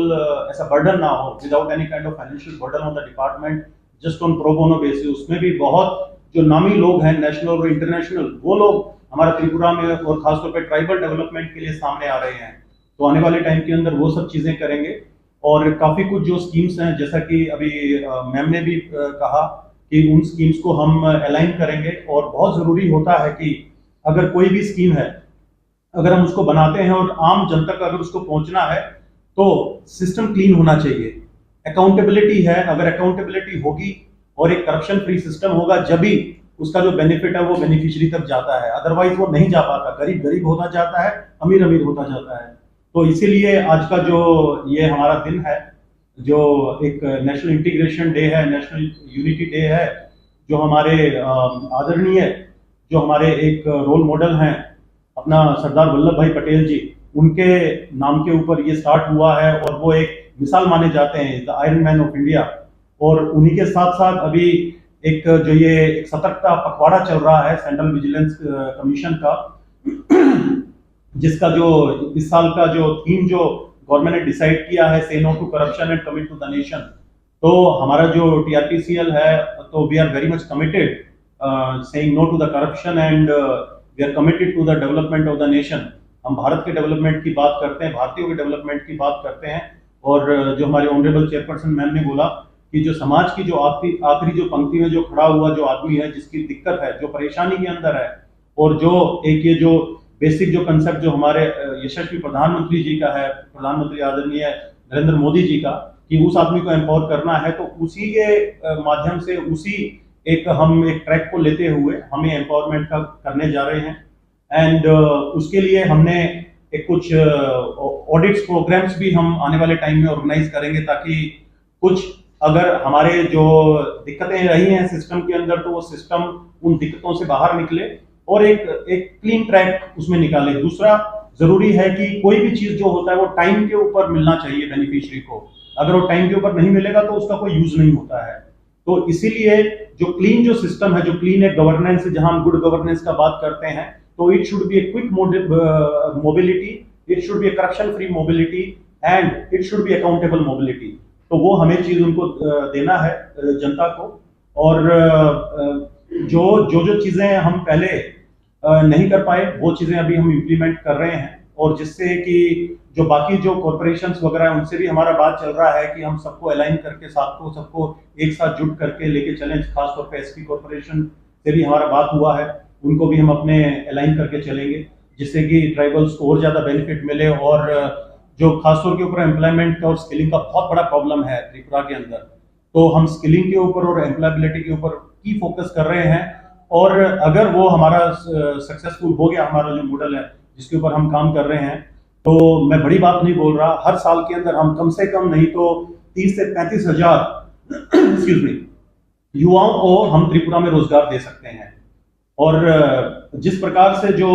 ऐसा बर्डन ना हो, without any kind of financial burden on the department, just on pro bono basis. उसमें भी बहुत जो नामी लोग हैं नेशनल और इंटरनेशनल, वो लोग हमारा त्रिपुरा में और खासतौर पे ट्राइबल डेवलपमेंट के लिए सामने आ रहे हैं। तो आने वाले टाइम के अंदर वो सब चीजें करेंगे और काफी कुछ जो स्कीम्स हैं जैसा कि अभी मैम ने भी कहा कि उन स्कीम्स को हम अलाइन करेंगे और बहुत जरूरी होता है कि अगर कोई भी स्कीम है अगर हम उसको बनाते हैं और आम जनता तक अगर उसको पहुंचना है तो सिस्टम क्लीन होना चाहिए, अकाउंटेबिलिटी है। अगर अकाउंटेबिलिटी होगी और एक करप्शन फ्री सिस्टम होगा जब ही उसका जो बेनिफिट है वो बेनिफिशियरी तक जाता है, अदरवाइज वो नहीं जा पाता, गरीब गरीब होता जाता है, अमीर अमीर होता जाता है। तो इसीलिए आज का जो ये हमारा दिन है, जो एक नेशनल इंटीग्रेशन डे है, नेशनल यूनिटी डे है, जो हमारे आदरणीय जो हमारे एक रोल मॉडल हैं अपना सरदार वल्लभ भाई पटेल जी, उनके नाम के ऊपर ये स्टार्ट हुआ है और वो एक मिसाल माने जाते हैं, the iron man of India. और उन्हीं के साथ साथ अभी एक जो ये एक सतर्कता पखवाड़ा चल रहा है सेंट्रल विजिलेंस कमीशन का, जिसका जो इस साल का जो थीम जो गवर्नमेंट ने डिसाइड किया है, say no to corruption and commit to the nation. तो हमारा जो TRPCL है, तो we are very much committed saying no to the corruption and we are committed to the development of the nation. हम भारत के development की बात करते हैं, भारतीयों के डेवलपमेंट की बात करते हैं। और जो हमारे ऑनरेबल चेयरपर्सन मैम ने बोला कि जो समाज की जो आखिरी जो पंक्ति में जो खड़ा हुआ जो आदमी है, जिसकी दिक्कत है, जो परेशानी के अंदर है, और जो एक ये जो बेसिक जो कंसेप्ट जो हमारे यशस्वी प्रधानमंत्री जी का है, प्रधानमंत्री आदरणीय नरेंद्र मोदी जी का, कि उस आदमी को एम्पावर करना है, तो उसी के माध्यम से उसी एक हम एक ट्रैक को लेते हुए हम ये एम्पावरमेंट का करने जा रहे हैं। एंड उसके लिए हमने एक कुछ ऑडिट्स प्रोग्राम्स भी हम आने वाले टाइम में ऑर्गेनाइज करेंगे, ताकि कुछ अगर हमारे जो दिक्कतें रही हैं सिस्टम के अंदर, तो वो सिस्टम उन दिक्कतों से बाहर निकले और एक क्लीन ट्रैक उसमें निकाले। दूसरा जरूरी है कि कोई भी चीज जो होता है वो टाइम के ऊपर मिलना चाहिए बेनिफिशियरी को। अगर वो टाइम के ऊपर नहीं मिलेगा तो उसका कोई यूज नहीं होता है। तो इसीलिए जो क्लीन जो सिस्टम है, जो क्लीन एक गवर्नेंस, जहां हम गुड गवर्नेंस का बात करते हैं, तो it should be a quick mobility, it should be A corruption free mobility and it should be accountable mobility. तो वो हमें चीज उनको देना है जनता को। और जो चीजें हम पहले नहीं कर पाए, वो चीजें अभी हम इम्प्लीमेंट कर रहे हैं, और जिससे कि जो बाकी जो कॉर्पोरेशंस वगैरह है उनसे भी हमारा बात चल रहा है कि हम सबको अलाइन करके सबको एक साथ जुट करके लेके चलें। खासतौर पे SP कॉर्पोरेशन से भी हमारा बात हुआ है, उनको भी हम अपने अलाइन करके चलेंगे, जिससे कि ट्राइबल्स को और ज्यादा बेनिफिट मिले। और जो खासतौर के ऊपर एम्प्लॉयमेंट का और स्किलिंग का बहुत बड़ा प्रॉब्लम है त्रिपुरा के अंदर, तो हम स्किलिंग के ऊपर और एम्प्लॉयबिलिटी के ऊपर की फोकस कर रहे हैं। और अगर वो हमारा सक्सेसफुल हो गया, हमारा जो मॉडल है जिसके ऊपर हम काम कर रहे हैं, तो मैं बड़ी बात नहीं बोल रहा, हर साल के अंदर हम कम से कम नहीं तो 30 से 35 हजार एक्सक्यूज मी युवाओं को हम त्रिपुरा में रोजगार दे सकते हैं। और जिस प्रकार से जो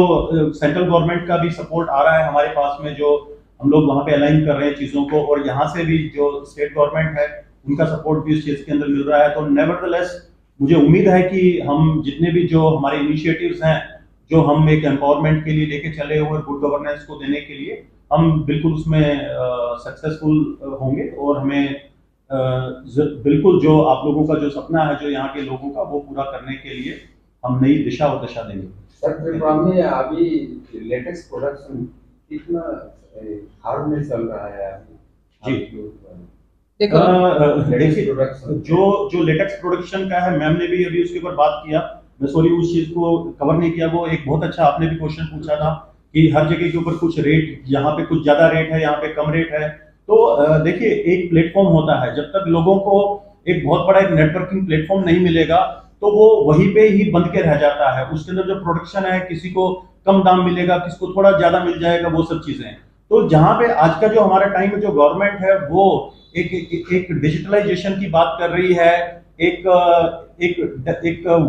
सेंट्रल गवर्नमेंट का भी सपोर्ट आ रहा है हमारे पास में, जो हम लोग वहां पे अलाइन कर रहे हैं चीजों को, और यहाँ से भी जो स्टेट गवर्नमेंट है उनका सपोर्ट भी इस चीज के अंदर मिल रहा है, तो नेवरदलेस मुझे उम्मीद है कि हम जितने भी जो हमारे इनिशिएटिव्स हैं, जो हम एक एम्पावरमेंट के लिए लेके चले हुए गुड गवर्नेंस को देने के लिए, हम बिल्कुल उसमें सक्सेसफुल होंगे। और हमें बिल्कुल जो आप लोगों का जो सपना है, जो यहाँ के लोगों का, वो पूरा करने के लिए हम नई दिशा और दशा देंगे। सर, त्रिपुरा में अभी लेटेक्स प्रोडक्शन कितना हाल में चल रहा है जी? देखिए, जो लेटेक्स प्रोडक्शन का है, मैम ने भी अभी उसके ऊपर बात किया, मैं सॉरी उस चीज को कवर नहीं किया। वो एक बहुत अच्छा आपने भी क्वेश्चन पूछा था कि हर जगह के ऊपर कुछ रेट, यहाँ पे कुछ ज्यादा रेट है, यहाँ पे कम रेट है। तो देखिए, एक प्लेटफॉर्म होता है, जब तक लोगों को एक बहुत बड़ा एक नेटवर्किंग प्लेटफॉर्म नहीं मिलेगा, तो वो वहीं पे ही बंद के रह जाता है। उसके अंदर जो प्रोडक्शन है, किसी को कम दाम मिलेगा, किसी को थोड़ा ज्यादा मिल जाएगा, वो सब चीजें। तो जहां पे आज का जो हमारा टाइम में जो गवर्नमेंट है, वो एक डिजिटलाइजेशन की बात कर रही है, एक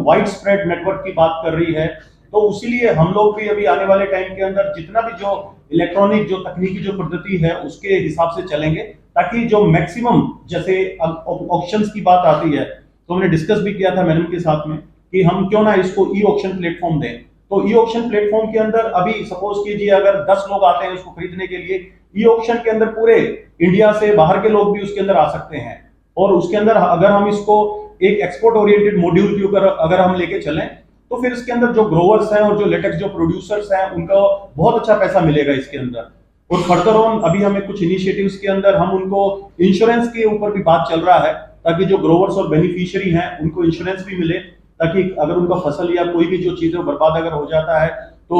वाइड स्प्रेड नेटवर्क की बात कर रही है। तो उसीलिए हम लोग भी अभी आने वाले टाइम के अंदर जितना भी जो इलेक्ट्रॉनिक जो तकनीकी जो पद्धति है उसके हिसाब से चलेंगे, ताकि जो मैक्सिमम, जैसे ऑक्शंस की बात आती है, तो हमने डिस्कस भी किया था मैडम के साथ में कि हम क्यों ना इसको ई ऑक्शन प्लेटफॉर्म दें। तो ई ऑक्शन प्लेटफॉर्म के अंदर अभी सपोज कीजिए अगर 10 लोग आते हैं उसको खरीदने के लिए, ई ऑक्शन के अंदर पूरे इंडिया से बाहर के लोग भी उसके अंदर आ सकते हैं। और उसके अंदर अगर हम इसको एक एक्सपोर्ट ओरिएंटेड मॉड्यूल के ऊपर अगर हम लेके चलें, तो फिर इसके अंदर जो ग्रोवर्स हैं और जो लेटेक्स जो प्रोड्यूसर्स हैं, उनको बहुत अच्छा पैसा मिलेगा इसके अंदर। और फर्दर ऑन अभी हमें कुछ इनिशिएटिव्स के अंदर हम उनको इंश्योरेंस के ऊपर भी बात चल रहा है, ताकि जो ग्रोवर्स और बेनिफिशियरी हैं उनको इंश्योरेंस भी मिले, ताकि अगर उनका फसल या कोई भी जो चीजें बर्बाद अगर हो जाता है तो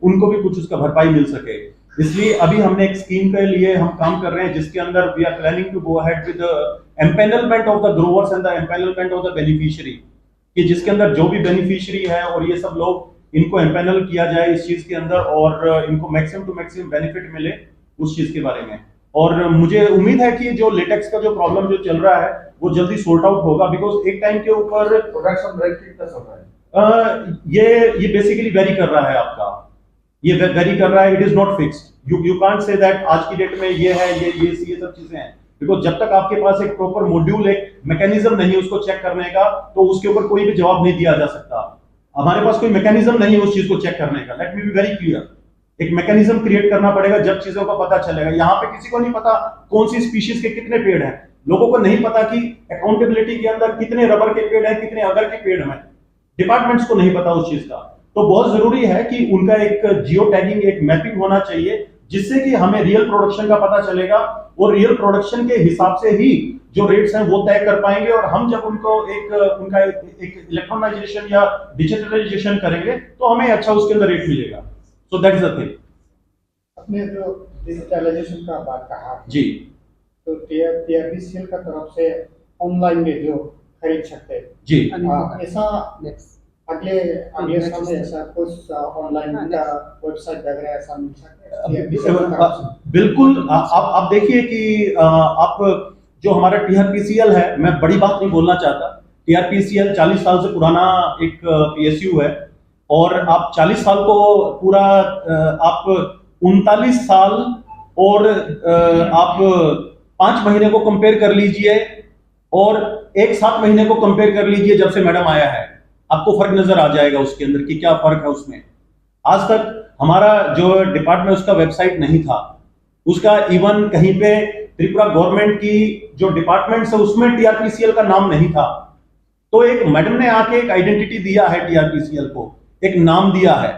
उनको भी कुछ उसका भरपाई मिल सके। इसलिए अभी हमने एक स्कीम के लिए हम काम कर रहे हैं, जिसके अंदर we are planning to go ahead with empanelment of the growers and the empanelment of the beneficiary. कि जिसके अंदर जो भी बेनिफिशियरी है और ये सब लोग इनको एम्पैनल किया जाए इस चीज के अंदर और इनको मैक्सिमम टू मैक्सिमम बेनिफिट मिले उस चीज के बारे में। और मुझे उम्मीद है कि जो लेटेक्स का जो प्रॉब्लम जो चल रहा है वो जल्दी सॉर्ट आउट होगा, बिकॉज एक टाइम के ऊपर प्रोडक्शन रेट कितना चल रहा है? ये बेसिकली वेरी कर रहा है आपका, ये वेरी कर रहा है, it is not fixed. You can't say that आज की डेट में ये है, ये सब चीजें हैं, बिकॉज जब तक आपके पास एक प्रॉपर मॉड्यूल, एक मैकेनिज्म नहीं है उसको चेक करने का, तो उसके ऊपर कोई भी जवाब नहीं दिया जा सकता। हमारे पास कोई मैकेनिज्म नहीं है उस चीज को चेक करने का। Let me be very clear, एक मैकेनिज्म क्रिएट करना पड़ेगा, जब चीजों का पता चलेगा। यहाँ पे किसी को नहीं पता कौन सी स्पीशीज के कितने पेड़ हैं, लोगों को नहीं पता कि अकाउंटेबिलिटी के अंदर कितने रबर के पेड़ हैं, कितने अगर के पेड़ हैं, डिपार्टमेंट्स को नहीं पता उस चीज का। तो बहुत जरूरी है कि उनका एक जियो टैगिंग, एक मैपिंग होना चाहिए, जिससे कि हमें रियल प्रोडक्शन का पता चलेगा और रियल प्रोडक्शन के हिसाब से ही जो रेट्स हैं वो तय कर पाएंगे। और हम जब उनको उनका एक इलेक्ट्रॉनाइजेशन या डिजिटलाइजेशन करेंगे तो हमें अच्छा उसके अंदर रेट मिलेगा। So that is the thing. अपने जो डिजिटलाइजेशन का बात कहा जी, तो टीआरबीसीएल का तरफ से ऑनलाइन में जो खरीद सकते हैं जी, ऐसा अगले समय ऐसा कुछ ऑनलाइन का वेबसाइट वगैरह ऐसा मिल सकता है? बिल्कुल। आप देखिए कि आप जो हमारा टीआरपीसीएल है, मैं बड़ी बात नहीं बोलना चाहता, टीआरपीसीएल 40 साल से पुराना एक पीएसयू है और आप 40 साल को पूरा आप 39 साल और आप 5 महीने को कंपेयर कर लीजिए और एक 7 महीने को कंपेयर कर लीजिए जब से मैडम आया है, आपको फर्क नजर आ जाएगा उसके अंदर कि क्या फर्क है उसमें। आज तक हमारा जो डिपार्टमेंट उसका वेबसाइट नहीं था, उसका इवन कहीं पे त्रिपुरा गवर्नमेंट की जो डिपार्टमेंट है उसमें टीआरपीसीएल का नाम नहीं था। तो एक मैडम ने आके एक आइडेंटिटी दिया है टीआरपीसीएल को, एक नाम दिया है।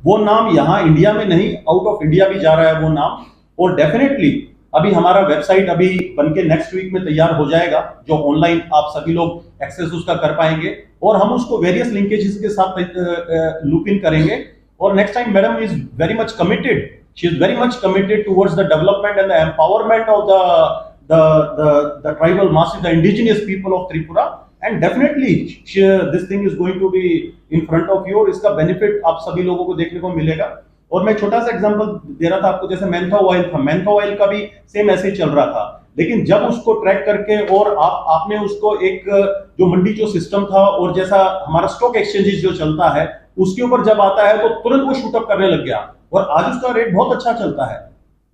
वो नाम यहाँ इंडिया में नहीं, आउट ऑफ इंडिया भी जा रहा है वो नाम। और डेफिनेटली अभी हमारा वेबसाइट अभी बनके नेक्स्ट वीक में तैयार हो जाएगा, जो ऑनलाइन आप सभी लोग एक्सेस उसका कर पाएंगे और हम उसको वेरियस लिंकेजेस के साथ लूप इन करेंगे। और next time madam is very much committed, she is very much committed towards the development and the empowerment of the tribal masses, the indigenous people of Tripura, and definitely this thing is going to be in front of you और इसका benefit आप सभी लोगों को देखने को मिलेगा। और मैं छोटा सा एग्जांपल दे रहा था आपको, जैसे मेंथा ऑयल था, मेंथा ऑयल का भी सेम ऐसे ही चल रहा था, लेकिन जब उसको ट्रैक करके और आपने उसको एक जो मंडी जो सिस्टम था और जैसा हमारा स्टॉक एक्सचेंजेस जो चलता है उसके ऊपर जब आता है तो तुरंत वो शूट अप करने लग गया और आज उसका रेट बहुत अच्छा चलता है,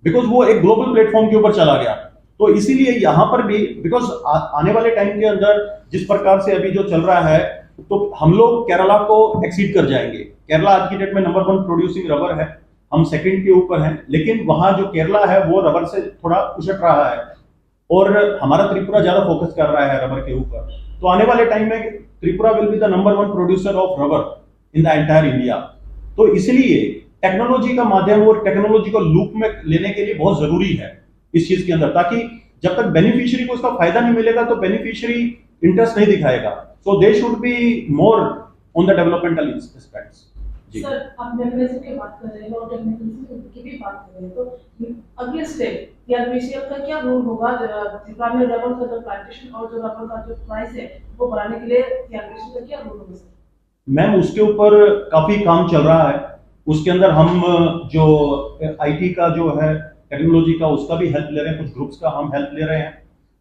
बिकॉज वो एक ग्लोबल प्लेटफॉर्म के ऊपर चला गया। तो इसीलिए यहाँ पर भी, बिकॉज आने वाले टाइम के अंदर जिस प्रकार से अभी जो चल रहा है, तो हम लोग केरला को एक्सीड कर जाएंगे। केरला आज की डेट में नंबर 1 प्रोड्यूसिंग रबर है, हम सेकंड के ऊपर हैं, लेकिन वहां जो केरला है वो रबर से थोड़ा उछट रहा है और हमारा त्रिपुरा ज्यादा फोकस कर रहा है रबर के ऊपर। तो आने वाले टाइम में Tripura will be the number 1 producer of rubber in the entire India. तो इसलिए टेक्नोलॉजी का माध्यम और टेक्नोलॉजी को लूप में लेने के लिए बहुत जरूरी है इस चीज के अंदर, ताकि जब तक बेनिफिशियरी को उसका फायदा नहीं मिलेगा तो बेनिफिशियरी इंटरेस्ट नहीं दिखाएगा। So they should be more on the developmental aspects. जी सर, आप मैकेनिज्म की बात कर रहे हैं और टेक्निकल की भी बात कर रहे हैं, तो अगले स्टेप टीआरपीसीएल का क्या रूल होगा त्रिपुरा में रबर का जो प्लांटेशन और जो रबर का जो प्राइस है वो बढ़ाने के लिए टीआरपीसीएल का क्या रूल होगा सर? मैम, उसके ऊपर काफी काम चल रहा है। उसके अंदर हम जो आईटी का जो है टेक्नोलॉजी का उसका भी हेल्प ले रहे हैं, कुछ ग्रुप्स का हम हेल्प ले रहे हैं।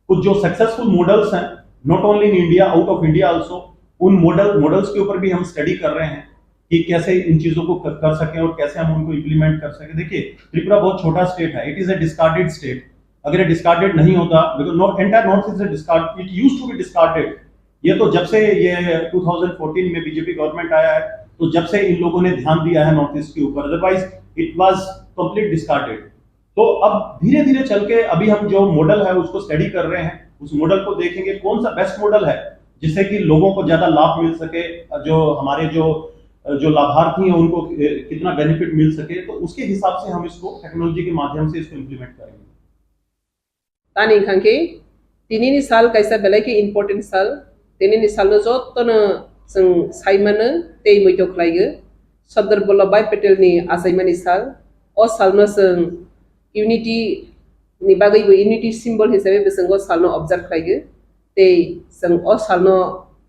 कुछ जो सक्सेसफुल मॉडल्स हैं not only in India, out of India also, उन मॉडल्स के ऊपर भी हम स्टडी कर रहे हैं कि कैसे इन चीजों को कर सकें और कैसे हम उनको इम्प्लीमेंट कर सकें। देखिए, त्रिपुरा बहुत छोटा स्टेट है, it is a discarded state. अगर ये डिस्कार्डेड नहीं होता, because entire north is a discard, it used to be discarded. ये तो जब से ये 2014 में बीजेपी गवर्नमेंट आया है, तो जब से इन लोगों ने ध्यान दिया है नॉर्थ ईस्ट के ऊपर, otherwise it was complete discarded. तो अब धीरे धीरे चल के अभी हम जो मॉडल है उसको स्टडी कर रहे हैं, उस मॉडल को देखेंगे कौन सा बेस्ट मॉडल है जिससे कि लोगों को ज्यादा लाभ मिल सके, जो हमारे जो लाभार्थी हैं उनको कितना बेनिफिट मिल सके, तो उसके हिसाब से हम इसको टेक्नोलॉजी के माध्यम से इसको इम्प्लीमेंट करेंगे। तानी खांके तिनिनि साल कैसा बेले की इम्पोर्टेंट साल तिनिनि साल जो तन जों साइमानो ते मैथो खलायो सरदार वल्लभभाई पटेलनि आसायमानि साल अ सालनो जों यूनिटी नि बागैबो यूनिटी सिम्बल हिसाबै जों सालनो ऑब्जर्व खलायो ते जों अ सालनो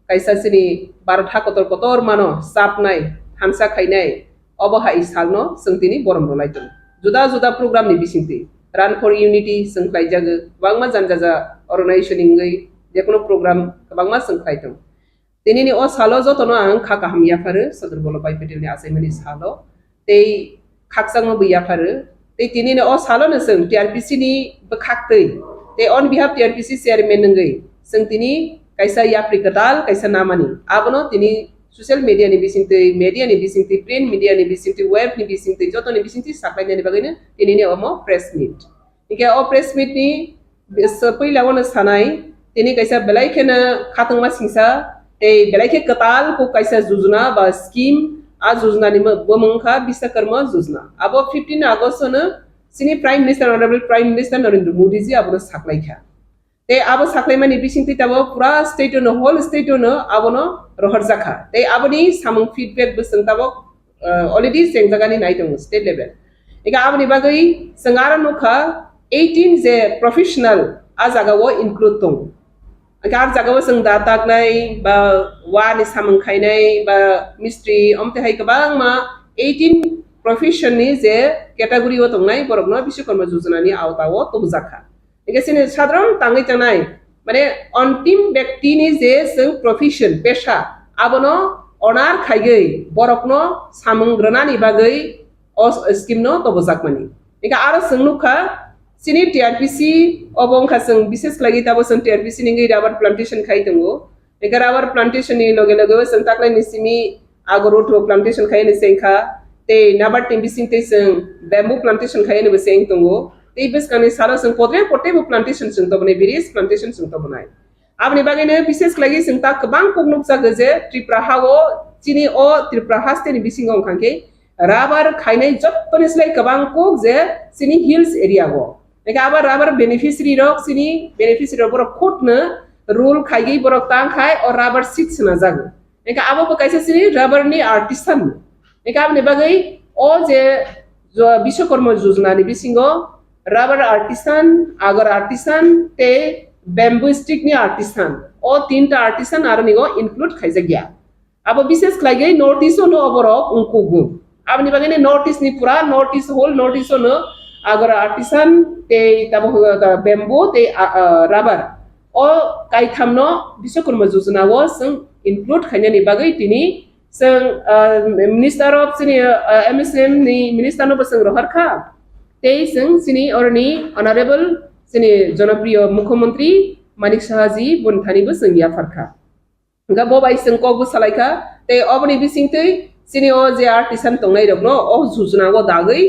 कैसासिनि बारथा कतर मानो सापनाय हानसा खायनाय अबहाय सालनो जों दिनै बरम रलायदों जुदा जुदा प्रोग्रामनि बिसिंति रान फर यूनिटी जों खायजागो गोबांमा जानजाजा अर्गेनाइजेशनिंगै जेकुनु प्रोग्राम गोबांमा जों खायदों दिनैनि अ सालो जतनो आं खाका हामियाफारो सदर वल्लभभाई पेटेलनि आसायमानि सालो ते खाकसांनो बैयाफारो ते दिनैनि अ सालोनो जों टीआरपीसी नि बखाक्तै ते ऑन बिहाफ टीआरपीसी चेयरमैन नंगै जों दिनै kaisa yapri ketal kaisa namani abono tini social media ni bisingti media ni bisingti print media ni bisingti web ni bisingti joto ni bisingti saklai ni bagaina tini ni omo press meet ike o press meet ni sepai lawon sanai tini kaisa belai kena khatangma singsa te belai ke ketal ko kaisa jujna ba scheme a jujna ni bomongkha biswakarma jujna abo 15 august no sini prime minister honorable prime minister narendra modi ji abono saklai kha ते आबो साख्लायमानि बिसिंति ताबो पुरा state नो whole state नो आबोनो रहर जाखा ते आबोनि सामं फीडबैक बसं ताबो अलरेडी सेंजागानि नायदों स्टेट लेवल एगा आबोनि बागै संगारा नखा 18 जे प्रोफेशनल आ जागावो इनक्लूड दं एगा जागावो जों दातागनाय बा वानि सामं खायनाय बा मिस्ट्री अमते हाय गोबां मा 18 प्रोफेशन नि जे कैटेगरी ओ दंनाय बरगनो बिश्वकर्मा योजनानि आवतावो तबजाखा एगेसिने साधारण तांगै तांनाय माने अंतिम व्यक्तिनि जे जों प्रोफेशन पेशा आबोनो अनार खायगै बरकनो सामंग्रनानि बागै अ स्कीमनो तबजाकमानि एगा आरो सोंनुखा सिनि टीआरपीसी अबंखा जों विशेष लागि ताबो जों टीआरपीसी नि राबार प्लांटेशन खाय दंगो एगा राबार प्लांटेशन नि लगे लगे जों ताक्लाय निसिमी आगरोट प्लांटेशन खायनि सेंखा ते नाबार टिंबिसिंते जों बेम्बू प्लांटेशन खायनि बे सेंग दंगो ते बिसकानि सारा जों पोट्रे पोटेबो प्लांटेशन जों तबने बिरिस प्लांटेशन जों तबनाय आबनि बागैनो विशेष लागि जों ता गोबां कगनुक जागो जे त्रिप्राहावो चिनि अ त्रिप्राहास्तेनि बिसिंगं खांके राबार खायनाय जत्तनिस्लाय गोबां कोक जे चिनि हिल्स एरियावो एगा आबार राबार बेनिफिशियरी रक चिनि बेनिफिशियरी बर कोटनो रूल खायगै बर तां खाय और राबार सीड्स ना जागो एगा आबो बकायसे चिनि राबारनि आर्टिसान एगा आबनि बागै अ जे विश्वकर्मा योजनानि बिसिंगो रबर आर्टिसान आगर आर्टिसान ते बैम्बू स्टिक नि आर्टिसान ओ तीनटा आर्टिसान आरो निगो इंक्लूड खायजा गया अब विशेष लागि नॉर्थ ईस्ट नो अबरो उनकुगु आबनि बागैने नॉर्थ ईस्ट नि पूरा north east whole north east नो आगर आर्टिसान ते तबो बैम्बू ते रबर ओ काइथामनो विश्वकर्मा योजना वो जों इंक्लूड खायनानि बागै तिनि जों मिनिस्टार ऑफ सिनि एमएसएम नि मिनिस्टार नो बसं रहरखा तेईसं सिनी औरनी ऑनरेबल सिनी जनप्रिय मुख्यमंत्री मानिक शाहजी बुनथानी बसंगिया फरखा गा बोबाई संको बसलायखा ते अबनि बिसिंतै सिनी ओ जे आर्टिसान तंनाय रखनो ओ जुजनागो दागै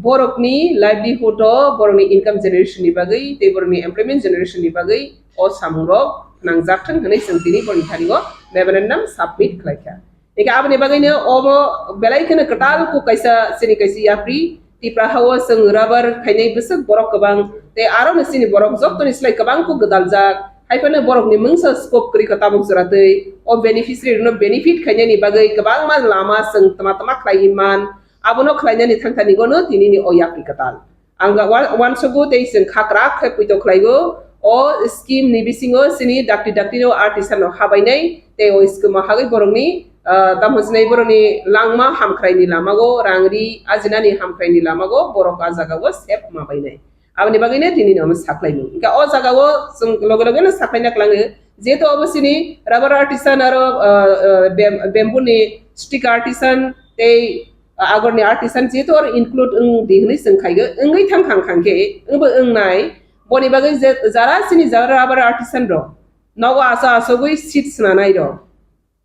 बरकनि लाइवलीहुड बरकनि इनकम जनरेशन नि बागै ते बरकनि एमप्लॉयमेंट जनरेशन नि बागै ओ सामुरक नांजाथों हनै संतिनि बरनिथानिगो मेमोरेंडम सबमिट खलायखा एगा आबनि बागैनो ओबो बेलायखनो कटाल को कैसा सिनी कैसी याप्री तिप्राहावो जों राबार खायनाय बसक बरक गोबां ते आरो नसिनि बरक जत्तनिस्लाय गोबां को गदालजाक हायफानो बरकनि मोंसा स्कोप करि खताबक जरादै ओ बेनिफिशियरी नो बेनिफिट खायनायनि बागै गोबां मा लामा जों तमा खायमान आबोनो खायनायनि थांथानिगोनो दिनैनि अ याप्रि कटाल आंगा वानसगो ते जों खाक्रा खैपैतो खायगो ओ स्कीम नि बिसिङो सिनि डाक्टिनो आर्टिसान हाबायनाय ते ओ स्कीम हागै बरकनि दामहजनाय बरनि लांमा हामख्रायनि लामागो रांरि आजिनानि हामख्रायनि लामागो बरक आजागावो सेप माबायनाय आबनि बागैनो दिनै नाम साख्लायनो इका अ जागावो जों लगे लगेनो साख्लायना क्लाङो जेतो अबसिनि रबर आर्टिसान आरो बेम्बुनि स्टिक आर्टिसान ते आगरनि आर्टिसान जेतो और इनक्लूड दिहनै जों खायगो ओंगै थांखां खांके ओंबो ओंनाय बनि बागै जारा सिनि जारा रबर आर्टिसान रो नगो आसगै सीट्स नानाय रो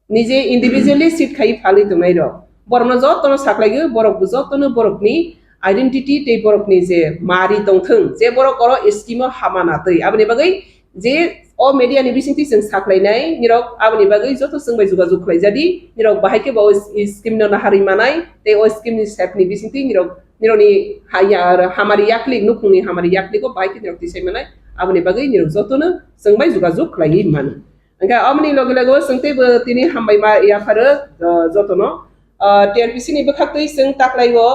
निजे इंडिविजुअली सीट खाई फालि दंनाय रो बरनो जतनो साख्लायगो बरक जतनो बरकनि आइडेंटिटी ते बरकनि जे मारि दंथों जे बरक अरो स्कीम हामानातै आबनि बागै जे ओ मीडिया नि बिसिंति जों साख्लायनाय निरक आबनि बागै जतो जोंबाय जुगाजुग खालायजादि निरक बाहायके बाव स्कीम न हारि मानाय ते ओ स्कीम नि सेप नि बिसिंति निरनि हाया हामारि याक्लि नुखुंनि हामारि याक्लिखौ बाहायके निरक दिसाय मानाय आबनि बागै निरक जतनो जोंबाय जुगाजुग खालायि मान ओंका अमनि लगे लगे सोंथैबो तिनि हामबाय मा याफारो जतनो टीआरपीसी नि बखाक्तै जों ताक्लायगो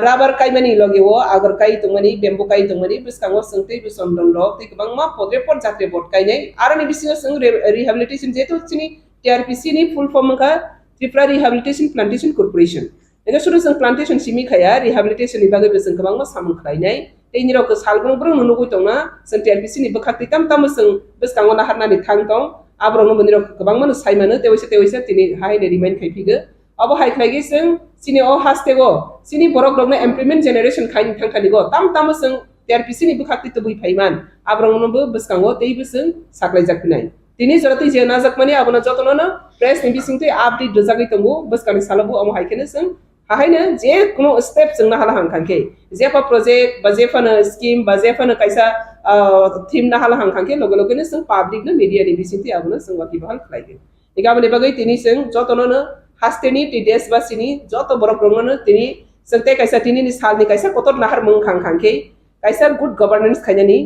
राबार कायमानि लगेवो आगर काई तंगमनि बेम्बू काई तंगमनि बिसकांगो सोंथै बिसम दंरो ते गोबां मा पद्रे पद जात्रे बट कायनाय आरो नि बिसिङो जों रिहेबिलिटेशन जेतो चिनि TRPC ni full form ka Tripura Rehabilitation Plantation Corporation ega sudah sang plantation simi kaya rehabilitation ni bagai beseng kabang ma samung khlainai tei ni rok salgrong brong nu nugui tongna sang TRPC ni bakakti tam tam sang bes kangwa na harna ni thang tong abrong no bani rok kabang ma saimano tewisa tini hai ne remind khaipiga abo hai khlaigi sang sini o hastego sini borok rok na employment generation khain thangkhani go tam tam sang TRPC ni bakakti tubui phaiman abrong no bes kangwa tei beseng saklai jakpinai tini jorati je Kaijakmani abona jotono na press ni bisingte update dozagi tongo bes kani salabu amo haikene sang hahaina je kuno step jengna hala hangkangke jefa project ba jefa na scheme ba jefa na kaisa theme na hala hangkangke logo logo ne sang public na media ni bisingte abona sang waki bahal khlaige igabane bagai tini sang jotono na hasteni ti desh ba sini joto borok rongno tini sangte kaisa tini ni sal ni kaisa kotor nahar mung khangkangke kaisa good governance khainani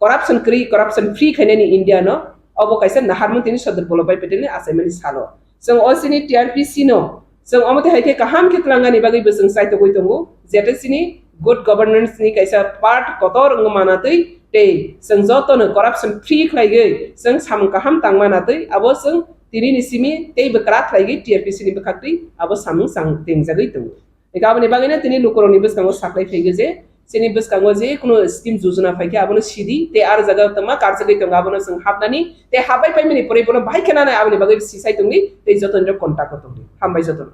corruption free khainani India no abo kaisa nahar mung tini Sardar Vallabhbhai Patel ni assignment salo sang o sini TRPC no sang amate haike kaham ke tlangani bagai beseng sai to goitongo jete sini good governance ni kaisa part kotor ngmanatei te sang joto no corruption free khlaige sang sam kaham tangmanatei abo sang tini ni simi tei bekrat khlaige TRPC ni bekakti abo samung sang tengjagoi tongo ekabani bagai na tini lukoro ni beskango saklai feige je sini beskango je kuno scheme jojona faike abono sidi te ar jaga tama karjagoi tongo abono sang habnani te habai paimani pore bono bai kenana abani bagai sisai tongni te joton ro contact tongi hambai joton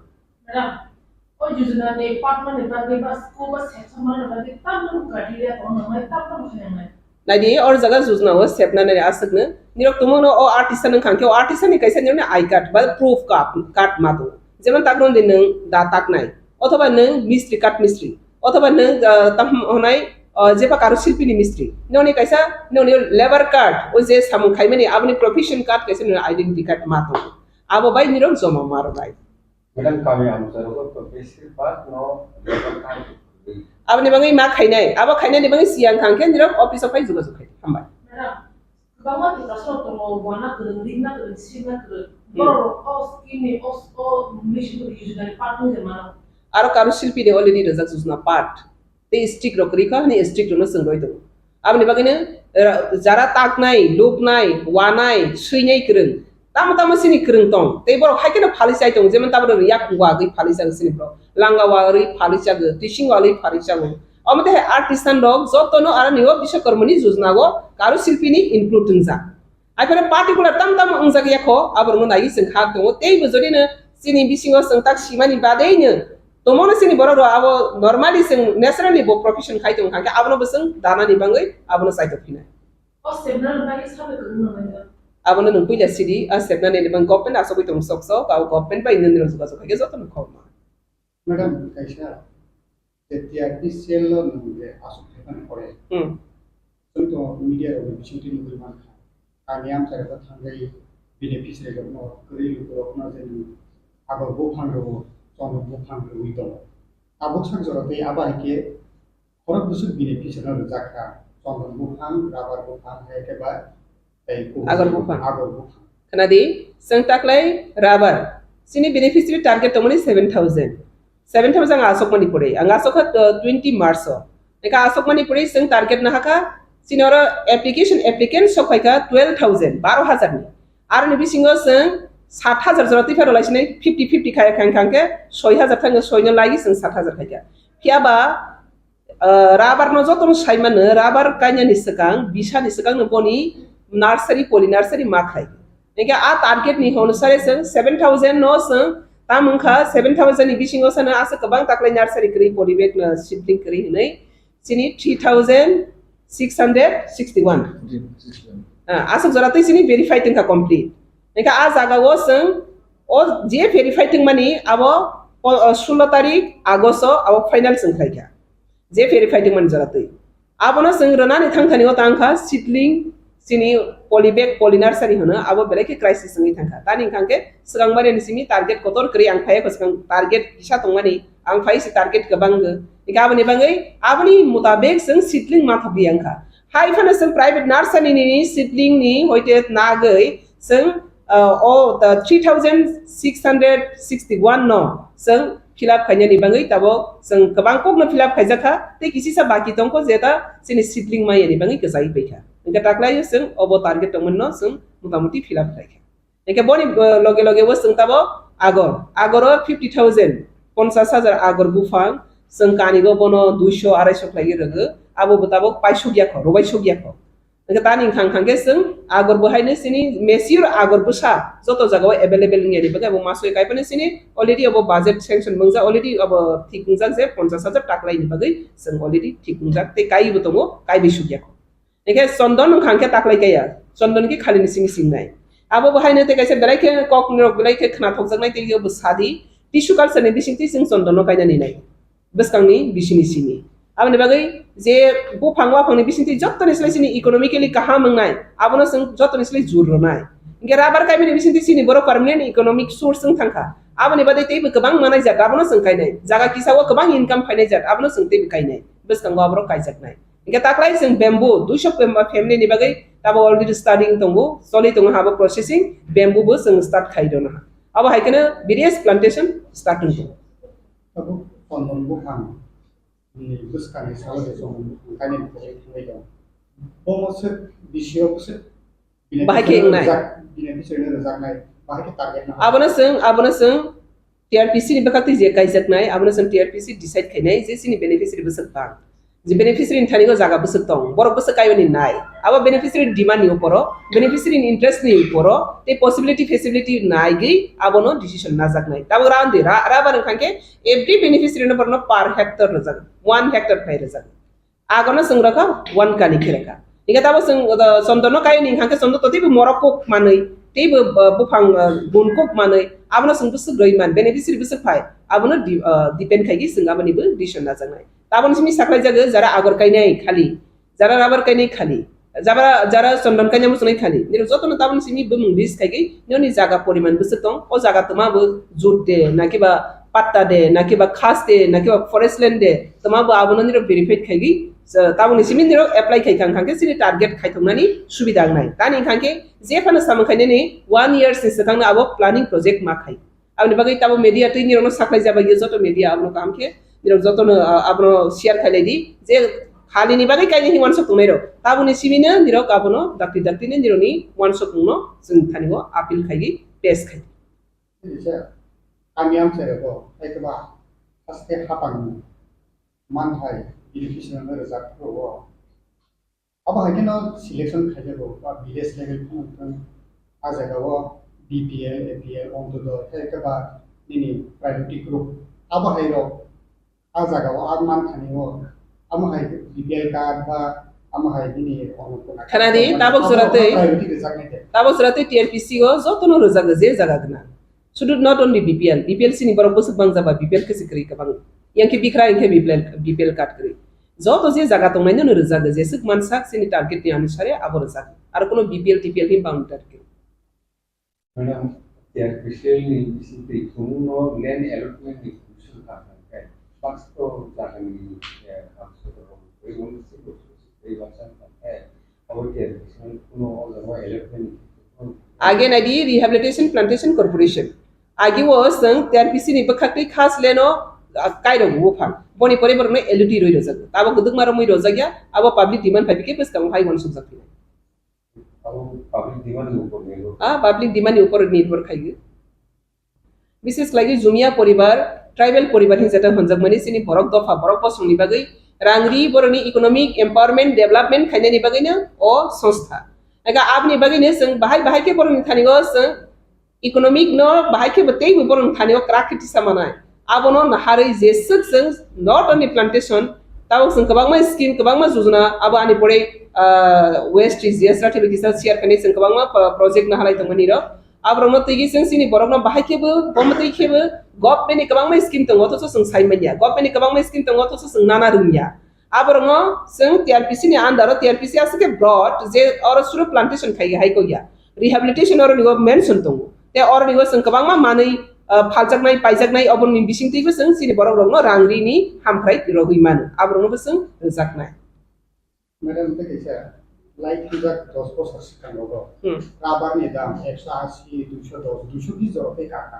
Madam, oh jujuna ne apartment ne bagai bas ko bas section mana bagai tam tam kadile ko na mai tam tam khenai nadi or jaga jojna ho sepna ne asakne nirok tumono o artisan khangke o artisan ni kaisa ne I card ba proof card mato যেমন তাকরন দিন নং দা তাকনাই অথবা নং মিস্ত্রি কাট মিস্ত্রি অথবা নং তাম হনাই जेपा कारो शिल्पीनि मिस्त्री नोनि कैसा नोनि लेबर कार्ड ओ जे सामु खाइमानि आबनि प्रोफेशन कार्ड कैसे न आइडेंटिटी कार्ड मातो आबो बाइ निरम जमा मारो बाइ मैडम कामे आमसारो को बेसिक पास नो लेबर कार्ड आबनि बंगै मा खाइनाय आबो खाइनाय बंगै सियां खांखे निरम अफिस अफ जुगा जुखै हामबाय मैडम गमा तिरासो तो वाना करन दिना करन सिना करन बरो ओस किनि ओस ओ मिशन को युजदानि पार्टनर जमाना आरो कारो शिल्पीनि अलरेडी रजाक जुजना पार्ट ते स्टिक रकरिखा नि स्टिक रनो संगय दं आबनि बागैनो जारा ताकनाय लुकनाय वानाय सुइनाय करन ताम ताम सिनि करन दं ते बर हाइकेनो फालिसाय दं जेमन ताबर रिया कुवा गै फालिसा सिनि ब्र लांगावा रि फालिसा ग टिशिंग वाली फालिसा ग अमते आर्टिसान दग जतनो आरो नियो विश्वकर्मनि जुजनागो कारो शिल्पीनि इनक्लुड जा आइफोर पार्टिकुलार ताम ताम अंजाग याखो आबरनो नायि जों हाक दं ते बजरिनो सिनि बिसिङो संताक सिमानि बादैनो तमोनो सिनि बर आबो नर्माली जों नेचुरली बो प्रोफेशन खाइदों खाके आबनो बसं दानानि बाङै आबनो साइतो फिनाय ओ सेबना बागै साबे करन नङा आबनो नों पइला सिरि आ सेबनानि बं गभर्नमेंट आसबै दं सकसो गाव गभर्नमेंट बाय नन रजुगा जखागे जतन खमा मैडम कैसा जेतिया डिसेल नंगे आसु फेफान पड़े जों तो मीडिया रो बिसिंति नुगै मान आनि आम सारा थांगै बेनिफिशियरि गनो करै लुकरखना जों आबो बो फांरो चंद बो फांरो उइदो आबो सांजरते आबा के खरक बुसु बेनिफिशियरि जाखा चंद बो फां राबार बो फां हेकेबा आगर बो फां खोनादि जों ताकलाय राबार सिनि बेनिफिशियरि टारगेट तमनि 7000 आसकमनि पड़े आं आसक 20 मार्च एका आसकमनि पड़े जों टारगेट ना हाका सिनोर एप्लिकेंट सखायका 12000 12000 नि आरो नि बिसिङो जों 7000 जरति फेरलाइसिनै 50 खाय खांखांके 6000 थाङो 6 न लागि जों 7000 खायका फियाबा राबार न जतन साइमानो राबार कान्यानि सकां बिसानि सकां न बनि नार्सारि पलि नार्सारि मा खाय एका आ टारगेट नि अनुसारे जों 7000 न जों तामंखा 7000 नि बिसिङो सना आसे गोबां ताकलाय नार्सारि करि पलि बेग न सिपलिं करि हनै सिनि 3661 आसक जरातै सिनि भेरिफाइड का कंप्लीट एका आ जागाओ जों ओ जे भेरिफाइड मानि आबो 16 तारिख आगस्ट आबो फाइनल जों खायखा जे भेरिफाइड मानि जरातै आबोनो जों रनानि थांखानि ओ तांखा सिपलिं सिनि पलिबेग पलिनार्सारि होनो आबो बेलेके क्राइसिस जोंनि थांखा तानि खांके सिगांबारिनि सिनि टारगेट कतर करि आं फाय खसकां टारगेट हिसा दंमानि आं फायसि टारगेट गोबांगो गाबोनि बाङै आबोनि मुताबिक जों सिपलिं माथबि आंखा हाइफानो जों प्राइवेट नार्सारिनि सिपलिं नि होइते नागै जों ओ 3661 न जों फिलआप खायनानि बाङै ताबो जों गोबां कोगनो फिलआप खायजाखा ते किसिसा बाकी दंको जेता सिनि सिपलिं मायनि बाङै गजाइ बैखा इंगा ताकलाय जों ओबो टारगेट दंमोन न जों मुतामुति fill up खायखा Engke boni loge loge wo sung tabo agor 50,000 50,000 agor bufang sung kani go bono 200 250 lagi rege abo betabo paisho giako robai sho giako engke tani khang khang ke sung agor bohaine sini mesir agor busa joto jaga available ngi baga bo maso kai pane sini already abo budget sanction bangja already abo thik bungjak je 50,000 taklai ni bagai sung already thik bungjak te kai botongo kai bisu giako engke sondon khang ke taklai kaya sondon ki khali ni sing nai abo bahai te kaise belai ke kok nrok belai ke khna thok jaknai te yo busadi tissue culture ni bisingti sing sondono kaina ni nai beskangni bisini sini abani bagai je bo phangwa phangni bisingti jottoni sini economically kaha mangnai abono sing jottoni slai jurro nai inge rabar kai ni bisingti sini boro permanent economic source sing thangka abani badai te kebang manai jat abono sing kainai jaga kisawo kebang income phainai jat abono sing te kainai beskango abro kaijaknai inge taklai sing bamboo 200 family ni bagai tabo already starting tongo soli tongo habo processing bamboo bo sing start khaidona abo haikena various plantation starting to abo pondon bo khang ni buskani sawade song kani ngai do bomo se bisio se bahai ke ngai bine bisio ne razak nai bahai ke target na abona sing TRPC ni bakati je kaijaknai abona sing TRPC decide khainai je sini beneficiary besak bang je beneficiary in thani go jaga besak tong boro besak kaiyoni nai abo beneficiary demand ni uporo beneficiary in interest ni uporo te possibility facility nai gi abono decision na jaknai tabo rande rabar khangke every beneficiary no porno per hectare rajak 1 hectare khai rajak agono sangraka 1 kani khiraka inga tabo sing sondono kaiyoni khangke sondo toti morokok manai te bufang bunkok manai abono sing besak roiman beneficiary besak phai abono depend khai gi sing aboni bo decision na jaknai tabon simi saklai jaga jara agor kainai khali jara rabar kainai khali jara sondon kainai musnai khali niro jotono tabon simi bumung risk kai noni jaga poriman besotong o jaga toma bo jute nakiba patta de nakiba khas de nakiba forest land de toma bo abono niro verified kai tabon simi niro apply kai khang khang ke sini target khai thongnani subida nai tani khang ke je phana sam khaine ni 1 year se sakang abo planning project ma khai abni bagai tabo media tu niro no saklai jaba ye joto media abno kam ke niro joto abno share khailai di je khali ni bagai kaini wan sok tunai ro tabuni simina niro kabono dakti ne niro ni wan sok no sing thani go appeal khai pass khai isa amiam sere go ekba aste hapang man hai education na razak pro aba hakino selection khai go ba village level phun ajaga go BPL APL on to the ekba nini priority group aba hairo ajaga go agman thani go amahai BPL card ba amahai ini kanadi tabok surate TRPC go jotono rojaga je jaga gna should not only BPL sini baro bosuk bang jaba BPL ke sikri ka bang yang ke bikra yang ke BPL card kri joto je jaga tong nai no rojaga je suk mansak sini target ni anusare abo rojaga ar kono BPL TPL ni bound target madam TRPC ni bisinte kuno land allotment ni kusul ka kan pasto jaga ni hamso ro ei won se ei basan kan our TRPC kuno all allotment again adi rehabilitation plantation corporation agi wo sang TRPC ni bakakti khas leno kairo wo phang boni pore bor me LUT roi rojak abo guduk maro moi rojak ya abo public demand phabi ke pas kam hai won suk jakti abo public demand ni upor nirvor public demand ni upor nirbhor khai বিশেষ লাগি জুমিয়া পরিবার tribal পরিবার হি যেটা হঞ্জাকমানি সিনি বরক দফা বরক পসংনি বাগৈ রাংরি বরনি economic empowerment development খাইনানি বাগৈनो ओ संस्था एगा आपनि बागैनो जों बाहाय के बरनि थानिगो जों इकोनॉमिक नो बाहाय के बते बरनि थानिगो क्राखिति सामानाय आबनो नाहारै जेसक जों नॉट ओनली प्लांटेशन ताव जों गोबांमा स्कीम गोबांमा योजना आबो आनि परे वेस्ट जिएस राथिबे किसा शेयर खानि जों गोबांमा प्रोजेक्ट नाहालाय दंमोनि र आब्रमो तैगि जों सिनि बरकनो बाहाय केबो बमतै केबो गभर्नमेन्टनि गोबांमा स्कीम दङ तो जों साइमानिया गभर्नमेन्टनि गोबांमा स्कीम दङ तो जों नाना रुमिया आबरंगो जों TRPC नि अंडर TRPC आसके ब्रॉड जे और सुरु प्लांटेशन खाइ हाइ को या रिहैबिलिटेशन और निगो मेंशन दङ ते और निगो जों गोबांमा मानै फालजाकनाय पाइजाकनाय अबननि बिसिंतैबो जों सिनि बरकनो रांरिनि हामफ्राय रगैमान आबरंगो जों जाकनाय मैडम ते कैसा लाइक किजाक 10 बছর सिगाङाव राबारनि दाम 180 210 220 जरफै काका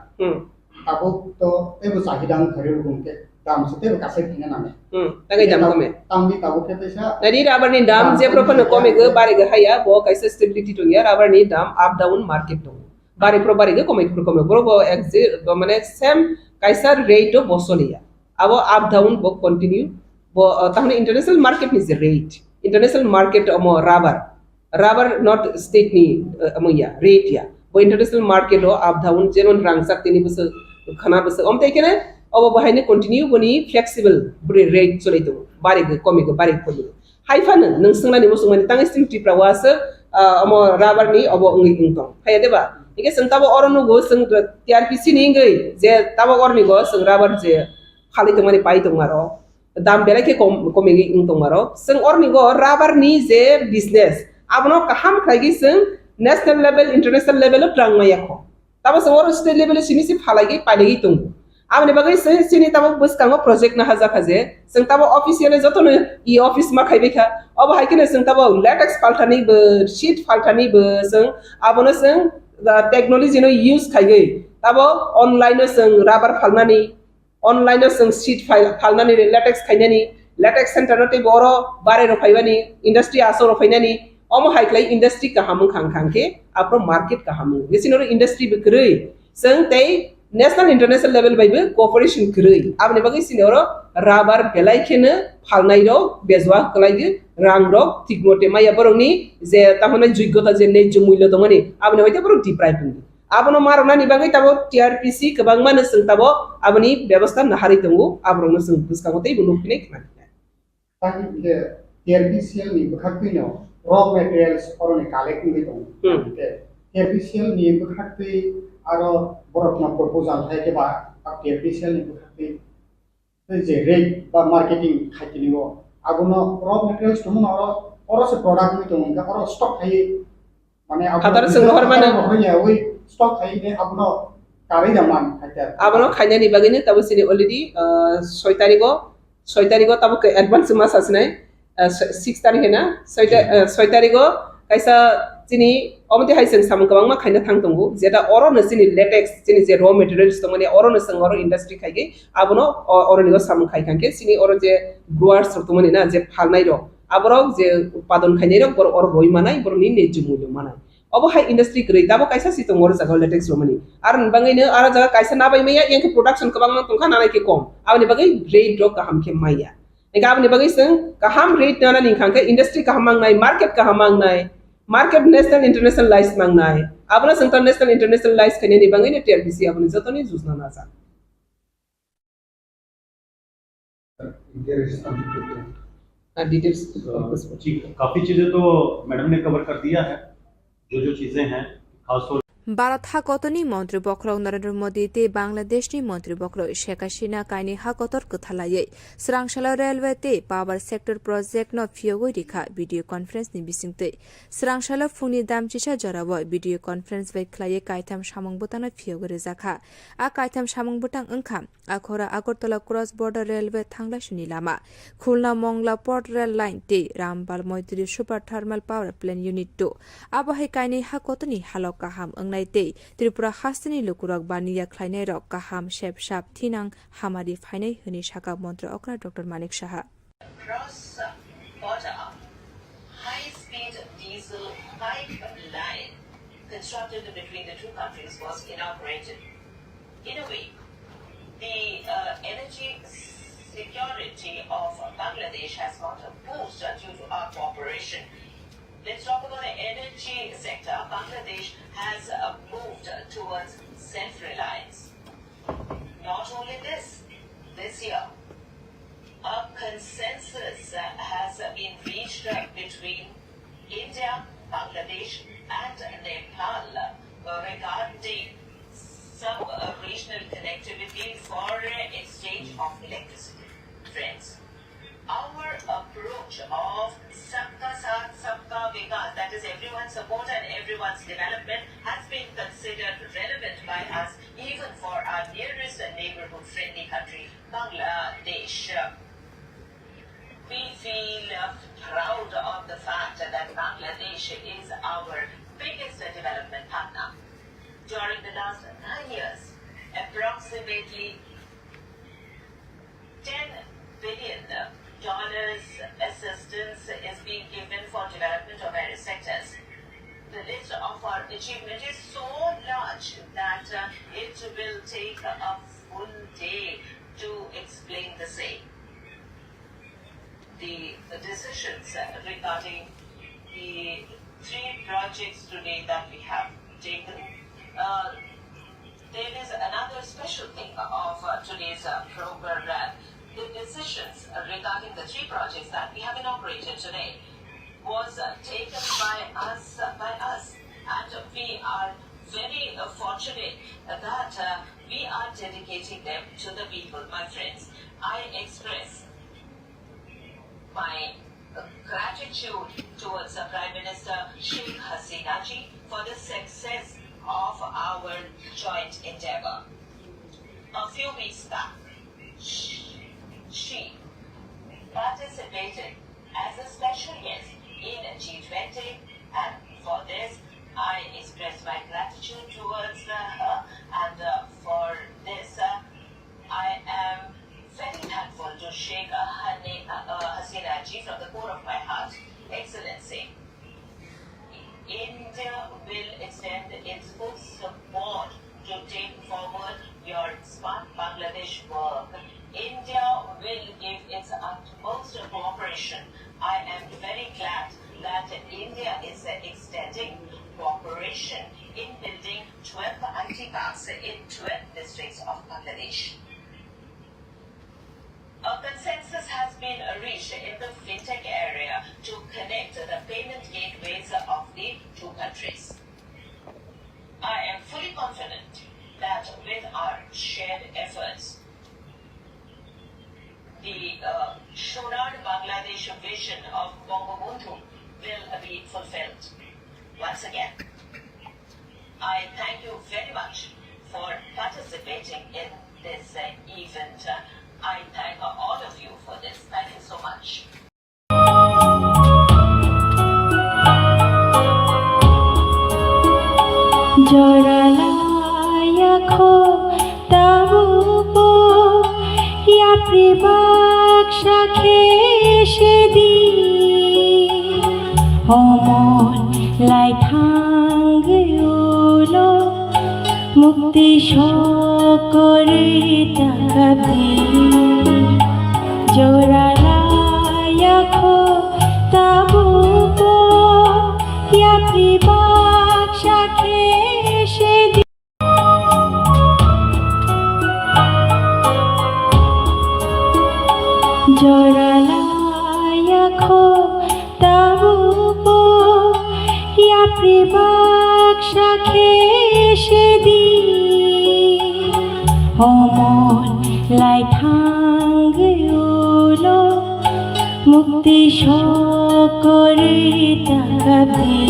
आबो तो एबो चाहिदां खरेर गुंके दाम सते कासे थिना नामे तागै दाम कमे तांबि ताबो के पैसा नरि राबारनि दाम जे प्रपन कमे गो बारे गो हाया बो कैसे स्टेबिलिटी दङ या राबारनि दाम अप डाउन मार्केट दङ bari pro bari ge komai pro bo exit mane same kaisa rate of bosolia abo up down bo continue bo tahone international market is the rate international market amo rubber not state ni amoya rate ya bo international market o up down jenon rangsak tini bus khana bus omte kene abo bahine continue boni flexible bri rate cholaito bari ge komi ge bari podi haifan nang singla ni musumani tang steel tipra was amo rubber ni abo ngi ingtong haya deba ike sing tabo oronu go sing TRPC ni ngai je tabo orni go sing rubber je khali tongmani pai tongmaro dam bela ke komi ngi ingtong maro sing orni go rubber ni je business abno kaham khaigi sing national level international level trang maya kho tabo sing or state level sini si phalagi palegi tung amne bagai sini tabo bus kango project na haza khaje sing tabo official joto ne e office ma khaibe kha abo haikine sing tabo latex faltani be sheet faltani be sing abono sing the technology no use khaigai tabo online sing rubber phalnani online sing sheet phalnani latex khainani latex center no te boro bare ro phaibani industry aso ro phainani omo haiklai industry ka hamung khangke apro market ka hamung gesino industry be krei sing tei national international level by cooperation krei abne bagai sinoro rubber belai khene phalnai ro bezwa klai ge rang ro tikmote maya borongni je tahona joggota je nei jumullo tomani abne hoite borong deprive pun abno marona ni bagai tabo TRPC kebang mana sing tabo abni ব্যবস্থা nahari tongu abrong sing buskangotei bunukne khna tadi ke TRPC ni bukhakino raw materials orone collecting ni tongu TRPC ni bukhakti aro borokna proposal thaike ba TRPC ni bukhakti je rate ba marketing khaitinigo abuno raw materials tumun oro se product ni tongu ka oro stock khai mane hatar sing hor mana hoya oi stock khai ne abuno kari jaman khaita abuno khanya ni bagini tabo sini already 6 tarigo tabo ke advance mas asnai 6 tarikh na 6 tarigo kaisa sini omte haiseng samung kabang ma khaina thang tongu jeta oro na sini latex sini je raw materials to mane oro na sang oro industry khaige abuno oro nigo samung khai kanke sini oro je growers to mane na je phalnai ro aboro je utpadon khainai ro bor oro roi manai bor ni ne jumulyo manai obo hai industry krei dabo kaisa sitong oro jaga latex ro mani ar bangai ne ara jaga kaisa na bai maya yanke production kabang ma tongkha nanai ke kom abni bagai rate ro kaham ke maya eka abni bagai sing kaham rate na ni khangke industry kaham mangnai market kaham mangnai market national international license mangnai abna international international license kene ni bangai ne TRPC abni jotoni juzna na sa details जी काफी चीजें तो madam ने cover कर दिया है जो चीजें हैं खासतौर भारत हाकतनी मंत्री बख्रक नरेंद्र मोदी ते बांग्लादेशनि मंत्री बख्रक शेख हासिना काइनि हाकतर कथालायै स्रांशाला रेलवे ते पावर सेक्टर प्रोजेक्ट न फियोगै रिखा वीडियो कॉन्फ्रेंस नि बिसिंगते स्रांशाला फुंनि दामचिसा जराव वीडियो कॉन्फ्रेंस बै खलायै कायथाम सामंग बुताना फियोगै रेजाखा आ कायथाम सामंग बुतां ओंखाम आखरा आगरतला क्रस बॉर्डर रेलवे थांग्ला सुनि Lama Khulna Mangla port rail line ते रामबाल मैत्री super thermal power plant unit 2 आबहाय काइनि हाकतनि हालक काहाम नाइते त्रिपुरा हास्तिनि लुकुरक बानिया ख्लाइनाय रक काहाम शेप शाप थिनां हामारि फाइनाय होनि शाखा मन्त्र अक्रा doctor Manik Saha Cross border high-speed diesel pipeline constructed between the two countries was inaugurated. In a way, the energy security of Bangladesh has got a boost due to our cooperation. Let's talk about the energy sector. Bangladesh has moved towards self-reliance. Not only this year, a consensus has been reached between India, Bangladesh and Nepal regarding some regional connectivity for exchange of electricity. Friends, our approach of Sabka Saath, Sabka Vikas, that is everyone's support and everyone's development, has been considered relevant by us even for our nearest neighborhood friendly country, Bangladesh. We feel proud of the fact that Bangladesh is our biggest development partner. During the last 9 years, approximately $10 billion assistance is being given for development of various sectors. The list of our achievement is so large that it will take a full day to explain the same. The decisions regarding the 3 projects today that we have taken, there is another special thing of today's program. The decisions regarding the 3 projects that we have inaugurated today was taken by us, and we are very fortunate that we are dedicating them to the people. My friends, I express my gratitude towards Prime Minister Sheikh Hasina ji for the success of our joint endeavor. A few weeks back, she participated as a special guest in G20, and for this I express my gratitude towards her, and for this I am very thankful to Sheikh Hasina ji from the core of my heart. Excellency, India will extend its full support to take forward your Smart Bangladesh work. India will give its utmost cooperation. I am very glad that India is extending cooperation in building 12 IT parks in 12 districts of Bangladesh. A consensus has been reached in the fintech area to connect the payment gateways of the 2 countries. I am fully confident that with our shared efforts, the Sonar Bangladesh vision of Bangabandhu will be fulfilled. Once again, I thank you very much for participating in this event. I thank all of you for this. Thank you so much. মুক্তি সকরে তাকাবি জোরালায়াখো তাবু ইয়া প্রিবাক শাখে সেদি জোরালায়াখো তাবু ইয়া প্রিবাক শাখে সেদি অমন লাইঠাঙ্গুলো মুক্তি সকরে তাকাবি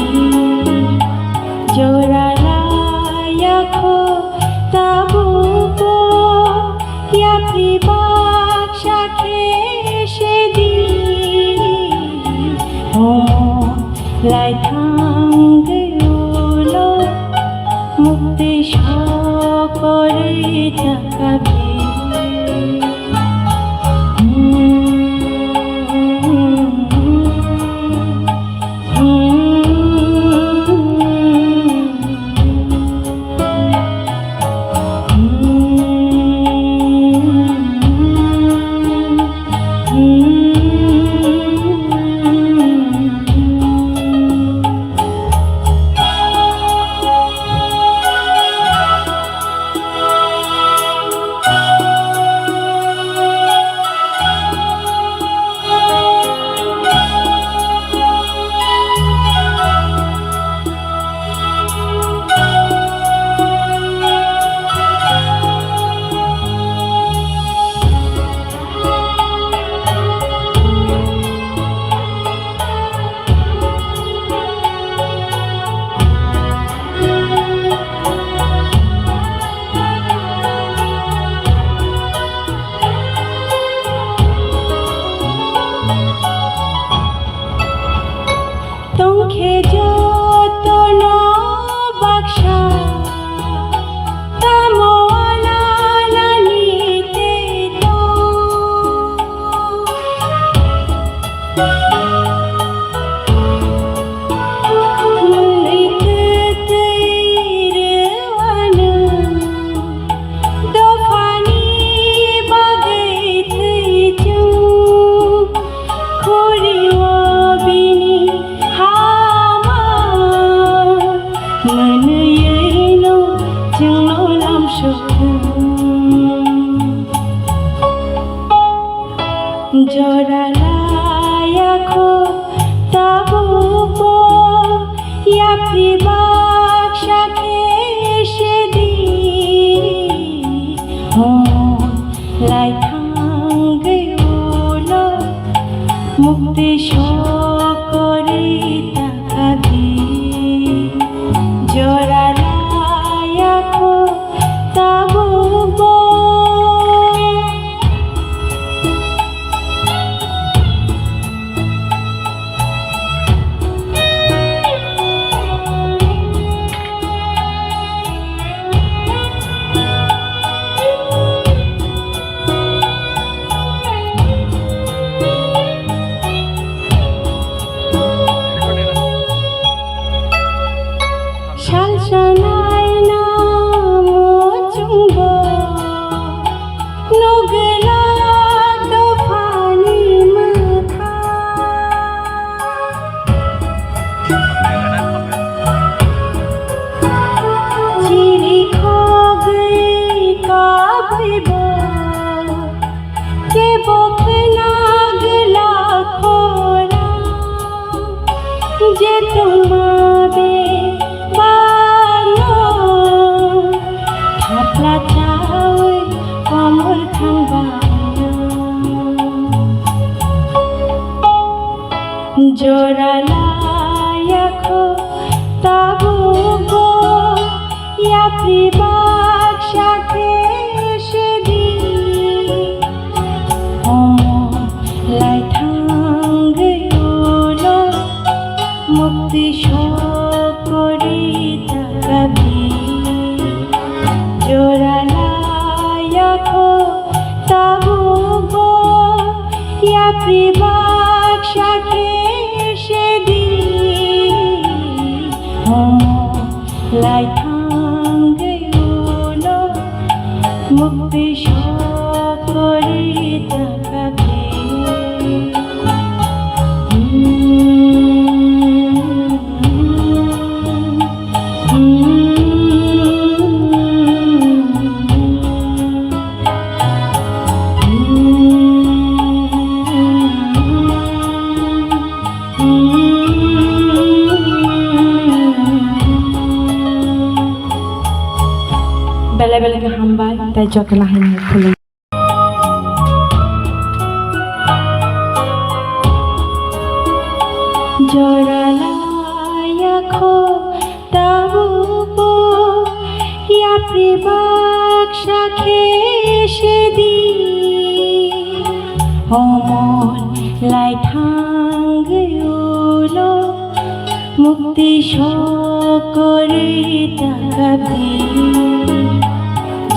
জোরালায়াখো তাবু ইয়া প্রিবাক শাখে সেদি অমন লাইঠাঙ্গুলো মুক্তি সকরে তাকাবি তোমাবে বানো থাপলা চাই কমল থাংবা জোরালায়াখো তাবু গো ইয়া প্রিবাক সাথে সেদি লাই থাঙ্গিউলো মুক্তি শোকরি তাকাবি জোরালায়াখো তাবু গো ইয়া প্রিবাক সাথে সেদি লাই থাঙ্গিউলো মুক্তি শোকরি তাকাবি Bela-bela ke hambai Kaijakmani khulung Joralaya-kho tabubo ya pribak sakhe sedi homon lai thangeulo mukti shokori takabi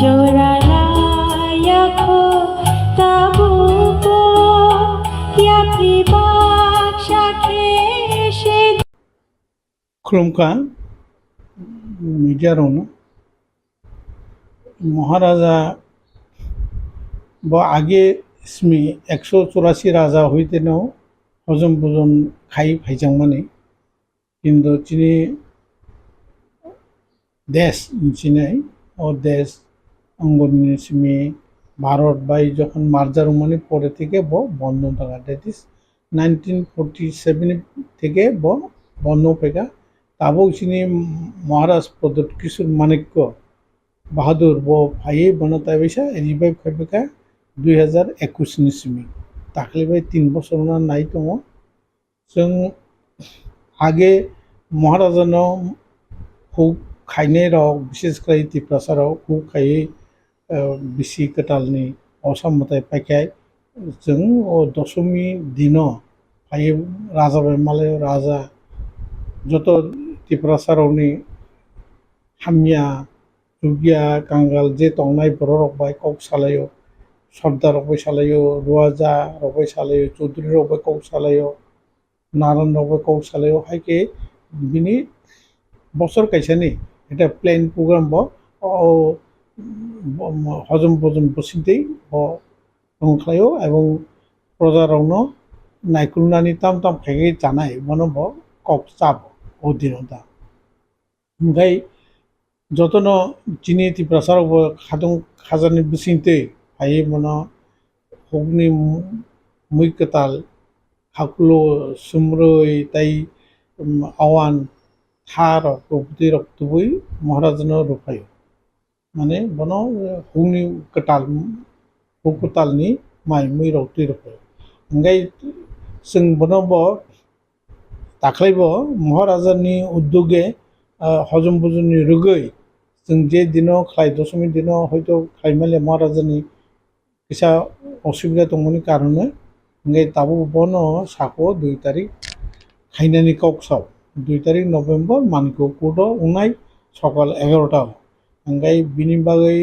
Joralaya-kho tabubo ya pribak sakhe sedi खुलुमखा मिडियारावनो महाराजा ब आगे स्मी 184 राजा हईतेनो हजम भोजन खाई भाईजांमानि किन्तु चिनी देश चिनाई और देश अंगनि स्मी भारत बाई जखन मार्जार माने परे थेके ब बंद थाका दैट इज 1947 थेके ब बंद पेगा ताबो चिनी महाराज प्रदत्त किशोर माणिक्य बाहादुर ब भाई बनता बैसा रिवाइव खाइबेका 2021 नि सिमी दाखलिबाय 3 बছर नाय दङ जों आगे महाराजानो हुक खायनाय राव विशेषकर तिप्रसा राव हुक खायै बिसि कटालनि असामताय पाइखाय जों दशमी दिन भाई राजा मालाय राजा जत तिप्रसा रावनि हामिया जुगिया कांगाल जे तंनाय बर रकबाय कक सालायो सरदार रकबाय सालायो रुवाजा रकबाय सालायो चौधरी रकबाय कक सालायो नारायण रकबाय कक सालायो हायके बिनि बছর कायसानि এটা প্লেন প্রোগ্রাম ব হজম ভোজন বসিতেই ব दंखायो এবং प्रजारावनो नायकुलनानि ताम ताम खायगे जानाय मनो ब कक चाब ओ दिनो दा ओमफ्राय जतन चिनी तिप्रसाराव खादों खाजानि बिसिंते हायै मनो हगनि मैकताल हाकुलो सुमरय ताई आवान थार प्रभृति रक्तबुई महाराजनो रुफायो माने बनो हुनि कटालनि माइ मै रक्ति रुफायो ओंखाय जों बनो ब दाख्लैबो महाराजानि उद्योगे हजम भोजननि रुगै जों जे दिनाव खाय दशमी दिनाव हयतो खायमाले महाराजानि किसा असुबिदा दंमोननि कारणे ओंखाय दाबो बनो साको 2 तारिख खायनानि कक्साव 2 तारिख नभेम्बर मानखौ कोड उनाय सकाल 11टा ओंखाय बिनि बागै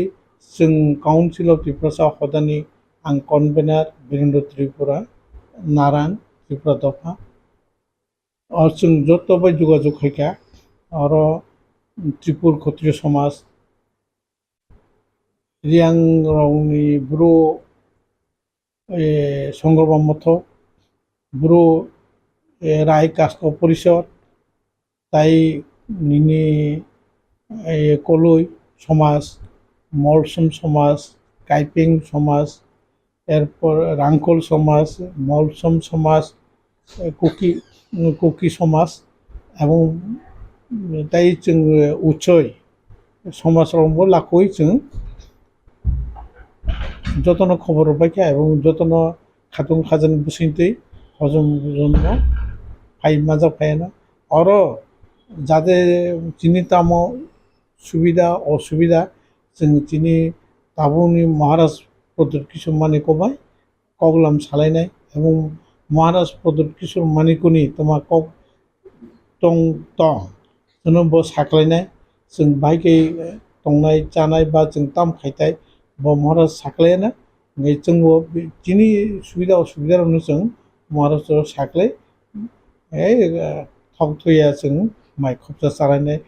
जों काउन्सिल अफ त्रिपुरा हदानि आं कनभेनार बीरेन्द्र त्रिपुरा नारायण त्रिपुरा दफा और जों जतबाय जोगाजोग खायखा और त्रिपुर क्षत्रिय समाज रियां रावनि ब्रो संग्रबा मथ ब्रो राय कास्क परिषद ताई निनी कलई समाज मलसम समाज काइपिंग समाज एरपर रांकल समाज मलसम समाज कुकी समाज এবং তাই जों उच्चय समाजावबो लाखुयै जों যতন খবর পাইখা এবং যতন খাতুন খাজান বুসিনতै হজম জন্য ফাই মাজা ফায়ানা অর যাদের চিনি তামো সুবিধা অসুবিধা जों চিনি তাবুনি মহারাজ প্রদর কিশোর মানিকবাই কগলাম সালাইনাय এবং মহারাজ প্রদর কিশোর মানিকनि তোমা কক टं टं जों बो साख्लायनाय जों बाहायखै टंनाय जानाय बा जों ताम खायथाय बो महाराज साख्लायाना ओमफ्राय जोंबो बिनि सुबिदा असुबिदायावनो जों महाराज साख्लाय थक थैया जों माइ खबजा सारायनाय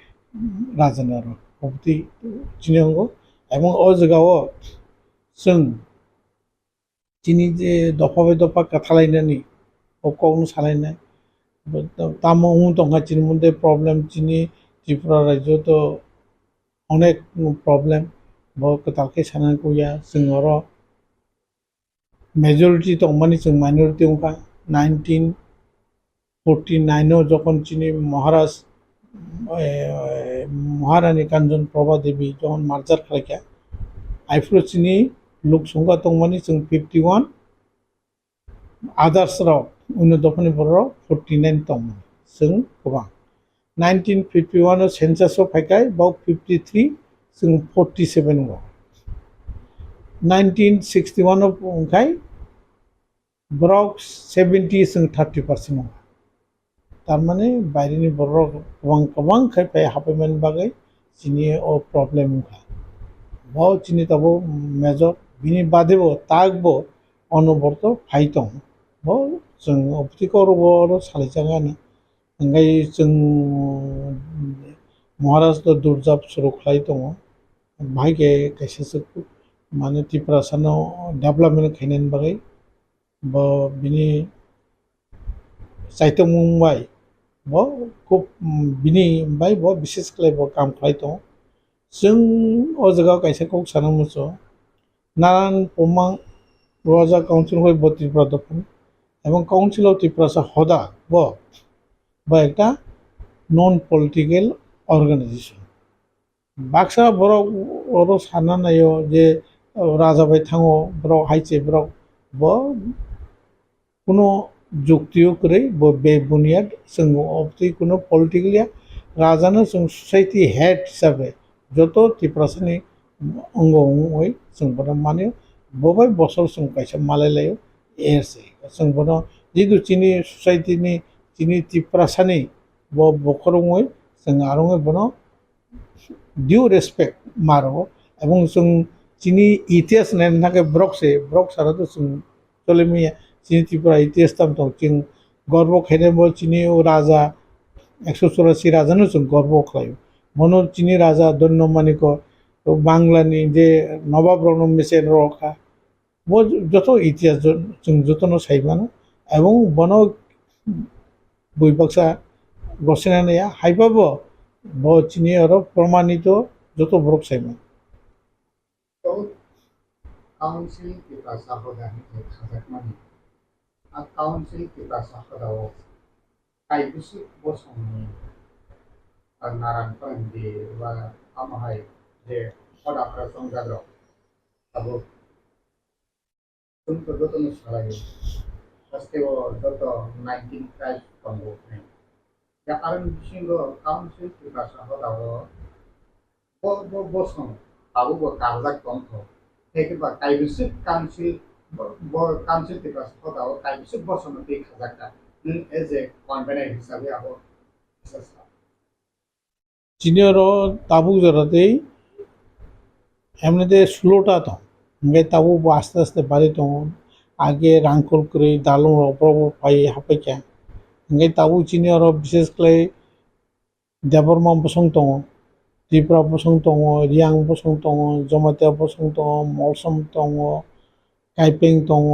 राजानो आरो बिदि चिनिनांगौ এবং अ जायगायाव जों दिनै जे दफा बाय दफा खालायनानै ककनो सालायनाय तामो दंहा चिनि मध्य प्रब्लेम चिनि त्रिपुरा राज्य तो अनेक प्रब्लेम बो कतालके सानानै गया जों आरो मेजरिटी दं माने जों माइनरिटी दंखा 1949 যখন চিনি মহারাজ महारानी कांचन प्रभा देवी যখন मार्जार खालायखा आइफ्रो चिनि लोक संख्या दं माने जों 51 आदार्स राव उन्नो दफानि बर' 49 दं जों गोबां 1951 सेन्सासआव फायखाय बाव 53 जों 47 आव 1961 आव ओंखाय बराव 70 जों 30% आव तारमाने बायरिनि बर' गोबां खायफाय हाबैमान बागै चिनि अ प्रब्लेम ओंखा बाव चिनि ताबो मेजर बिनि बादेबो तागबो अनबरत फाइ दं बाव जों अबतिकरबो सालायजागानो ओंखाय जों महाराज दुर्जाब सुरुख्लाय दङ बाहायगे खायसेसो माने तिप्रासानाव डेभेलपमेन्ट खायनायनि बागै बा बिनि साहित्य मुंबाइ बा खुब बिनि बाय बा विशेष खालायबो काम खालाय दं जों अ जायगायाव खायसेखौ सानो मोसो नारायण पमां राजा काउन्सिल हय त्रिपुरा दफान এবং কাউন্সিল অফ ত্রিপ্রাসা হদা বা একটা নন পলিটিক্যাল অর্গানাইজেশন বাক্সা বড় সানা নাयो যে রাজাবাই থাঙো বড় হাইছে বড় কোনো যুক্তিও করে বে বুনিয়াদ जों অবতি কোনো পলিটিক্যালিয়া রাজানো जों সসাইটি হেড হিসাবে যত ত্রিপ্রাসানি অঙ্গ হই जों বড় মানে बबाय बसर जों कायसा मालायलायो एरसे जों बनो जितु चिनि ससाइटिनि चिनि तिप्रासानि बखरङै जों आरङै बनो डिउ रेसपेक्ट मारो এবং जों चिनि इतिहास नायनो थाखाय ब्रक साराथ' जों चलेमिया चिनि त्रिपुरा इतिहास दाम दं जों गर्व खायनायबो चिनि राजा 184 राजानो जों गर्व खालायो मनो चिनि राजा धन्यमानिक बांलानि जे नवाब रनम मेसेन रखा वो যত ইতিহাস जों যতनो सायबानो এবং बनो বৈবাক্সা গসেনানিয়া हायबाबो ब चिनि आरो प्रमाणित যত ब्रक सायमान काउन्सिल तिप्रासा होदानि खाजाकमानि काउन्सिल तिप्रासा होदाव काइबुसु बसंनि नारायण फोरोंगिरि बा आमाहाय जे हदाफोरा संजाग्र अब जोंथ' जतन सालायो गासैबो जत 19 ट्राइब दंगौ दा आरो बिसिंगो काउन्सिल तिप्रासा होदाव बसं आबो कारजाक दंथ' एकेबा काइबुसु काउन्सिल काउन्सिल तिप्रासा होदाव काइबुसु बसं बे खाजाकता नों एज ए कन्भेनार हिसाबै आबो चिनिरो ताबुक जराते एमने स्लोटा दं ओमफ्राय ताबु आस्ते आस्ते बारि दं आगे रांखल करे दालं रब्रब फाय हाफैखा ओमफ्राय ताबु चिनिरो विशेष खालाय देबरमा बसं दं त्रिपुरा बसं दं रियां बसं दं जमातिया बसं दं मलसम दं काइपें दं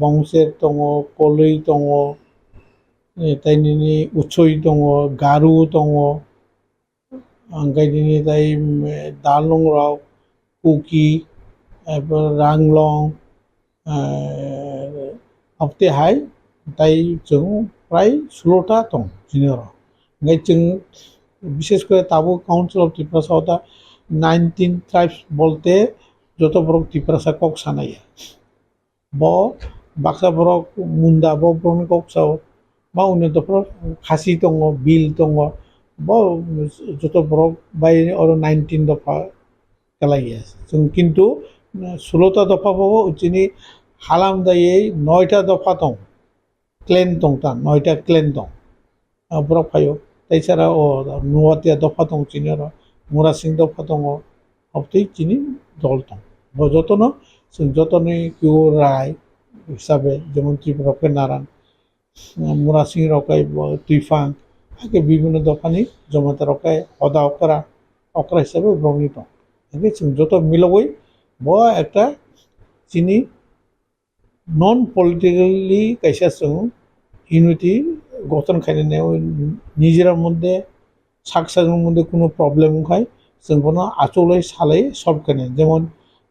बंसेर दं कलै दं ताइनि उच्चय दं गारु दं ओंखायनो दाय दालं राव कुकी रांलं अपते हाय दाय जों प्राय 16टा दं चिनिरो जों বিশেষ করে তাবু council of Tripura Hota 19 tribes বলতে যত বড় ত্রিপুরা কক সানাই ব বাক্সা বড় মুন্ডা ব ব্রণ ককসাও বা উন্নতফोर খাসি दङ বিল दङ ब যত বড় বাই আর 19 দফা কালাইয়া जों কিন্তু 16টা দফা পাবো যিনি হালাম দায়ে 9টা দফা দं ক্লেন दं তা 9টা ক্লেন दं বড় ফায়ো তাইছাড়া ও নুয়াতিয়া দফা दं যিনি আর মুরাসিং দফা दङ অবতি যিনি দল दं যতন जों যতনি কিউ রায় হিসাবে যেমন ত্রিপুরা নারায়ণ মুরাসিং রকাই তুইফাং আগে বিভিন্ন দফানি জমাতে রকাই হদা অকরা হিসাবে ব্রমিত যত মিলবই ব একটা চিনি নন পলিটিক্যালি কাইসা ইউনিটি গঠন খাইনে নিজের মধ্যে সাকসাগের মধ্যে কোনো প্রবলেম খায় जों কোনো আচলাই সালাই সলভ খাইনে যেমন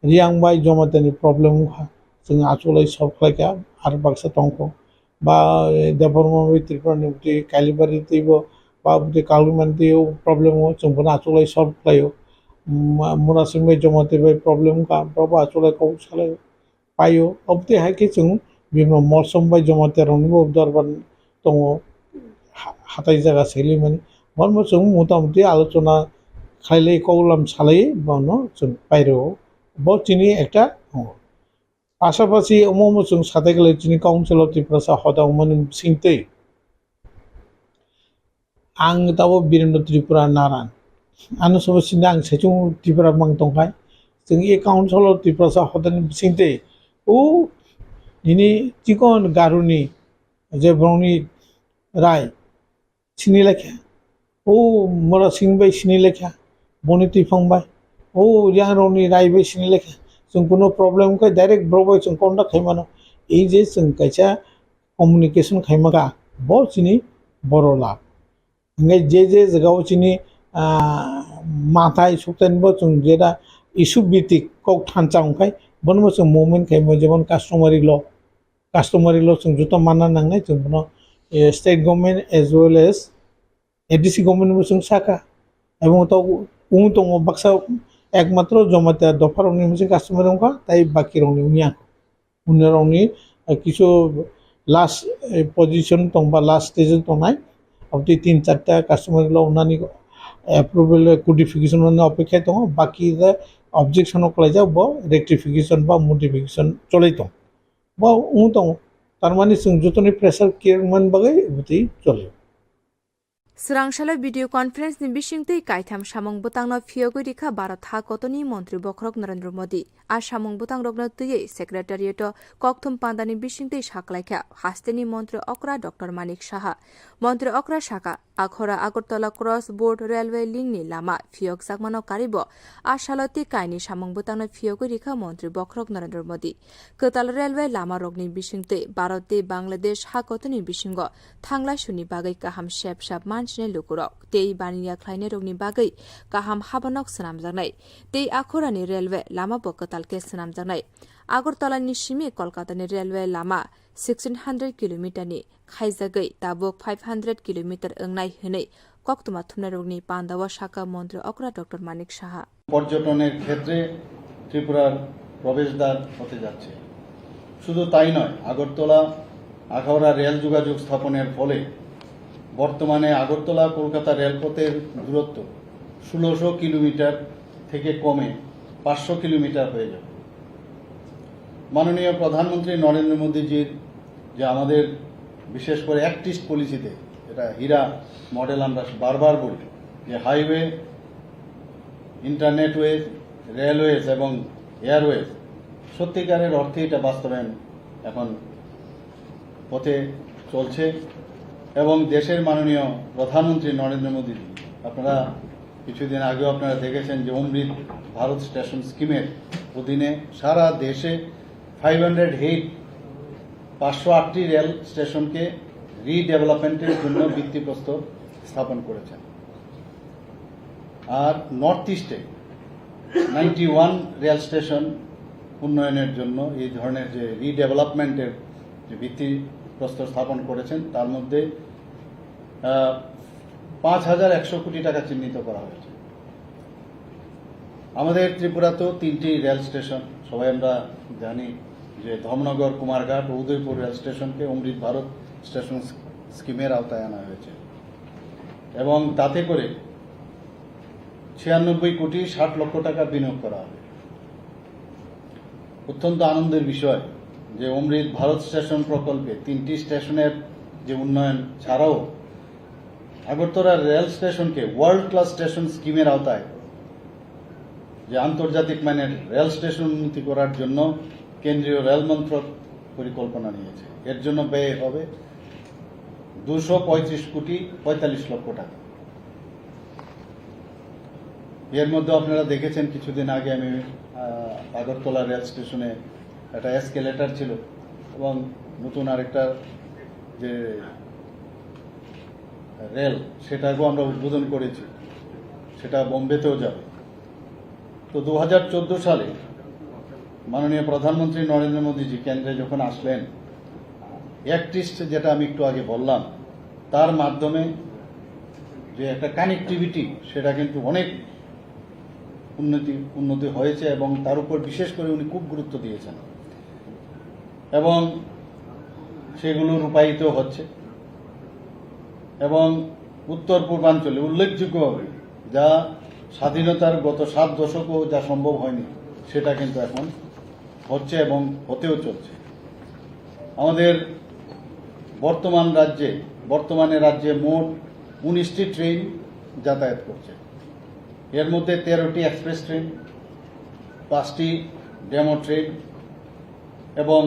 রিয়াংবাই জমাতেনি প্রবলেম जों আচলাই সলভ খাইকা আর বাক্সা টংক বা দেবরমাবি ত্রিপুরা নিমতি কালিবারিতেইব বা কালুমানতেও প্রবলেম जों কোনো আচলাই সলভ খাইও মুরাসিংবাই জমাতেবাই প্রবলেম কা প্রবা আচলাই কৌ সালাই পাইও অবতি হাইকে जों বিভিন্ন মরসমবাই জমাতে রনিবো দরবার দङ হাতাই জায়গা সেলি মানে মর্ম जों মোটামুটি আলোচনা খাইলে কৌলাম সালাই বানো जों বাইরেও ব চিনি একটা পাশাপাশি অমম जों সাথে গেলে চিনি কাউন্সিল অফ ত্রিপুরা হদাও মানে সিংতে आं दाबो बीरेन्द्र त्रिपुरा नारायण आनो समस्या आं सेचुं त्रिपुरा मां दंखाय जों ए काउन्सिल अफ त्रिपुरा हदानि सिंते ओ निनि चिकन गारुनि जे ब्रौनि राय सिनि लेखा ओ मोरा सिंबाय सिनि लेखा बनि तुइफांबाय ओ रियां रौनि रायबाय सिनि लेखा जों कोनो प्रब्लेम खाय डाइरेक्ट ब्रबाय जों कन्टाक्ट खायमानो ए जे जों कायसा कम्युनिकेशन खायमागा ब चिनि बर' लाभ ngay je jagaw chini mathai suktanbo chung jeda issue bitik kok thanchang khai bonmo chung movement khai mo jemon customary law chung juto mana nangnai chung bono state government as well as ADC government mo chung saka ebong to tongo baksa ekmatro jomata dofar oni mo customary ongka tai baki rongni unya unya rongni kisu last position tongba last stage tongnai অবধি 3-4টা কাস্টমারগুলো Unani approval codification অপেক্ষায় দङ বাকি objection কলাই যাব rectification বা modification চলাই दं বা दङ तारमाने जों जतनि प्रेसार केयरमोन बागै बुति चले स्रांशाला भिडियो कॉन्फ्रेंस नि बिसिंगते काइथाम सामंग बुतांगनो फियोगै रिखा भारत हाकतनि मन्त्री बख्रक नरेंद्र मोदी आ सामंग बुतांग रगनो तुयै सेक्रेटारिएट ककथुम पान्दानि बिसिंगते साकलाइखा हास्तेनि मन्त्री अकरा डॉक्टर मानिक साहा मन्त्री अकरा साका आखरा आगरतला क्रस बोर्ड रेलवे लिंकनि लामा फियोग जागमानो कारिबो आ सालति काइनि सामंग बुतांगनो फियोगै रिखा मन्त्री बख्रक नरेंद्र मोदी कताल रेलवे लामा रगनि बिसिंगते भारतनि बांग्लादेश हाकतनि बिसिंग थांला सुनि बागै काहाम शेप शाप मानसिने लुकुरक तेई बानिया ख्लाइने रगनि बागै काहाम हाबानक सनामजानाय तेई आखरानि रेलवे लामा बकतालके सनामजानाय आगरतलानि सिमी कलकातानि रेलवे लामा 1600 किलोमिटारनि खाइजागै ताबुक 500 किलोमिटार ओंनाय हनै कक्तमा थुमनाय रगनि पान्दावा शाखा मन्त्री अकरा डॉक्टर मानिक साहा পর্যটনের ক্ষেত্রে ত্রিপুরার প্রবেশদ্বার হতে যাচ্ছে শুধু তাই নয় আগরতলা আখাউড়া রেল যোগাযোগ স্থাপনের ফলে বর্তমানে আগরতলা কলকাতা রেলপথের দূরত্ব 1600 কিলোমিটার থেকে কমে 500 কিলোমিটার হয়ে যাবে মাননীয় প্রধানমন্ত্রী নরেন্দ্র মোদীজির যে আমাদের বিশেষ করে অ্যাক্ট ইস্ট পলিসিতে এটা হীরা মডেল আমরা বারবার বলি যে হাইওয়ে ইন্টারনেটওয়েজ রেলওয়েজ এবং এয়ারওয়েজ সত্যিকারের অর্থে এটা বাস্তবায়ন এখন পথে চলছে এবং দেশের মাননীয় প্রধানমন্ত্রী নরেন্দ্র মোদী আপনারা কিছুদিন আগেও আপনারা দেখেছেন যে অমৃত ভারত স্টেশন স্কিমের অধীনে সারা দেশে 508টি রেল স্টেশনকে রিডেভেলপমেন্টের জন্য ভিত্তিপ্রস্তর স্থাপন করেছেন আর নর্থ ইস্টে 91 রেল স্টেশন উন্নয়নের জন্য এই ধরনের যে রিডেভেলপমেন্টের যে ভিত্তিপ্রস্তর স্থাপন করেছেন তার মধ্যে 5,100 কোটি টাকা চিহ্নিত করা হয়েছে। আমাদের ত্রিপুরাতেও 3টি রেল স্টেশন, সবাই আমরা জানি যে ধর্মনগর, কুমারঘাট ও উদয়পুর রেল স্টেশনকে অমৃত ভারত স্টেশন স্কিমের আওতায় আনা হয়েছে এবং তাতে করে 96 কোটি 60 লক্ষ টাকা বিনিয়োগ করা হবে। অত্যন্ত আনন্দের বিষয় যে অমৃত ভারত স্টেশন প্রকল্পে 3টি স্টেশনের যে উন্নয়ন ছাড়াও আগরতলা রেল স্টেশনকে ওয়ার্ল্ড ক্লাস স্টেশন স্কিমের আওতায় যে আন্তর্জাতিক মানের রেল স্টেশন উন্নতি করার জন্য কেন্দ্রীয় রেল মন্ত্রক পরিকল্পনা নিয়েছে। এর জন্য ব্যয় হবে 235 কোটি 45 লক্ষ টাকা। এর মধ্যে আপনারা দেখেছেন কিছুদিন আগে আমি আগরতলা রেল স্টেশনে একটা এসকেলেটর ছিল এবং নতুন আরেকটা যে রেল সেটাকেও আমরা উদ্বোধন করেছি, সেটা বোম্বেতেও যাবে। তো 2014 সালে মাননীয় প্রধানমন্ত্রী নরেন্দ্র মোদীজি কেন্দ্রে যখন আসলেন, অ্যাক্টিস্ট যেটা আমি একটু আগে বললাম তার মাধ্যমে যে একটা কানেক্টিভিটি সেটা কিন্তু অনেক উন্নতি হয়েছে এবং তার উপর বিশেষ করে উনি খুব গুরুত্ব দিয়েছেন এবং সেগুলো রূপায়িত হচ্ছে এবং উত্তর পূর্বাঞ্চলে উল্লেখযোগ্যভাবে যা স্বাধীনতার গত 7 দশকও যা সম্ভব হয়নি সেটা কিন্তু এখন হচ্ছে এবং হতেও চলছে। আমাদের বর্তমানে রাজ্যে মোট 19টি ট্রেন যাতায়াত করছে। এর মধ্যে 13টি এক্সপ্রেস ট্রেন, 5টি ডেমো ট্রেন এবং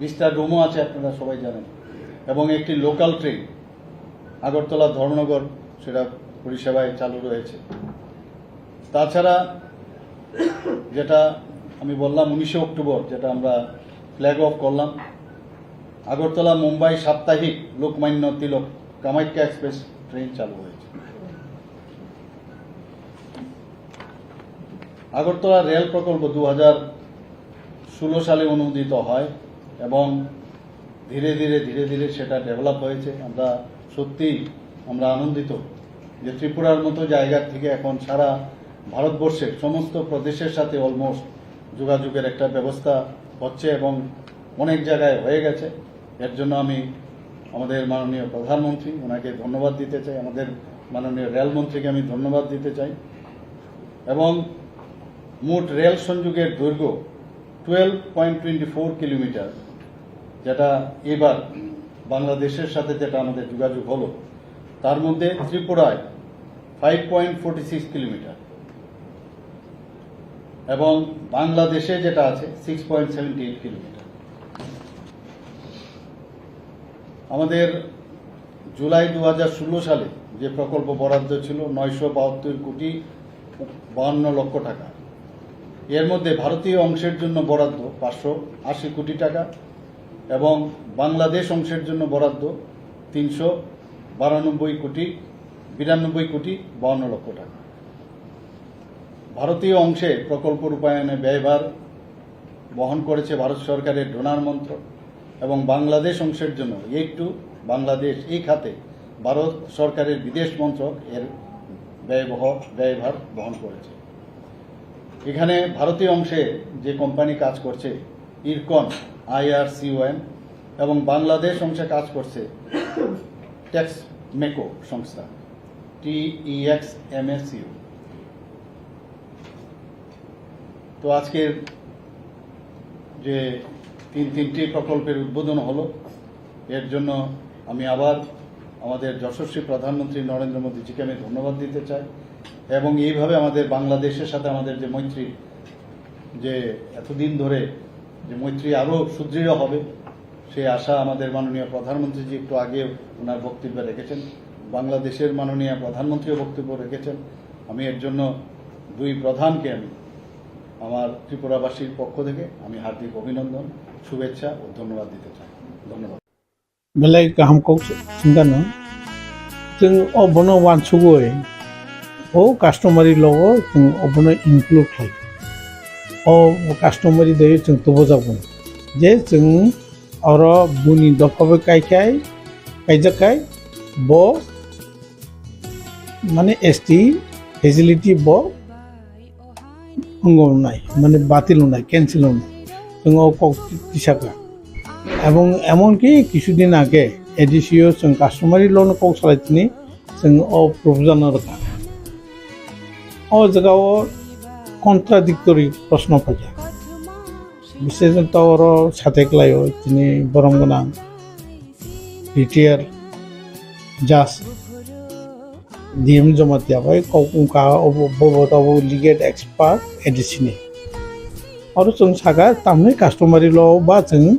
20টা ডোমো আছে, আপনারা সবাই জানেন, এবং একটি লোকাল ট্রেন আগরতলা ধর্মনগর সেটা পরিষেবায় চালু রয়েছে। তাছাড়া যেটা আমি বললাম 19 অক্টোবর যেটা আমরা ফ্ল্যাগ অফ করলাম, আগরতলা মুম্বাই সাপ্তাহিক লোকমান্য তিলক কামাখ্যা এক্সপ্রেস ট্রেন চালু হয়েছে। আগরতলা রেল প্রকল্প 2016 সালে অনুমোদিত হয় এবং ধীরে ধীরে সেটা ডেভেলপ হয়েছে। আমরা আনন্দিত যে ত্রিপুরার মতো জায়গা থেকে এখন সারা ভারতবর্ষের সমস্ত প্রদেশের সাথে অলমোস্ট যোগাযোগের একটা ব্যবস্থা হচ্ছে এবং অনেক জায়গায় হয়ে গেছে। এর জন্য আমি আমাদের মাননীয় প্রধানমন্ত্রী ওনাকে ধন্যবাদ দিতে চাই, আমাদের মাননীয় রেলমন্ত্রীকে আমি ধন্যবাদ দিতে চাই এবং মোট রেল সংযোগের দৈর্ঘ্য 12.24 কিলোমিটার, যেটা এবার বাংলাদেশের সাথে যেটা আমাদের যোগাযোগ হলো তার মধ্যে ত্রিপুরায় 5.46 কিলোমিটার এবং বাংলাদেশে যেটা আছে 6.78 কিলোমিটার। আমাদের জুলাই 2016 সালে যে প্রকল্প বরাদ্দ ছিল 972 কোটি 52 লক্ষ টাকা। এর মধ্যে ভারতীয় অংশের জন্য বরাদ্দ 580 কোটি টাকা এবং বাংলাদেশ অংশের জন্য বরাদ্দ 392 কোটি 52 লক্ষ টাকা। ভারতীয় অংশে প্রকল্প রূপায়ণে ব্যয়ভার বহন করেছে ভারত সরকারের ডোনার মন্ত্রক এবং বাংলাদেশ অংশের জন্য একটু বাংলাদেশ এই খাতে ভারত সরকারের বিদেশ মন্ত্রক এর ব্যয়ভার বহন করেছে। এখানে ভারতীয় অংশে যে কোম্পানি কাজ করছে ইরকন IRCON এবং বাংলাদেশ অংশে কাজ করছে টেক্সমেকো সংস্থা TEXMSCO। তো আজকের যে তিনটি প্রকল্পের উদ্বোধন হলো, এর জন্য আমি আবার আমাদের যশস্বী প্রধানমন্ত্রী নরেন্দ্র মোদীজিকে আমি ধন্যবাদ দিতে চাই এবং এইভাবে আমাদের বাংলাদেশের সাথে আমাদের যে মৈত্রী, যে এতদিন ধরে যে মৈত্রী আরও সুদৃঢ় হবে সেই আশা আমাদের মাননীয় প্রধানমন্ত্রীজি একটু আগে ওনার বক্তব্যে রেখেছেন, বাংলাদেশের মাননীয় প্রধানমন্ত্রীও বক্তব্য রেখেছেন। আমি এর জন্য দুই প্রধানকে আমি আমার ত্রিপুরাবাসীর পক্ষ থেকে আমি হার্দিক অভিনন্দন, শুভেচ্ছা ও ধন্যবাদ দিতে চাই। ধন্যবাদ। बेलाय गाहामखौ सोंगानो जों अबनो वानसुगै ओ कास्टमारि लोगो जों अबनो इनक्लुड खालाम ओ कास्टमारि दायो जों तबजागोन जे जों अर बुनि दफाबै कायजाखाय ब মানে ST ফেসিলিটি নাই মানে বাতিল নাই ক্যান্সেল নাই जों কৃষকরা এবং এমনকি কিছুদিন আগে এডিসিও जों কাস্টমারি লোন কौ সালাইতিনি जों প্রপোজাল রকা জায়গাও কন্ট্রাডিক্টরি প্রশ্ন ফাইয়া বিশেষত সাথে ক্লাইও তিনি বরং গোনাं রিটায়ার জাজ ডিএম জমাত जाबाय कौका बबताव लिगेल एक्सपार्ट एडिसिनि और जों सागा तामने कास्टमारि ल बा जों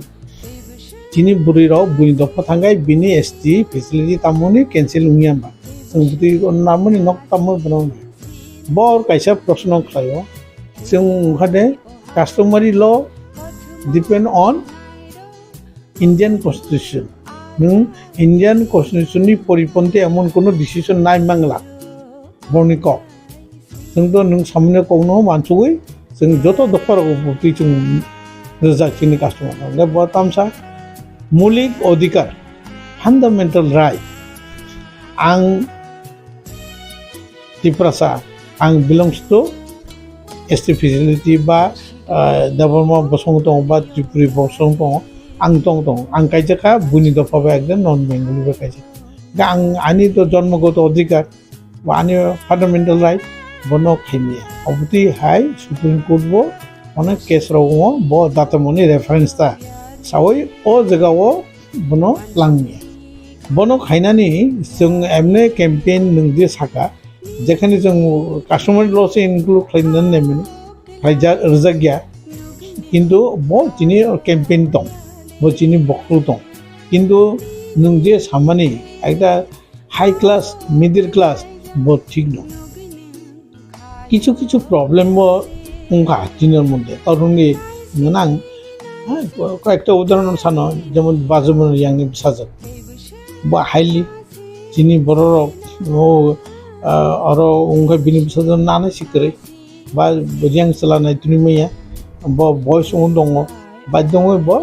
तिनि बुरिराव बुनि दफा थांगाय बिनि ST फेसिलिटी तामनि कैंसिल उनियाबा जों बुति नामनि नक ताम बनाव बर कायसा प्रश्न खायो जों ओंखादे कास्टमारि ल डिपेंड ऑन इंडियन कन्स्टिट्यूशन नों इंडियन कन्स्टिट्यूशननि परिपन्थी एमन कोनो डिसिजन नाय मांगला बर्निक जोंथ' नों सामने कौनो मानसुगै जों जत दफाराव बुति जों रोजाखिनि कास्टमार बरतामसा मौलिक अधिकार फान्डामेन्टेल राइट आं तिप्रासा आं बिलंग्स टू ST फेसिलिटी बा देबरमा बसंग दं बा त्रिपुरी बसंग दं आं दं आं कायजाका बुनि दफाबाय एकदम नन बेंगली बा कायजा आं आनि तो जन्मगत अधिकार बा आनि फान्डामेन्टेल राइट बनो खायमिया अबुति हाय सुप्रीम कोर्ट बो अनेक केस रावो बो दातामनि रेफारेंस ता सावै ओ जगावो बनो लांमिया बनो खायनानि जों एमने कैंपेन नोंदि साका जेखानि जों कास्टमार लसे इनक्लुड खालामनानै नेमनि खायजा रजागिया किन्तु बो तिनि कैंपेन दं बो तिनि बक्तु दं किन्तु नों जे सामानि एकटा हाई क्लास मिडिल क्लास बो ठीक दं কিছু কিছু প্রবলেম উঙ্কা দিনের মধ্যে তরুণী নাং কয়েকটা উদাহরণ সানো যেমন বাজুমন ইয়াংনি সাজক বা হাইলি যিনি বড় আরো উঙ্কা বিনি সাজন নানা শিখরে বা রিয়াং চালানায় তুমি মাইয়া বা বয়স দङ বা দङ বা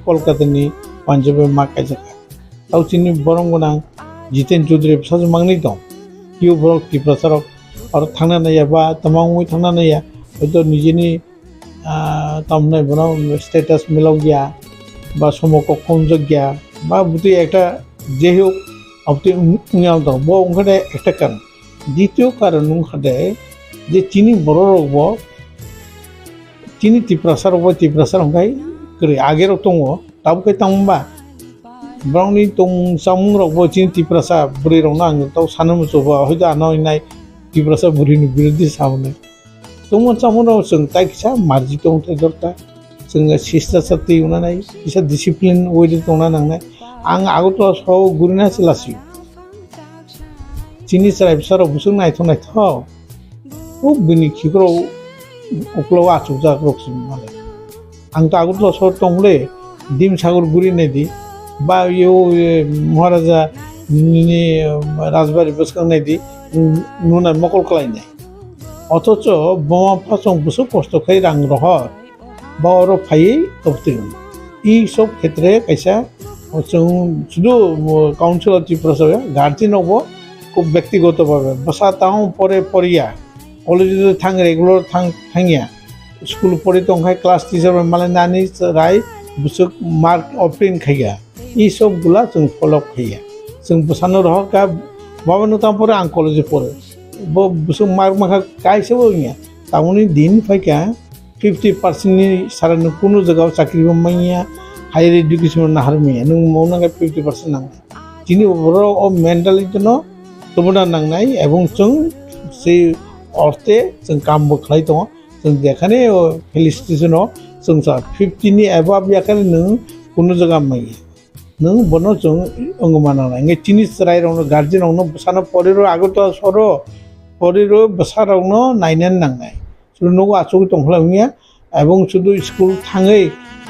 কলকাতানি পাঞ্জাবে মা কাইজাকা তাও চিনি বরং গোনাं जितेन चौधरी साजन मांगनै दं किउ बरक तिप्रासारक और थांना नाया बा तमांगै थांना नाया हयतो निजेनि तामनाय बना स्टेटास मिलाव गया बा समक कमजोग गया बा बुति एकटा जे होक अपति उंगाव दं बो ओंखादे एकटा कारण द्वितीय कारण ओंखादे जे तिनि बर रकबो तिनि तिप्रासार ओंखाय करै आगेर दङ ताबकै तांबा ब्राउनी दं सामुं रकबो तिनि तिप्रासा बुरै रंना आं ताव सानम जबा हयतो आनायनाय तिप्रासा बुरिनि बिरुद्धि सामने दंमोन सामनाव जों ताइसा मार्जि दं थायदरता जों शिष्टाचार उनानै किसा डिसिप्लिन वेदि दंना नांनाय आं आगत साव गुरिना सिलासि तिनि सारायफसार बुसुं नायथ ओ बिनि खिग्राव अक्लाव आचुक जाग्रकसिम माले आं ता आगत साव दंले दिम सागर गुरिनायदि बा यो महाराजा नि राजबारि बसखांनायदि नुनाय मकल खालायनाय अथच बमा फासं बुसु कष्ट खाय रां रहर बा अर फायै तबतिं इ सब क्षेत्रे कैसा जों शुधु काउन्सिल त्रिपुरा गार्जेनावबो खूब व्यक्तिगतभावे बसा ताव परे परिया कलेज थां रेगुलार थांगिया स्कुल पढ़ी तंखाय क्लास टीचार मालाय नानी राय बुसुक मार्क अप्रिन खाया इ सब गुला जों फलो खाया जों बसानो रह का बाबा नुता परे आं कलेज पढ़े बो बुसुक मार्क माखा कायसे बोया ताउनि दिन फायका 50% नि सारानो कुनु जगह चाकरि माइया हायर एजुकेशन ना हारमिया नों मावनांगा 50% नांगा जिनि बर अ मेन्टालिटी न तबना नांनाय एवं जों से अर्थे जों काम बखलाय दङ जों देखाने फेलिसिटेशन जों 50 नि एबाब याखाने नों कुनु जगह माइया नों बनो जों अंगमाना नांगे तिनि रायरावनो गार्जेनावनो बसानो परेरो आगत सरो परेरो बसारावनो नायनान नांनाय शुधु नो आचुक दंखलांनिया एवं शुधु स्कुल थाङै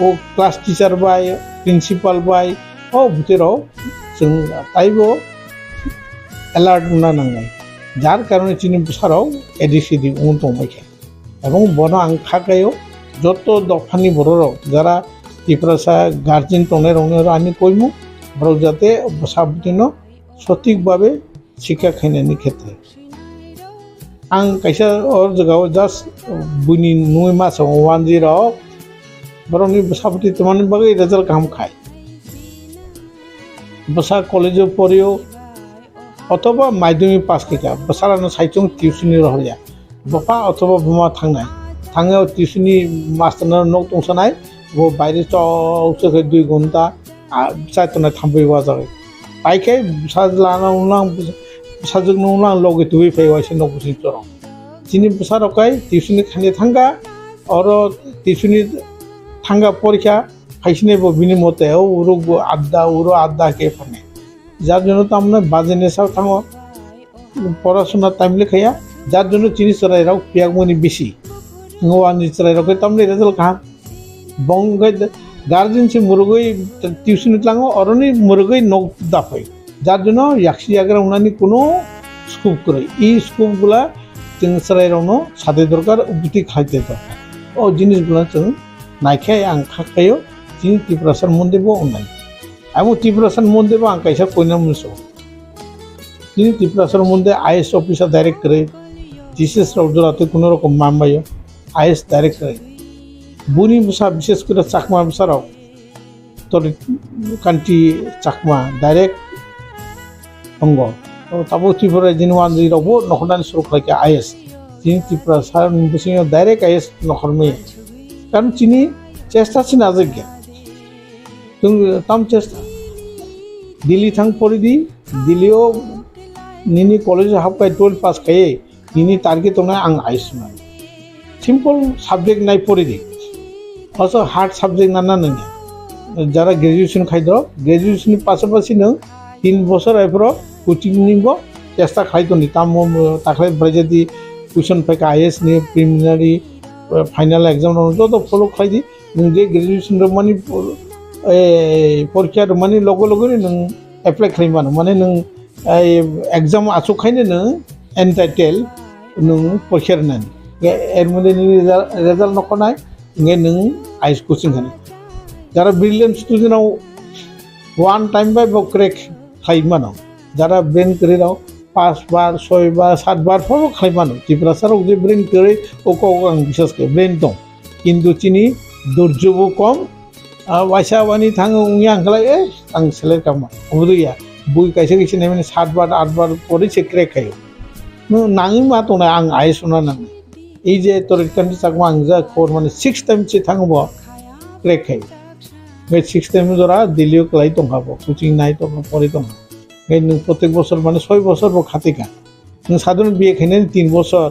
ओ क्लास टीचार बाय प्रिन्सिपाल बाय ओ बुतेराव जों ताइबो एलार्ट ना नांनाय जार कारणे तिनि बसाराव एडिसिडि उन दंबायखे एवं बनो आं खागायो जत दफानि बरराव जारा तिप्रासा गार्जेन तंनाय रंनो आनि कइमु ब्राव जाते साबदिनो सठिक भावे शिक्षा खायनायनि खेत्रे आं कायसा और जगाव जास्ट बुनि नुय मासाव 10 बरंनि सापति तमानि बागै रिजाल्ट गाहाम खाय बसा कलेज पढ़ियो अथवा माध्यमिक पास किया बसारानो साइचों टिउशनि रहलिया बफा अथवा बमा थांनायाव टिउशनि मास्टारनो नक दंसनाय वो बायरे चौसो 2 घंटा साइतना थांबैवा जाबाय पाइके साजलाना उनां साजोंनो उनां लगे दुइ फैवासे नक बुसिचरं जिनि बसारकाय टिउशनि खाने थांगा और टिउशनि थांगा परीक्षा खाइसने बिनि मते उरो आद्दा के फाने যার জন্য তো আমরা বাজেনে সাও থামো পড়াশোনা টাইম লেখাইয়া যার জন্য চিনি চড়াইরাও পিয়াগমনি বেশি ওয়ানি চড়াইরাও তামলে রেজাল্ট কাহা বঙ্গাই গার্জেন সে মুরগই টিউশন লাঙো অরনি মুরগই নক দাফাই যার জন্য ইয়াকসি জায়গায় উনানি কোনো স্কুপ করে এই স্কুপগুলা जों চড়াইরাওনো সাথে দরকার বুটি খাইতে দরকার ও জিনিসগুলা जों নাইখাই আং খাকাयो চিনি ত্রিপুরাসার মন্দিরবো উনাই এবং ত্রিপুরাসার মধ্যে আং কাইসা কইনা মুসো তিনি ত্রিপুরাসার মধ্যে আইএস অফিসার ডাইরেক্ট করে জিসিএস রাউজরাতে কোনো রকম মামবায় আইএস ডাইরেক্ট করে বুনি ভাষা বিশেষ করে চাকমা ভাষারাও তোর কান্ট্রি চাকমা ডাইরেক্ট অঙ্গ তারপর ত্রিপুরা যিনি রাवबो নখদানি শুরু খাইকে আইএস তিনি ত্রিপুরাসার বসিও ডাইরেক্ট আইএস নখরমে কারণ চিনি চেষ্টা ছিল আজকে tam চেষ্টা दिल्ली थांग पढ़ी दी दिल्लीओ निनी कॉलेज हाबकाय 12 पास खाये निनी टारगेट दंना आं आइस ना सिम्पल सब्जेक्ट नाय पढ़ी दी also हार्ड सब्जेक्ट ना नङा যারা গ্রাজুয়েশন খাইদ গ্রাজুয়েশন পাশাপাশি नों 3 বছর আইফ্রো কোচিং নিব চেষ্টা খাইতনি তাম তাকলে ব্রাজেদি কুয়েশন ফাইকা আইএস নি প্রিলিমিনারি ফাইনাল एग्जाम যত ফলো খাইদি नों যে গ্রাজুয়েশন মানি परीक्षा माने लगे लगे नों एप्लाइ खालामबानो माने नों एग्जाम आसखायनो नों एन्टाइटेल नों परीक्षा होनानै एर मध्य रेजाल्ट नखनाय नों आइस कोचिं होनो যারা ব্রিলিয়েন্ট স্টুডেন্টआव 1 टाइम बाय क्रेक खालामबानो যারা ব্রেন करेराव 5 बार 6 बार 7 बार फलो खालामबानो ত্রিপুরাসারাव जे ब्रेन करे ओको आं बिश्वास करे ब्रेन दं किन्तु चिनि धैर्यबो कम वाइसा वानी थांगो उंया आंखलाय आं सेलेक्ट खालामा उदुया बुइ कायसे कायसे नाय माने 7 बार 8 बार पढ़ी से क्रेक खायो नो नाङि मा दं आं आइस ना नाङो এই যে তোর কান্ট্রি চাকমা आं जा खबर माने 6 टाइम से थांगो क्रेक खायो बे 6 टाइम जरा दिल्लीओ क्लाइ दंहाबो कोचिं नाय तो पढ़ी दं बे नों प्रत्येक बছর माने 6 বছর बो खातिका नों साधारण बिए खायनाय 3 বছর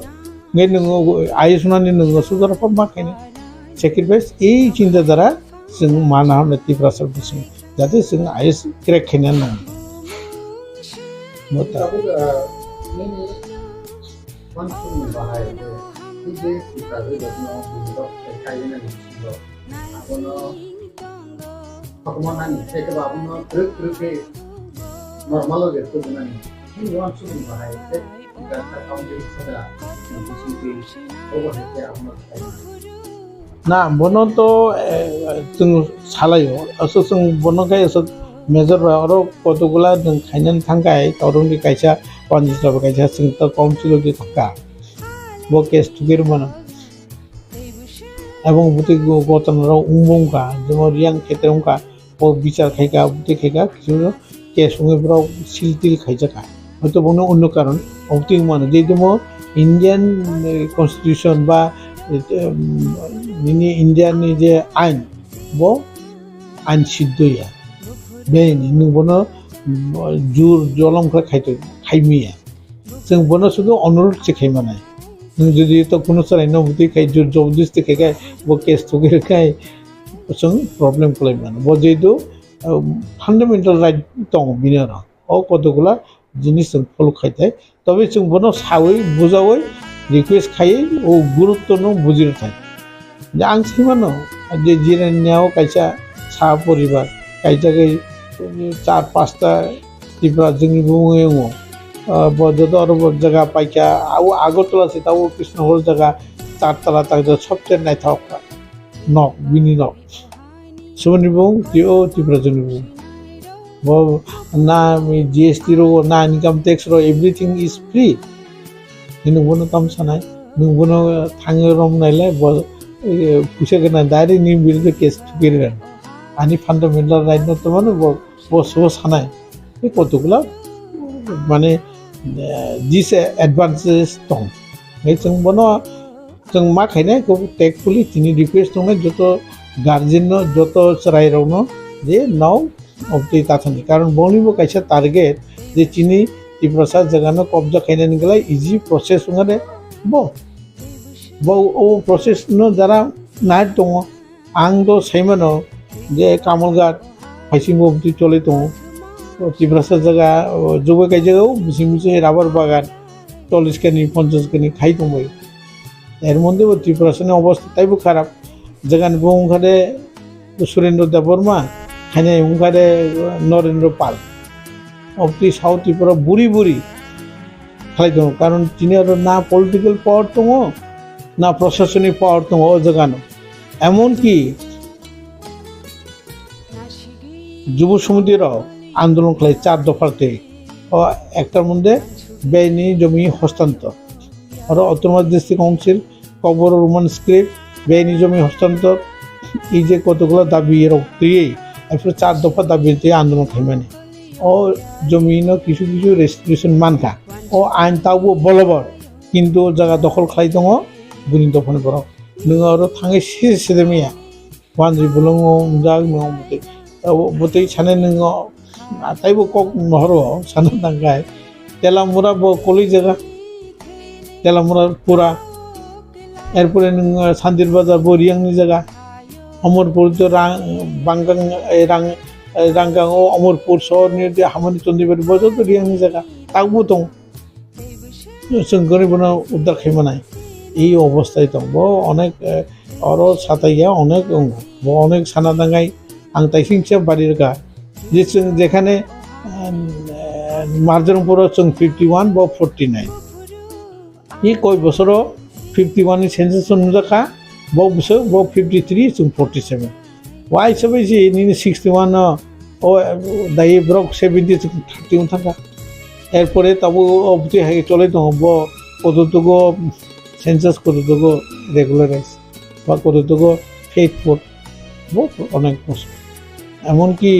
बे नों आइस नानि नों सुजारा फम मा खायनाय सेक्रिफाइस এই চিন্তা দ্বারা जों माना हमने ত্রিপুরাসার बुसि जाते जों आइएस क्रेक खायना नां मता ini konsul bahaya ini kita redakno untuk kainan itu abono pakamanani seke abono truk normal gitu dengan ini konsul bahaya kita kaum sada busi over ke abono ना बनो तो जों सालायो असो जों बनो गाय असो मेजर और कतगुला जों खायनानै थांगाय तावरंनि कायसा पान्जिस्टाबो कायसा जों तो काउन्सिल दि थाका बो केस तुगेर मानो এবং বুটি গতনরাও উমবংকা যেমন রিয়াং ক্ষেত্রংকা ও বিচার খাইকা বুটি খাইকা কিছু কেস উঙ্গেবরাও সিলতিল খাইজাকা হয়তো বনো অন্য কারণ অবতিং মানো যে যেমন ইন্ডিয়ান কনস্টিটিউশন বা ini India ni je ain bo ain siddoya ben nu bono jur jolom kha khaito khaimiya जों bono sudu onurod se khaimanai nu jodi to kono sarai no buti khai jur jobdisti khai bo case thogir khai जों problem खालामबानो bo jedo fundamental right dong binara o kotogula jinis जों follow खाइथाय तबे जों bono sawi bujawi request खाई वो गुरुत्व no बुझिर थाय आं सिमानो जे जिरानियाव कायसा सा परिबार कायजागै 4-5टा ত্রিপুরা जोंनि बुङो बजदर जगह पाइका आउ আগরতলা से ताऊ कृष्णनगर जगह 4 तला तक सबसे नायथाव नक बिनि नक सुबनि बुं तिओ ত্রিপুরা जोंनि बुं ना GST रो ना इनकम टैक्स रो एवरीथिंग इज फ्री नोंबोनो ताम सानाय नोंबोनो थाङो रम नायलाय फैसा गोनां डाइरेक्ट नि बिल केस थुगिरगोन आनी फान्डामेन्टाल राइट न तो माने बस सानाय बे कतगुला माने डिसएडभान्टेजेस दं जों बनो जों मा खायनाय को टेकफुली तिनी रिक्वेस्ट दं जत guardian Jat रायरावनो J now of the ताथानि कारण बनिबो कायसा टारगेट जे तिनी तिप्रसा जगानो कब्जा खायनायनि गलाय easy process ngade bo o process न जरा नाइट दङ आं दो साइमानो जे कामलगाट फाइसिंबो बिदि चले दङ तिप्रसा जगा जबो कायजागाव बिसिमिसे राबार बागान 40 केनि 50 केनि खाइ दंबाय এর মধ্যে ত্রিপুরাসনের অবস্থা তাইবো খারাপ জায়গানি বংখারে সুরেন্দ্র দেববর্মা খাইনে উংখারে নরেন্দ্র পাল অবতি সাউথ ত্রিপুরা বুড়ি বুড়ি খাই দङ কারণ তিনি আর না পলিটিক্যাল পাওয়ার দङ না প্রশাসনিক পাওয়ার দङ ও জায়গানো এমনকি যুব সমিতিরাও আন্দোলন খাই 4 দফাতে ও একটার মধ্যে বেআইনি জমি হস্তান্তর और অটোনমাস ডিস্ট্রিক্ট কাউন্সিল কবর রোমান স্ক্রিপ্ট বেআইনি জমি হস্তান্তর এই যে কতগুলো দাবি রক্তই এরপরে 4 দফা দাবিতে আন্দোলন খাইমানে ও জমিন কিছু কিছু রেস্ট্রিকশন মানকা ও আইন তাও বলবর কিন্তু জায়গা দখল খাই দङ বুনি দফানে বড় নों आरो थाङै सेदेमिया वानजि बुलङ जाग नङ बतै साने नों आताइबो कक नहरो साना दांगाय तेलामुरा ब कलि जायगा तेलामुरा पुरा एरपरे नों सान्दिर बाजार बोरियांनि जायगा अमरपुर तो बांगां रांगांआव अमरपुर सहरनि हामानि चन्दिबारि बाजार तो रियांनि जायगा तावबो दं जों गरिबनो उद्धार खालामनाय এই অবস্থায় দङ অনেক আরো সাতাইয়া অনেক অনেক সানা দাঙ্গাই आं ताइसिंसे बारिरगा जे जों जेखाने मार्जनपुराव जों 51 ब 49 ये कय बছराव 51 नि सेन्सास नुजाखा ब बोसोर ब 53 जों 47 वाइ हिसाबै जे नि 61 ও दायो ब्रक 70 जों 31 थांगा एरपरे ताबो अबति हाय चले दङ ब कततगो सेन्सास कततगो रेगुलाराइज बा कततगो फेथफुल बहुत अनेक बছর এমনকি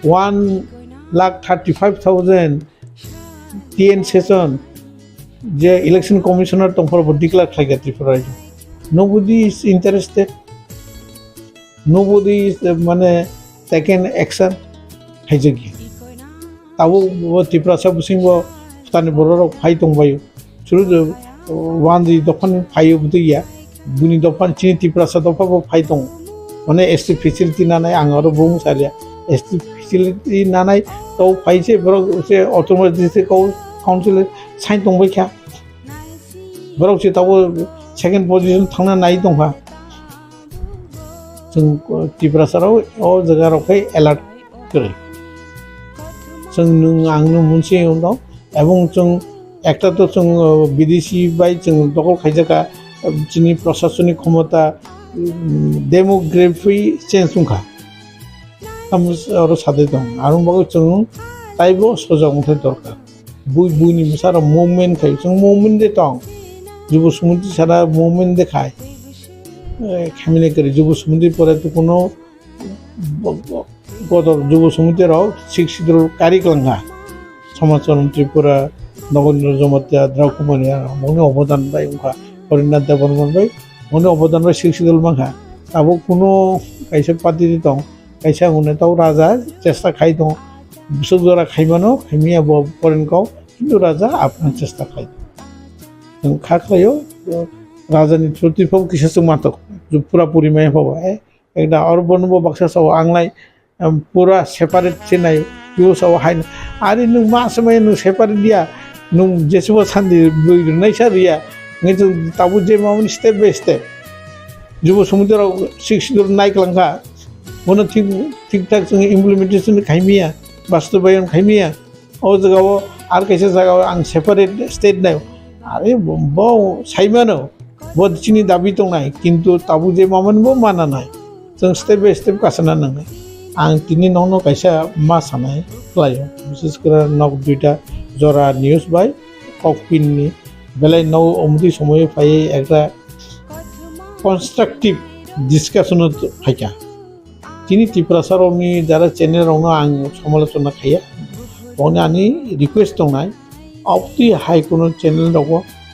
1,35,000 টিএন সেশন যে ইলেকশন কমিশনার তখন ডিক্লেয়ার খাইগা ত্রিপুরায় nobody is interested nobody is মানে টেকেন অ্যাকশন হাইজগি তাও ত্রিপুরাসা বুসিংব তানি বড় ফাই দंबायो শুরু ওয়ানজি দফান ফাইयो বুদিয়া বুনি দফান চিনি ত্রিপুরাসা দফাবो ফাই दं माने एसटी फेसिलिटी नानाय आं आरो बुं सालिया एसटी फेसिलिटी नानाय तो फाइसे बरो से ऑटोनोमस डिस्ट्रिक्ट काउंसिल साइन दंबायखा बरो से ताव सेकेंड पोजीशन थांना नाय दंखा जों टिप्रासाराव ओ जगारावखाय एलार्ट करे जों नों आंनो मोनसे उनाव एवं जों একটা তো जों বিদেশি बाय जों दखल खायजाका जिनि प्रशासनिक क्षमता डेमोग्राफी चेंज उनखा और सादे दं आरो बागो जों ताइबो सजावथाय दरकार बुइनि सारा मुभमेंट खाय जों मुभमेंट दे दं जुब समिति सारा मुभमेंट देखाय खामिने करे जुब समिति परे तो कोनो गदर जुब समिति राव शिक्षित कार्यक्रमहा समाचार त्रिपुरा नगेन्द्र जमतिया द्राकुमानिया मने अबदान बाय उनखा हरिनाथ देबबर्मन बाय मने अबदान बाय शिक्षित माखा ताबो कोनो कायसा पार्टी दं कायसा उने ताव राजा चेष्टा खाय दं बिसजरा खायमानो खायमिया परेनकाव किन्तु राजा आपना चेष्टा खाय जों खाखलायो राजानि प्रतिफल किसासो मातक पूरा परिमाय पावा एकदा और बनबो बक्सा साव आंलाय पूरा सेपारेट चेनाय यो साव हाय आरो नों मा समय नों सेपारेट दिया नों जेसेबो सान्दि बैनाय सारिया जों ताबो जे मामोन स्टेप बाय स्टेप जुब समितिराव शिक्षित नायक्लांखा मनो ठीक ठाक जों इमप्लिमेन्टेसन खायमिया बास्तबायन खायमिया ओ जगाव आर कैसे जगाव आं सेपारेट स्टेट नाय आरे ब साइमानो ब चिनि दाबि दंनाय किन्तु ताबो जे मामोन ब माना नाय जों स्टेप बाय स्टेप कासना नाङो आं तिनि नौनो कैसा मा सानाय लायो विशेष कर नक दुइटा जरा न्यूज बाय ककपिननि बेलाय नौ अमृति समय फायै একটা কনস্ট্রাকটিভ ডিসকাশন ফাইকা তিনি ত্রিপুরাসারनि যারা চ্যানেलावनो आं समालोचना खाया बावनो आंनि रिक्वेस्ट दंनाय अबति हाई कोनो चैनल दङ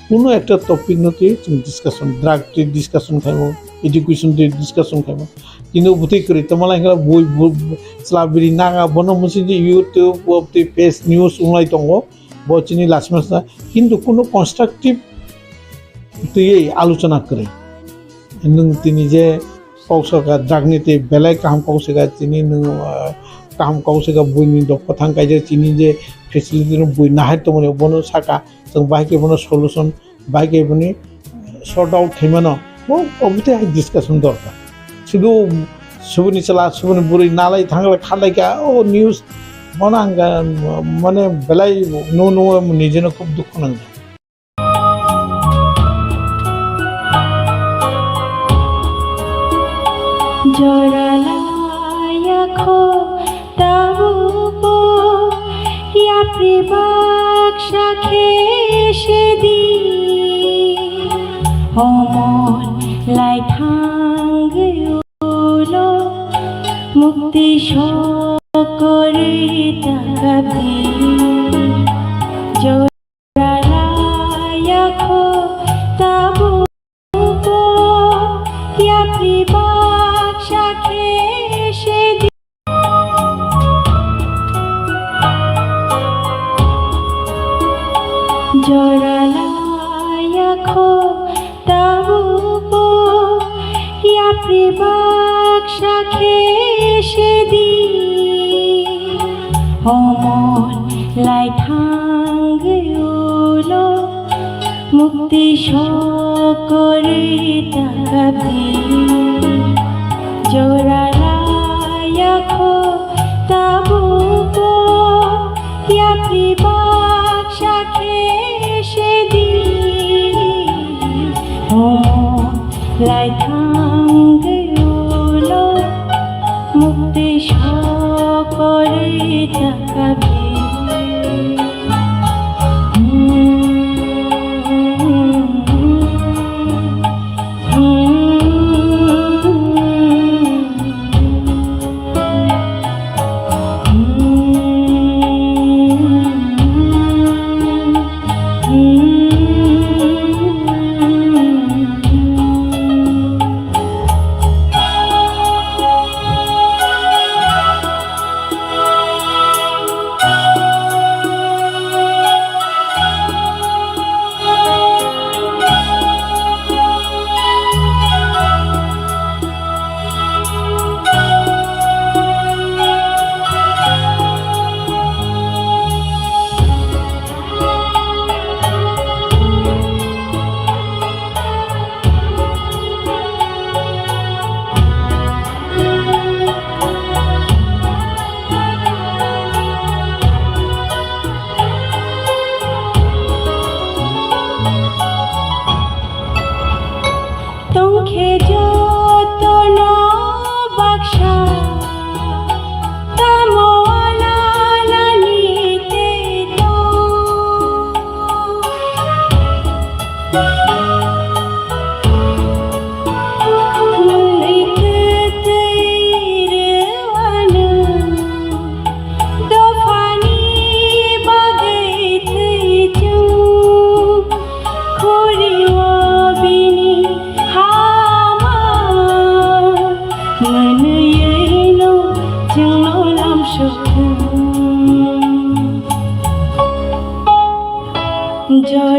কোনো একটা टपिक नति जों discussion drag discussion खाइमो education discussion खाइमो কিন্তু বুঝি করি তোমালাই গলা বই স্লাবিরি নাগা বনো মুসি যে ইউটিউব অবতি পেজ নিউজ উলাই দङ বচিনি লাসমাসা কিন্তু কোনো কনস্ট্রাকটিভ তুই আলোচনা করে नों तिनी जे कौशका ड्रागनीते बेलाय काम कौशका तिनी नों काम कौशका बुइनि दफाथां कायजे तिनी जे फेसिलिटी बुइ नाहाय तमने बनो साका जों बाइके बनो सल्यूशन बाइके बनि सॉर्ट आउट थैमानो वो अबिते डिस्कशन दरकार शुधु सुबुनि चला सुबुनि बुरि नालाय थांगला खालायका ओ न्यूज बनांगा माने बेलाय नो नो निजेनो खूब दुख Nanga Joralayaku tabupo ya pribaksha kheshedi homon lai thangeulo mukti shokore takabi joralayaku tabupo ya pribaksha kheshedi joralayaku tabupo ya pribaksha kheshedi homon lai thangeulo mukti shokore takabi joralayaku tabupo ya pribaksha kheshedi homon lai thangeulo mukti shokore takabi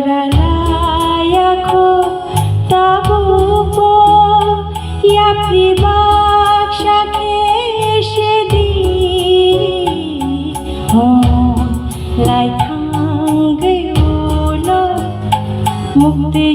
joralayaku tabupo ya pribaksha kheshedi homon lai thangeulo mukti